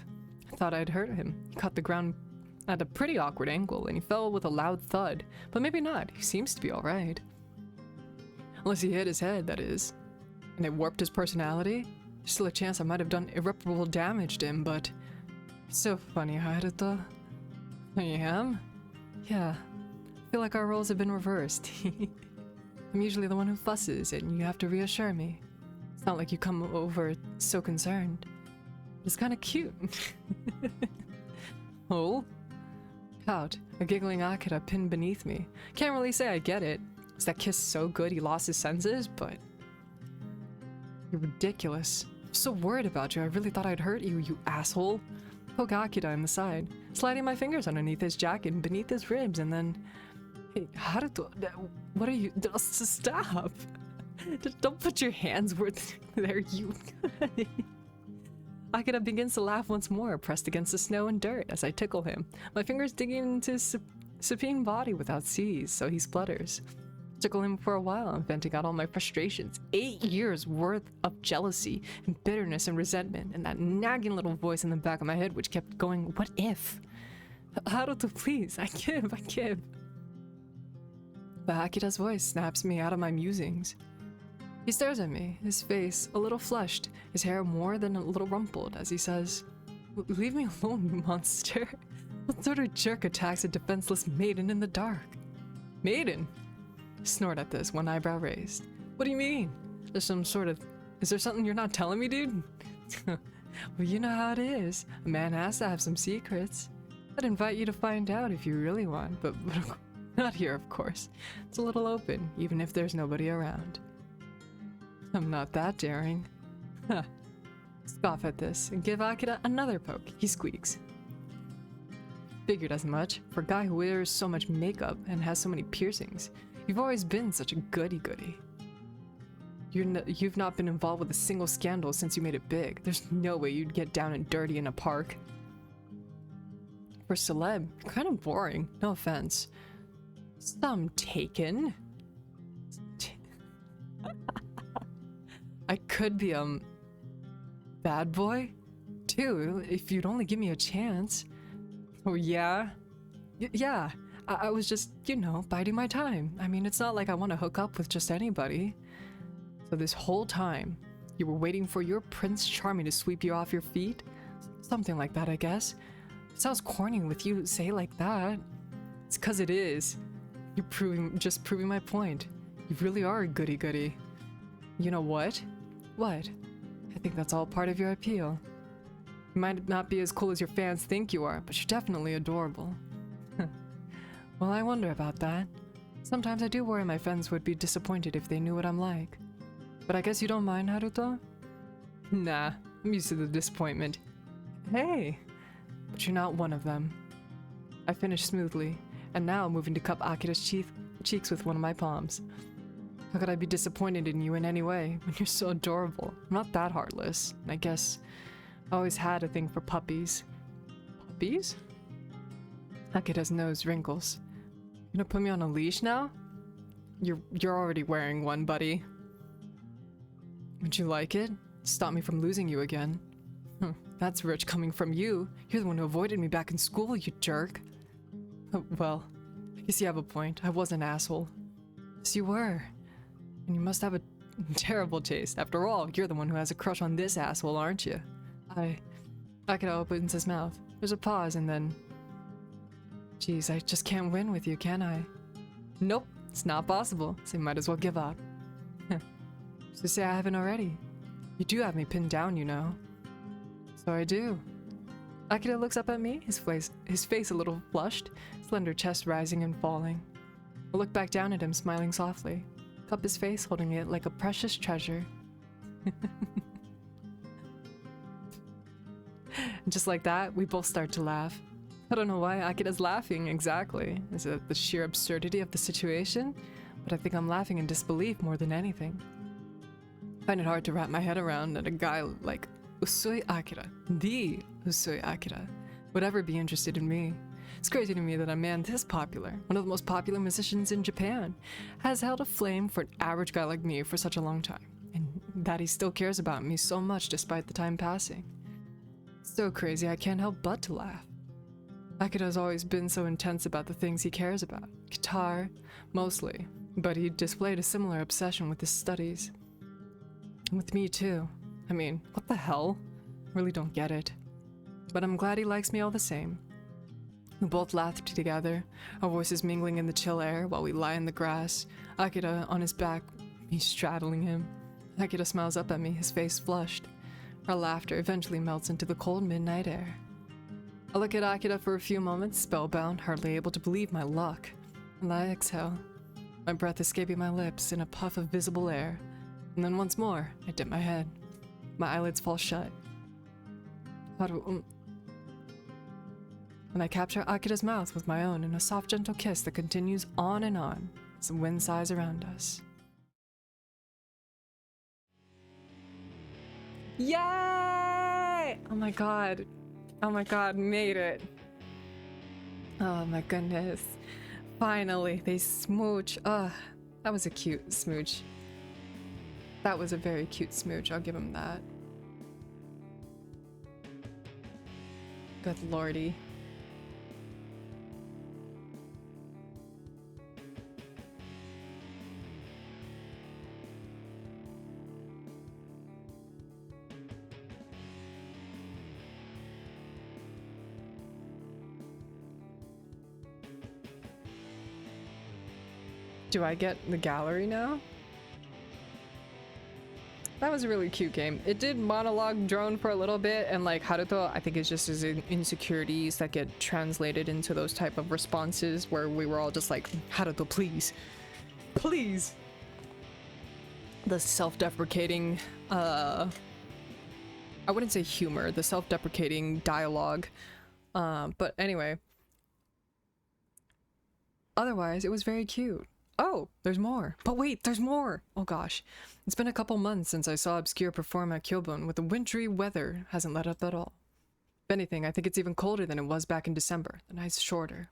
I thought I'd hurt him. He caught the ground at a pretty awkward angle, and he fell with a loud thud. But maybe not. He seems to be alright. Unless he hit his head, that is. And it warped his personality. There's still a chance I might have done irreparable damage to him, but... It's so funny, Haruto. I am? Yeah. I feel like our roles have been reversed. I'm usually the one who fusses, and you have to reassure me. It's not like you come over so concerned. It's kind of cute. Oh? Pout. A giggling Akira pinned beneath me. Can't really say I get it. Was that kiss so good he lost his senses? But... You're ridiculous. I'm so worried about you. I really thought I'd hurt you, you asshole. Poke Akira in the side, sliding my fingers underneath his jacket and beneath his ribs, and then... Hey, Haruto, what are you... Stop! Don't put your hands where there, you... Akira begins to laugh once more, pressed against the snow and dirt as I tickle him, my fingers digging into his supine body without cease, so he splutters. Tickle him for a while, I'm venting out all my frustrations. 8 years worth of jealousy and bitterness and resentment, and that nagging little voice in the back of my head which kept going, what if? Haruto, please, I give. But Akira's voice snaps me out of my musings. He stares at me, his face a little flushed, his hair more than a little rumpled, as he says, Leave me alone, you monster. What sort of jerk attacks a defenseless maiden in the dark? Maiden? Snort at this, one eyebrow raised. What do you mean? Is there something you're not telling me, dude? Well, you know how it is. A man has to have some secrets. I'd invite you to find out if you really want, but not here, of course. It's a little open, even if there's nobody around. I'm not that daring. Huh. Scoff at this and give Akira another poke. He squeaks. Figured as much. For a guy who wears so much makeup and has so many piercings, you've always been such a goody-goody. You've not been involved with a single scandal since you made it big. There's no way you'd get down and dirty in a park. For celeb, you're kind of boring. No offense. Some taken. I could be bad boy too, if you'd only give me a chance. Oh yeah? Yeah. I was just, biding my time. I mean, it's not like I want to hook up with just anybody. So this whole time, you were waiting for your Prince Charming to sweep you off your feet? Something like that, I guess. It sounds corny with you say it like that. It's 'cause it is. You're just proving my point. You really are a goody-goody. You know what? What? I think that's all part of your appeal. You might not be as cool as your fans think you are, but you're definitely adorable. Well, I wonder about that. Sometimes I do worry my friends would be disappointed if they knew what I'm like. But I guess you don't mind, Haruto? Nah, I'm used to the disappointment. Hey! But you're not one of them. I finished smoothly, and now moving to cup Akira's cheeks with one of my palms. How could I be disappointed in you in any way when you're so adorable? I'm not that heartless. I guess I always had a thing for puppies. Puppies? Akira's nose wrinkles. You gonna put me on a leash now? You're already wearing one, buddy. Would you like it? Stop me from losing you again. That's rich coming from you. You're the one who avoided me back in school, you jerk. Well, I guess you have a point. I was an asshole. Yes, you were. And you must have a terrible taste. After all, you're the one who has a crush on this asshole, aren't you? Akira opens his mouth. There's a pause and then... Geez, I just can't win with you, can I? Nope, it's not possible, so you might as well give up. So say I haven't already. You do have me pinned down, you know. So I do. Akira looks up at me, his face a little flushed, slender chest rising and falling. I look back down at him, smiling softly. Cup his face, holding it like a precious treasure. And just like that, we both start to laugh. I don't know why Akira's laughing exactly. Is it the sheer absurdity of the situation? But I think I'm laughing in disbelief more than anything. I find it hard to wrap my head around that a guy like Usui Akira, the Usui Akira, would ever be interested in me. It's crazy to me that a man this popular, one of the most popular musicians in Japan, has held a flame for an average guy like me for such a long time, and that he still cares about me so much despite the time passing. It's so crazy I can't help but to laugh. Akira's always been so intense about the things he cares about. Guitar, mostly, but he displayed a similar obsession with his studies. And with me too. I mean, what the hell? Really don't get it. But I'm glad he likes me all the same. We both laughed together, our voices mingling in the chill air while we lie in the grass, Akira on his back, me straddling him. Akira smiles up at me, his face flushed. Our laughter eventually melts into the cold midnight air. I look at Akira for a few moments, spellbound, hardly able to believe my luck. And I exhale, my breath escaping my lips in a puff of visible air. And then once more, I dip my head. My eyelids fall shut. And I capture Akira's mouth with my own in a soft, gentle kiss that continues on as the wind sighs around us. Yay! Oh my god. Oh my god, made it. Oh my goodness. Finally, they smooch. Ugh, that was a cute smooch. That was a very cute smooch, I'll give him that. Good lordy. Do I get the gallery now? That was a really cute game. It did monologue drone for a little bit, and like Haruto, I think it's just his insecurities that get translated into those type of responses where we were all just like, Haruto, please. Please. The self-deprecating, I wouldn't say humor, the self-deprecating dialogue. But anyway. Otherwise, it was very cute. Oh, there's more. But wait, there's more! Oh gosh. It's been a couple months since I saw Obscure perform at Kyobun, with the wintry weather hasn't let up at all. If anything, I think it's even colder than it was back in December. The night's shorter.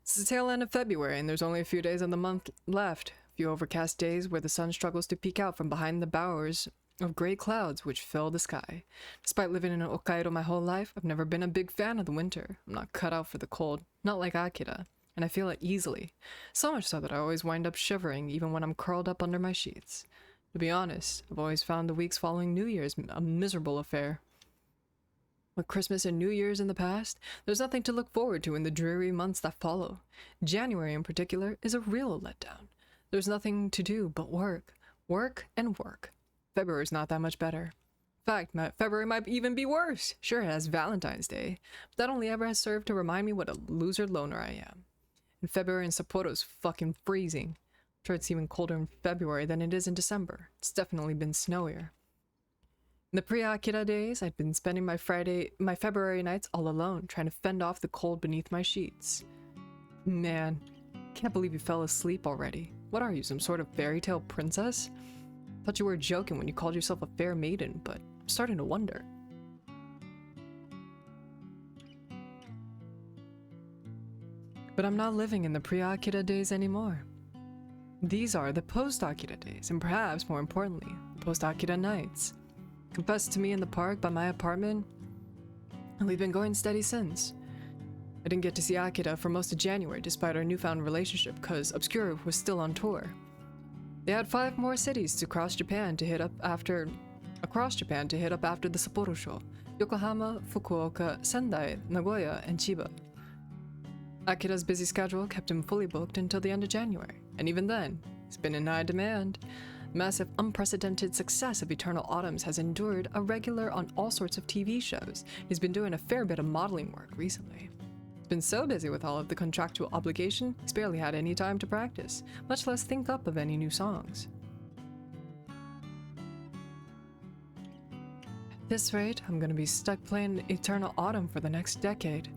It's the tail end of February, and there's only a few days of the month left. A few overcast days where the sun struggles to peek out from behind the bowers of gray clouds which fill the sky. Despite living in Hokkaido my whole life, I've never been a big fan of the winter. I'm not cut out for the cold, not like Akira. And I feel it easily. So much so that I always wind up shivering even when I'm curled up under my sheets. To be honest, I've always found the weeks following New Year's a miserable affair. With Christmas and New Year's in the past, there's nothing to look forward to in the dreary months that follow. January in particular is a real letdown. There's nothing to do but work. Work and work. February's not that much better. In fact, February might even be worse. Sure, it has Valentine's Day, but that only ever has served to remind me what a loser loner I am. And February in Sapporo's fucking freezing. I'm sure it's even colder in February than it is in December. It's definitely been snowier. In the pre-Akira days, I'd been spending my February nights all alone, trying to fend off the cold beneath my sheets. Man, can't believe you fell asleep already. What are you, some sort of fairy tale princess? Thought you were joking when you called yourself a fair maiden, but I'm starting to wonder. But I'm not living in the pre-Akira days anymore. These are the post-Akira days, and perhaps more importantly, the post-Akira nights. Confessed to me in the park by my apartment, and we've been going steady since. I didn't get to see Akira for most of January despite our newfound relationship because Obscure was still on tour. They had 5 more cities to cross Japan to hit up after the Sapporo show: Yokohama, Fukuoka, Sendai, Nagoya, and Chiba. Akira's busy schedule kept him fully booked until the end of January, and even then, he's been in high demand. Massive, unprecedented success of Eternal Autumns has endured a regular on all sorts of TV shows. He's been doing a fair bit of modeling work recently. He's been so busy with all of the contractual obligation, he's barely had any time to practice, much less think up of any new songs. At this rate, I'm gonna be stuck playing Eternal Autumn for the next decade.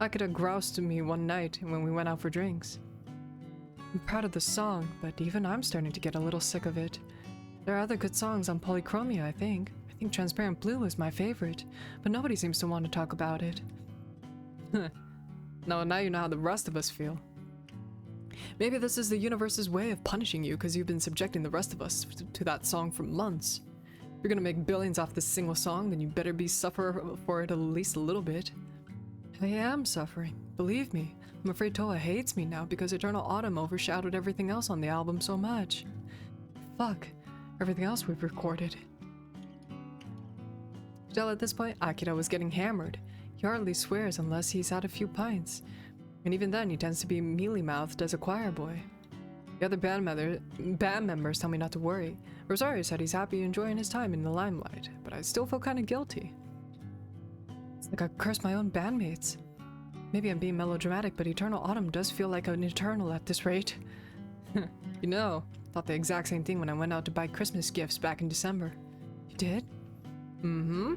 Akira groused to me one night when we went out for drinks. I'm proud of the song, but even I'm starting to get a little sick of it. There are other good songs on Polychromia, I think. I think Transparent Blue is my favorite, but nobody seems to want to talk about it. No, now you know how the rest of us feel. Maybe this is the universe's way of punishing you because you've been subjecting the rest of us to that song for months. If you're gonna make billions off this single song, then you better be suffer for it at least a little bit. I am suffering, believe me. I'm afraid Toa hates me now because Eternal Autumn overshadowed everything else on the album so much. Fuck, everything else we've recorded. Still at this point, Akira was getting hammered. He hardly swears unless he's had a few pints. And even then, he tends to be mealy-mouthed as a choir boy. The other band members tell me not to worry. Rosario said he's happy enjoying his time in the limelight, but I still feel kind of guilty. It's like I cursed my own bandmates. Maybe I'm being melodramatic, but Eternal Autumn does feel like an eternal at this rate. You know, thought the exact same thing when I went out to buy Christmas gifts back in December. You did? Mm-hmm.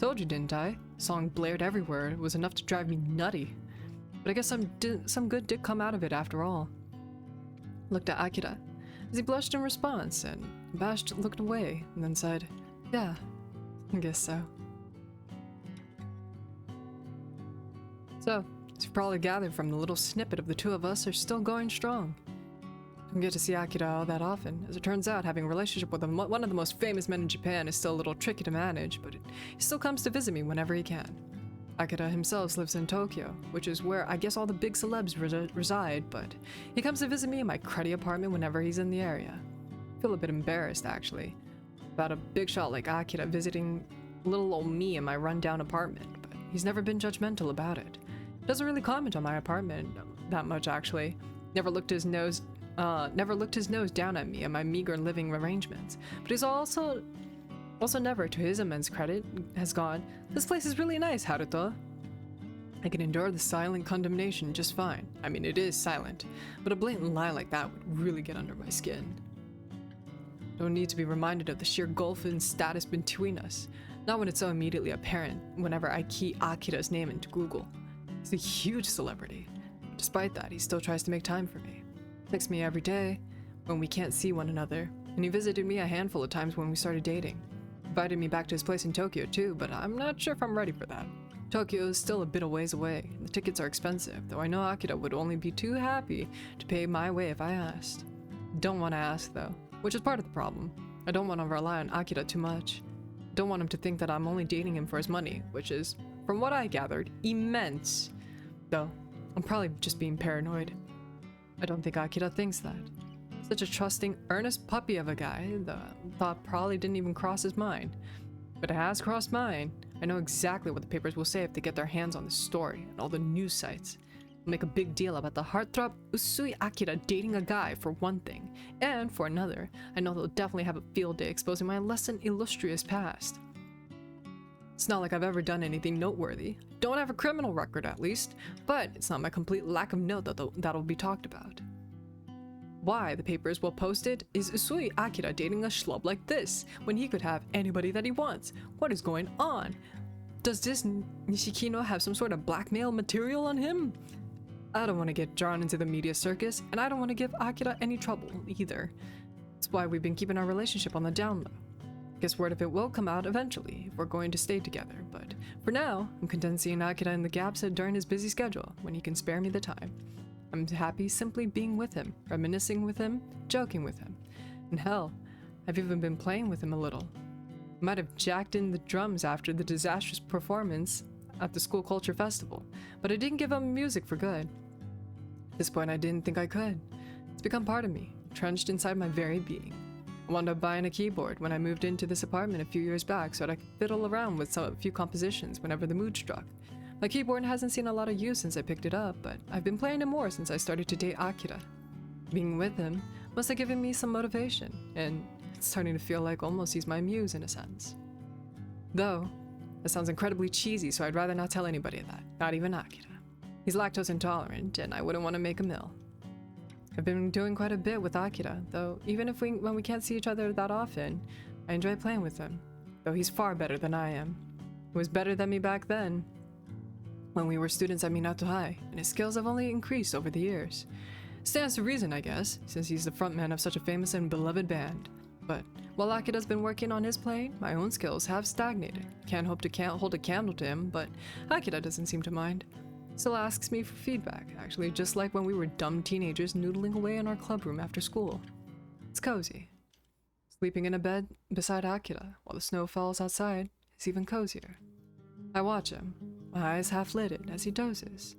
Told you, didn't I? Song blared everywhere. It was enough to drive me nutty. But I guess some good did come out of it after all. Looked at Akira as he blushed in response, and Bashed looked away and then said, "Yeah, I guess so." So, as you've probably gathered from the little snippet of the two of us are still going strong. I don't get to see Akira all that often. As it turns out, having a relationship with one of the most famous men in Japan is still a little tricky to manage, but he still comes to visit me whenever he can. Akira himself lives in Tokyo, which is where I guess all the big celebs reside, but he comes to visit me in my cruddy apartment whenever he's in the area. I feel a bit embarrassed, actually, about a big shot like Akira visiting little old me in my rundown apartment, but he's never been judgmental about it. Doesn't really comment on my apartment that much, actually. Never looked his nose never looked his nose down at me and my meager living arrangements, but he's also never, to his immense credit, has gone, "This place is really nice, Haruto." I can endure the silent condemnation just fine. I mean, it is silent, but a blatant lie like that would really get under my skin. Don't need to be reminded of the sheer gulf in status between us, not when it's so immediately apparent whenever I key Akira's name into Google. He's a huge celebrity. Despite that, he still tries to make time for me. Texts me every day when we can't see one another, and he visited me a handful of times when we started dating. Invited me back to his place in Tokyo too, but I'm not sure if I'm ready for that. Tokyo is still a bit a ways away, and the tickets are expensive, though I know Akira would only be too happy to pay my way if I asked. Don't want to ask though, which is part of the problem. I don't want to rely on Akira too much. Don't want him to think that I'm only dating him for his money, which is, from what I gathered, immense. Though, I'm probably just being paranoid. I don't think Akira thinks that. Such a trusting, earnest puppy of a guy, the thought probably didn't even cross his mind. But it has crossed mine. I know exactly what the papers will say if they get their hands on this story, and all the news sites. They'll make a big deal about the heartthrob Usui Akira dating a guy, for one thing, and for another, I know they'll definitely have a field day exposing my less than illustrious past. It's not like I've ever done anything noteworthy. Don't have a criminal record at least, but it's not my complete lack of note that'll be talked about. Why the papers will post it is Usui Akira dating a schlub like this, when he could have anybody that he wants. What is going on? Does this Nishikino have some sort of blackmail material on him? I don't want to get drawn into the media circus, and I don't want to give Akira any trouble either. That's why we've been keeping our relationship on the down low. Guess word of it will come out eventually if we're going to stay together, but for now, I'm content seeing Akira in the gaps during his busy schedule when he can spare me the time. I'm happy simply being with him, reminiscing with him, joking with him. And hell, I've even been playing with him a little. I might have jacked in the drums after the disastrous performance at the school culture festival, but I didn't give him music for good. At this point, I didn't think I could. It's become part of me, trenched inside my very being. I wound up buying a keyboard when I moved into this apartment a few years back so that I could fiddle around with a few compositions whenever the mood struck. My keyboard hasn't seen a lot of use since I picked it up, but I've been playing it more since I started to date Akira. Being with him must have given me some motivation, and it's starting to feel like almost he's my muse in a sense. Though, that sounds incredibly cheesy, so I'd rather not tell anybody that, not even Akira. He's lactose intolerant, and I wouldn't want to make him ill. I've been doing quite a bit with Akira, though even when we can't see each other that often, I enjoy playing with him, though he's far better than I am. He was better than me back then, when we were students at Minato High, and his skills have only increased over the years. Stands to reason, I guess, since he's the frontman of such a famous and beloved band. But while Akira's been working on his playing, my own skills have stagnated. Can't hold a candle to him, but Akira doesn't seem to mind. Still asks me for feedback, actually, just like when we were dumb teenagers noodling away in our clubroom after school. It's cozy. Sleeping in a bed beside Akira while the snow falls outside is even cozier. I watch him, my eyes half-lidded as he dozes,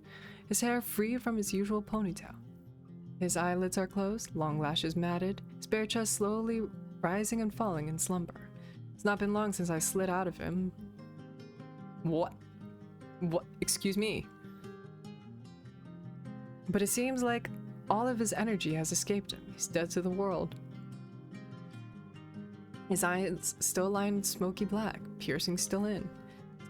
his hair free from his usual ponytail. His eyelids are closed, long lashes matted, his bare chest slowly rising and falling in slumber. It's not been long since I slid out of him. What? Excuse me. But it seems like all of his energy has escaped him. He's dead to the world. His eyes still lined smoky black, piercing still in.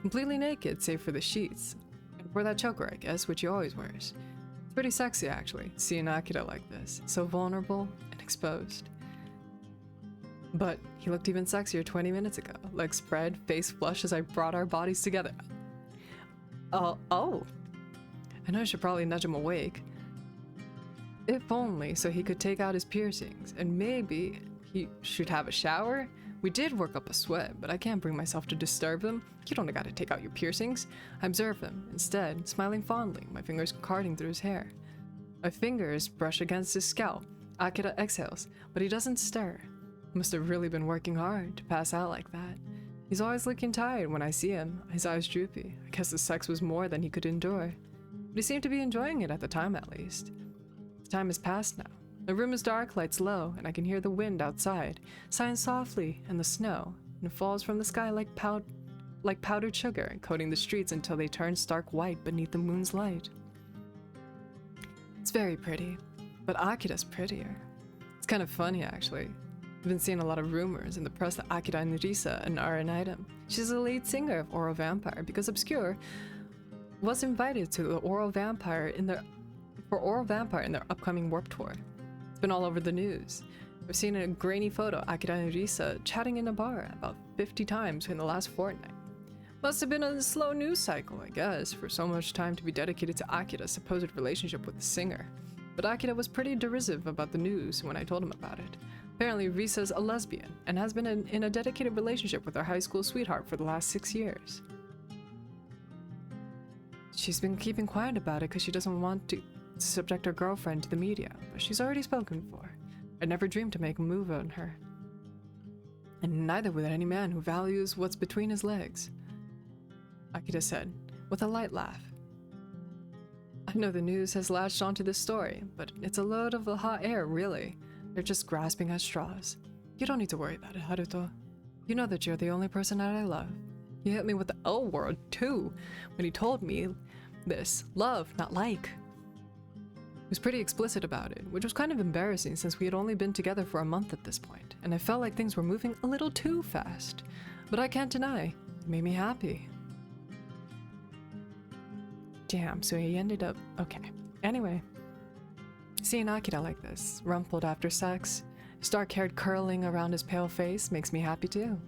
Completely naked, save for the sheets. And for that choker, I guess, which he always wears. It's pretty sexy, actually, seeing Akira like this, so vulnerable and exposed. But he looked even sexier 20 minutes ago, legs spread, face flush as I brought our bodies together. Oh. I know I should probably nudge him awake. If only so he could take out his piercings, and maybe he should have a shower? We did work up a sweat, but I can't bring myself to disturb him. You don't gotta take out your piercings. I observe him, instead, smiling fondly, my fingers carding through his hair. My fingers brush against his scalp. Akira exhales, but he doesn't stir. He must have really been working hard to pass out like that. He's always looking tired when I see him, his eyes droopy. I guess the sex was more than he could endure. But he seemed to be enjoying it at the time, at least. The time has passed now. The room is dark, lights low, and I can hear the wind outside, sighing softly in the snow, and it falls from the sky like powdered sugar, coating the streets until they turn stark white beneath the moon's light. It's very pretty. But Akira's prettier. It's kind of funny, actually. I've been seeing a lot of rumors in the press that Akira and Risa are an item. She's the lead singer of Oral Vampire because Obscure was invited to the Oral Vampire in their upcoming Warped Tour. It's been all over the news. I've seen a grainy photo of Akira and Risa chatting in a bar about 50 times in the last fortnight. Must have been a slow news cycle, I guess, for so much time to be dedicated to Akira's supposed relationship with the singer. But Akira was pretty derisive about the news when I told him about it. Apparently, Risa's a lesbian and has been in a dedicated relationship with her high school sweetheart for the last 6 years. She's been keeping quiet about it because she doesn't want to subject her girlfriend to the media, but she's already spoken for. I never dreamed to make a move on her. And neither would any man who values what's between his legs, Akira said, with a light laugh. I know the news has latched onto this story, but it's a load of hot air, really. They're just grasping at straws. You don't need to worry about it, Haruto. You know that you're the only person that I love. He hit me with the L word, too, when he told me this. Love, not like. He was pretty explicit about it, which was kind of embarrassing since we had only been together for a month at this point, and I felt like things were moving a little too fast. But I can't deny, it made me happy. Damn, so he ended up... okay. Anyway. Seeing Akira like this, rumpled after sex, his dark hair curling around his pale face, makes me happy too.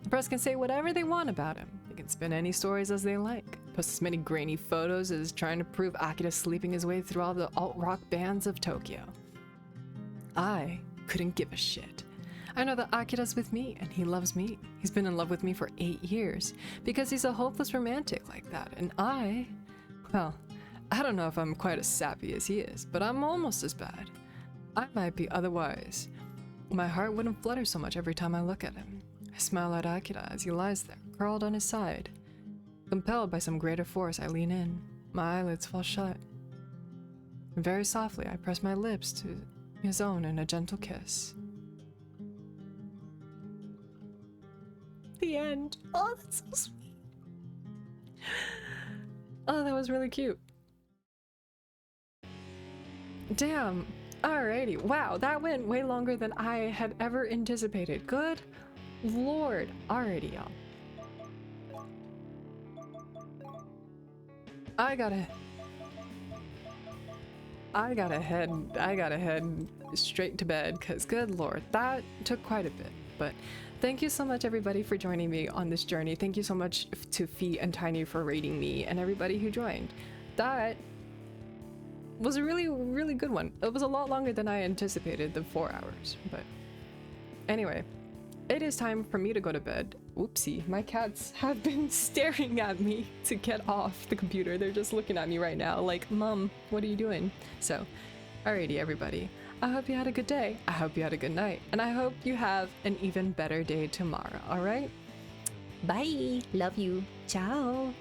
The press can say whatever they want about him. They can spin any stories as they like. Post as many grainy photos as trying to prove Akira sleeping his way through all the alt-rock bands of Tokyo. I couldn't give a shit. I know that Akira's with me, and he loves me. He's been in love with me for 8 years, because he's a hopeless romantic like that, and well, I don't know if I'm quite as sappy as he is, but I'm almost as bad. I might be otherwise. My heart wouldn't flutter so much every time I look at him. I smile at Akira as he lies there, curled on his side. Compelled by some greater force, I lean in. My eyelids fall shut. And very softly, I press my lips to his own in a gentle kiss. The end. Oh, that's so sweet. Oh, that was really cute. Damn. Alrighty. Wow, that went way longer than I had ever anticipated. Good Lord. Alrighty, y'all. I gotta head straight to bed, because good Lord, that took quite a bit. But thank you so much, everybody, for joining me on this journey. Thank you so much to Fee and Tiny for rating me, and everybody who joined. That was a really, really good one. It was a lot longer than I anticipated, the 4 hours. But anyway, it is time for me to go to bed. Oopsie, my cats have been staring at me to get off the computer. They're just looking at me right now like, Mom, what are you doing? So, alrighty, everybody. I hope you had a good day. I hope you had a good night. And I hope you have an even better day tomorrow, alright? Bye. Love you. Ciao.